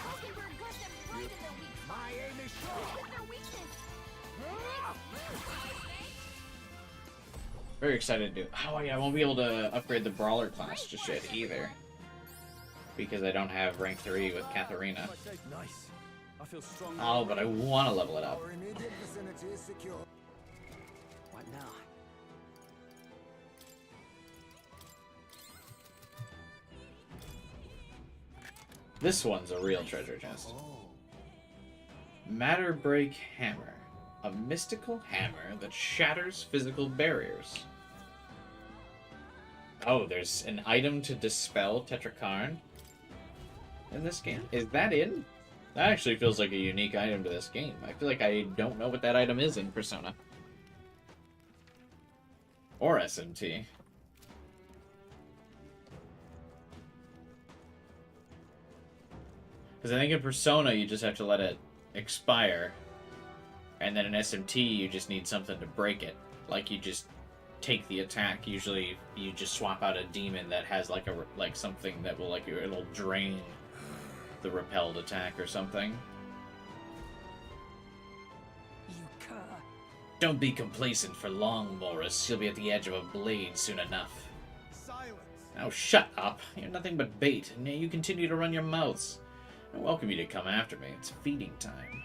Mockingbird got them right in their weak spot. My aim is sure! Hit their weakness. Very excited to do. Oh yeah, I won't be able to upgrade the brawler class just yet either, because I don't have rank 3 with Katharina. Nice. I feel strong. Oh, but I want to level it up. Our immediate vicinity is secure. What now? This one's a real treasure chest. Matter Break Hammer. A mystical hammer that shatters physical barriers. Oh, there's an item to dispel Tetrakarn in this game. Is that in? That actually feels like a unique item to this game. I feel like I don't know what that item is in Persona. Or SMT. Because I think in Persona you just have to let it expire. And then in SMT you just need something to break it. Like you just take the attack. Usually you just swap out a demon that has like something that will it'll drain the repelled attack or something. You cur. Don't be complacent for long, Morris. You'll be at the edge of a blade soon enough. Silence. Now shut up. You're nothing but bait, and you continue to run your mouths. I welcome you to come after me. It's feeding time.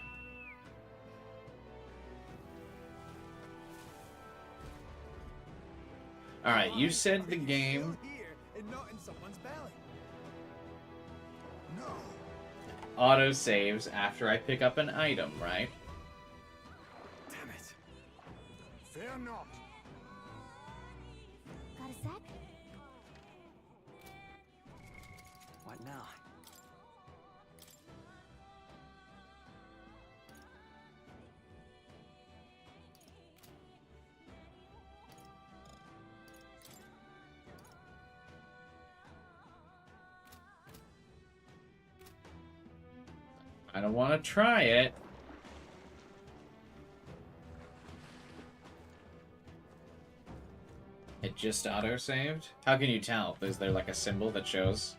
Alright, you said the game... Here and not in someone's belly. No. auto saves after I pick up an item, right? Damn it. Fear not. Got a sec? What now? I don't want to try it. It just auto-saved? How can you tell? Is there like a symbol that shows?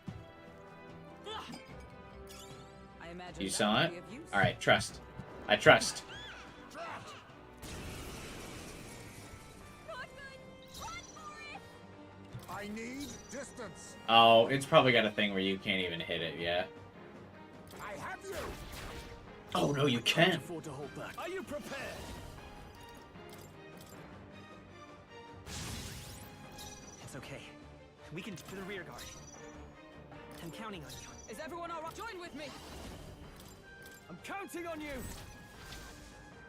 I imagine You that saw would it? be of use. Alright, trust. I trust. I need distance. Oh, it's probably got a thing where you can't even hit it, yeah? I have you. Oh, no, you can't. Afford to hold back. Are you prepared? It's okay. We can to the rear guard. I'm counting on you. Is everyone all right? Join with me. I'm counting on you.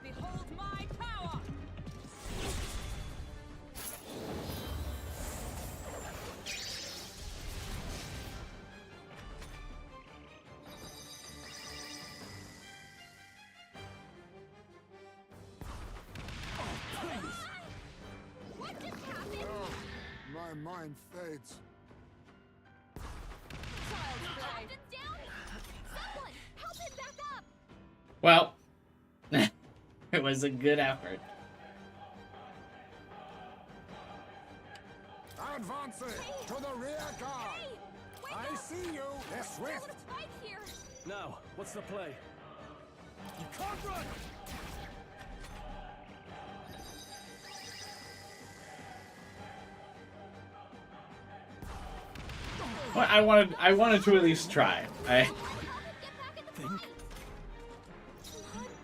Behold my power. What just happened? My mind fades. Child's play. Captain's down? Someone, help him back up! Well, it was a good effort. Advancing to the rear guard. Hey, wake I up! see you. They're swift. Let's fight here. Now, what's the play? You can't run. Well, I wanted to at least try. Get back at the front.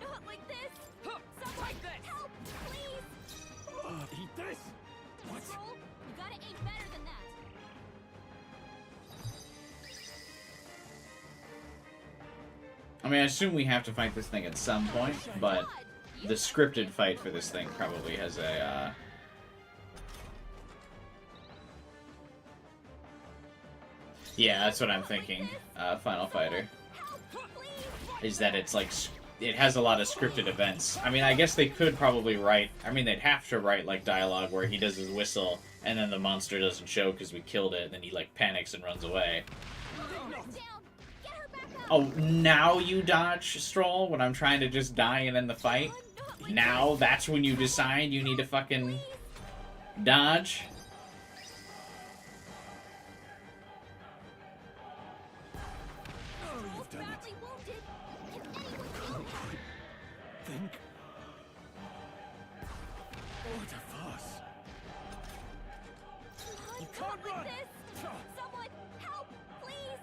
Not like this. Someone, Like this. help, please. Eat this. What? Strohl, you gotta aim better than that. I mean, I assume we have to fight this thing at some point, but the scripted fight for this thing probably has a, Yeah, that's what I'm thinking, Final Fighter. Help, please. Is that it's like, it has a lot of scripted events. I mean, I guess they could probably write, I mean, they'd have to write, like, dialogue where he does his whistle, and then the monster doesn't show because we killed it, and then he, like, panics and runs away. Down. Get her back up. Oh, now you dodge, Strohl, when I'm trying to just die and end the fight? Not like Now that's when you decide you need to fucking dodge? Strohl's badly wounded. Can anyone help? Think. What a farce. You can't like run. this. Someone, help, please.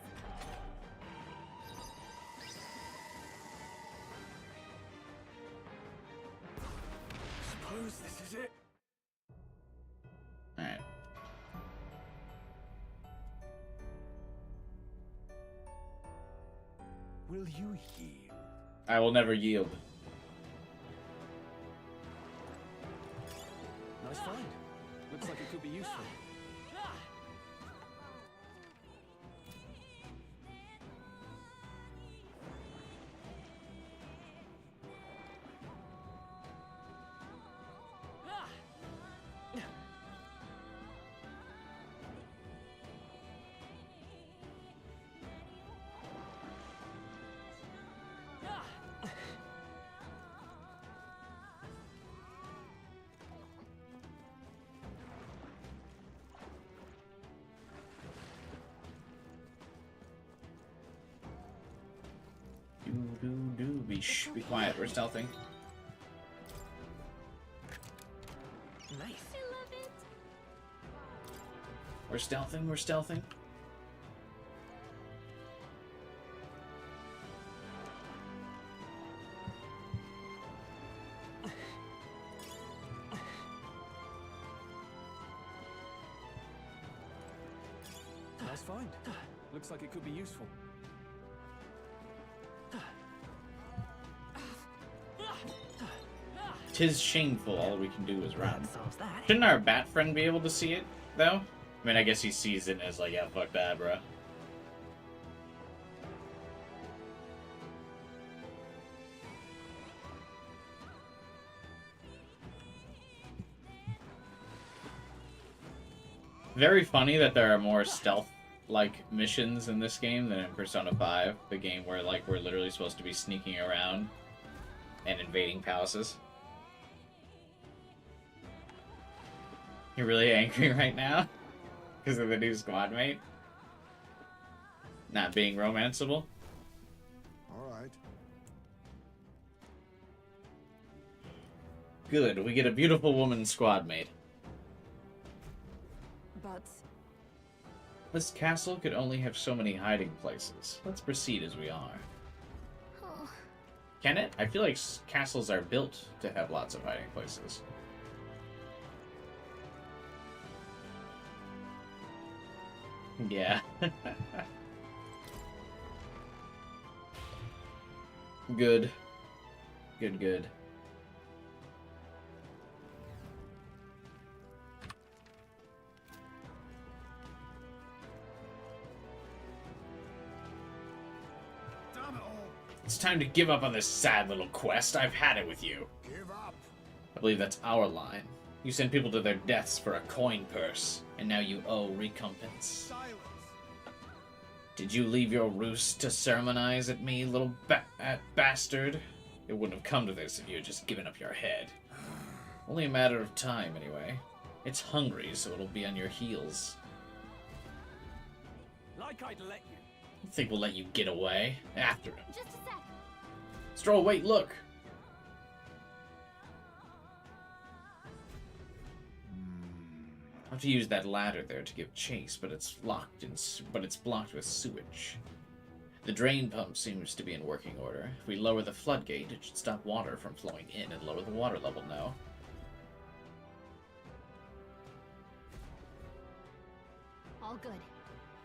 Suppose this is it. Alright. Will you yield? I will never yield. Nice find. Looks like it could be useful. Be quiet. We're stealthing. Nice. I love it. We're stealthing. We're stealthing. Nice find. Looks like it could be useful. Tis shameful. All we can do is run. That solves that. Shouldn't our bat friend be able to see it, though? I mean, I guess he sees it as like, yeah, fuck that, bro. Very funny that there are more stealth-like missions in this game than in Persona 5, the game where, like, we're literally supposed to be sneaking around and invading palaces. You're really angry right now? Because of the new squad mate? Not being romanceable? Alright. Good, we get a beautiful woman squad mate. But This castle could only have so many hiding places. Let's proceed as we are. Oh, Can it? I feel like castles are built to have lots of hiding places. Yeah. Good. Good, good. Damn it all! It's time to give up on this sad little quest. I've had it with you. Give up! I believe that's our line. You send people to their deaths for a coin purse, and now you owe recompense. Silence! Did you leave your roost to sermonize at me, little bastard? It wouldn't have come to this if you had just given up your head. Only a matter of time, anyway. It's hungry, so it'll be on your heels. Like I'd let you. You think we'll let you get away? After him. just a sec. Strohl, wait, look! I have to use that ladder there to give chase, but it's locked but it's blocked with sewage. The drain pump seems to be in working order. If we lower the floodgate, it should stop water from flowing in and lower the water level now. All good.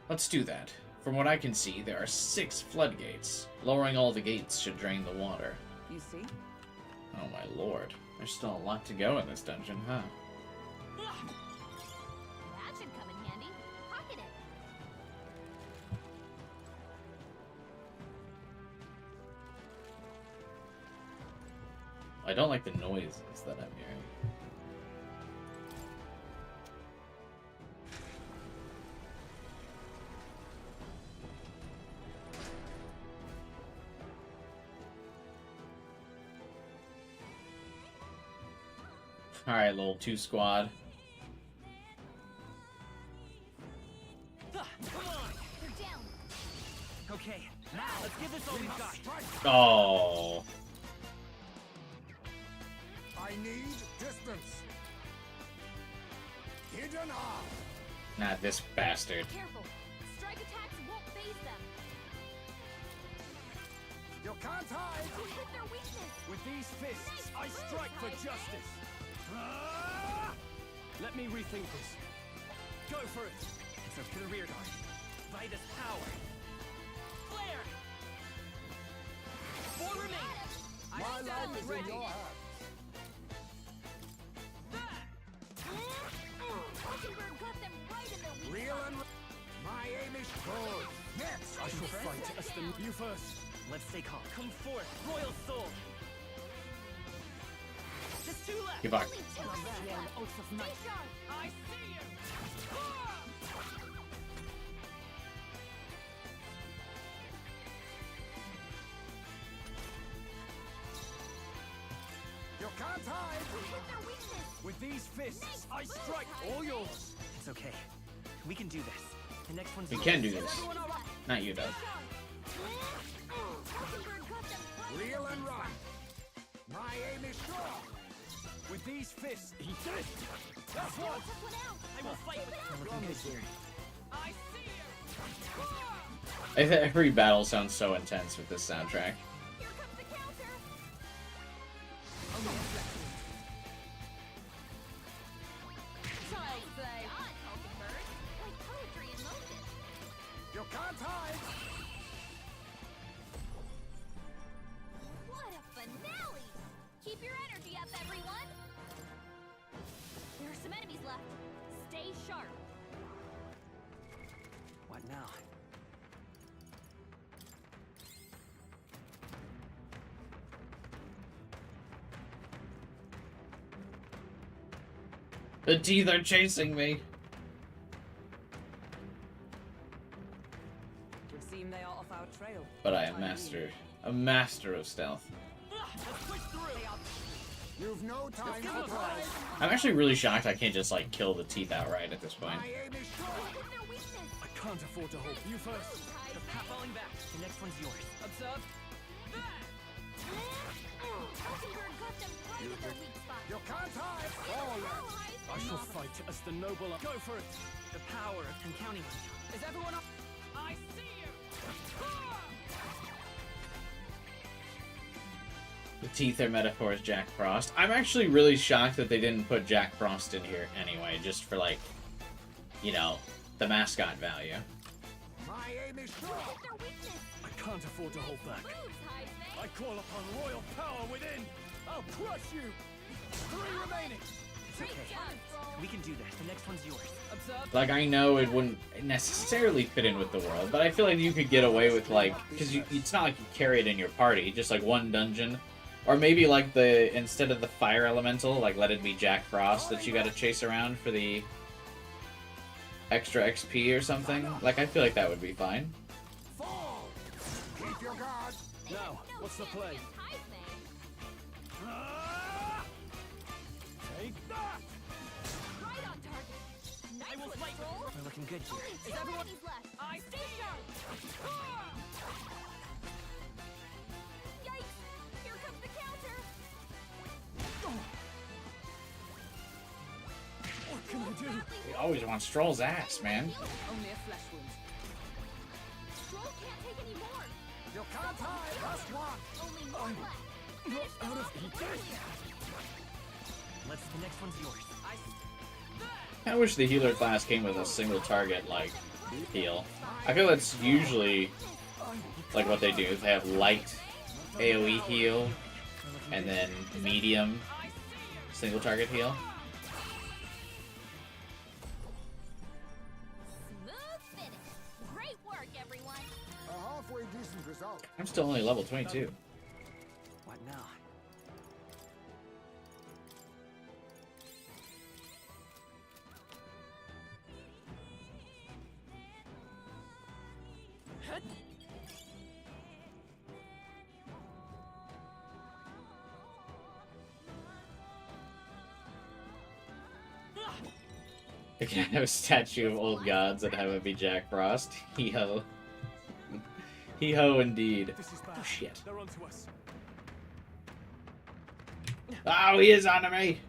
Let's do that. From what I can see, there are 6 floodgates. Lowering all the gates should drain the water. you see? Oh my lord. There's still a lot to go in this dungeon, huh? That should come in handy. Pocket it. I don't like the noises that I'm hearing. Alright, little 2 squad. Come on! They're down. Okay, now let's give this all we've got. Oh. I need distance. Hidden eye. Not this bastard. Careful. Strike attacks won't phase them. You can't hide. You hit their weakness. With these fists, Nice I move, strike for Heismay. justice. Ah! Let me rethink this. Go for it. So to the rear guard. By this power. Flare! 4 remain. My life is in your hands. Mockingbird got them right in their weak Real and my aim is good. Yes, I shall fight as the you first. Let's stay calm. Come forth, royal soul. Just 2 left. Give back. Only 2 minutes left. Stay sharp. I see you. You can't hide. We hit their weakness. With these fists, I strike all yours. It's okay. We can do this. The next one's We yours. can do this. Not you, though. Mockingbird got them right in Reel their and weak run. My aim is strong. With these fists, eat this. That's spot. one. Took one out. I will fight with Keep it you. up. Looking good here. I see you. Every battle sounds so intense with this soundtrack. Here comes the counter. Child's play. God, Mockingbird. Like poetry in motion. You can't hide. What a finale! Keep your energy up, everyone! There are some enemies left. Stay sharp. What now? The teeth are chasing me. Would seem they are off our trail. But I am a master of stealth. Let's push through. You've no time to hide. I'm actually really shocked I can't just like kill the teeth outright at this point. My aim is strong. Hit their weakness. I can't afford to hold. You first. The path falling back. The next one's yours. Observe. Mockingbird got them right in their weak spot. You can't hide. Fall, I shall fight as the noble. Go for it. The power of counting on you. Is everyone up? I see you. The teeth are metaphors, Jack Frost. I'm actually really shocked that they didn't put Jack Frost in here anyway, just for like, you know, the mascot value. My aim is strong. Hit their weakness. I can't afford to hold back. Moves, Heismay. I call upon royal power within. I'll crush you. 3 remaining. It's okay. We can do this. The next one's yours. Observe. Like, I know it wouldn't necessarily fit in with the world, but I feel like you could get away with, like, because it's not like you carry it in your party, just like one dungeon. Or maybe like instead of the fire elemental, like let it be Jack Frost that you gotta chase around for the extra XP or something. Like, I feel like that would be fine. Fall. Keep your guard. They Now, have no what's the chance play? against Heismay. Take that. Right on target. Nice I will one, fight. Strohl. We're looking good here. Only 2 enemies left. I Stay sharp. Yikes! Here comes the counter. What can I do? We always want Stroll's ass, man. Only a flesh wound. Strohl can't take any more. You can't hide. Last one. Only one left. Finish them out of off and heat. clear. The next one's yours. I wish the healer class came with a single target, like, heal. I feel that's usually, like, what they do. They have light AoE heal, and then medium single target heal. Smooth finish. Great work, everyone. A halfway decent result. I'm still only level 22. What now? They can have a statue of old gods and have it be Jack Frost. Hee-ho. Hee-ho indeed. This is bad. Oh, shit. They're onto us. Oh, he is onto me!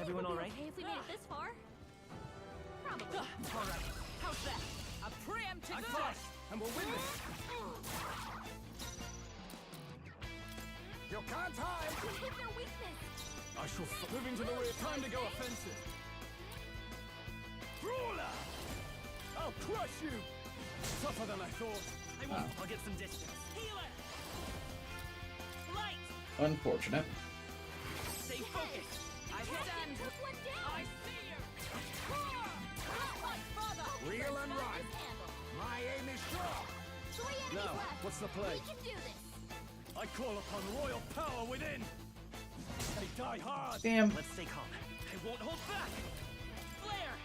Everyone all right? Okay if we made it this far? Probably. All right. How's that? A preemptive I flash. flash, and we'll win this. You can't hide. We hit their weakness. I shall moving to the rear. Time to go offensive. Brawler. I'll crush you! Tougher than I thought. I won't. I'll get some distance. Healer! Light! Unfortunate. Stay focused. I stand. Took one down. I see you. Not much further. Reel and run. My aim is sure. 3 enemies Now, left. what's the play? We can do this. I call upon royal power within. They die hard. Damn. Let's stay calm. I won't hold back. Flare!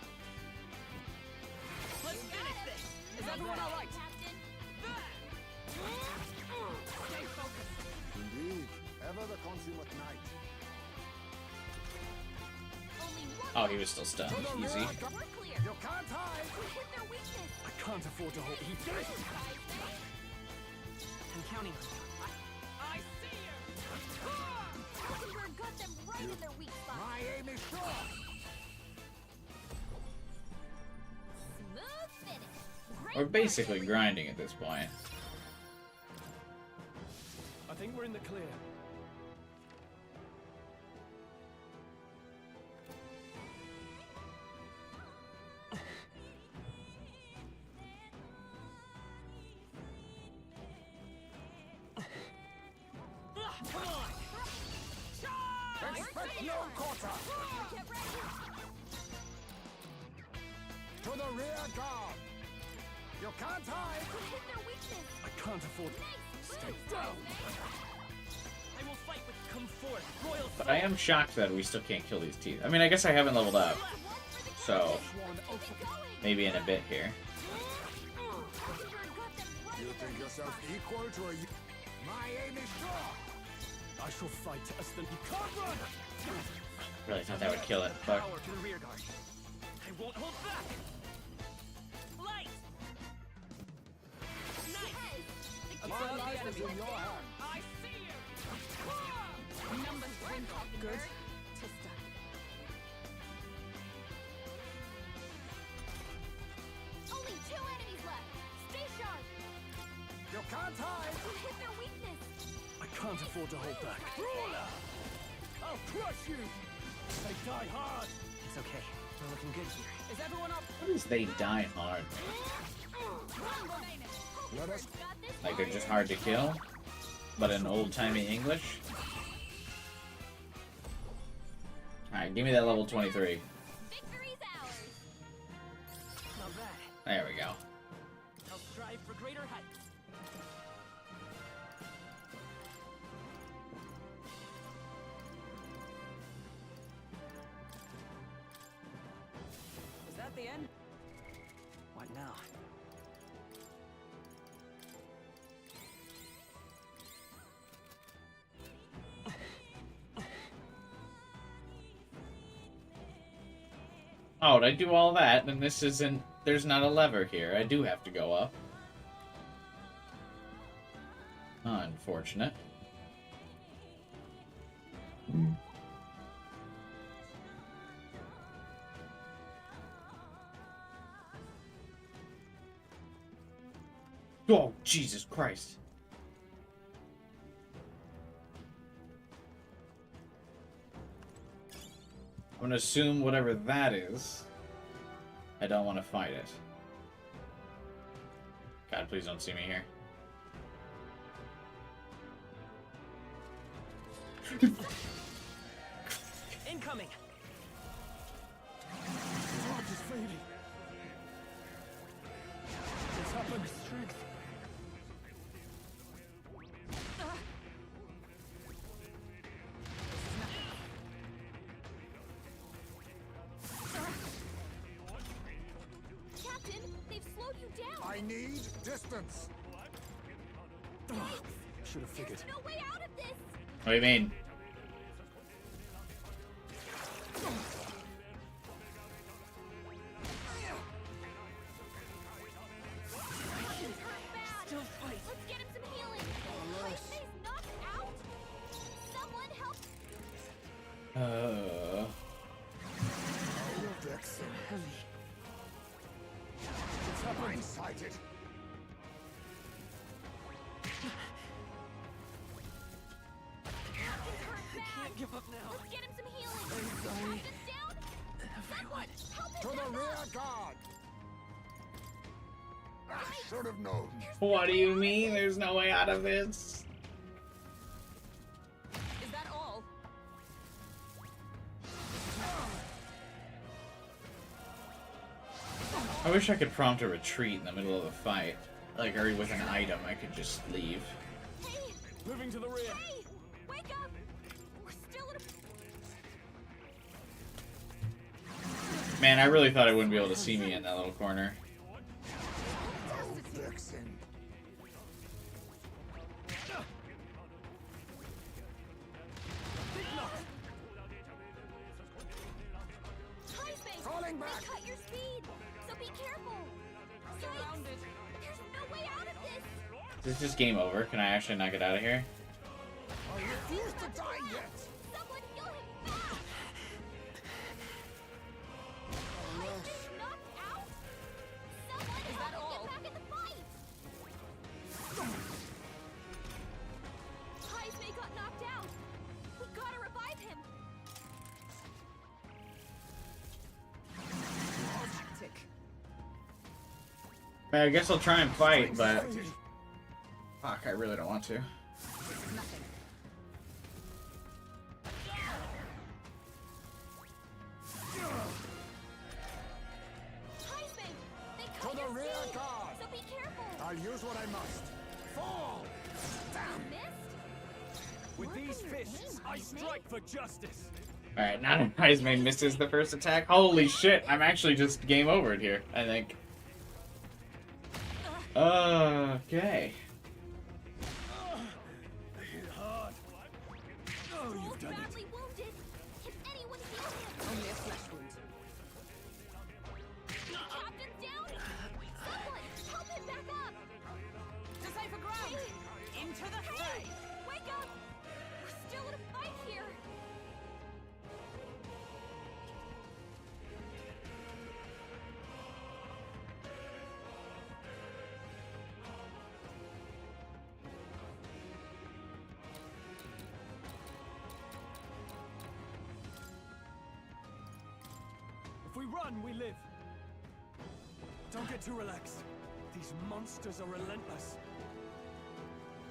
Let's finish this. Is everyone all right? Captain. Stay focused. Indeed, ever the consummate knight. Only one. Oh, he was still stunned. Easy. We're clear. You can't hide. We hit their weakness. I can't afford to hold. Heismay. I'm counting on you. I see you. We've got them right in their weak spot. My aim is sure. Smooth finish. Great We're work, basically everyone. grinding at this point. I think we're in the clear. Come on. Expect no quarter. Get ready. To the rear guard. You can't hide. We hit their weakness. I can't afford. Nice Stay move, down. Heismay. I will fight with come forth. Royal But I am shocked that we still can't kill these teeth. I mean, I guess I haven't leveled up, One for the so Keep it going. maybe in a bit here. We've got them right You in their think weak yourself spot. equal to a... My aim is sure. I shall fight as the. You can't run. Really thought that would kill it, but Power to the rear guard. I won't hold back. Light. Nice. Observe the enemy. I see you. Numbers dwindle. Good. Tista. Only 2 enemies left. Stay sharp. You can't hide. We hit their weakness. I can't afford to hold back. Brawler! I'll crush you. They die hard. It's okay. We're looking good here. Is everyone up? what is they die hard? One remaining. Let us... Got this. Like they're just hard to kill? But in old-timey English? Alright, give me that level 23. Victory's ours. Not bad. There we go. I'll strive for greater heights. Is that the end? What now? Oh, did I do all that? Then this isn't... There's not a lever here. I do have to go up. Unfortunate. Oh, Jesus Christ. I'm gonna assume whatever that is. I don't want to fight it. God, please don't see me here. Incoming. His heart is fading. It's happened. Strength. Captain, they've slowed you down. I need distance. Should have figured. There's no way out of this. What do you mean? Still fight. Let's get him some healing. Heismay's knocked out. Someone help. Decks are heavy. It's happened. Sighted. Captain's hurt bad. Can't give up now. Let's get him some healing. Captain's down. Someone help him To the back rear up. guard. I should have known. What do you mean? There's no way out of this. Is that all? I wish I could prompt a retreat in the middle of a fight. Like, or with an item, I could just leave. Hey! Moving to the rear. Hey! Wake up! We're still in a... Man, I really thought I wouldn't be able to see me in that little corner. Heismay! Falling back! They cut your speed! So be careful! Surrounded. There's no way out of this! Is this just game over? Can I actually not get out of here? I refuse to die yet. Someone heal him fast! Heismay's knocked out? Someone Is that all? get back in the fight! Heismay got knocked out! We gotta revive him! Tactic. Man, I guess I'll try and fight, but... Fuck, I really don't want to. Nothing. Heismay! They To cut the your rear speed! guard. So be careful! I'll use what I must. Fall! You missed? With Work these on your fists, aim, I Heismay. strike for justice. Alright, now that Heismay misses the first attack. Holy shit, I'm actually just game overed here, I think. Okay. Hit hard. Oh, you've done it. Badly wounded. Can anyone heal him? Only a flesh wound. Captain's down. Someone help him back up. Decipher ground. Into the fray. Wake up. We're still in a fight here. If we run, we live. Don't get too relaxed. These monsters are relentless.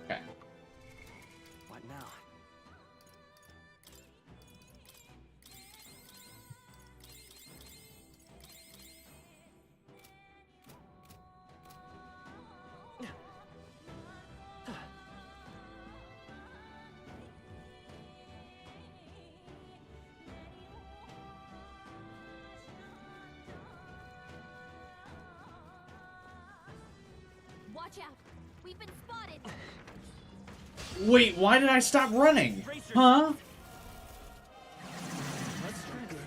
Okay. What now? Watch out. We've been spotted. Wait, why did I stop running? Huh? That's good.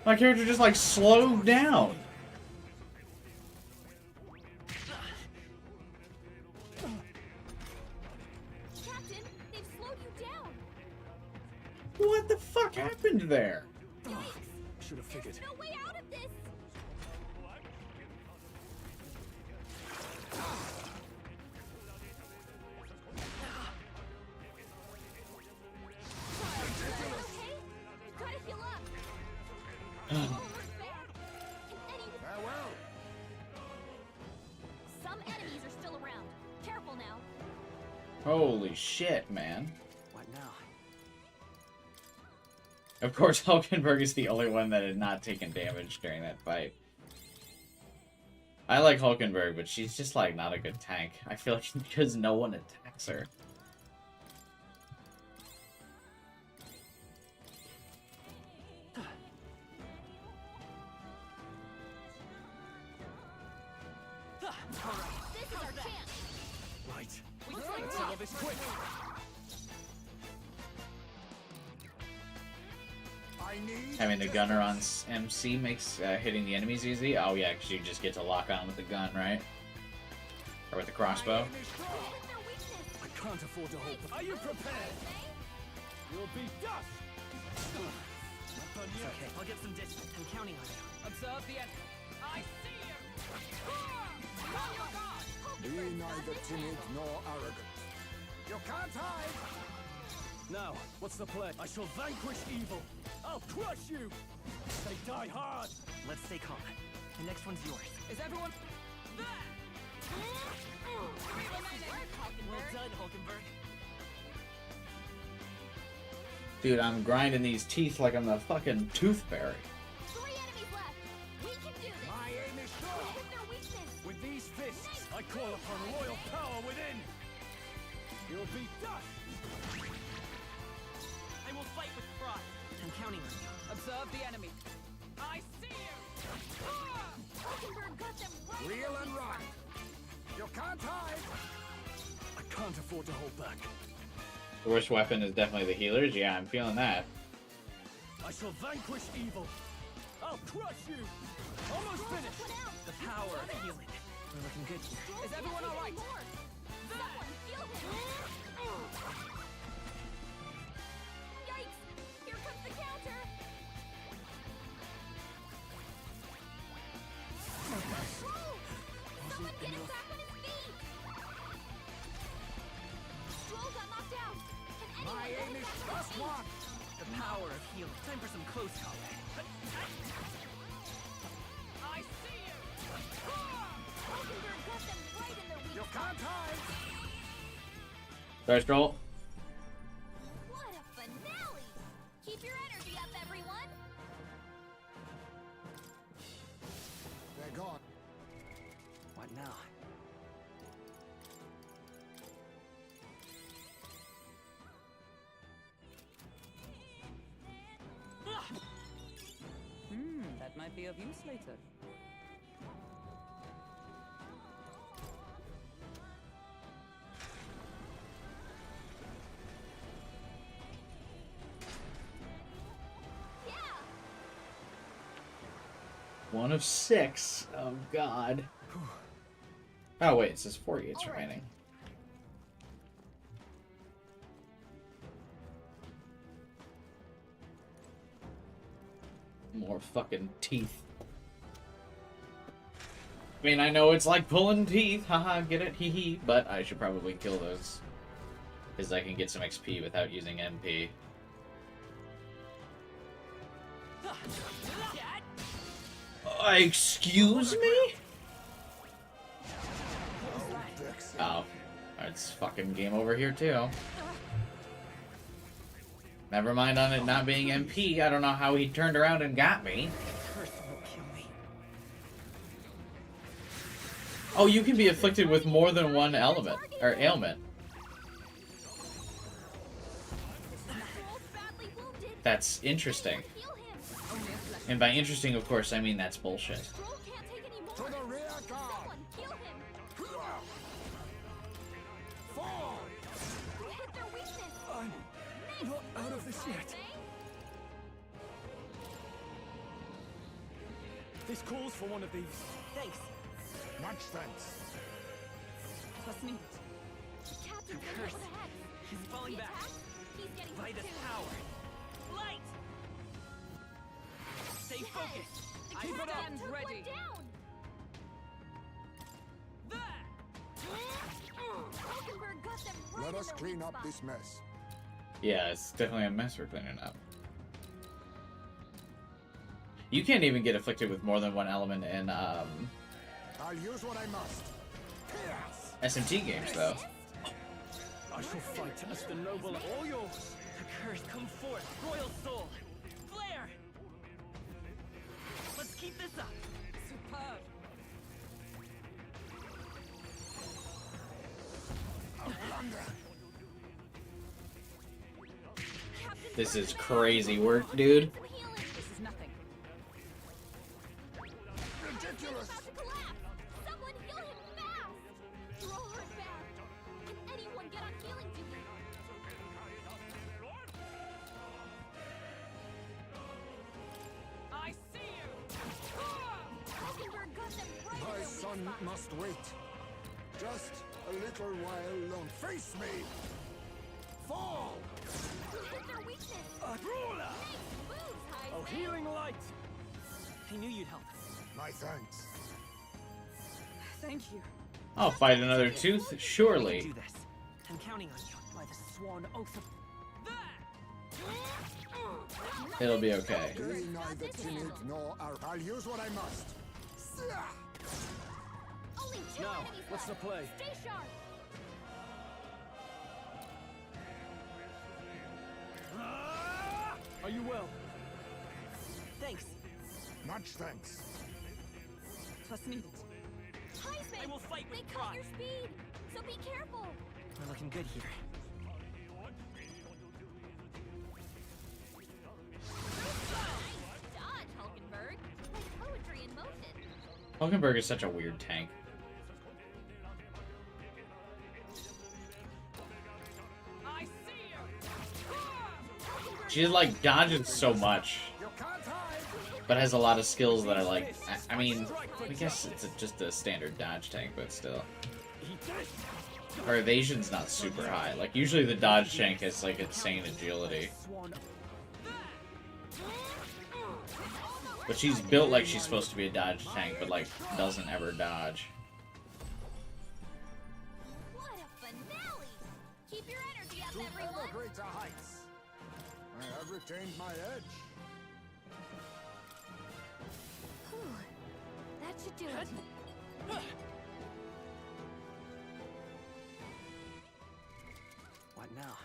My character just like slowed down. Captain, they've slowed you down. What the fuck happened there? Should have figured. There's no way out of this. Okay? Gotta heal up. Almost there. Can anyone... Farewell. Some enemies are still around. Careful now. Holy shit, man. What now? Of course, Hulkenberg is the only one that had not taken damage during that fight. I like Hulkenberg, but she's just, like, not a good tank. I feel like because no one attacks her. This is our chance. Right. Looks like Let's settle this quick. I need Having the gunner on MC makes hitting the enemies easy. Oh yeah, because you just get to lock on with the gun, right? Or with the crossbow. Hit their weakness. I can't afford to hope. Are you prepared? You'll be dust. Not done yet. Okay, I'll get some distance. I'm counting on you. Observe the enemy. I see you. On your guard. Be neither timid nor arrogant. You can't hide. Now, what's the plan? I shall vanquish evil. I'll crush you. They die hard. Let's stay calm. The next one's yours. Is everyone... Well done, Hulkenberg. Dude, I'm grinding these teeth like I'm the fucking tooth fairy. 3 enemies left. We can do this. My aim is We'll sure. hit their weakness. With these fists, I call upon royal power within. You'll be dust. I will fight with pride. I'm counting on you. Observe the enemy. I see you! Hulkenberg got them right. Reel and run. You can't hide. I can't afford to hold back. The worst weapon is definitely the healers. Yeah, I'm feeling that. I shall vanquish evil. I'll crush you. Almost finished. The power of healing. We're looking good here. Is everyone all right? Someone heal him. Yikes! Here comes the counter. Someone get him back on his feet. Strohl got knocked out. Can anyone get him back on his feet? The power of healing. Time for some close combat. I see you! Hulkenberg got them right in their weak You can't hide. Sorry, Strohl. What a finale! Keep your energy up, everyone! They're gone. What now? That might be of use later. Yeah! 1 of 6. Oh, God. Oh, wait. It says 4 gates remaining. More fucking teeth. I mean, I know it's like pulling teeth. Haha, get it? Hee hee. But I should probably kill those. Because I can get some XP without using MP. Excuse me? Oh. It's fucking game over here, too. Never mind on it not being MP. I don't know how he turned around and got me. Curse will kill me. Oh, you can be afflicted with more than one element or ailment. Strohl's badly wounded. That's interesting. Heal him. And by interesting, of course, I mean that's bullshit. Strohl can't take any more. To the rear guard. Someone heal him. Fall. We hit their weakness. I'm not out of this yet. Heismay. This calls for one of these. Thanks. Much thanks. Trust me. The captain The hit curse. with a hex. He's falling He back. attacks. He's getting By hit this too. power. Light! Stay Yes. focused. The I captain put on. took ready. one down. There! Hulkenberg got them right Let in us their clean weak up spot. this mess. Yeah, it's definitely a mess we're cleaning up. You can't even get afflicted with more than one element in I'll use what I must. Chaos. SMT games, though. I shall fight as the noble. All yours. The curse, come forth. Royal soul. Flare! Let's keep this up. Superb. Captain This is Ferdinand, crazy work, dude. some healing. This is nothing. Ridiculous. About to collapse. Someone heal him fast. Strohl hurt bad. Can anyone get on healing duty? I see you! Hulkenberg got them right in My their weak son spot. must wait. Just a little while alone. Face me. Fall. We hit their weakness. Ruler! Nice moves, Oh, Heismay. healing light. I knew you'd help. My thanks. Thank you. I'll fight another tooth, We can surely. do this. I'm counting on you. By the sworn oath of... There! It'll be okay. Be neither timid nor arrogant. I'll use what I must. A Holding two Now, enemies what's the left. play? Stay sharp. Are you well? Thanks. Much thanks. Trust needed. Heismay, I will fight with they cut pride. your speed, so be careful. We're looking good here. Nice dodge, Hulkenberg. Like poetry in motion. Hulkenberg is such a weird tank. I see you. She like dodges so much, but has a lot of skills that are like. I mean, I guess it's just a standard dodge tank, but still. Her evasion's not super high. Like usually the dodge tank has like insane agility. But she's built like she's supposed to be a dodge tank, but like doesn't ever dodge. What a finale! Keep your energy up, everyone. Ever greater heights. I have retained my edge. Whew. That should do it. What now?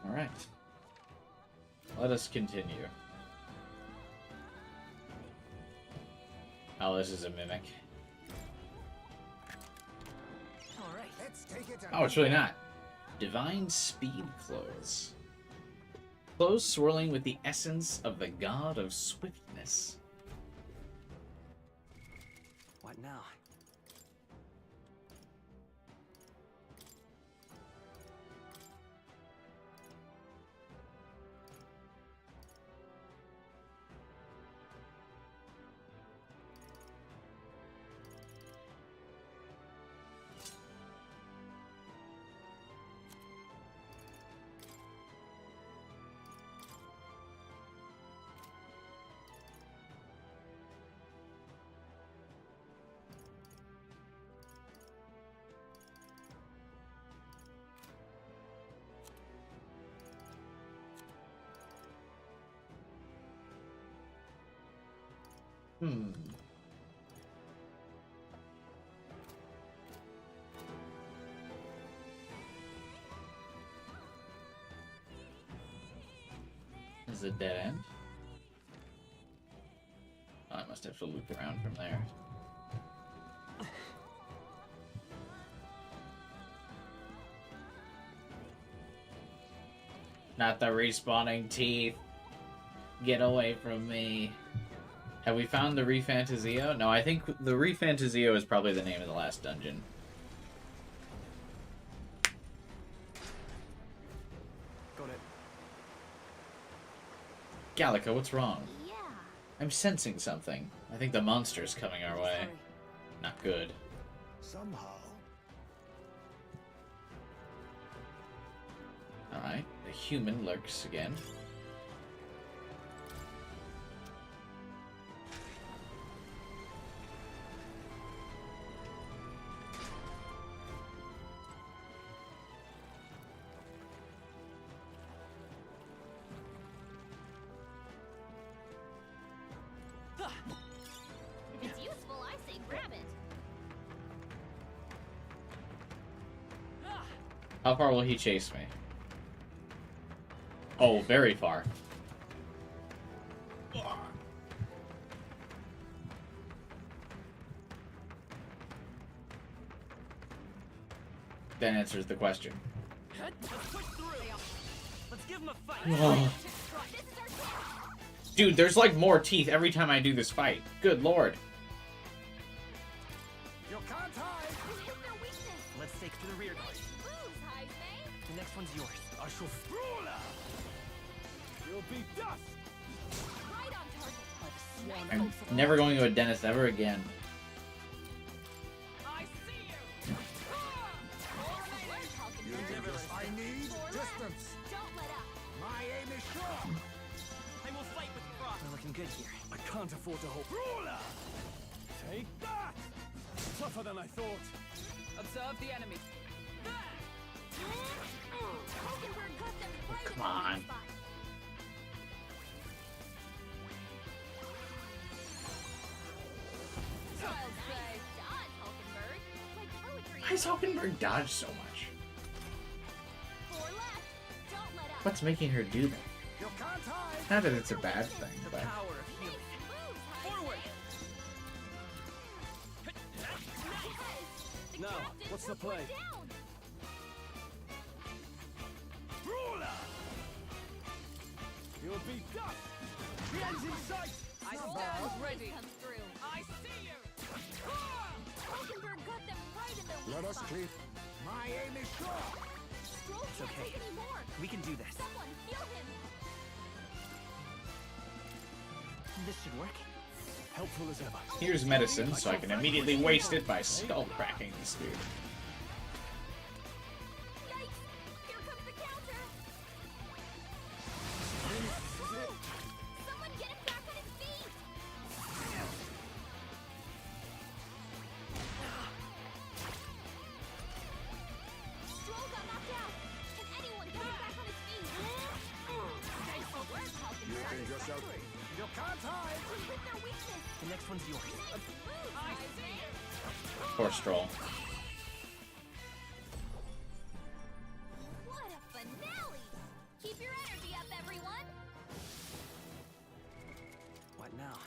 All right. Let us continue. Oh, this is a mimic. All right. Let's take it. Oh, it's really not. Divine Speed Clothes. Clothes swirling with the essence of the god of swiftness. What now? Hmm. This is a dead end. Oh, I must have to loop around from there. Not the respawning teeth. Get away from me. Have we found the ReFantazio? No, I think the ReFantazio is probably the name of the last dungeon. Got it. Gallica, what's wrong? Yeah. I'm sensing something. I think the monster's coming our way. Sorry. Not good. Somehow. Alright, the human lurks again. If it's useful, I say grab it. How far will he chase me? Oh, very far. That answers the question. Let's push through. Let's give him a fight. Oh. Dude, there's like more teeth every time I do this fight. Good lord. You can't hide. This is their weakness. Let's take to the rear guard. Moves, Heismay. The next one's yours. I shall Strohl. You'll be dust. Right on target. I'm never going to a dentist ever again. I see you. I need distance. Don't let up. My aim is sure. I will fight with pride. We're looking good here. I can't afford to hold. Brawler! Take that! Tougher than I thought. Observe the enemy. Hulkenberg cut them right come in the on. spot. does Hulkenberg dodge so much? 4 left. Don't let up. What's making her do that? You can't hide. Not that it's a bad thing, The but power of healing. Forward! Now, what's the play? Down. You'll be done. The end's in sight. I Not stand bad. ready. Comes through. I see you. Hulkenberg got them right in their weak Let us spot. clean. My aim is sure. Strohl can't okay. take any more. We can do this. Someone heal him. This should work. Helpful as ever. here's medicine, so I can immediately waste it by skull cracking this dude. Yikes! Here comes the counter. Someone get him back on his feet. Strohl got knocked out. Can anyone get him back on his feet? Nice work, You Hulkenberg. think yourself. You can't hide. We hit their weakness. The next one's yours. I see you. Poor Stroll. What a finale! Keep your energy up, everyone. What now?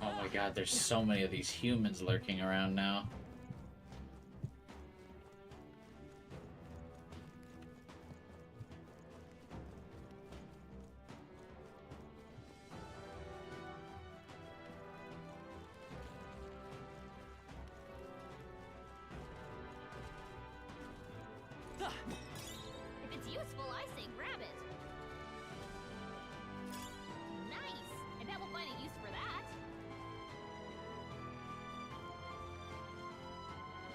Oh my god, there's so many of these humans lurking around now. If it's useful, I say grab it. Nice! I bet we'll find a use for that.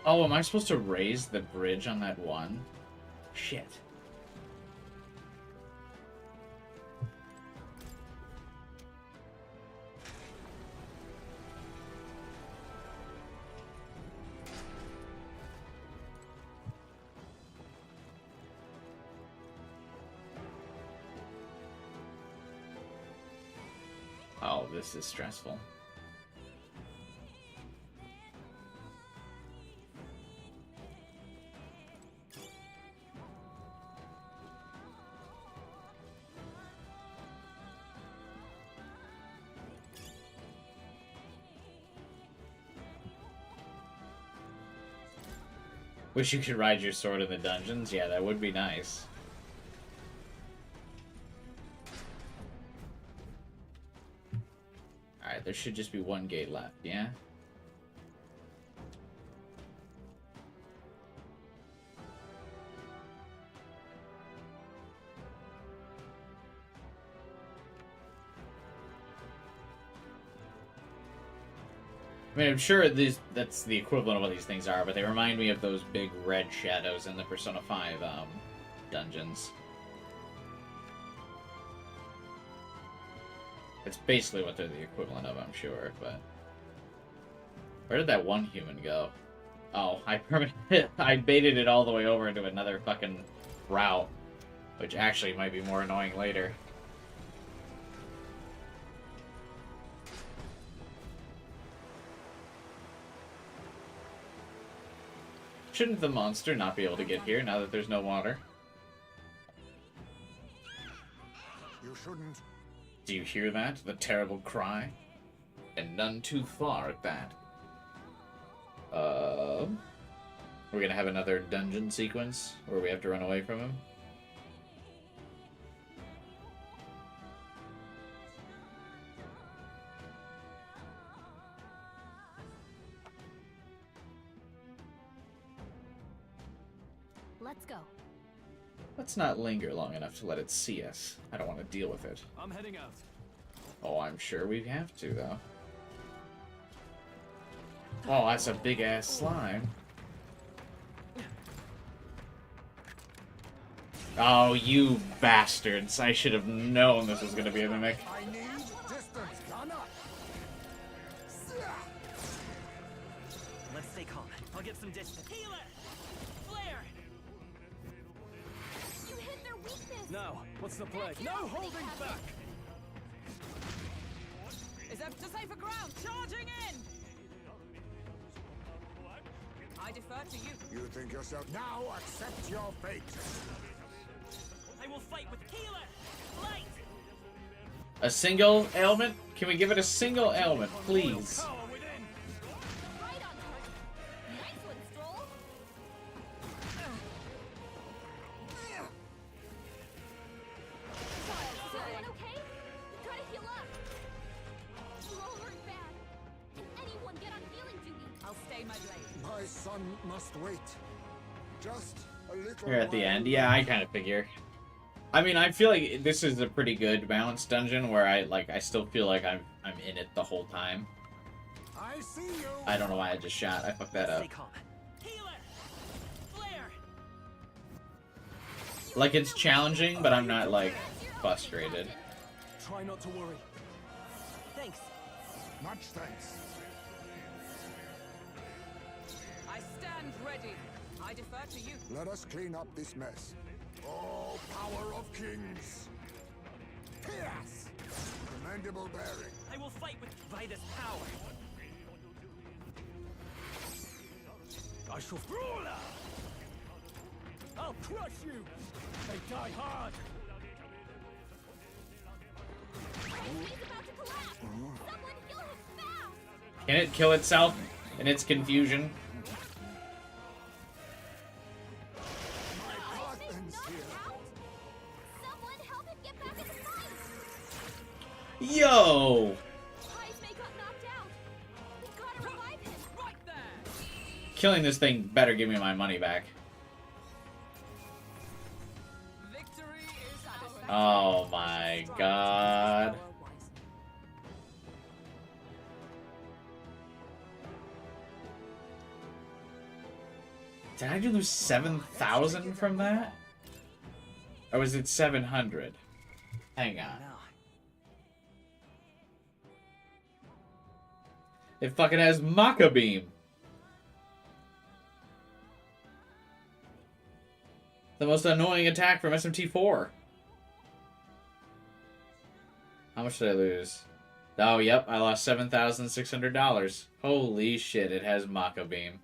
Oh, am I supposed to raise the bridge on that one? Shit. Oh, this is stressful. Wish you could ride your sword in the dungeons. Yeah, that would be nice. Alright, there should just be one gate left, yeah? I mean, I'm sure that's the equivalent of what these things are, but they remind me of those big red shadows in the Persona 5 dungeons. It's basically what they're the equivalent of, I'm sure, but... Where did that one human go? Oh, I baited it all the way over into another fucking route, which actually might be more annoying later. Shouldn't the monster not be able to get here now that there's no water? You shouldn't. Do you hear that? The terrible cry? And none too far at that. We're gonna have another dungeon sequence where we have to run away from him? Let's go. Let's not linger long enough to let it see us. I don't want to deal with it. I'm heading out. Oh, I'm sure we have to, though. Oh, that's a big-ass slime. Oh, you bastards. I should have known this was going to be a mimic. I need distance. Gun up. Let's stay calm. I'll get some distance. Healer! Flare! You hit their weakness. Now, what's the play? No holding back! Is that to safer ground? Charging in! I defer to you. You think yourself now? Accept your fate. I will fight with healer! Light! A single ailment? Can we give it a single ailment, please? Power within. Right on target. Nice one, Strohl. Is everyone okay? You gotta heal up. Strohl hurt bad. Can anyone get on healing duty? I'll stay my blade. My son must wait. Just a little. Here at the while end. Yeah, I kind of figure. I mean, I feel like this is a pretty good balanced dungeon where I still feel like I'm in it the whole time. I see you. I don't know why I just shot. I fucked that up. Stay calm. Healer! Flare! Like, it's challenging, but I'm not, like, frustrated. Try not to worry. Thanks. Much thanks. I stand ready. I defer to you. Let us clean up this mess. Oh, power of kings. Chaos. Commendable bearing. I will fight with Vitus power. I shall roll out. I'll crush you. They die hard. He's about to collapse. Someone heal him fast. Can it kill itself in its confusion? My husband's here. Someone help him get back in the fight. Yo! Heismay got knocked out. We gotta revive him. Right there! Killing this thing better give me my money back. Victory is ours. Oh my god. Did I lose 7,000 from that? Or was it 700? Hang on. Now, It fucking has Maka Beam. The most annoying attack from SMT4. How much did I lose? Oh, yep, I lost $7,600. Holy shit, it has Maka Beam.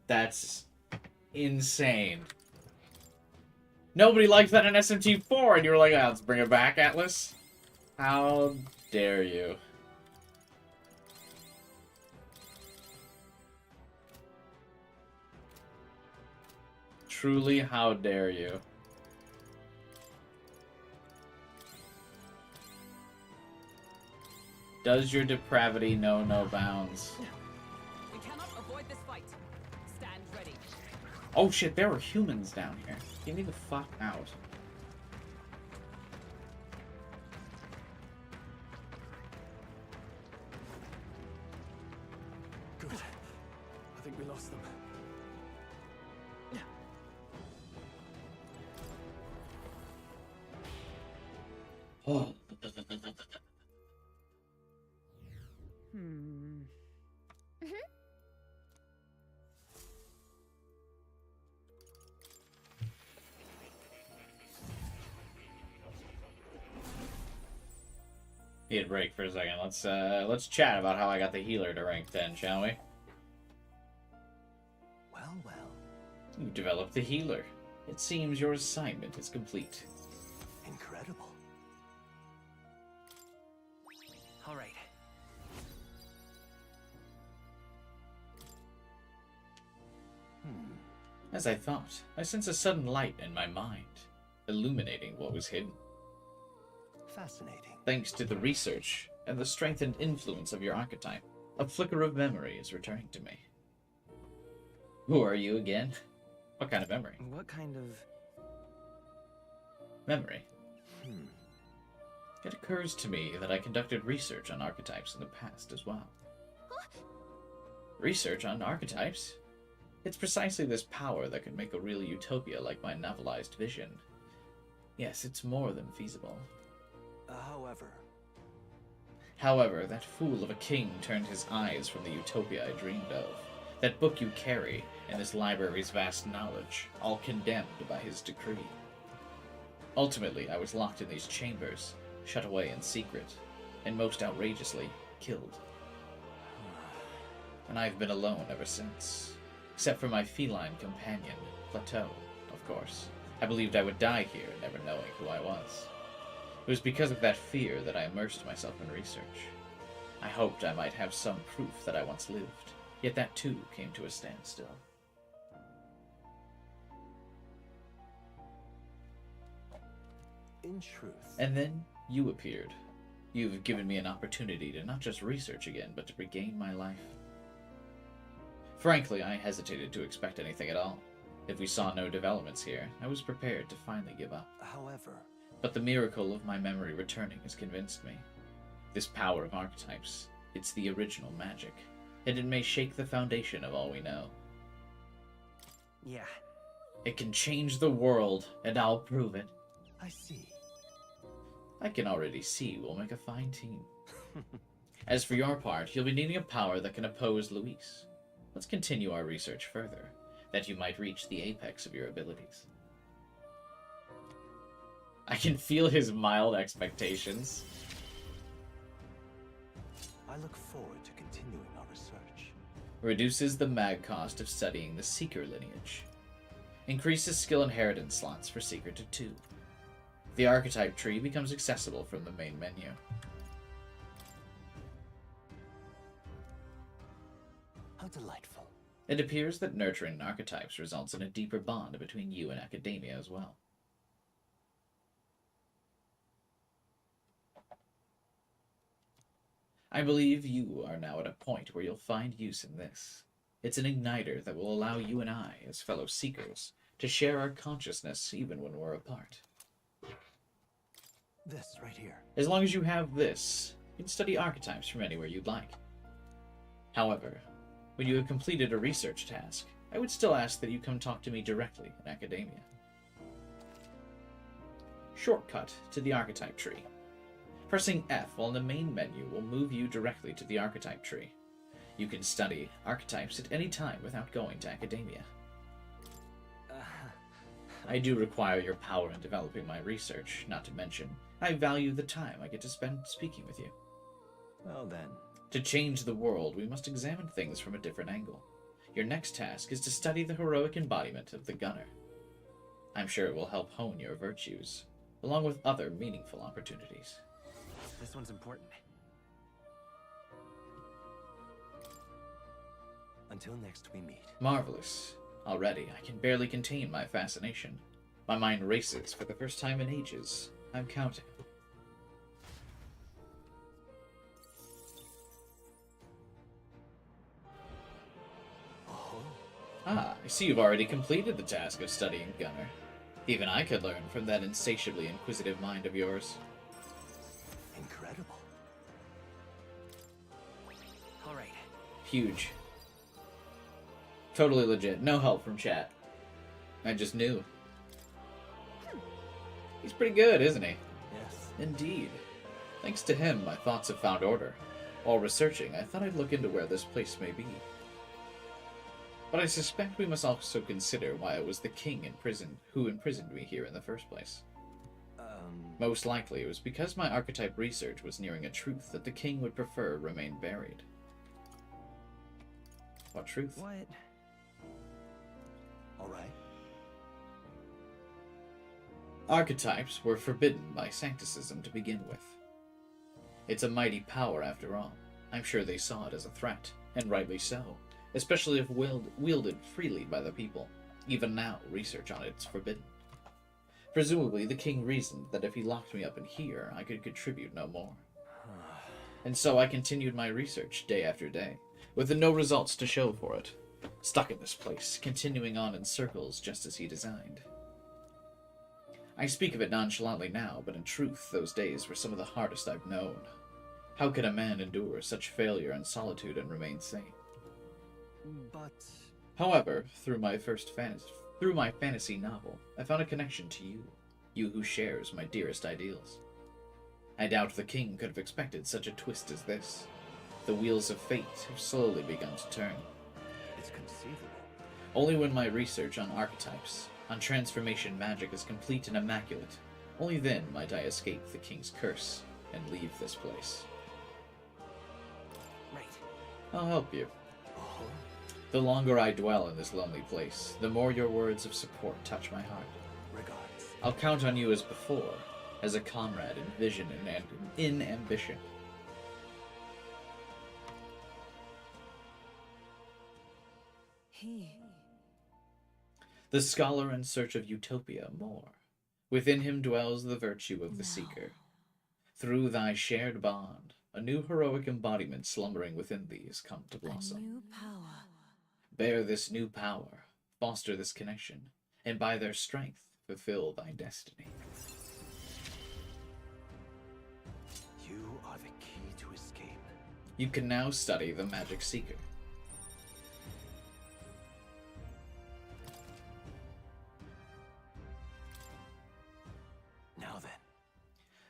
That's insane. Nobody liked that in SMT4, and you were like, oh, let's bring it back, Atlas. How dare you? Truly, how dare you? Does your depravity know no bounds? We cannot avoid this fight. Stand ready. Oh shit, there were humans down here. Get me the fuck out. Good. I think we lost them. Oh. Need a break for a second. Let's chat about how I got the healer to rank 10, shall we? Well, well. You developed the healer. It seems your assignment is complete. Incredible. all right. As I thought, I sense a sudden light in my mind, illuminating what was hidden. Fascinating. Thanks to the research and the strengthened influence of your archetype, a flicker of memory is returning to me. Who are you again? What kind of memory? What kind of... Memory. It occurs to me that I conducted research on archetypes in the past as well. Research on archetypes? It's precisely this power that could make a real utopia like my novelized vision. Yes, it's more than feasible. However, that fool of a king turned his eyes from the utopia I dreamed of. That book you carry, and this library's vast knowledge, all condemned by his decree. Ultimately, I was locked in these chambers, shut away in secret, and most outrageously, killed. And I've been alone ever since. Except for my feline companion, Plateau, of course. I believed I would die here, never knowing who I was. It was because of that fear that I immersed myself in research. I hoped I might have some proof that I once lived, yet that too came to a standstill. In truth. And then you appeared. You've given me an opportunity to not just research again, but to regain my life. Frankly, I hesitated to expect anything at all. If we saw no developments here, I was prepared to finally give up. However... But the miracle of my memory returning has convinced me. This power of archetypes, it's the original magic, and it may shake the foundation of all we know. Yeah. It can change the world, and I'll prove it. I see. I can already see we'll make a fine team. As for your part, you'll be needing a power that can oppose Luis. Let's continue our research further, that you might reach the apex of your abilities. I can feel his mild expectations. I look forward to continuing our research. Reduces the mag cost of studying the Seeker lineage. Increases skill inheritance slots for Seeker to 2. The archetype tree becomes accessible from the main menu. How delightful. It appears that nurturing archetypes results in a deeper bond between you and academia as well. I believe you are now at a point where you'll find use in this. It's an igniter that will allow you and I, as fellow seekers, to share our consciousness even when we're apart. This right here. As long as you have this, you can study archetypes from anywhere you'd like. However, when you have completed a research task, I would still ask that you come talk to me directly in academia. Shortcut to the archetype tree. Pressing F while in the main menu will move you directly to the archetype tree. You can study archetypes at any time without going to academia. I do require your power in developing my research, not to mention, I value the time I get to spend speaking with you. Well then. To change the world, we must examine things from a different angle. Your next task is to study the heroic embodiment of the gunner. I'm sure it will help hone your virtues, along with other meaningful opportunities. This one's important. Until next we meet. Marvelous. Already, I can barely contain my fascination. My mind races for the first time in ages. I'm counting. Oh. Ah, I see you've already completed the task of studying Gunner. Even I could learn from that insatiably inquisitive mind of yours. Incredible. Alright. Huge. Totally legit. No help from chat. I just knew. He's pretty good, isn't he? Yes. Indeed. Thanks to him, my thoughts have found order. While researching, I thought I'd look into where this place may be. But I suspect we must also consider why it was the king in prison who imprisoned me here in the first place. Most likely it was because my archetype research was nearing a truth that the king would prefer remain buried. What truth? What? Alright. Archetypes were forbidden by Sancticism to begin with. It's a mighty power after all. I'm sure they saw it as a threat, and rightly so, especially if wielded freely by the people. Even now, research on it's forbidden. Presumably, the king reasoned that if he locked me up in here, I could contribute no more. And so I continued my research day after day, with no results to show for it. Stuck in this place, continuing on in circles just as he designed. I speak of it nonchalantly now, but in truth, those days were some of the hardest I've known. How could a man endure such failure and solitude and remain sane? But... However, through my fantasy novel, I found a connection to you, you who shares my dearest ideals. I doubt the king could have expected such a twist as this. The wheels of fate have slowly begun to turn. It's conceivable. Only when my research on archetypes, on transformation magic is complete and immaculate, only then might I escape the king's curse and leave this place. Right. I'll help you. Oh, The longer I dwell in this lonely place, the more your words of support touch my heart. regards. I'll count on you as before, as a comrade in vision and in ambition. He. The scholar in search of utopia more. Within him dwells the virtue of the No. seeker. Through thy shared bond, a new heroic embodiment slumbering within thee has come to A blossom. new power. Bear this new power, foster this connection, and by their strength fulfill thy destiny. You are the key to escape. You can now study the Magic Seeker. Now then.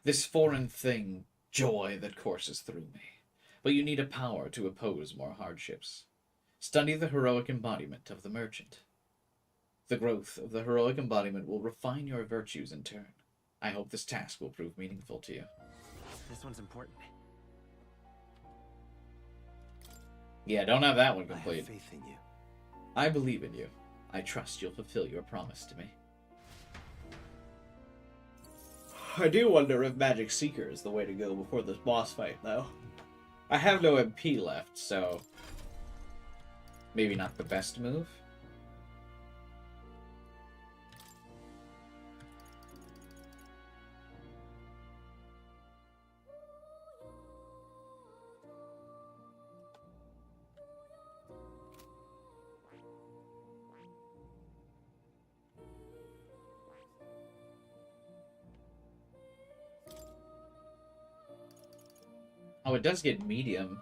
This foreign thing, joy that courses through me. But you need a power to oppose more hardships. Study the heroic embodiment of the merchant. The growth of the heroic embodiment will refine your virtues in turn. I hope this task will prove meaningful to you. This one's important. Yeah, don't have that one I have complete. faith in you. I believe in you. I trust you'll fulfill your promise to me. I do wonder if Magic Seeker is the way to go before this boss fight, though. I have no MP left, so maybe not the best move. Oh, it does get medium.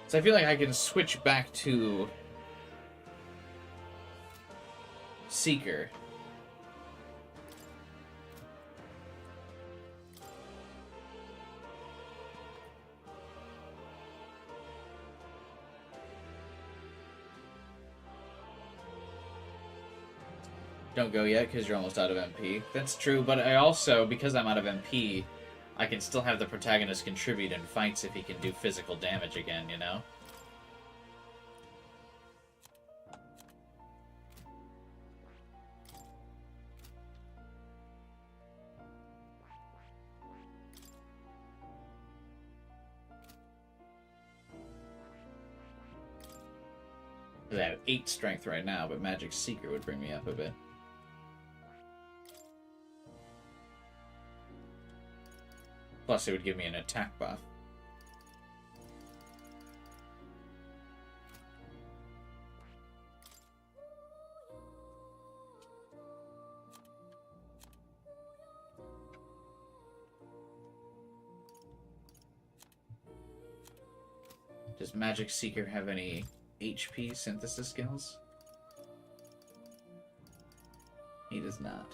So I feel like I can switch back to Seeker. Don't go yet because you're almost out of MP. That's true, but I also, because I'm out of MP, I can still have the protagonist contribute in fights if he can do physical damage again, you know? I have 8 strength right now, but Magic Seeker would bring me up a bit. Plus, it would give me an attack buff. Does Magic Seeker have any HP synthesis skills? He does not.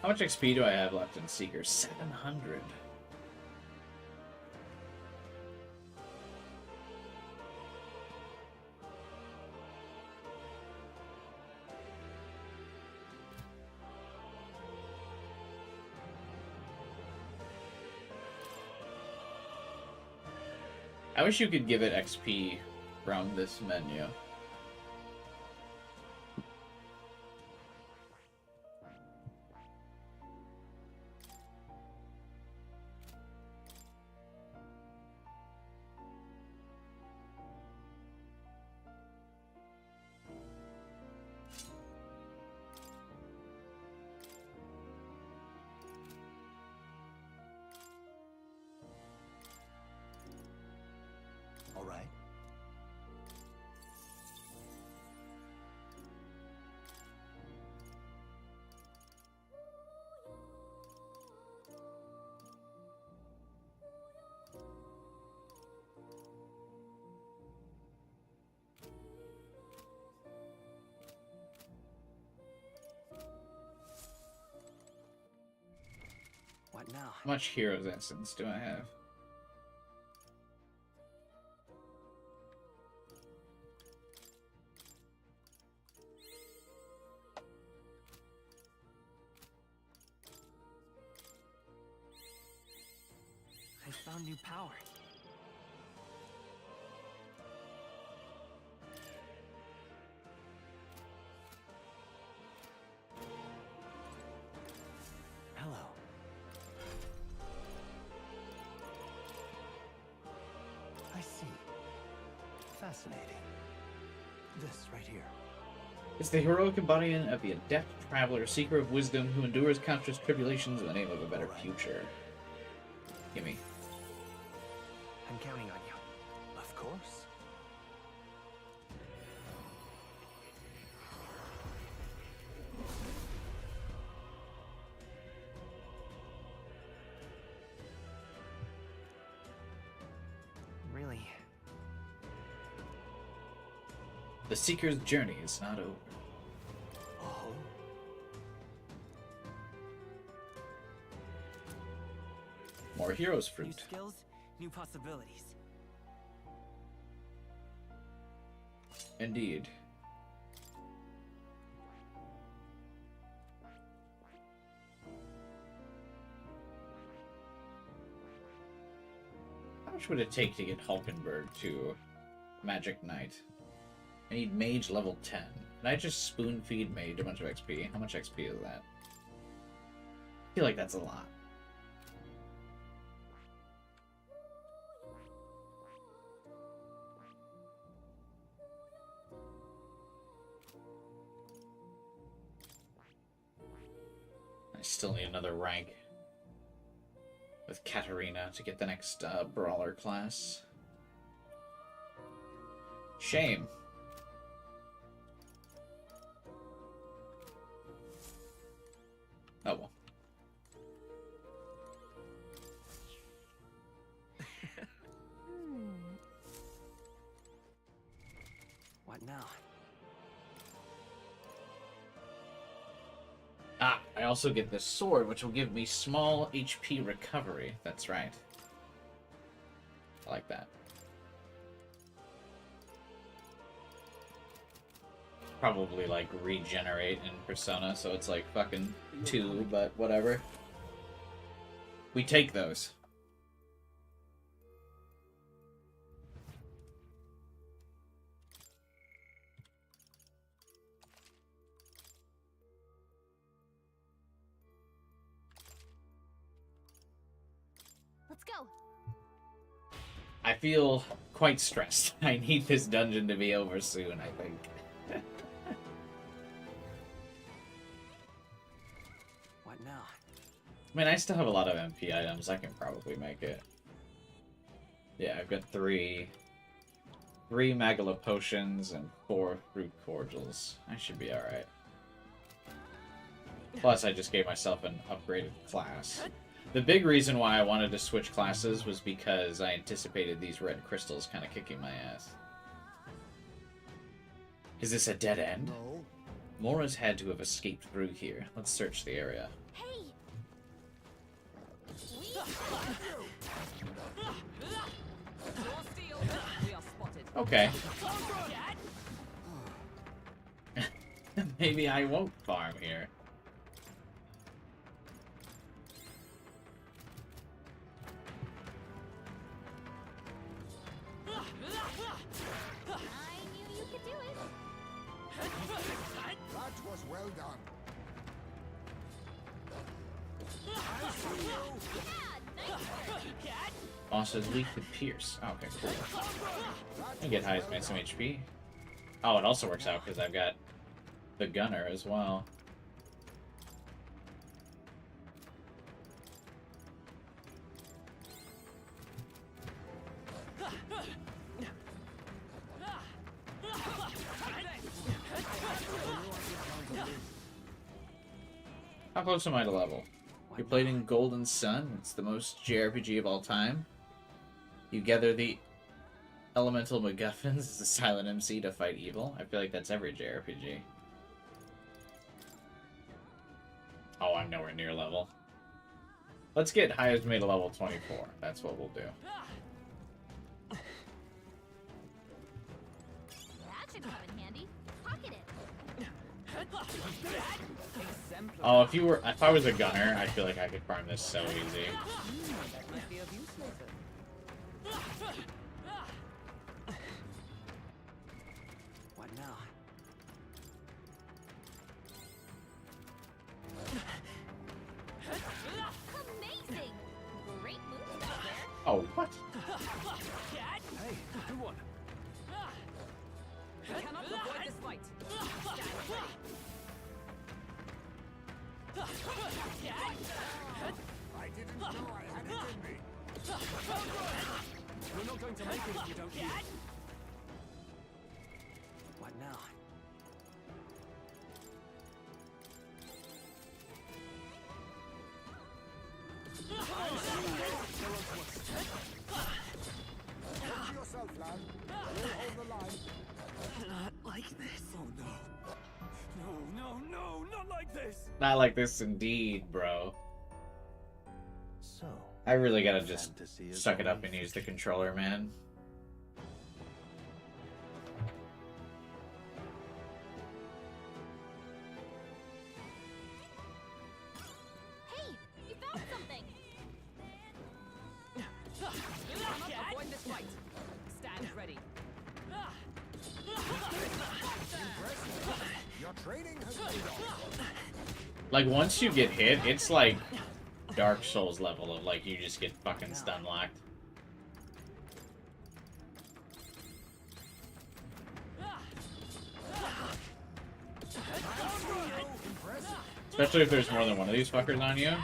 How much XP do I have left in Seeker? 700. I wish you could give it XP from this menu. What now? How much hero's essence do I have? I found new power. Hello. I see. Fascinating. This right here. It's the heroic embodiment of the adept traveler, seeker of wisdom, who endures countless tribulations in the name of a better future. Gimme. I'm counting on you. Of course. Really? The seeker's journey is not over. Oh. More hero's New fruit. skills, new possibilities. Indeed. How much would it take to get Hulkenberg to Magic Knight? I need Mage level 10. Can I just spoon feed Mage a bunch of XP? How much XP is that? I feel like that's a lot. I still need another rank with Katarina to get the next brawler class. Shame. Oh well. What now? Ah, I also get this sword, which will give me small HP recovery. That's right. I like that. Probably like regenerate in Persona, so it's like fucking 2, but whatever. We take those. Let's go. I feel quite stressed. I need this dungeon to be over soon, I think. What now? I mean, I still have a lot of MP items. I can probably make it. Yeah, I've got 3 Magala potions and 4 fruit cordials. I should be alright. Plus, I just gave myself an upgraded class. The big reason why I wanted to switch classes was because I anticipated these red crystals kind of kicking my ass. Is this a dead end? No. Morris had to have escaped through here. Let's search the area. Hey! We are spotted. Okay. Maybe I won't farm here. I knew you could do it. That was well done. Boss is weak with Pierce. Oh, okay, cool. I can get Heismay some HP. Oh, it also works out because I've got the gunner as well. How close am I to level? You're played in Golden Sun. It's the most JRPG of all time. You gather the elemental MacGuffins as a silent MC to fight evil. I feel like that's every JRPG. Oh, I'm nowhere near level. Let's get Heismay to level 24. That's what we'll do. That should come in handy. Pocket it. Oh, if I was a gunner, I feel like I could farm this so easy. That might be of use later. What now? Amazing. Great move back there. Oh, what? Hey, good one. We cannot avoid this fight. Stand ready. I didn't know I had it in me. We're not going to make it if you don't heal. What now? Hold yourself, lad. We'll hold the line. Not like this. Oh no. No, not like this. Not like this indeed, bro. So, I really gotta just fantasy is suck it up only and use the controller, man. Hey, you found something. We cannot avoid this fight. Stand ready. Your training has paid off. Like, once you get hit, it's like Dark Souls level of, like, you just get fucking stun locked. Especially if there's more than one of these fuckers on you. I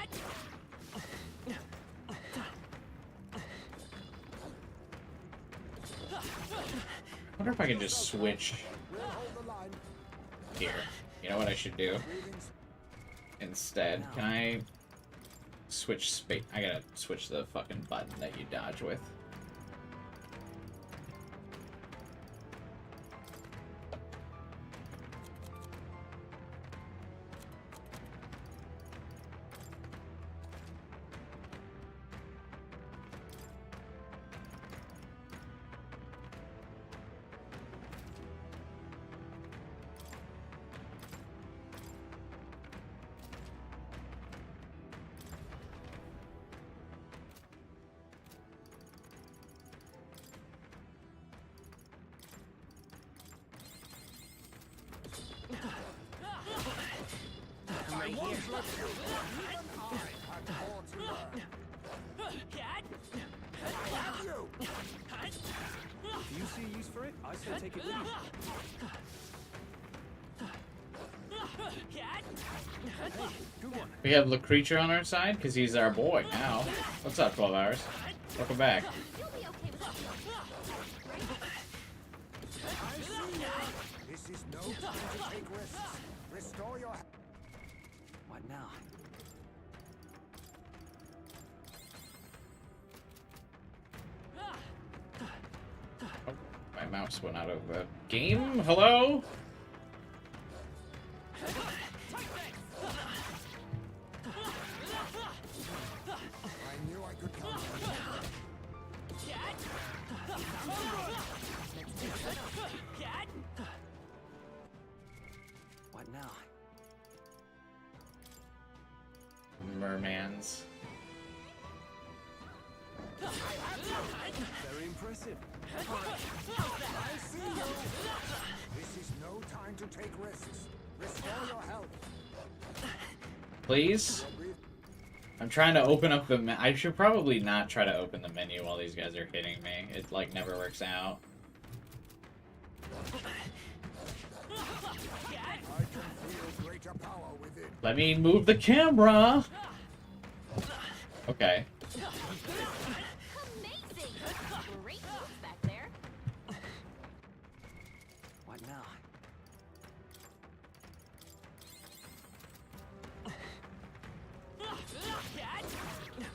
wonder if I can just switch here. You know what I should do? Instead, can I switch space? I gotta switch the fucking button that you dodge with. Do you see a use for it? I say take it with you. Good one. We have the creature on our side because he's our boy now. What's up, 12 hours? Welcome back. You'll be okay with This is no time to take risks. Restore your... What now? Oh, my mouse went out of the game. Hello? I knew I could count on you. What now? Mermans. Very impressive. I see you. This is no time to take risks. Restore your health. Please? I'm trying to open up the I should probably not try to open the menu while these guys are hitting me. It, like, never works out. I can feel greater power within. Let me move the camera! Okay. amazing. Great moves back there. What now?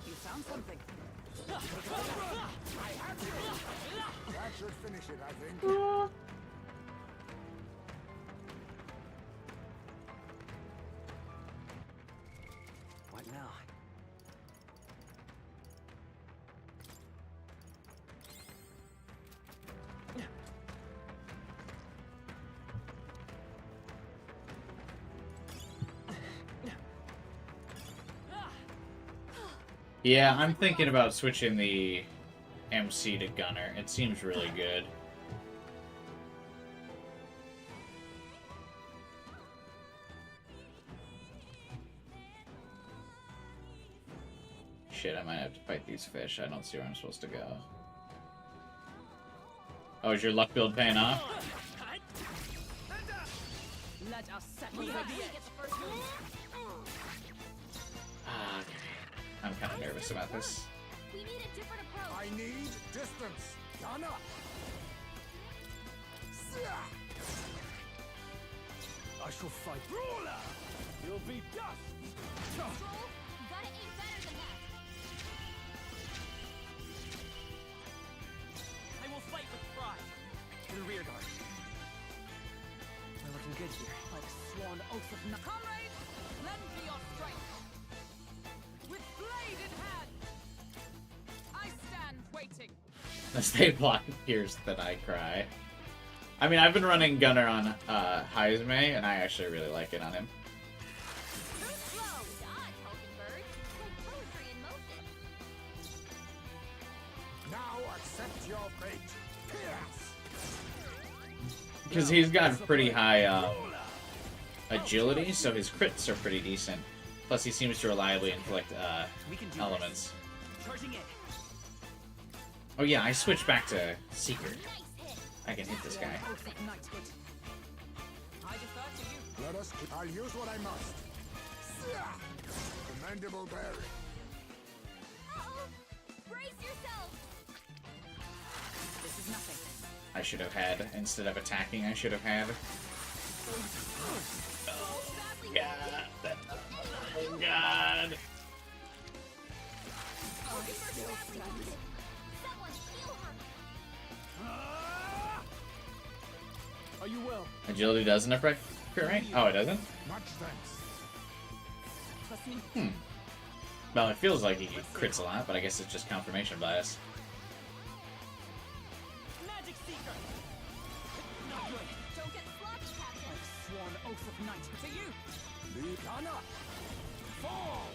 You found something. I have you. That should finish it, I think. What now? Yeah, I'm thinking about switching the MC to Gunner. It seems really good. Shit, I might have to fight these fish. I don't see where I'm supposed to go. Oh, is your luck build paying off? Let us settle the Ah, okay. I'm kind of nervous about this. We need a different approach. I need distance. Gunner. I shall fight. Brawler! You'll be dust! Strohl, gotta aim better than that. I will fight with pride. To the rear guard. We're looking good here. Like a sworn oath of no. Comrades, lend me your strength. With blade in hand. I stand waiting. As they block ears that I cry. I mean, I've been running Gunner on Heismay, and I actually really like it on him. Too slow. Dodge, Hulkenberg. Like poetry in motion. Now accept your fate. Pierce. Because he's got pretty high agility, so his crits are pretty decent. Plus, he seems to reliably inflict elements. Charging in. Oh yeah, I switched back to Seeker. I can hit this guy. Oath of knighthood. I defer to you. Let us. I'll use what I must. Commendable bearing. Uh-oh. Brace yourself. This is nothing. I should have had, instead of attacking, I should have had. Oh, God. Oh, God. Someone heal her. Are you well? Agility doesn't affect crit rate? Oh, it doesn't? Much thanks. Trust me. Well, it feels like he crits a lot, but I guess it's just confirmation bias. Magic Seeker. Not good. Don't get sloppy, Captain. Like sworn oath of knighthood. To you. Leap Gunner. Fall.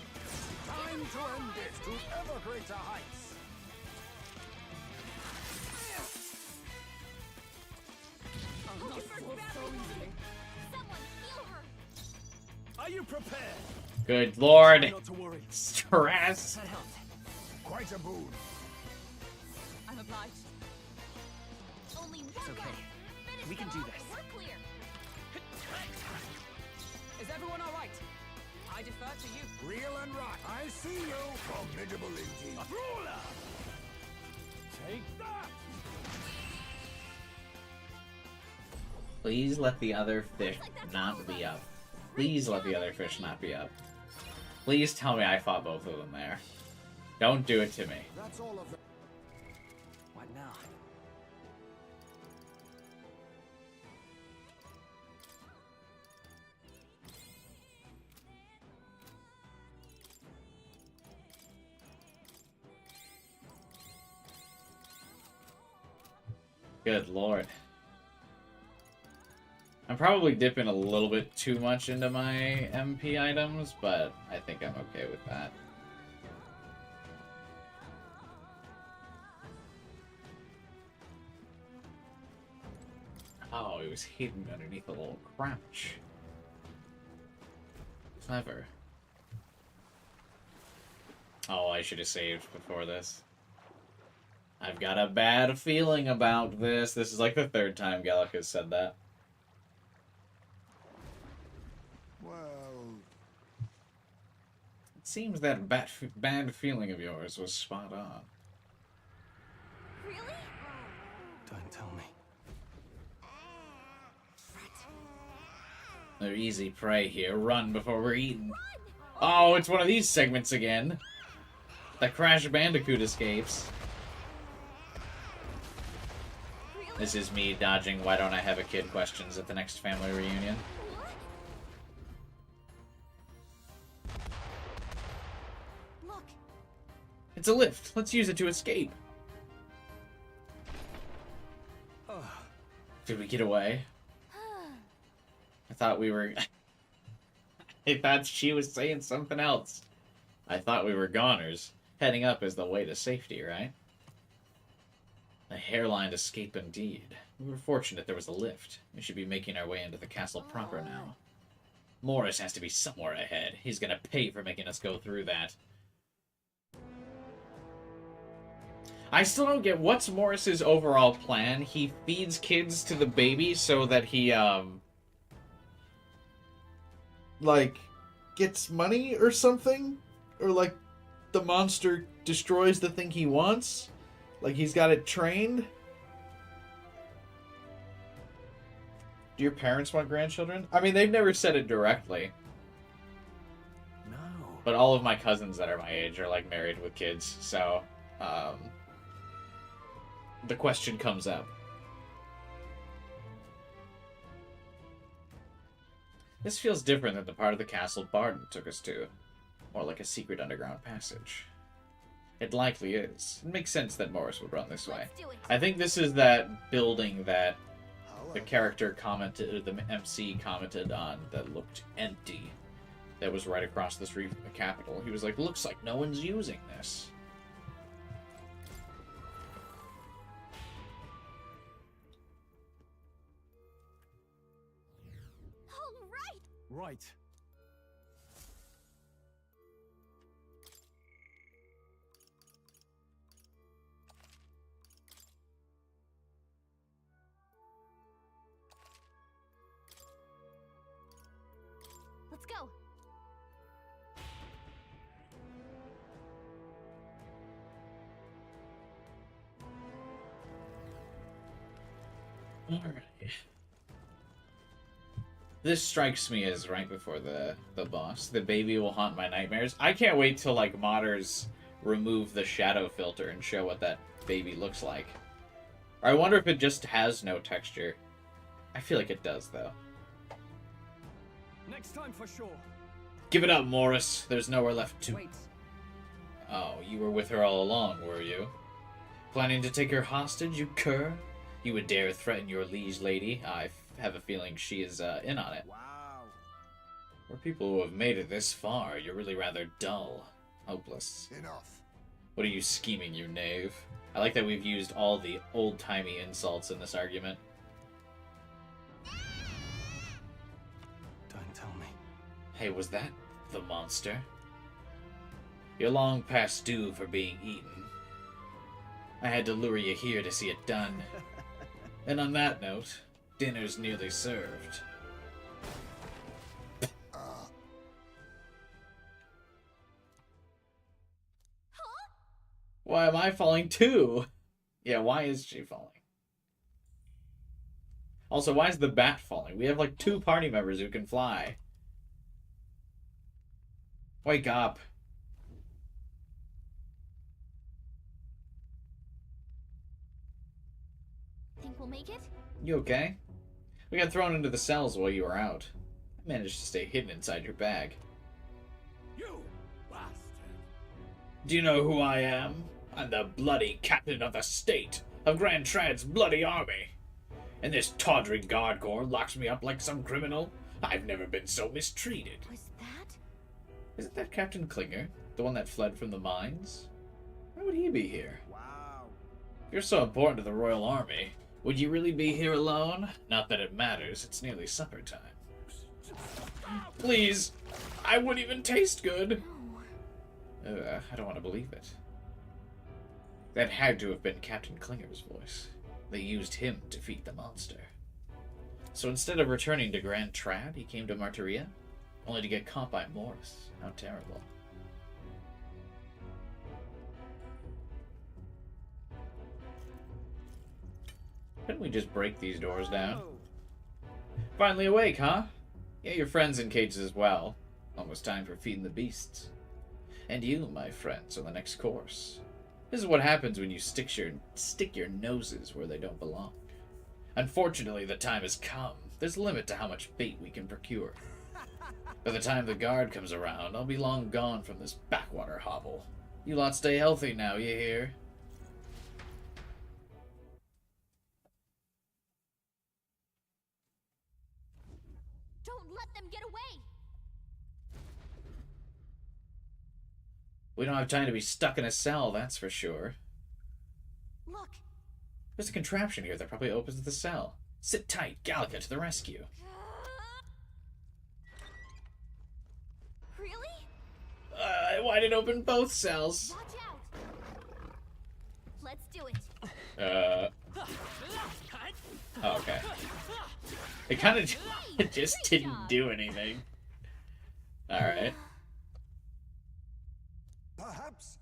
Time to end it to ever greater heights. Hulkenberg's badly wounded. Someone heal her. Are you prepared? Good lord. Not to worry. Stress. That helped. Quite a boon. I'm obliged. Only one It's okay. left. Finish We can them do off this. and we're clear. Is everyone all right? I defer to you. Real and right. I see you. Formidable indeed. A brawler! Take that! Please let the other fish not be up. Please let the other fish not be up. Please tell me I fought both of them there. Don't do it to me. That's all of them. What now? Good lord. I'm probably dipping a little bit too much into my MP items, but I think I'm okay with that. Oh, it was hidden underneath a little crouch. Clever. Oh, I should have saved before this. I've got a bad feeling about this. This is like the third time Gallic has said that. Well, It seems that bad feeling of yours was spot on. Really? Don't tell me. They're easy prey here. Run before we're eaten. Oh, it's one of these segments again. The Crash Bandicoot escapes. This is me dodging why don't I have a kid questions at the next family reunion. Look, It's a lift. Let's use it to escape. Did we get away? I thought we were... I thought she was saying something else. I thought we were goners. Heading up is the way to safety, right? A hairline escape indeed. We were fortunate there was a lift. We should be making our way into the castle proper now. Morris has to be somewhere ahead. He's gonna pay for making us go through that. I still don't get what's Morris's overall plan. He feeds kids to the baby so that he, like, gets money or something? Or, like, the monster destroys the thing he wants? Like, he's got it trained? Do your parents want grandchildren? I mean, they've never said it directly. No. But all of my cousins that are my age are, like, married with kids, so, the question comes up. This feels different than the part of the castle Barton took us to. More like a secret underground passage. It likely is. It makes sense that Morris would run this way. I think this is that building that the character commented, or the MC commented on, that looked empty. That was right across the street from the Capitol. He was like, looks like no one's using this. Right. Let's go. Alright. This strikes me as right before the boss. The baby will haunt my nightmares. I can't wait till, like, modders remove the shadow filter and show what that baby looks like. Or I wonder if it just has no texture. I feel like it does, though. Next time for sure. Give it up, Morris. There's nowhere left to... Wait. Oh, you were with her all along, were you? Planning to take her hostage, you cur? You would dare threaten your liege lady? I have a feeling she is in on it. Wow. For people who have made it this far, you're really rather dull. Hopeless. Enough. What are you scheming, you knave? I like that we've used all the old-timey insults in this argument. Don't tell me. Hey, was that the monster? You're long past due for being eaten. I had to lure you here to see it done. And on that note, dinner's nearly served. Why am I falling too? Yeah, why is she falling? Also, why is the bat falling? We have like 2 party members who can fly. Wake up. Think we'll make it? You okay? We got thrown into the cells while you were out. I managed to stay hidden inside your bag. You bastard! Do you know who I am? I'm the bloody captain of the state, of Grand Trad's bloody army. And this tawdry guard corps locks me up like some criminal. I've never been so mistreated. Was that? Isn't that Captain Klinger, the one that fled from the mines? Why would he be here? Wow. If you're so important to the Royal Army, would you really be here alone? Not that it matters, it's nearly supper time. Please! I wouldn't even taste good! I don't want to believe it. That had to have been Captain Klinger's voice. They used him to defeat the monster. So instead of returning to Grand Trad, he came to Martyria, only to get caught by Morris. How terrible. Couldn't we just break these doors down? Finally awake, huh? Yeah, your friends in cages as well. Almost time for feeding the beasts. And you, my friends, are the next course. This is what happens when you stick your noses where they don't belong. Unfortunately, the time has come. There's a limit to how much bait we can procure. By the time the guard comes around, I'll be long gone from this backwater hovel. You lot stay healthy now, you hear? Don't let them get away! We don't have time to be stuck in a cell, that's for sure. Look. There's a contraption here that probably opens the cell. Sit tight, Gallica to the rescue. Really? Why did it open both cells? Watch out. Let's do it. Oh, okay. It kind of just didn't do anything. Alright. Perhaps.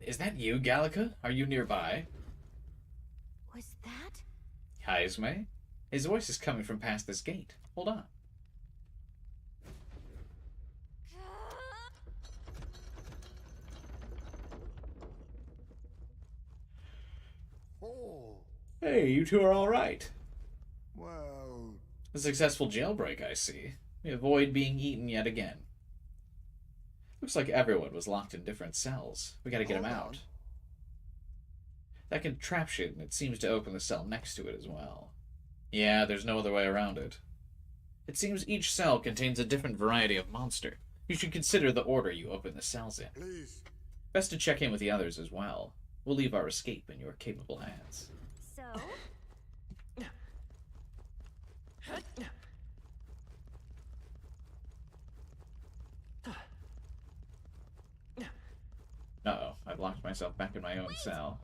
Is that you, Gallica? Are you nearby? Was that? Heismay? His voice is coming from past this gate. Hold on. Oh. Hey, you two are alright. Well. A successful jailbreak, I see. We avoid being eaten yet again. Looks like everyone was locked in different cells. We gotta get them out. That contraption, it seems to open the cell next to it as well. Yeah, there's no other way around it. It seems each cell contains a different variety of monster. You should consider the order you open the cells in. Please. Best to check in with the others as well. We'll leave our escape in your capable hands. So? Uh-oh, I've locked myself back in my own cell.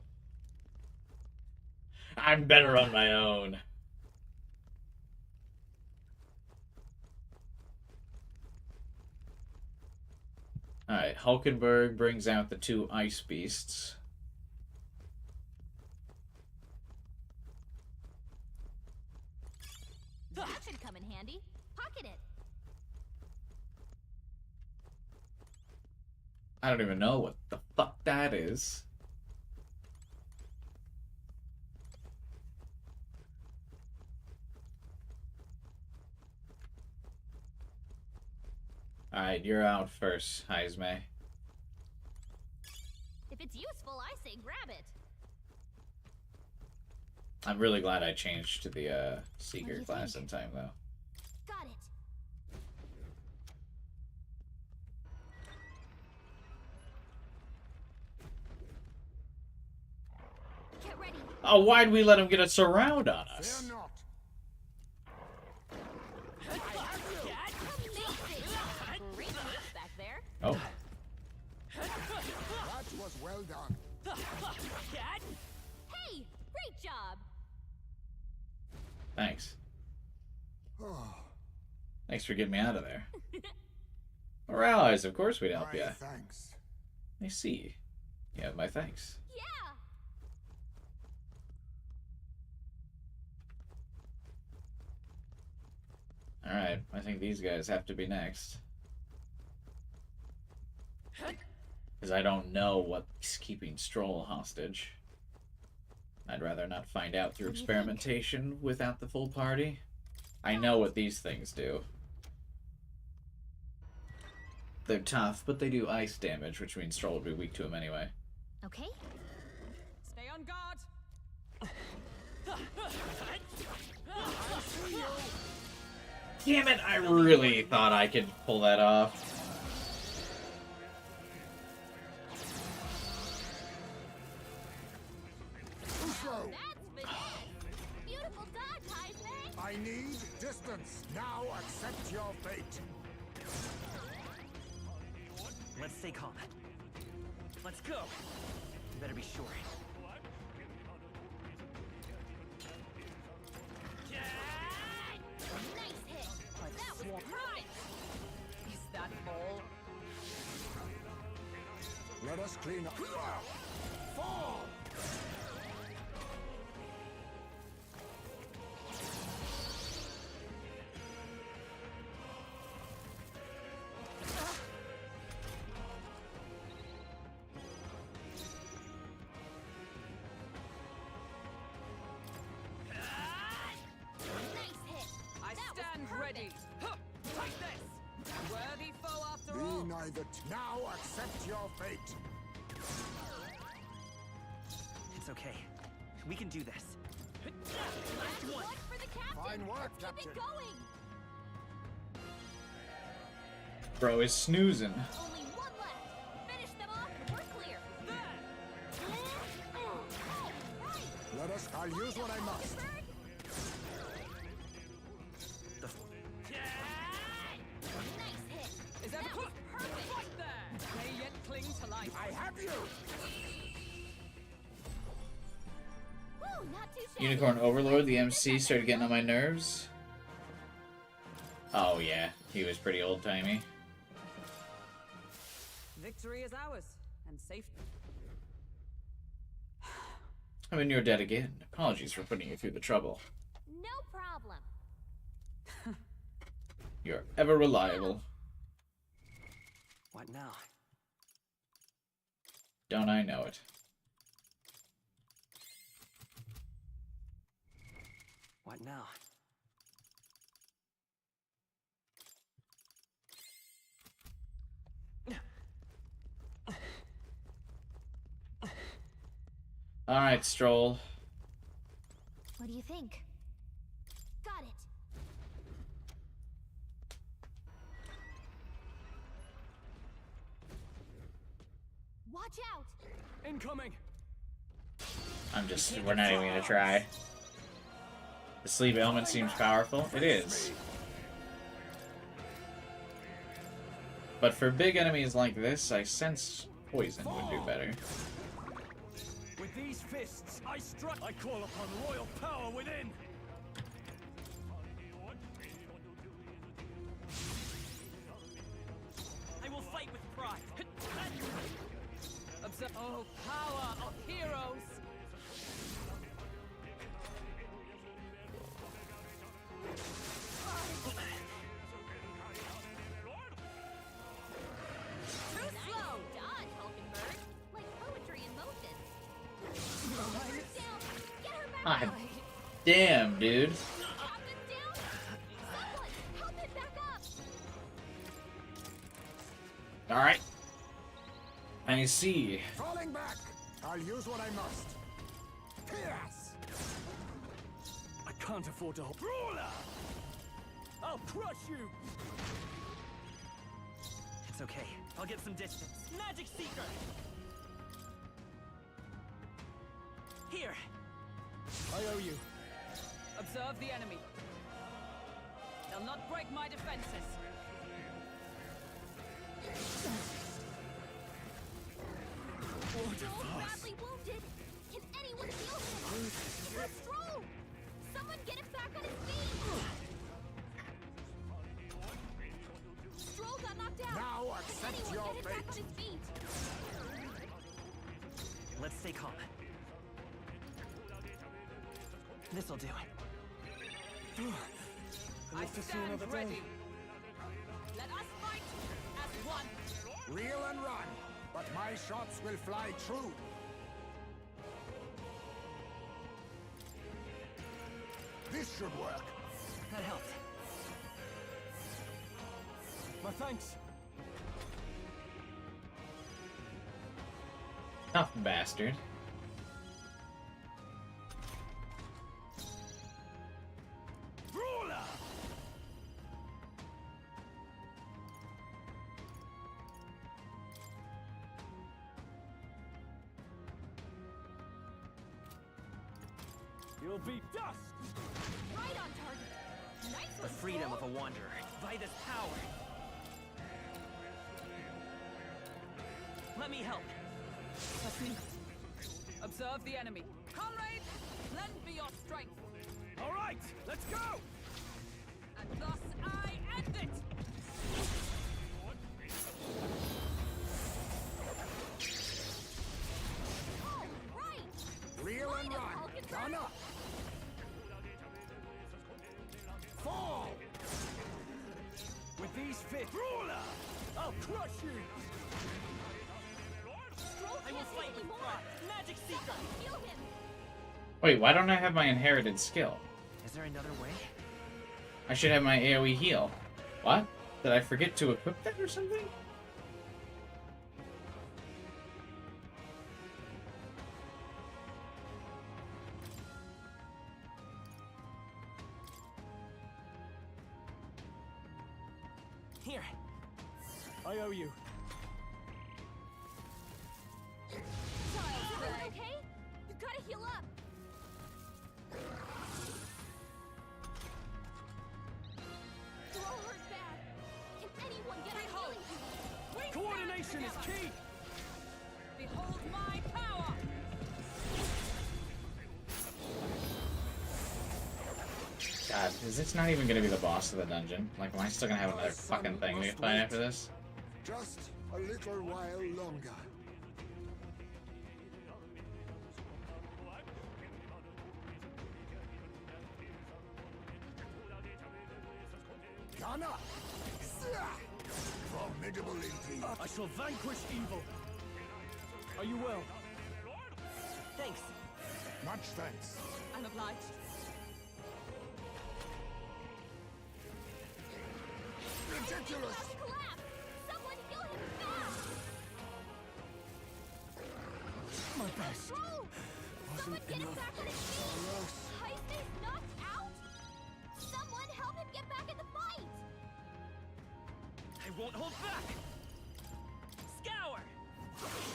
I'm better on my own. Alright, Hulkenberg brings out the two ice beasts. That should come in handy. Pocket it. I don't even know what the fuck that is. Alright, you're out first, Heismay. If it's useful, I say grab it. I'm really glad I changed to the Seeker class in time, though. Got it. Get ready. Oh, why'd we let him get a surround on us? Fear not. Back there. Oh. That was well done. Hey, great job. Thanks. Oh, Thanks for getting me out of there. We're allies, of course we'd help my you. thanks. I see. You have my thanks. Yeah. Alright, I think these guys have to be next. Because I don't know what's keeping Strohl hostage. I'd rather not find out through experimentation without the full party. I know what these things do. They're tough, but they do ice damage, which means Strohl would be weak to them anyway. Okay. Stay on guard. Damn it, I really thought I could pull that off. Beautiful dodge, Heismay. I need distance. Now accept your fate. Let's stay calm. Let's go. You better be sure. Nice hit. That was perfect. Is that all? Let us clean up. Fall! Nice hit. I That was stand perfect. ready. Huh, take this. Worthy foe after Be all. neither. Now accept your fate. It's okay. We can do this. Last one for the captain. Fine work, Let's Captain. keep it going. Bro is snoozing. Only one left. I'll use what I must. Nice hit. Is that That was perfect. Right there? May yet cling to life. I have you! Woo, not too shabby. Unicorn Overlord, the MC, started getting on my nerves. Oh yeah, he was pretty old-timey. Victory is ours, and safe. I'm in your debt again. Apologies for putting you through the trouble. No problem. You're ever reliable. What now? Don't I know it? What now? Alright, Strohl. What do you think? Got it. Watch out! Incoming! We're not even gonna try. The sleep element seems powerful. It is. But for big enemies like this, I sense poison would do better. With these fists, I strike. I call upon royal power within. I will fight with pride. Oh, power of heroes! Too slow! Dodge, Hulkenberg. Like poetry in motion. Down. Get her back Ah, up. damn, dude. Captain down. Someone, help him back up. Alright. I see. Falling back! I'll use what I must. Yes! I can't afford to hold. Brawler! I'll crush you! It's okay. I'll get some distance. Magic Seeker! Here! I owe you. Observe the enemy. They'll not break my defenses. Strohl badly wounded. Can anyone heal him? It's Strohl! Someone get him back on his feet! Strohl got knocked out. Now Can accept anyone your get him back on fate. his feet? Let's stay calm. This'll do. I I live to see stand another ready. day. Let us fight as one. Reel and run, but my shots will fly true. This should work. That helped. My thanks. Tough bastard. Brawler! You'll be dust! Right on target. Nice The one, freedom Strohl. of a wanderer. By this power. Let me help. Observe the enemy. Comrades, lend me your strength. All right, let's go! And thus I end it. Oh, right! Reel and Line up, run. Hulkenberg. Gun up. Fall! With these fists, Brawler! I'll crush you! Strohl I will can't fight take with anymore. pride. Magic Seeker! Someone heal him. Wait, why don't I have my inherited skill? Is there another way? I should have my AoE heal. What? Did I forget to equip that or something? Here. I owe you. Child, okay? You gotta heal up. Coordination is key! Behold my power! God, is this not even gonna be the boss of the dungeon? Like, am I still gonna have another fucking thing to fight after this? Just a little while longer. Ghana! Formidable indeed. I shall vanquish evil. Are you well? Thanks. Much thanks. I'm obliged. Ridiculous! About to collapse! Someone heal him fast! My best. Strohl! Someone get him back on his feet! Heismay's knocked out? Someone help him get back in the fight! I won't hold back! Scour!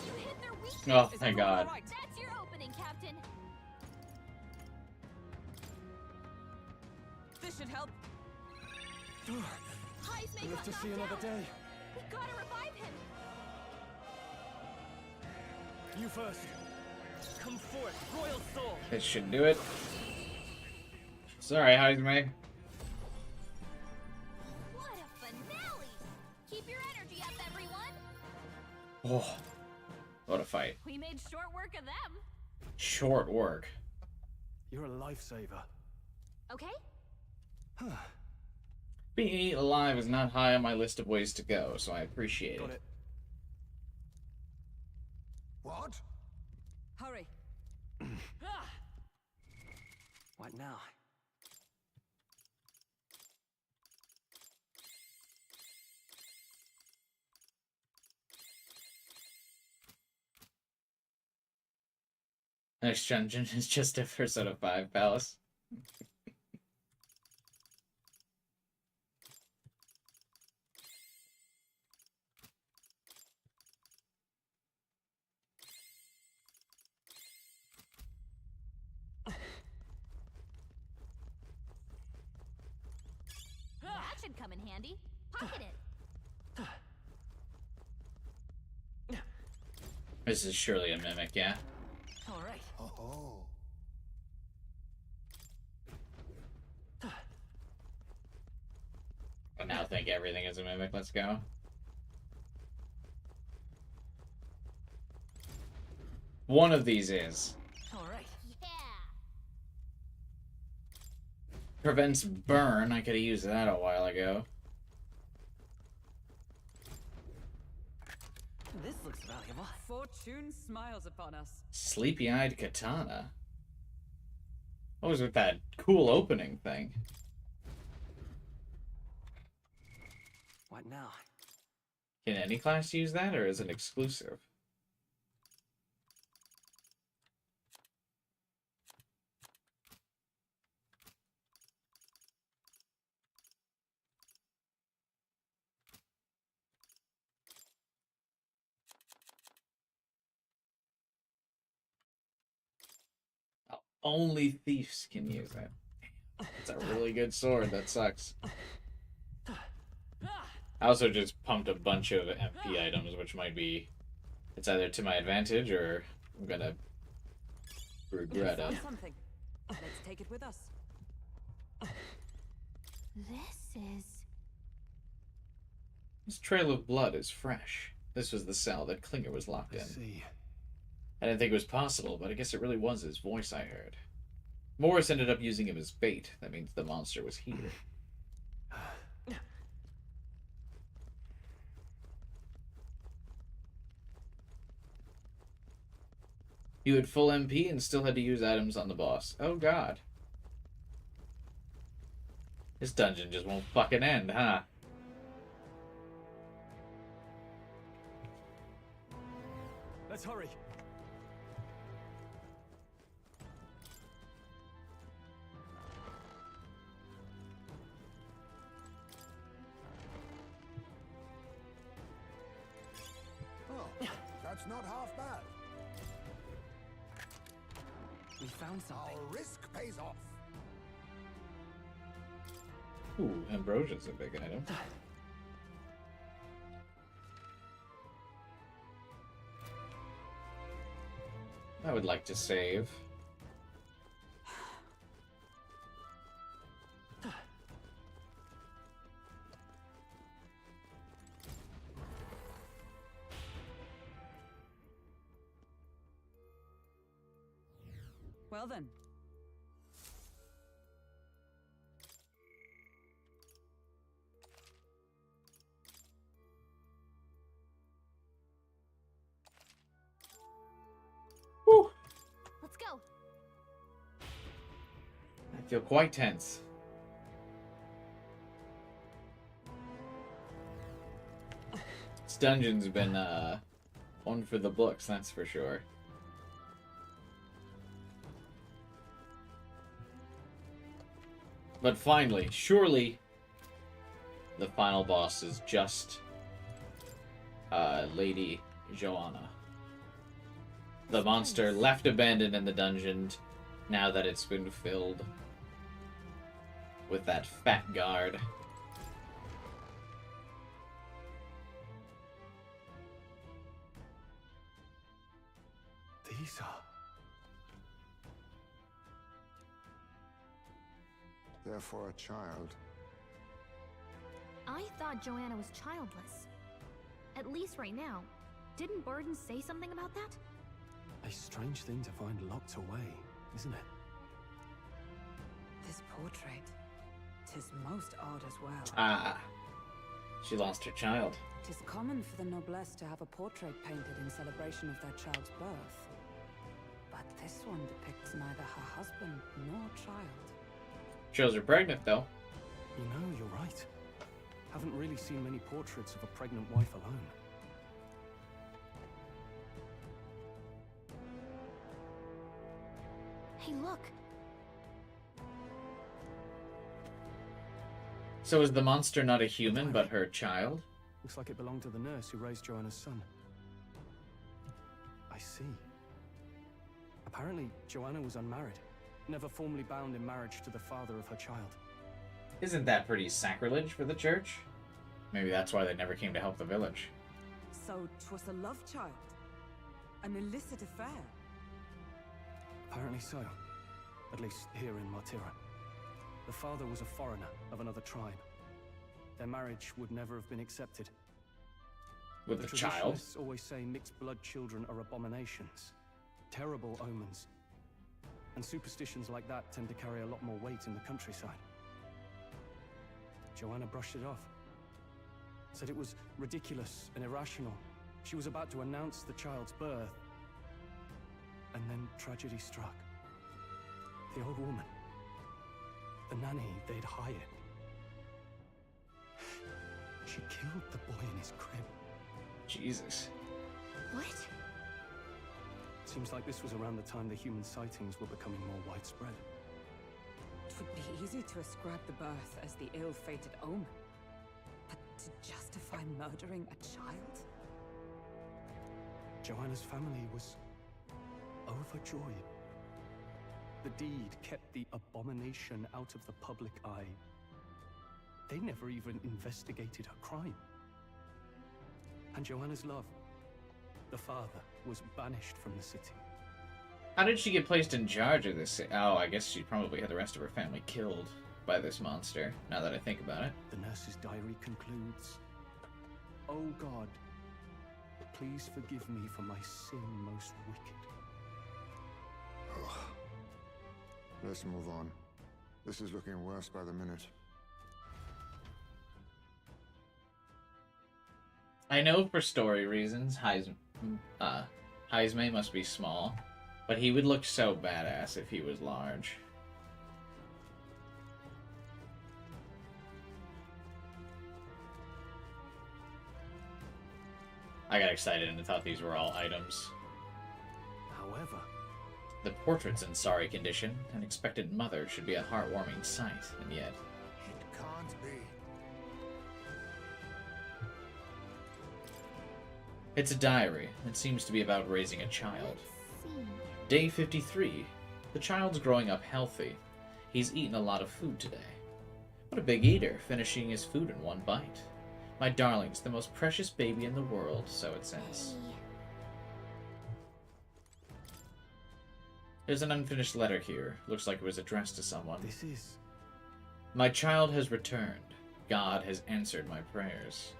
You hit their weakness! Oh, thank God. That's your opening, Captain! This should help. Heismay Live got to knocked see another out. day. We gotta revive him! You first. Come forth, royal soul! This should do it. Sorry, Heismay. What a finale! Keep your energy up, everyone! Oh, what a fight. We made short work of them. Short work. You're a lifesaver. Okay? Being eaten alive is not high on my list of ways to go, so I appreciate Got it. it. What? Hurry. What now? Next dungeon is just a Persona 5 palace. That should come in handy. Pocket it. This is surely a mimic, yeah? All right. Oh. I now think everything is a mimic. Let's go. One of these is. All right. Yeah. Prevents burn. I could have used that a while ago. This looks valuable. Fortune smiles upon us. Sleepy-eyed katana. What was with that cool opening thing? What now? Can any class use that, or is it exclusive? Only thieves can use it. It's a really good sword. That sucks. I also just pumped a bunch of MP items, which might be... It's either to my advantage, or I'm gonna regret it. Found something. Let's take it with us. This is... This trail of blood is fresh. This was the cell that Klinger was locked in. See. I didn't think it was possible, but I guess it really was his voice I heard. Morris ended up using him as bait. That means the monster was here. You had full MP and still had to use items on the boss. Oh god. This dungeon just won't fucking end, huh? Let's hurry. Oh, that's not half bad. We found something. Our risk pays off. Ooh, Ambrosia's a big item. I would like to save. Well then. Whew. Let's go. I feel quite tense. This dungeon's been one for the books, that's for sure. But finally, surely, the final boss is just Lady Joanna. The monster left abandoned in the dungeon now that it's been filled with that fat guard. These are... Therefore a child. I thought Joanna was childless. At least right now. Didn't Burden say something about that? A strange thing to find locked away, isn't it? This portrait, 'tis most odd as well. Ah, she lost her child. 'Tis common for the noblesse to have a portrait painted in celebration of their child's birth. But this one depicts neither her husband nor child. Shows her pregnant, though. You know, you're right. Haven't really seen many portraits of a pregnant wife alone. Hey, look. So is the monster not a human, but her child? Looks like it belonged to the nurse who raised Joanna's son. I see. Apparently, Joanna was unmarried, never formally bound in marriage to the father of her child. Isn't that pretty sacrilege for the church? Maybe that's why they never came to help the village. So 'twas a love child? An illicit affair? Apparently so. At least here in Martira. The father was a foreigner of another tribe. Their marriage would never have been accepted. With a child? Traditionalists always say mixed blood children are abominations. Terrible omens. And superstitions like that tend to carry a lot more weight in the countryside. Joanna brushed it off. Said it was ridiculous and irrational. She was about to announce the child's birth. And then tragedy struck. The old woman. The nanny they'd hired. She killed the boy in his crib. Jesus. What? Seems like this was around the time the human sightings were becoming more widespread. It would be easy to ascribe the birth as the ill-fated omen. But to justify murdering a child? Joanna's family was overjoyed. The deed kept the abomination out of the public eye. They never even investigated her crime. And Joanna's love, the father, was banished from the city. How did she get placed in charge of this? Oh, I guess she probably had the rest of her family killed by this monster, now that I think about it. The nurse's diary concludes, "O God, please forgive me for my sin most wicked." Let's move on. This is looking worse by the minute. I know for story reasons, Heismay must be small, but he would look so badass if he was large. I got excited and thought these were all items. However, the portrait's in sorry condition. An expectant mother should be a heartwarming sight, and yet... It can't be. It's a diary. It seems to be about raising a child. Let's see. Day 53. The child's growing up healthy. He's eaten a lot of food today. What a big eater, finishing his food in one bite. My darling's the most precious baby in the world, so it says. There's an unfinished letter here. Looks like it was addressed to someone. This is... My child has returned. God has answered my prayers.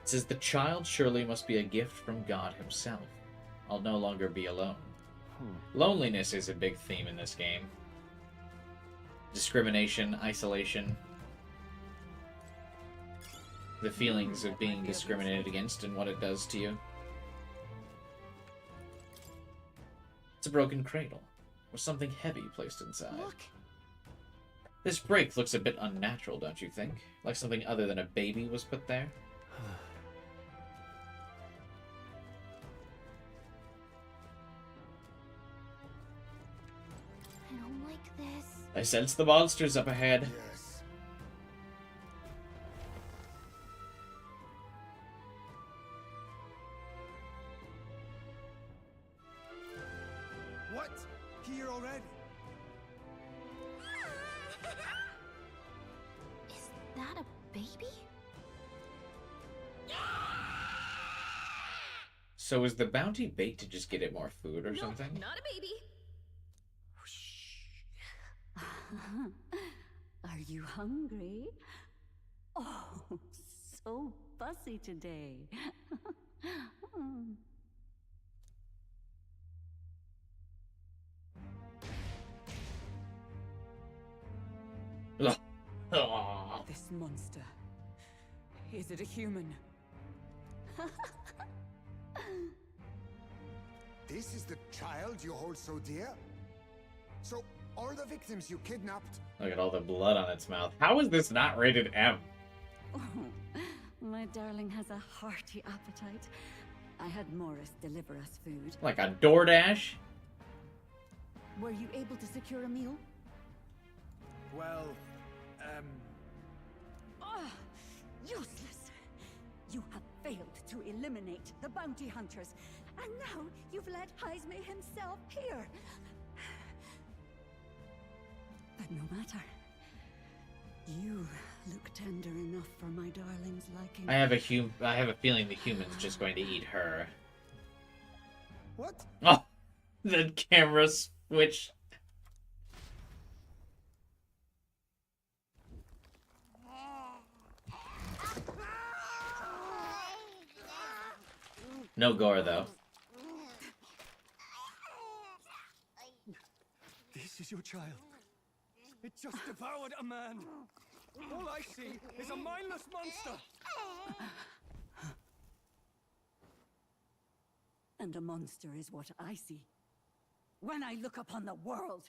It says the child surely must be a gift from God himself. I'll no longer be alone. Loneliness is a big theme in this game. Discrimination, isolation. The feelings of being discriminated against and what it does to you. It's a broken cradle, with something heavy placed inside. Look. This break looks a bit unnatural, don't you think? Like something other than a baby was put there? I don't like this. I sense the monsters up ahead. Yes. What? Here already? Is that a baby? So is the bounty bait to just get it more food or something? Not a baby. Are you hungry? Oh, so fussy today. Ugh. This monster. Is it a human? This is the child you hold so dear? So, all the victims you kidnapped? Look at all the blood on its mouth. How is this not rated M? Oh, my darling has a hearty appetite. I had Morris deliver us food. Like a DoorDash? Were you able to secure a meal? Well, Ah, useless! You have failed to eliminate the bounty hunters, and now you've led Heismay himself here. But no matter. You look tender enough for my darling's liking. I have a feeling the human's just going to eat her. what? Oh, the camera switch. No gore though. This is your child. It just devoured a man. All I see is a mindless monster. And a monster is what I see when I look upon the world.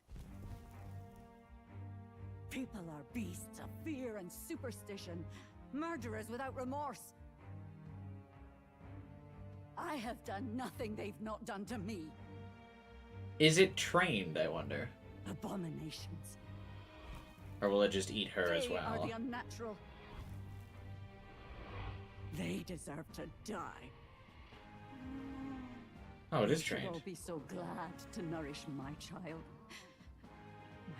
People are beasts of fear and superstition, murderers without remorse. I have done nothing they've not done to me. Is it trained, I wonder? Abominations. Or will it just eat her as They are well? the unnatural. They deserve to die. Oh, it is You should trained. all be so glad to nourish my child.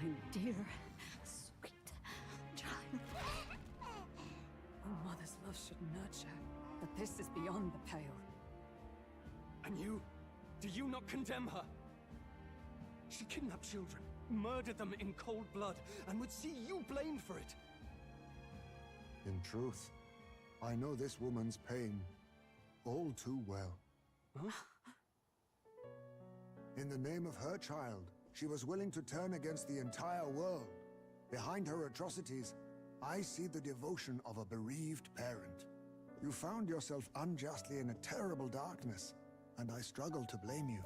My dear, sweet child. A mother's love should nurture, but this is beyond the pale. And you? Do you not condemn her? She kidnapped children, murdered them in cold blood, and would see you blamed for it. In truth, I know this woman's pain all too well. Huh? In the name of her child, she was willing to turn against the entire world. Behind her atrocities, I see the devotion of a bereaved parent. You found yourself unjustly in a terrible darkness, and I struggle to blame you.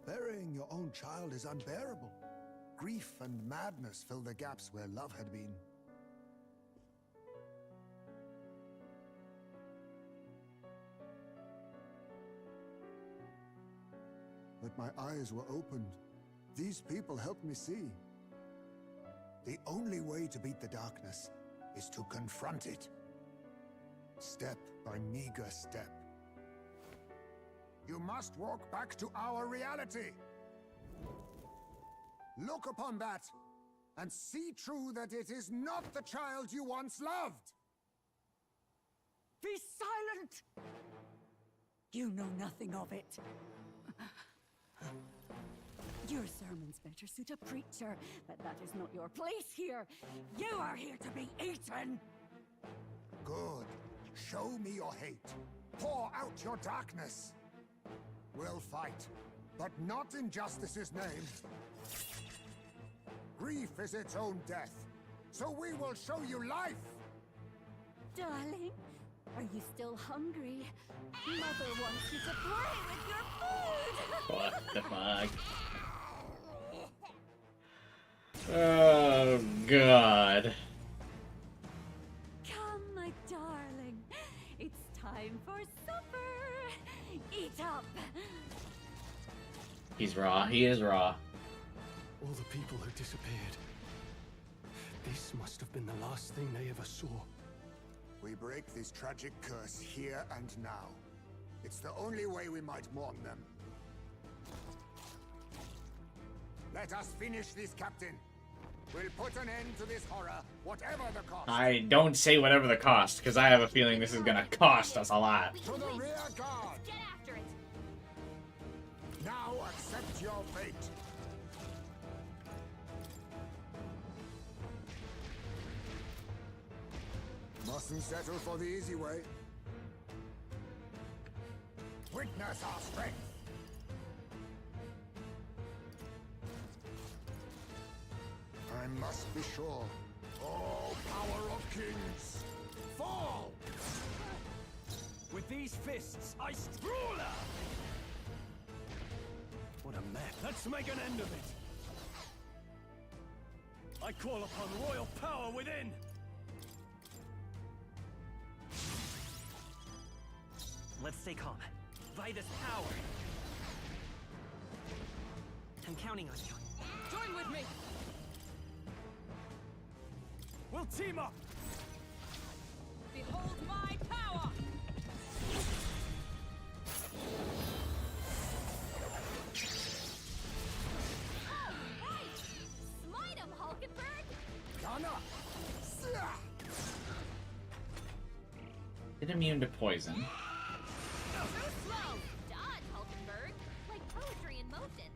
Burying your own child is unbearable. Grief and madness fill the gaps where love had been. But my eyes were opened. These people helped me see. The only way to beat the darkness is to confront it. Step by meager step. You must walk back to our reality. Look upon that and see true that it is not the child you once loved. Be silent! You know nothing of it. Your sermons better suit a preacher, but that is not your place here. You are here to be eaten! Good. Show me your hate. Pour out your darkness. We'll fight, but not in justice's name. Grief is its own death, so we will show you life! Darling, are you still hungry? Mother wants you to play with your food! What the fuck? Oh, God. Come, my darling. It's time for supper. Eat up. He's raw. He is raw. All the people who disappeared. This must have been the last thing they ever saw. We break this tragic curse here and now. It's the only way we might mourn them. Let us finish this, Captain. We'll put an end to this horror, whatever the cost. I don't say whatever the cost, because I have a feeling this is gonna cost us a lot. To the rear guard! Get after it! Now accept your fate. Mustn't settle for the easy way. Witness our strength. I must be sure. Oh, power of kings, fall! With these fists, I Strohl! What a mess. Let's make an end of it. I call upon royal power within. Let's stay calm. By this power. I'm counting on you. Join with me! We'll team up. Behold my power! Right! Smite him, Hulkenberg! Gunner! It immune to poison. Too slow! Dodge, Hulkenberg! Like poetry in motion.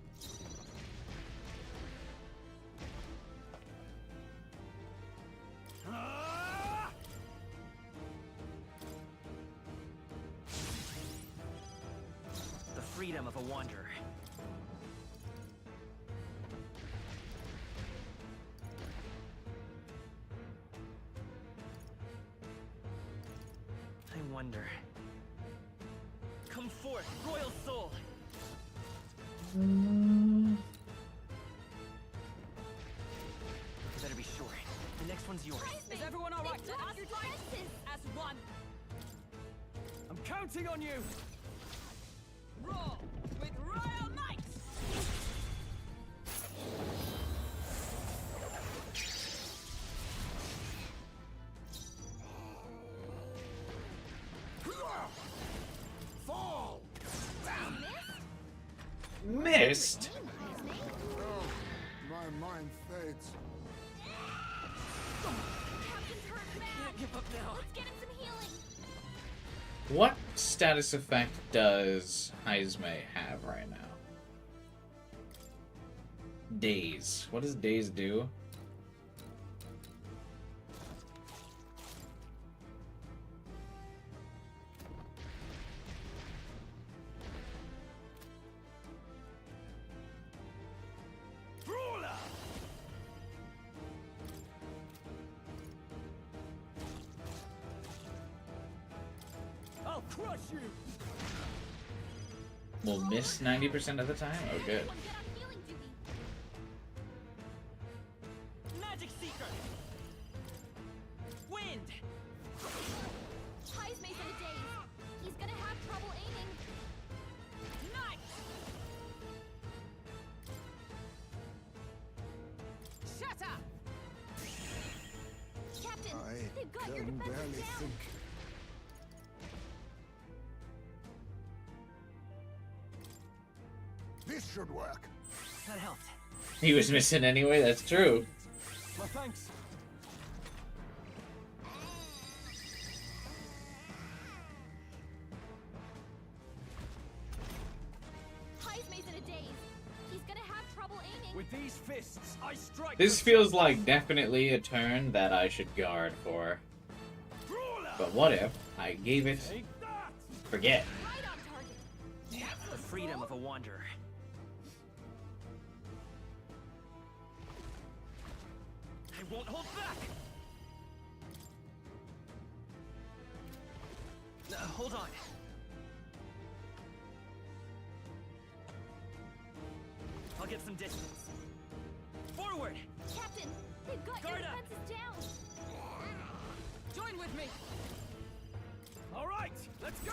The freedom of a wanderer. I wonder. Come forth, royal soul! You better be sure. The next one's yours. Is everyone all right? They block your defenses! As one! I'm counting on you. Roar with royal might! Fall! Missed? Oh, my mind fades. Captain's hurt bad! Give up now. Let's get him some healing! What status effect does Heismay have right now? Daze. What does Daze do? I'll crush you. We'll miss 90% of the time? Oh, good. Everyone get on healing duty! Magic Seeker! Wind! Heismay's in a daze. He's gonna have trouble aiming. Night! Shatter! Captain, I they've got your can defenses barely down! think. This should work. That helped. He was missing anyway, that's true. My thanks. Heismay's in a daze. He's gonna have trouble these fists, I strike. This feels like definitely a turn that I should guard for. But what if I gave it... Forget. Right on target. The freedom of a wanderer. I won't hold back! Hold on. I'll get some distance. Forward! Captain, they've got your Guard up. defenses down. Join with me. All right, let's go.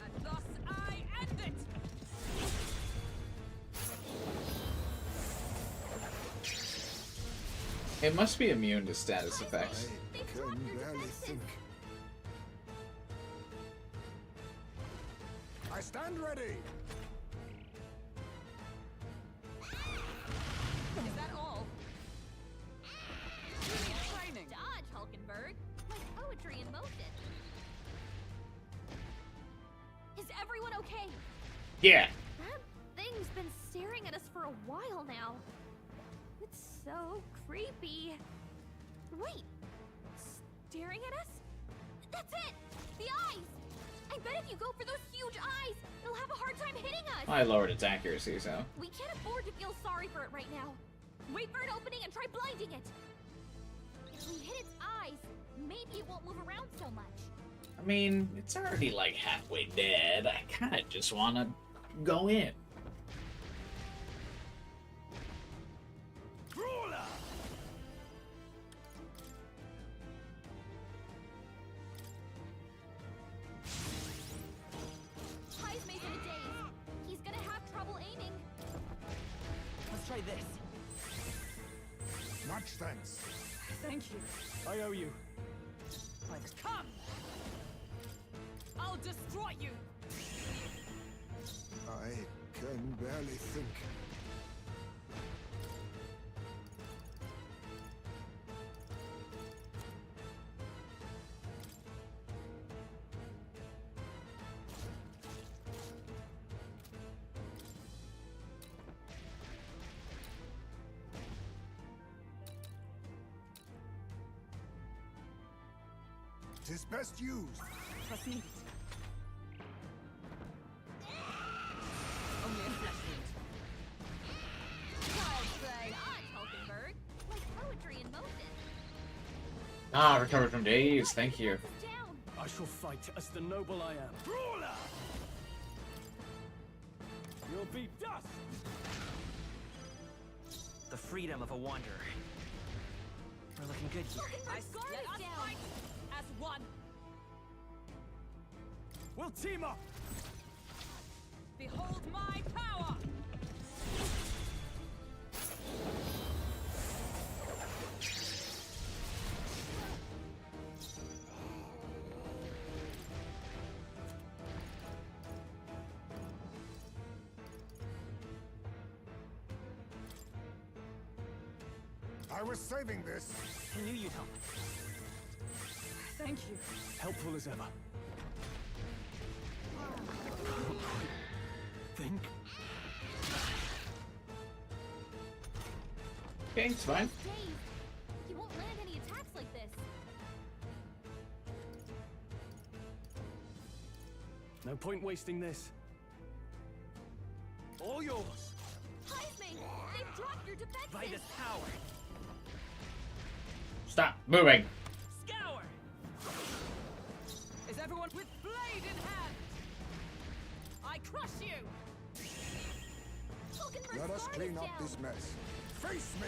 And thus I end it. It must be immune to status effects. I can barely think. I stand ready. Is that all? You need training. Dodge, Hulkenberg. Like poetry in motion. Is everyone okay? Yeah. That thing's been staring at us for a while now. It's so creepy. Wait. Staring at us? That's it! The eyes! I bet if you go for those huge eyes, it'll have a hard time hitting us! I lowered its accuracy, so... We can't afford to feel sorry for it right now. Wait for an opening and try blinding it. If we hit its eyes, maybe it won't move around so much. I mean, it's already like halfway dead. I kinda just wanna go in. Heismay's in a daze. He's gonna have trouble aiming. Let's try this. Much thanks. Thank you. I owe you. Come. I'll destroy you. I can barely think. Tis best used. Trust me. Only a flesh wound. Child's play. Dodge, Hulkenberg. Like poetry in motion. Ah, recovered from daze. Thank you. Down. I shall fight as the noble I am. Brawler! You'll be dust. The freedom of a wanderer. We're looking good here. Hulkenberg's guard Let is us down. fight as one. We'll team up. Behold my power. I was saving this. I knew you'd help. Thank you. Helpful as ever. Think. Okay, it's fine. Dazed. He won't land any attacks like this. No point wasting this. All yours. Heismay, they've dropped your defenses. By this power. Stop moving. Scour! Is everyone with blade in hand? I crush you. Hulkenberg's Let us guard clean is up down. this mess. Face me!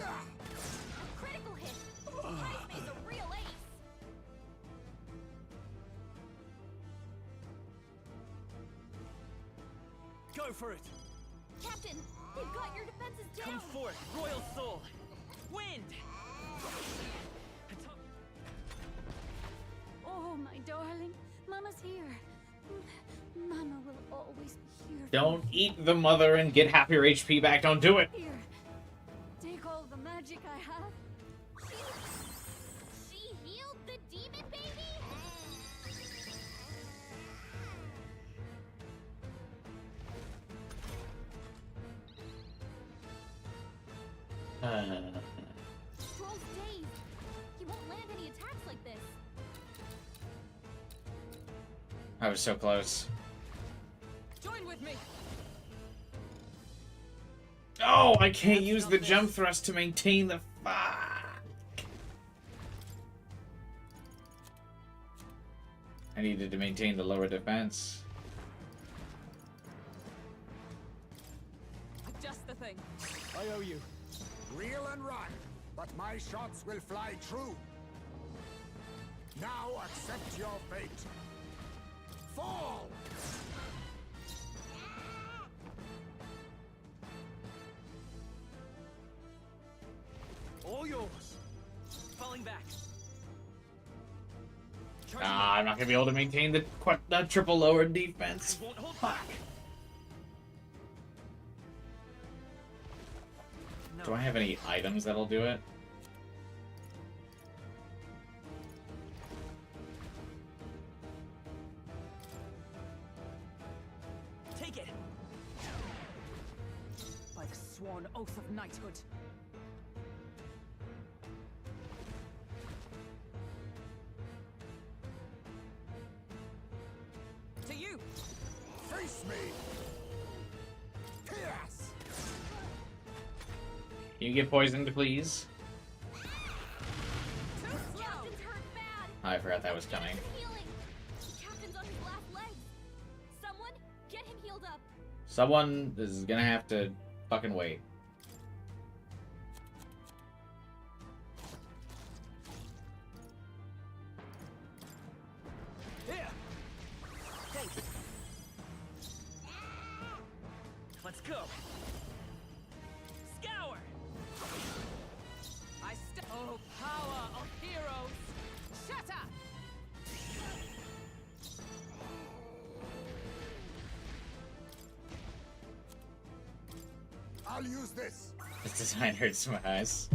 A critical hit. Heismay's a real ace. Go for it. Captain, they've got your defenses down. Come forth, royal soul. Wind! Oh, my darling. Mama's here. Mama will always be here. Don't eat the mother and get half your HP back. Don't do it. Here. Take all the magic I have. She healed the demon baby? Strohl's dazed. He won't land any attacks like this. I was so close. Join with me. Oh, I can't use the jump thrust to maintain the fuck. I needed to maintain the lower defense. Just the thing. I owe you. Reel and run, but my shots will fly true. Now accept your fate. Fall! All yours. Falling back. Ah, I'm not gonna be able to maintain the triple lower defense. Won't hold Fuck. back. No. Do I have any items that'll do it? Take it. By the sworn oath of knighthood. To you. Face me! Chaos! Can you get poisoned, please? Too slow. Captain's hurt bad. I forgot that was coming. Healing. The captain's on his last legs. Someone, get him healed up. Someone is gonna have to fucking wait. Here. Thanks. Let's go. Scour. Oh, power of heroes. Shatter. I'll use this. This design hurts my eyes.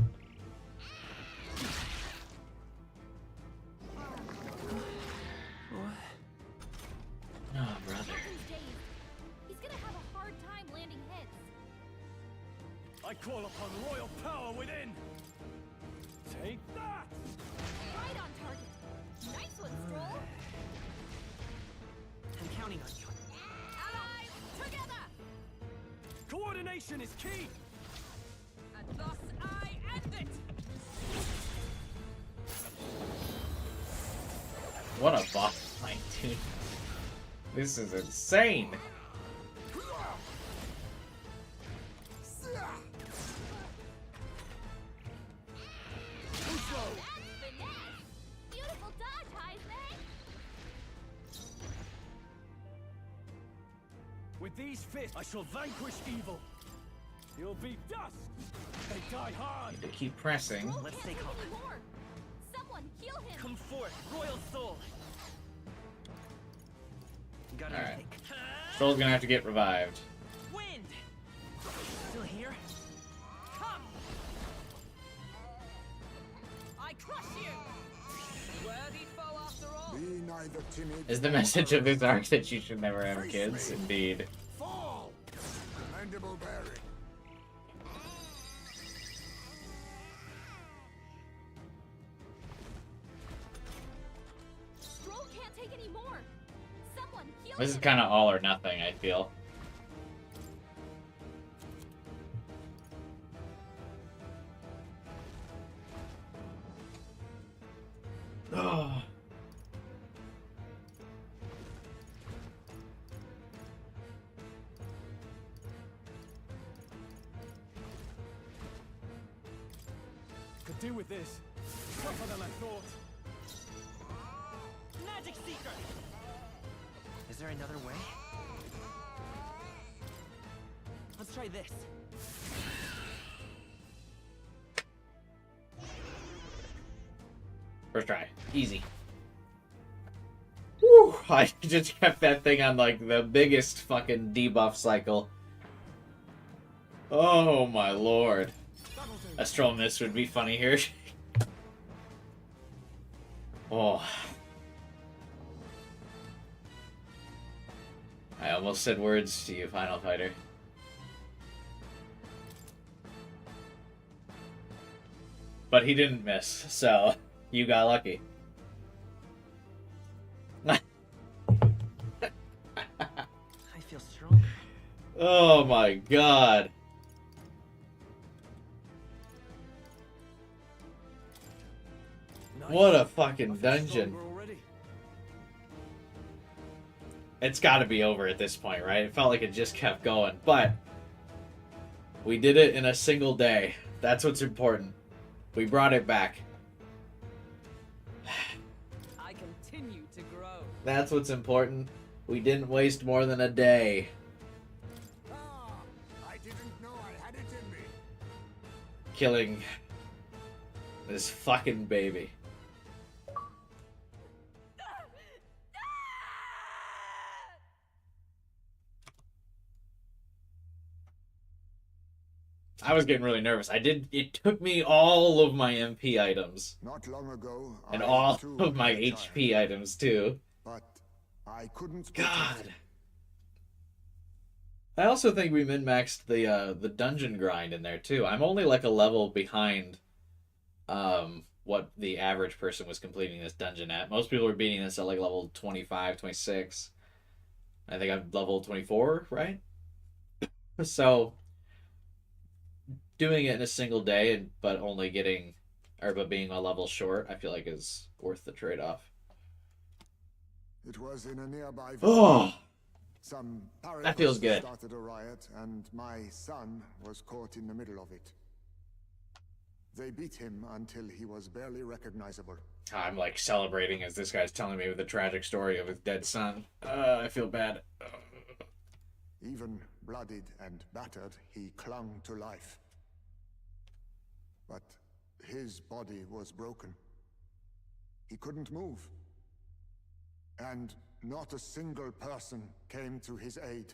Oh, brother. Captain's dazed. He's gonna have a hard time landing hits. I call upon royal power within. Take that. Right on target. Nice one, Strohl. I'm counting on you. Allies together. Coordination is key. And thus I end it. What a boss fight, dude. This is insane. That's finesse. Beautiful dodge, Heismay. With these fists, I shall vanquish evil. You'll be dust. They die hard. To keep pressing. Strohl Let's can't stay take calm. any more. Someone heal him. Come forth, royal soul. Got All right. everything. Stroll's gonna have to get revived. Wind. Still here? Come. I crush you. Worthy foe after all. Be neither timid. Is the message of this arc that you should never have kids? Indeed. Fall! Commendable bearing. Strohl can't take any more. Someone heal This is him. kind of all or nothing, I feel. Oh. Could do with this. Tougher than I thought. Magic Seeker. Is there another way? Let's try this. First try. Easy. Woo! I just kept that thing on, like, the biggest fucking debuff cycle. Oh, my lord. A Strohl miss would be funny here. Oh. I almost said words to you, Final Fighter. But he didn't miss, so you got lucky. I feel stronger. Oh my god. What a fucking dungeon. It's gotta be over at this point, right? It felt like it just kept going, but we did it in a single day. That's what's important. We brought it back. I continue to grow. That's what's important. We didn't waste more than a day. I didn't know I had it in me. Killing this fucking baby. I was getting really nervous. It took me all of my MP items. Not long ago, And I all too of my was a HP child, items too. but I couldn't. God. I also think we min-maxed the dungeon grind in there too. I'm only like a level behind what the average person was completing this dungeon at. Most people were beating this at like level 25, 26. I think I'm level 24, right? So doing it in a single day, but only getting, but being a level short, I feel like is worth the trade-off. It was in a nearby Oh, some that feels pirates good. started a riot, and my son was caught in the middle of it. They beat him until he was barely recognizable. I'm like celebrating as this guy's telling me the tragic story of his dead son. I feel bad. Even bloodied and battered, he clung to life. But his body was broken. He couldn't move. And not a single person came to his aid.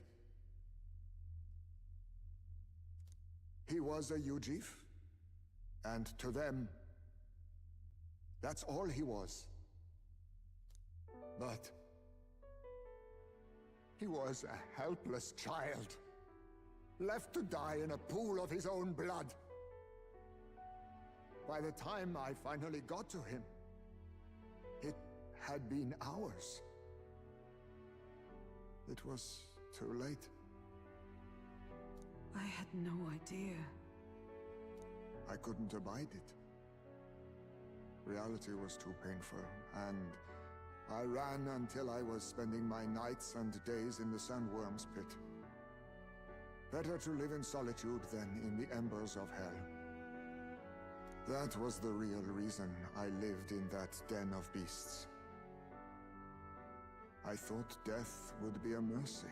He was a Ujif, and to them, that's all he was. But he was a helpless child, left to die in a pool of his own blood. By the time I finally got to him, it had been hours. It was too late. I had no idea. I couldn't abide it. Reality was too painful, and I ran until I was spending my nights and days in the sandworm's pit. Better to live in solitude than in the embers of hell. That was the real reason I lived in that den of beasts. I thought death would be a mercy.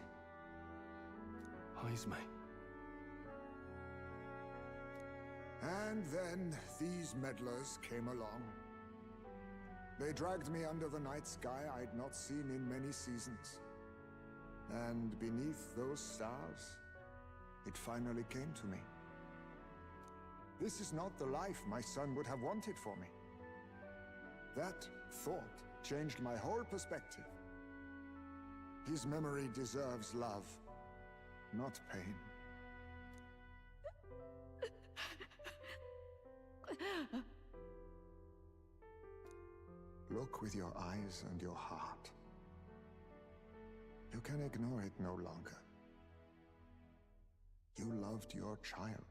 Heismay. And then these meddlers came along. They dragged me under the night sky I'd not seen in many seasons. And beneath those stars, it finally came to me. This is not the life my son would have wanted for me. That thought changed my whole perspective. His memory deserves love, not pain. Look with your eyes and your heart. You can ignore it no longer. You loved your child,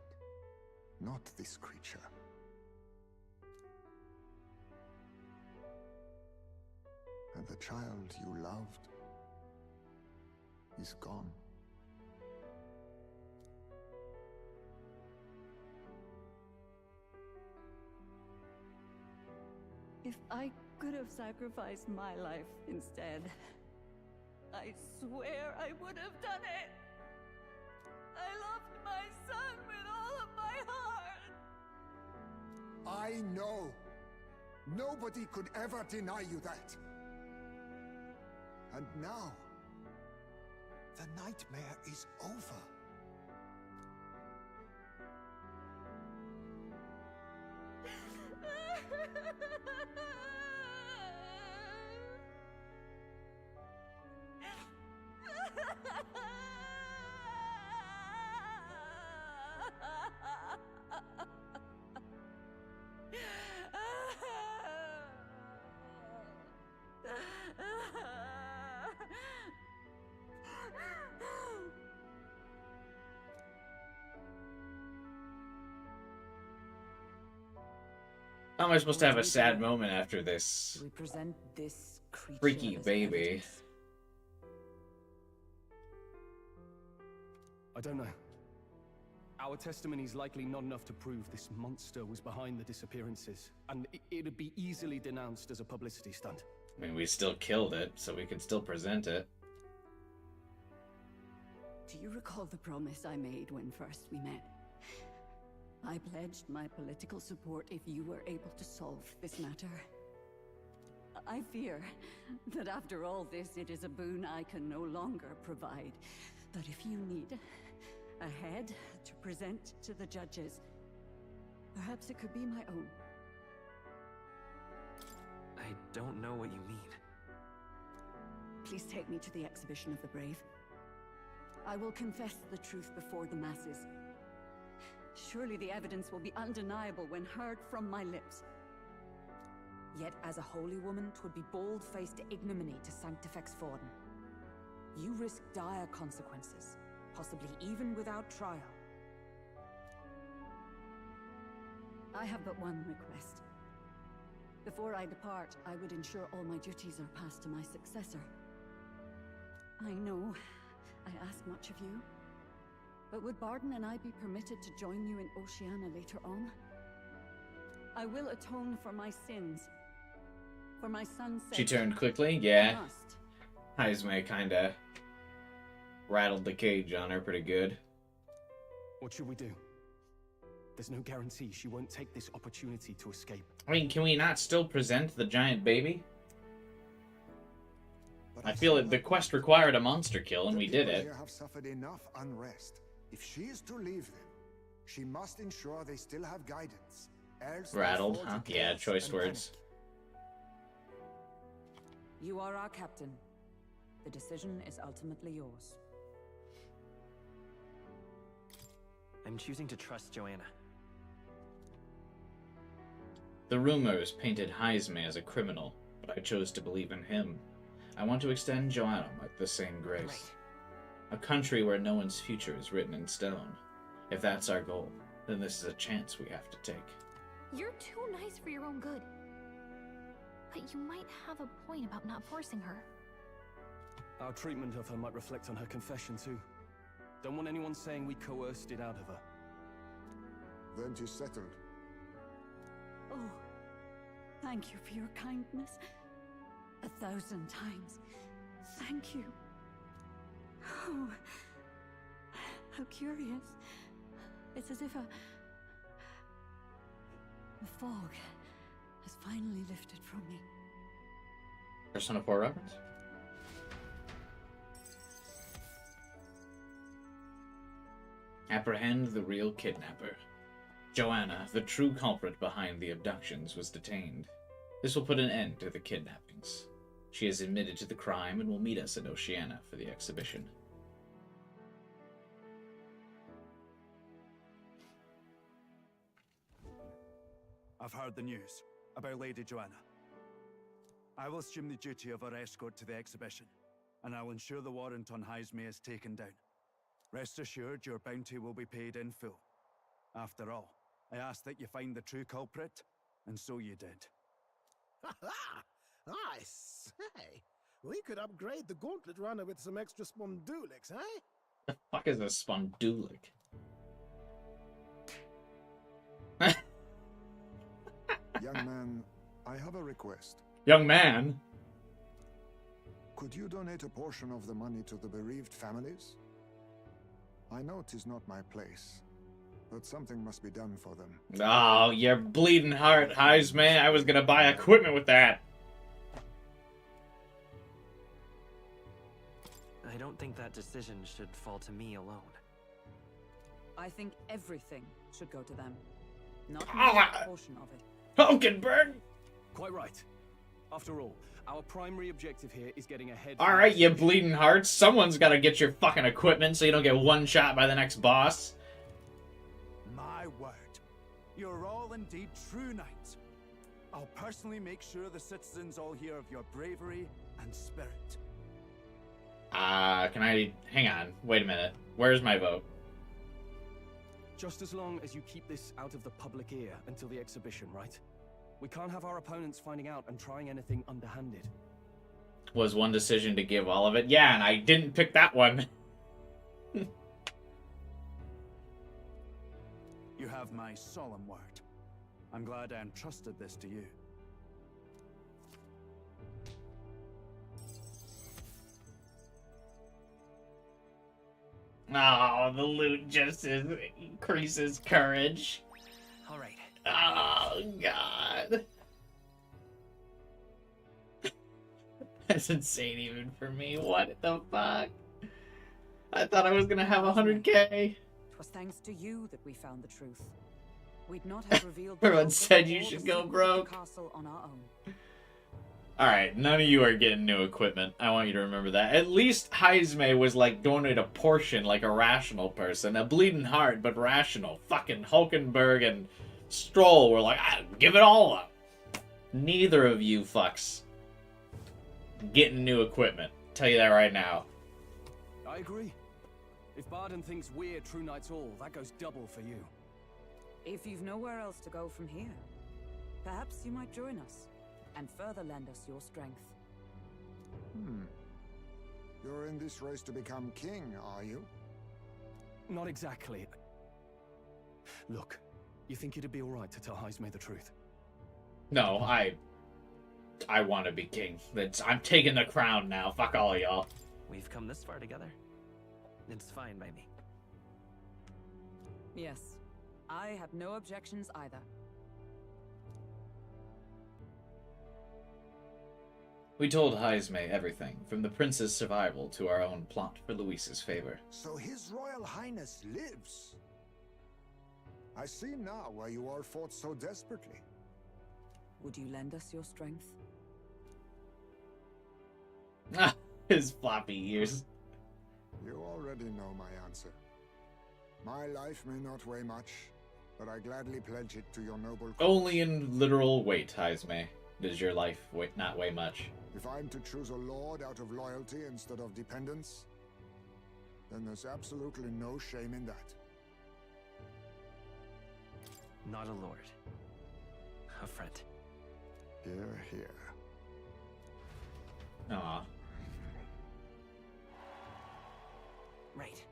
not this creature. And the child you loved is gone. If I could have sacrificed my life instead, I swear I would have done it. I loved my son with all of my heart. I know. Nobody could ever deny you that. And now, the nightmare is over. How am I supposed to have a sad moment after this Do we present this creature freaky as baby? evidence? I don't know. Our testimony is likely not enough to prove this monster was behind the disappearances, and it'd be easily denounced as a publicity stunt. I mean, we still killed it, so we can still present it. Do you recall the promise I made when first we met? I pledged my political support if you were able to solve this matter. I fear that after all this, it is a boon I can no longer provide. But if you need a head to present to the judges, perhaps it could be my own. I don't know what you mean. Please take me to the exhibition of the brave. I will confess the truth before the masses. Surely the evidence will be undeniable when heard from my lips. Yet as a holy woman, 'twould be bold-faced ignominy to sanctifex Forden. You risk dire consequences, possibly even without trial. I have but one request. Before I depart, I would ensure all my duties are passed to my successor. I know I ask much of you, but would Barden and I be permitted to join you in Oceania later on? I will atone for my sins. For my son's sake. She turned quickly? I Yeah. must. Heismay kinda rattled the cage on her pretty good. What should we do? There's no guarantee she won't take this opportunity to escape. I mean, can we not still present the giant baby? But I feel like the quest required a monster kill, and we did The people it. here have suffered enough unrest. If she is to leave them, she must ensure they still have guidance. Else they Rattled, fall huh? to Yeah, chaos choice and words. panic. You are our captain. The decision is ultimately yours. I'm choosing to trust Joanna. The rumors painted Heismay as a criminal, but I chose to believe in him. I want to extend Joanna with the same grace. A country where no one's future is written in stone. If that's our goal, then this is a chance we have to take. You're too nice for your own good. But you might have a point about not forcing her. Our treatment of her might reflect on her confession too. Don't want anyone saying we coerced it out of her. Then 'tis settled. Oh, thank you for your kindness. 1,000 times. Thank you. Oh, how curious. It's as if the fog has finally lifted from me. Persona 4 reference? Apprehend the real kidnapper. Joanna, the true culprit behind the abductions, was detained. This will put an end to the kidnappings. She has admitted to the crime and will meet us in Oceania for the exhibition. I've heard the news about Lady Joanna. I will assume the duty of her escort to the exhibition, and I'll ensure the warrant on Heismay is taken down. Rest assured your bounty will be paid in full. After all, I asked that you find the true culprit, and so you did. I say, we could upgrade the gauntlet runner with some extra spondulics, eh? The fuck is a spondulic? Young man, I have a request. Young man? Could you donate a portion of the money to the bereaved families? I know 'tis not my place, but something must be done for them. Oh, your bleeding heart, Heismay. I was gonna buy equipment with that. I don't think that decision should fall to me alone. I think everything should go to them. Not Ah! a portion of it. Hulkenberg! Quite right. After all, our primary objective here is getting ahead. Alright, you bleeding hearts. Someone's gotta get your fucking equipment so you don't get one shot by the next boss. My word, you're all indeed true knights. I'll personally make sure the citizens all hear of your bravery and spirit. Can I... Hang on. Wait a minute. Where's my vote? Just as long as you keep this out of the public ear until the exhibition, right? We can't have our opponents finding out and trying anything underhanded. Was one decision to give all of it? Yeah, and I didn't pick that one. You have my solemn word. I'm glad I entrusted this to you. Oh, the loot just increases courage. All right. Oh, God. That's insane even for me. What the fuck? I thought I was gonna have 100k. It was thanks to you that we found the truth. We'd not have revealed Everyone said you should go broke. Castle on our own. Alright, none of you are getting new equipment. I want you to remember that. At least Heismay was like donate a portion like a rational person. A bleeding heart, but rational. Fucking Hulkenberg and Strohl were like, give it all up. Neither of you fucks getting new equipment. Tell you that right now. I agree. If Barden thinks we're true knights all, that goes double for you. If you've nowhere else to go from here, perhaps you might join us and further lend us your strength. You're in this race to become king, are you? Not exactly. Look, you think it'd be alright to tell Heismay the truth? No, I want to be king. I'm taking the crown now. Fuck all of y'all. We've come this far together. It's fine by me. Yes, I have no objections either. We told Heismay everything, from the prince's survival to our own plot for Luis's favor. So His Royal Highness lives. I see now why you all fought so desperately. Would you lend us your strength? Ah, his floppy ears. You already know my answer. My life may not weigh much, but I gladly pledge it to your noble cause. Only in literal weight, Heismay, does your life not weigh much. If I'm to choose a lord out of loyalty instead of dependence, then there's absolutely no shame in that. Not a lord. A friend. Hear, hear. Aw. Right.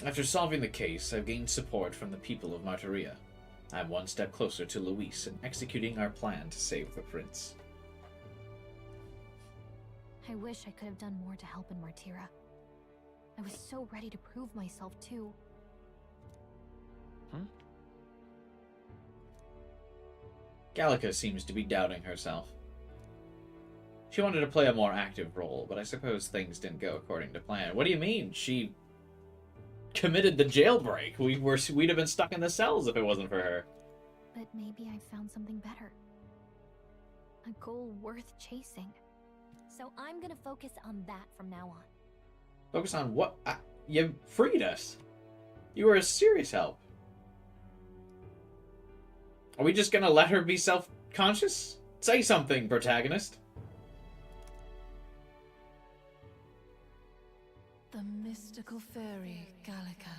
After solving the case, I've gained support from the people of Martyria. I'm one step closer to Luis in executing our plan to save the prince. I wish I could have done more to help in Martyra. I was so ready to prove myself, too. Gallica seems to be doubting herself. She wanted to play a more active role, but I suppose things didn't go according to plan. What do you mean? She committed the jailbreak. We'd have been stuck in the cells if it wasn't for her. But maybe I found something better. A goal worth chasing. So I'm gonna focus on that from now on. Focus on what? You freed us. You were a serious help. Are we just gonna let her be self-conscious? Say something, protagonist. The mystical fairy, Gallica,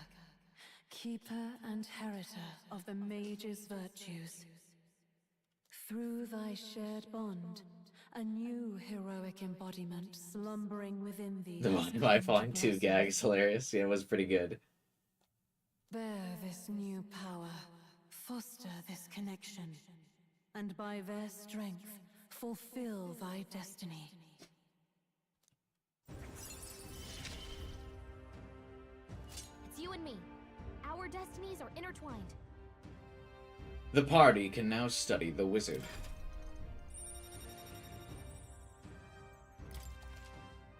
keeper and heritor of the mage's virtues. Through thy shared bond, a new heroic embodiment slumbering within thee. The Wi-Fi Falling 2 gag is hilarious. Yeah, it was pretty good. Bear this new power, foster this connection, and by their strength, fulfill thy destiny. It's you and me. Our destinies are intertwined. The party can now study the wizard.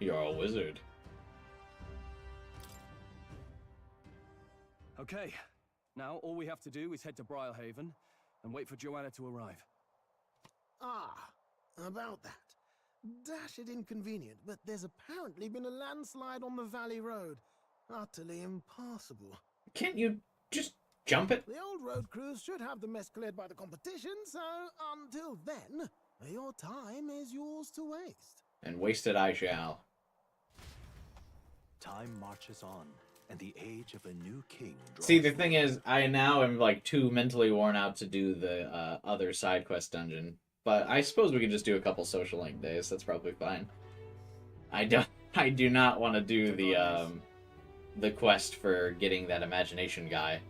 You're a wizard. Okay, now all we have to do is head to Briarhaven and wait for Joanna to arrive. Ah, about that. Dashed inconvenient, but there's apparently been a landslide on the Valley Road. Utterly impassable. Can't you just jump it? The old road crews should have the mess cleared by the competition, so until then, your time is yours to waste. And wasted I shall. Time marches on, and the age of a new king draws See, the near. thing is, I now am like too mentally worn out to do the other side quest dungeon. But I suppose we could just do a couple social link days. That's probably fine. I do not want to do the quest for getting that imagination guy.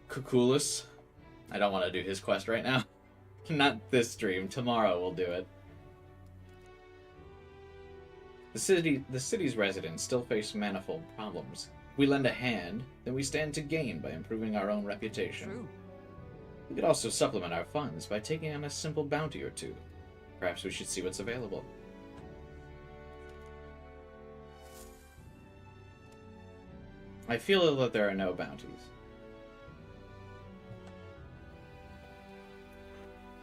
Kukulus. I don't want to do his quest right now. Not this stream. Tomorrow we'll do it. The city's residents still face manifold problems. If we lend a hand, then we stand to gain by improving our own reputation. True. We could also supplement our funds by taking on a simple bounty or two. Perhaps we should see what's available. I feel that there are no bounties.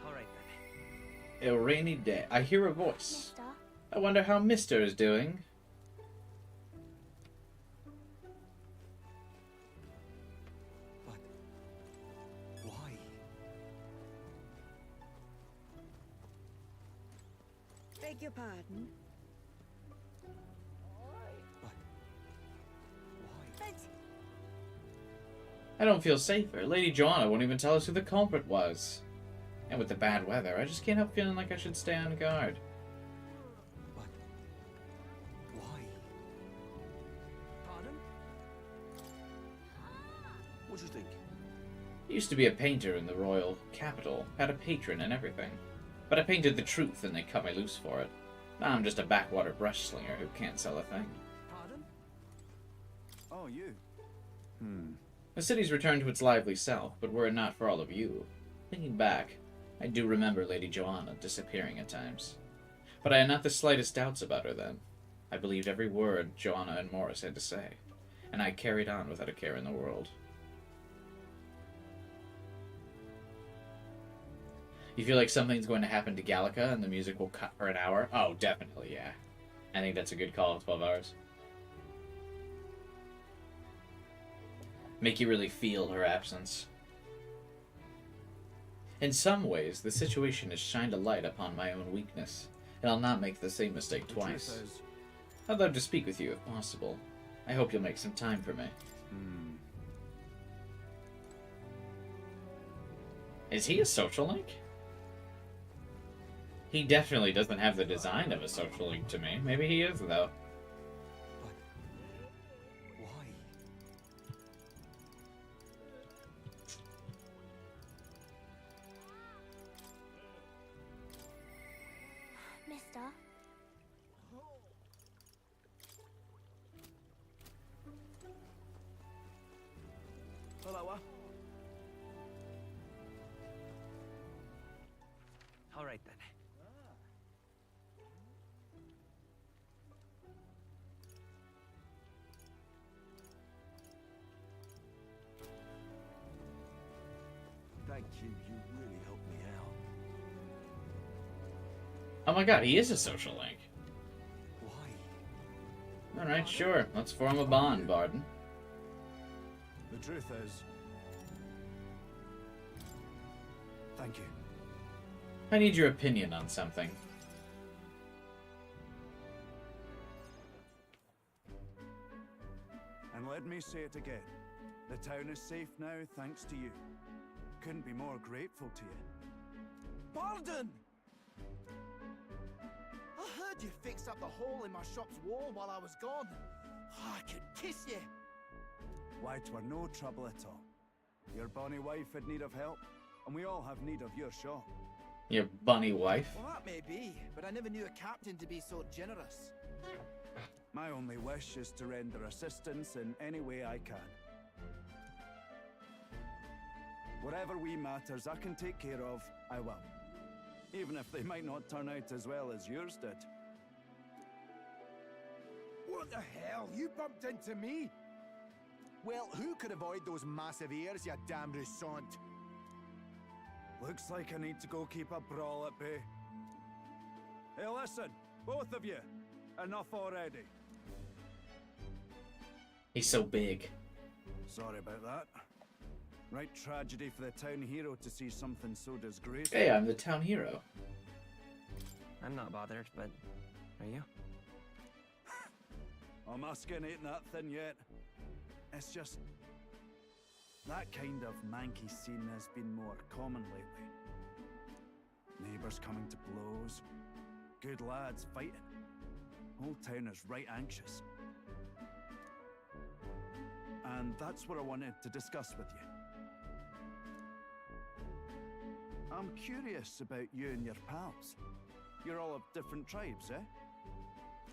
Alright then. A rainy day. I hear a voice. Mister? I wonder how Mister is doing. But why? Beg your pardon? But I don't feel safer. Lady Joanna won't even tell us who the culprit was. And with the bad weather, I just can't help feeling like I should stay on guard. But why? Pardon? What do you think? I used to be a painter in the royal capital, had a patron and everything. But I painted the truth and they cut me loose for it. Now I'm just a backwater brush slinger who can't sell a thing. Pardon? Oh, you. The city's returned to its lively self, but were it not for all of you. Thinking back, I do remember Lady Joanna disappearing at times. But I had not the slightest doubts about her then. I believed every word Joanna and Morris had to say, and I carried on without a care in the world. You feel like something's going to happen to Gallica and the music will cut for an hour? Oh, definitely, yeah. I think that's a good call, 12 hours. Make you really feel her absence. In some ways, the situation has shined a light upon my own weakness, and I'll not make the same mistake twice. I'd love to speak with you if possible. I hope you'll make some time for me. Is he a social link? He definitely doesn't have the design of a social link to me. Maybe he is, though. Why? Mister? Hello. Alright then. Thank you. You really helped me out. Oh my god, he is a social link. Why? Alright, sure. Let's form a bond, Barden. The truth is... Thank you. I need your opinion on something. And let me say it again. The town is safe now, thanks to you. Couldn't be more grateful to you. Barden! I heard you fixed up the hole in my shop's wall while I was gone. I could kiss you. Why, 'twere no trouble at all. Your bonny wife had need of help, and we all have need of your shop. Your bunny wife? Well, that may be, but I never knew a captain to be so generous. My only wish is to render assistance in any way I can. Whatever wee matters I can take care of, I will. Even if they might not turn out as well as yours did. What the hell? You bumped into me? Well, who could avoid those massive ears, you damn Rousant? Looks like I need to go keep a brawl at bay. Hey, listen, both of you. Enough already. He's so big. Sorry about that. Right tragedy for the town hero to see something so disgraceful. Hey, I'm the town hero. I'm not bothered, but are you? Oh, my skin ain't that thin yet. It's just... that kind of manky scene has been more common lately. Neighbours coming to blows. Good lads fighting. Whole town is right anxious. And that's what I wanted to discuss with you. I'm curious about you and your pals. You're all of different tribes, eh?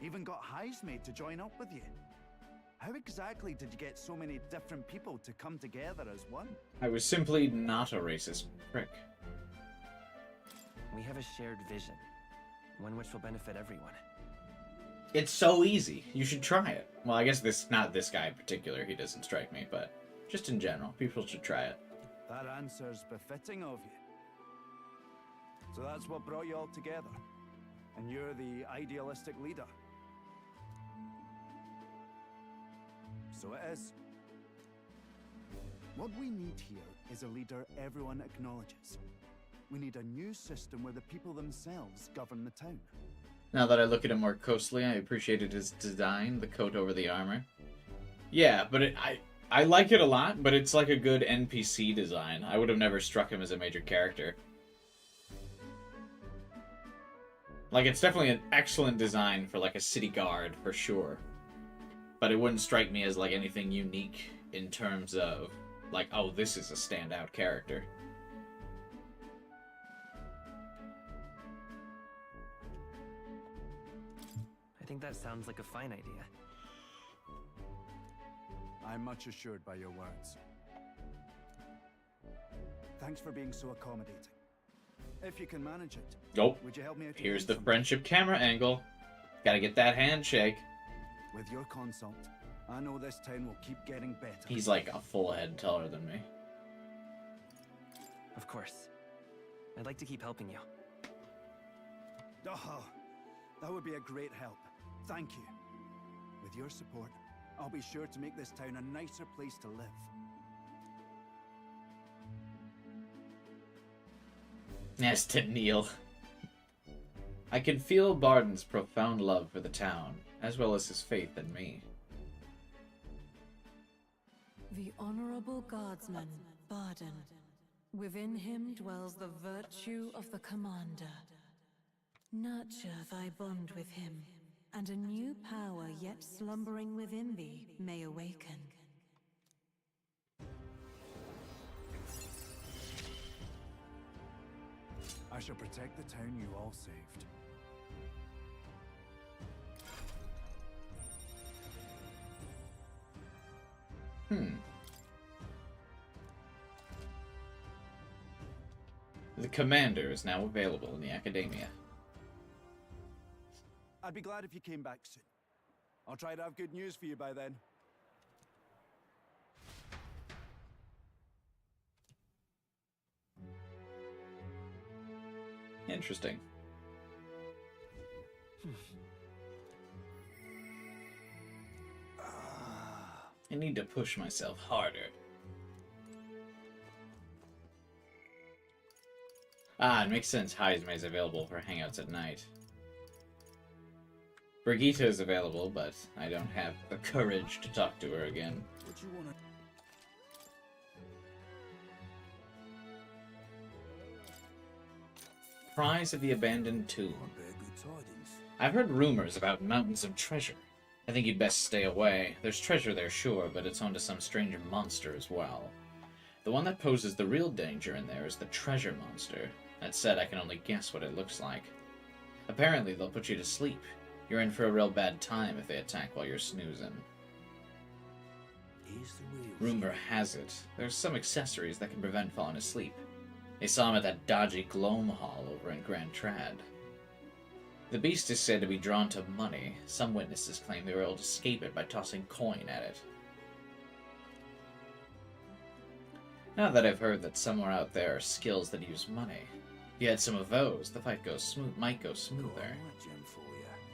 Even got Heismay to join up with you. How exactly did you get so many different people to come together as one? I was simply not a racist prick. We have a shared vision, one which will benefit everyone. It's so easy. You should try it. Well, I guess not this guy in particular. He doesn't strike me, but just in general, people should try it. That answer's befitting of you. So that's what brought you all together. And you're the idealistic leader. So it is. What we need here is a leader everyone acknowledges. We need a new system where the people themselves govern the town. Now that I look at him more closely, I appreciated his design, the coat over the armor. Yeah, but I like it a lot, but it's like a good NPC design. I would have never struck him as a major character. Like, it's definitely an excellent design for, like, a city guard, for sure. But it wouldn't strike me as, like, anything unique in terms of, like, oh, this is a standout character. I think that sounds like a fine idea. I'm much assured by your words. Thanks for being so accommodating. If you can manage it, Nope. would you help me out? Here's the friendship camera angle. Gotta get that handshake. With your consult, I know this town will keep getting better. He's like a full head taller than me. Of course. I'd like to keep helping you. Oh, that would be a great help. Thank you. With your support, I'll be sure to make this town a nicer place to live. Yes, to Neil. I can feel Barden's profound love for the town, as well as his faith in me. The Honorable Guardsman, Barden. Within him dwells the virtue of the Commander. Nurture thy bond with him, and a new power yet slumbering within thee may awaken. I shall protect the town you all saved. The commander is now available in the academia. I'd be glad if you came back soon. I'll try to have good news for you by then. Interesting. I need to push myself harder. Ah, it makes sense Heismay is available for hangouts at night. Brigita is available, but I don't have the courage to talk to her again. What you wanna... Prize of the Abandoned Tomb. I've heard rumors about mountains of treasure. I think you'd best stay away. There's treasure there, sure, but it's home to some strange monster as well. The one that poses the real danger in there is the treasure monster. That said, I can only guess what it looks like. Apparently, they'll put you to sleep. You're in for a real bad time if they attack while you're snoozing. Rumor has it, there's some accessories that can prevent falling asleep. They saw him at that dodgy Gloam Hall over in Grand Trad. The beast is said to be drawn to money. Some witnesses claim they were able to escape it by tossing coin at it. Now that I've heard that somewhere out there are skills that use money, if you had some of those, the fight might go smoother.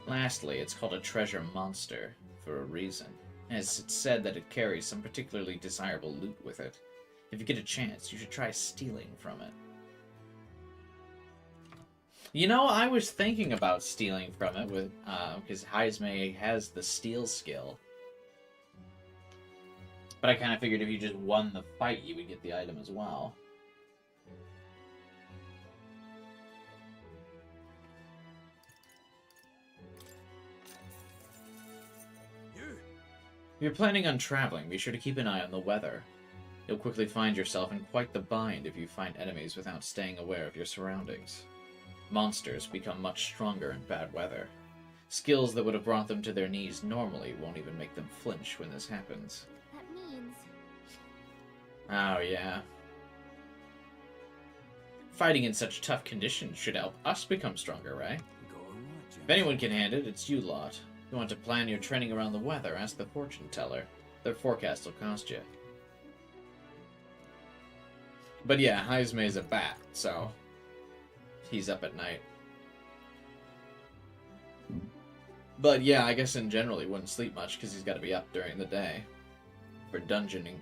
Lastly, it's called a treasure monster, for a reason, as it's said that it carries some particularly desirable loot with it. If you get a chance, you should try stealing from it. You know, I was thinking about stealing from it with, because Heismay has the steal skill. But I kind of figured if you just won the fight, you would get the item as well. If you're planning on traveling, be sure to keep an eye on the weather. You'll quickly find yourself in quite the bind if you find enemies without staying aware of your surroundings. Monsters become much stronger in bad weather. Skills that would have brought them to their knees normally won't even make them flinch when this happens. That means... Oh, yeah. Fighting in such tough conditions should help us become stronger, right? If anyone can hand it, it's you lot. If you want to plan your training around the weather, ask the fortune teller. Their forecast will cost you. But yeah, Heismay's a bat, so he's up at night. But yeah, I guess in general he wouldn't sleep much because he's got to be up during the day for dungeoning.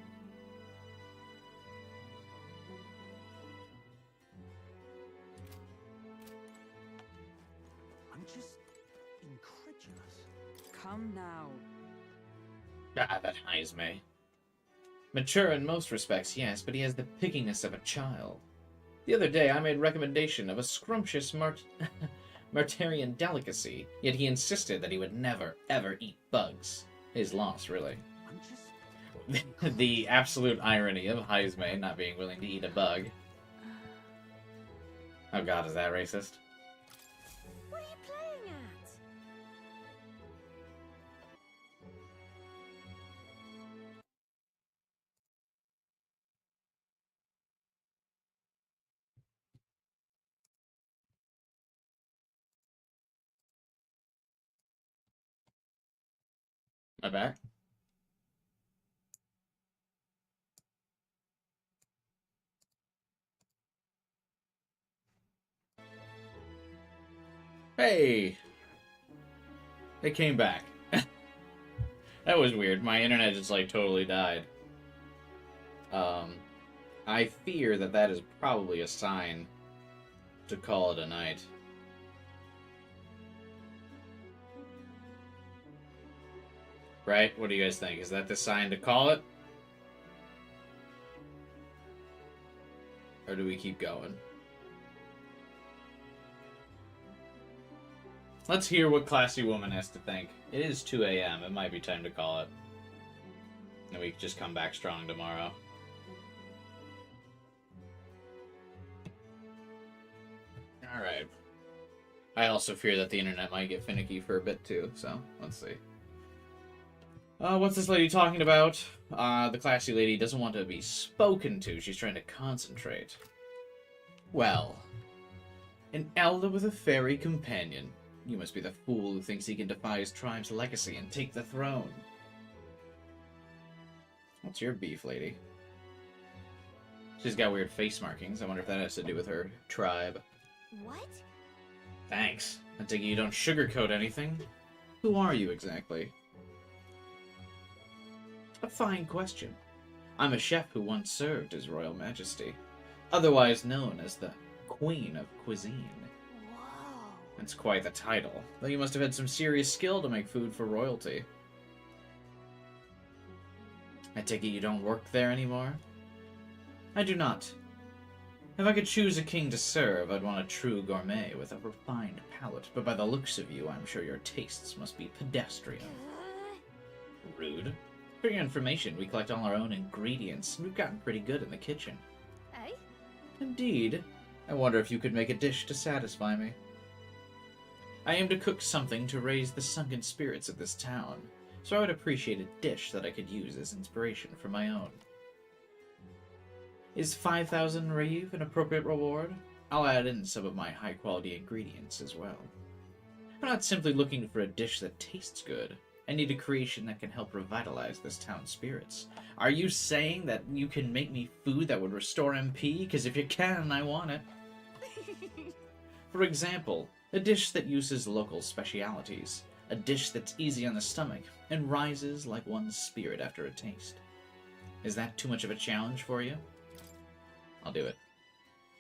I'm just incredulous. Come now. Ah, that Heismay. Mature in most respects, yes, but he has the pickiness of a child. The other day I made recommendation of a scrumptious Martarian delicacy, yet he insisted that he would never, ever eat bugs. His loss, really. The absolute irony of Heismay not being willing to eat a bug. Oh god, is that racist? What are you playing at? My back? Hey! They came back. That was weird. My internet just, like, totally died. I fear that that is probably a sign to call it a night. Right? What do you guys think? Is that the sign to call it? Or do we keep going? Let's hear what Classy Woman has to think. It is 2 a.m. It might be time to call it. And we can just come back strong tomorrow. Alright. I also fear that the internet might get finicky for a bit too, so let's see. What's this lady talking about? The classy lady doesn't want to be spoken to. She's trying to concentrate. Well, an elder with a fairy companion. You must be the fool who thinks he can defy his tribe's legacy and take the throne. What's your beef, lady? She's got weird face markings. I wonder if that has to do with her tribe. What? Thanks. I take it you don't sugarcoat anything. Who are you exactly? A fine question. I'm a chef who once served His Royal Majesty, otherwise known as the Queen of Cuisine. Whoa. It's quite the title, though you must have had some serious skill to make food for royalty. I take it you don't work there anymore? I do not. If I could choose a king to serve, I'd want a true gourmet with a refined palate, but by the looks of you, I'm sure your tastes must be pedestrian. Rude. For your information, we collect all our own ingredients, and we've gotten pretty good in the kitchen. Eh? Indeed. I wonder if you could make a dish to satisfy me. I aim to cook something to raise the sunken spirits of this town, so I would appreciate a dish that I could use as inspiration for my own. Is 5,000 Reeve an appropriate reward? I'll add in some of my high-quality ingredients as well. I'm not simply looking for a dish that tastes good. I need a creation that can help revitalize this town's spirits. Are you saying that you can make me food that would restore MP? Because if you can, I want it. For example, a dish that uses local specialities. A dish that's easy on the stomach and rises like one's spirit after a taste. Is that too much of a challenge for you? I'll do it.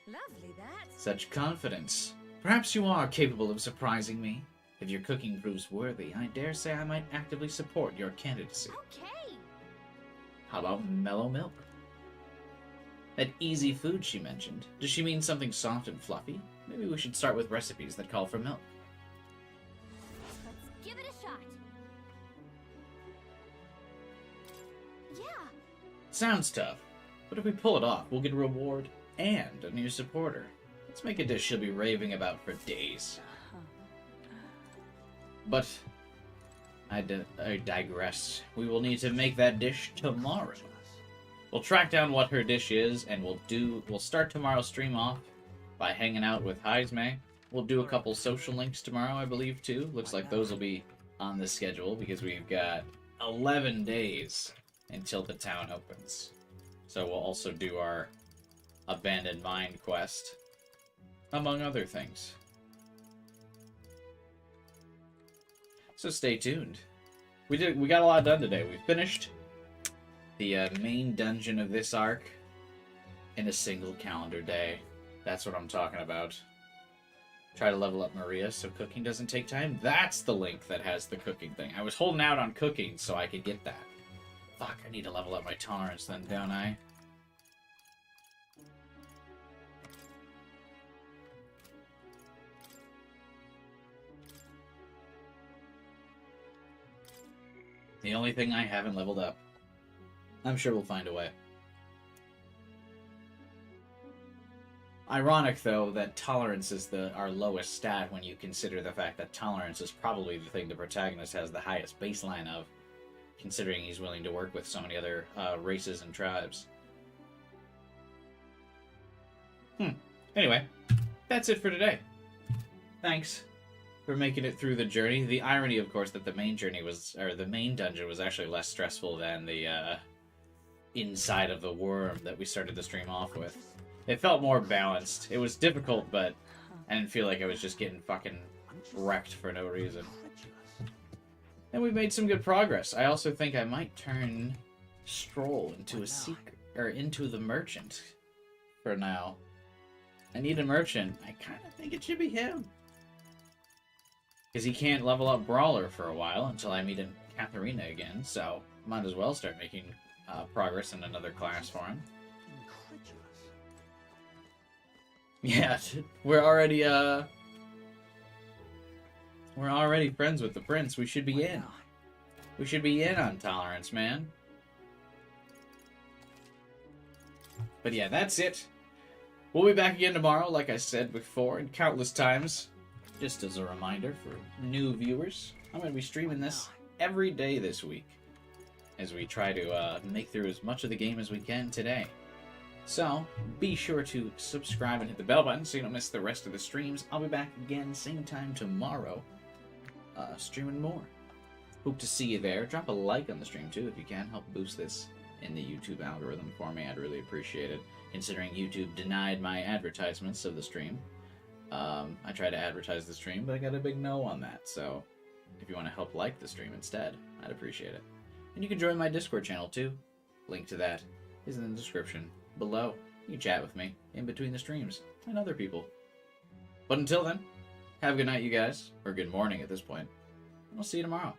Lovely, that. Such confidence. Perhaps you are capable of surprising me. If your cooking proves worthy, I dare say I might actively support your candidacy. Okay. How about mellow milk? That easy food she mentioned. Does she mean something soft and fluffy? Maybe we should start with recipes that call for milk. Let's give it a shot. Yeah. Sounds tough, but if we pull it off, we'll get a reward and a new supporter. Let's make a dish she'll be raving about for days. But I digress. We will need to make that dish tomorrow. We'll track down what her dish is, and we'll start tomorrow's stream off by hanging out with Heismay. We'll do a couple social links tomorrow, I believe, too. Looks like those will be on the schedule because we've got 11 days until the town opens. So we'll also do our abandoned mine quest, among other things. So stay tuned. We got a lot done today. We finished the main dungeon of this arc in a single calendar day. That's what I'm talking about. Try to level up Maria so cooking doesn't take time. That's the link that has the cooking thing. I was holding out on cooking so I could get that. Fuck, I need to level up my tolerance then, don't I? The only thing I haven't leveled up. I'm sure we'll find a way. Ironic, though, that tolerance is our lowest stat when you consider the fact that tolerance is probably the thing the protagonist has the highest baseline of, considering he's willing to work with so many other races and tribes. Anyway, that's it for today. Thanks for making it through the journey. The irony, of course, that the main dungeon was actually less stressful than the inside of the worm that we started the stream off with. It felt more balanced. It was difficult, but I didn't feel like I was just getting fucking wrecked for no reason. And we made some good progress. I also think I might turn Strohl into a secret, or into the merchant for now. I need a merchant. I kind of think it should be him. Because he can't level up Brawler for a while until I meet in Katharina again, so might as well start making progress in another class for him. Yeah, we're already friends with the prince. We should be in. We should be in on tolerance, man. But yeah, that's it. We'll be back again tomorrow, like I said before, and countless times. Just as a reminder for new viewers, I'm going to be streaming this every day this week as we try to make through as much of the game as we can today. So, be sure to subscribe and hit the bell button so you don't miss the rest of the streams. I'll be back again same time tomorrow, streaming more. Hope to see you there. Drop a like on the stream too if you can. Help boost this in the YouTube algorithm for me. I'd really appreciate it, considering YouTube denied my advertisements of the stream. I tried to advertise the stream, but I got a big no on that, so if you want to help like the stream instead, I'd appreciate it. And you can join my Discord channel too. Link to that is in the description below. You can chat with me in between the streams and other people. But until then, have a good night, you guys, or good morning at this point. I'll see you tomorrow.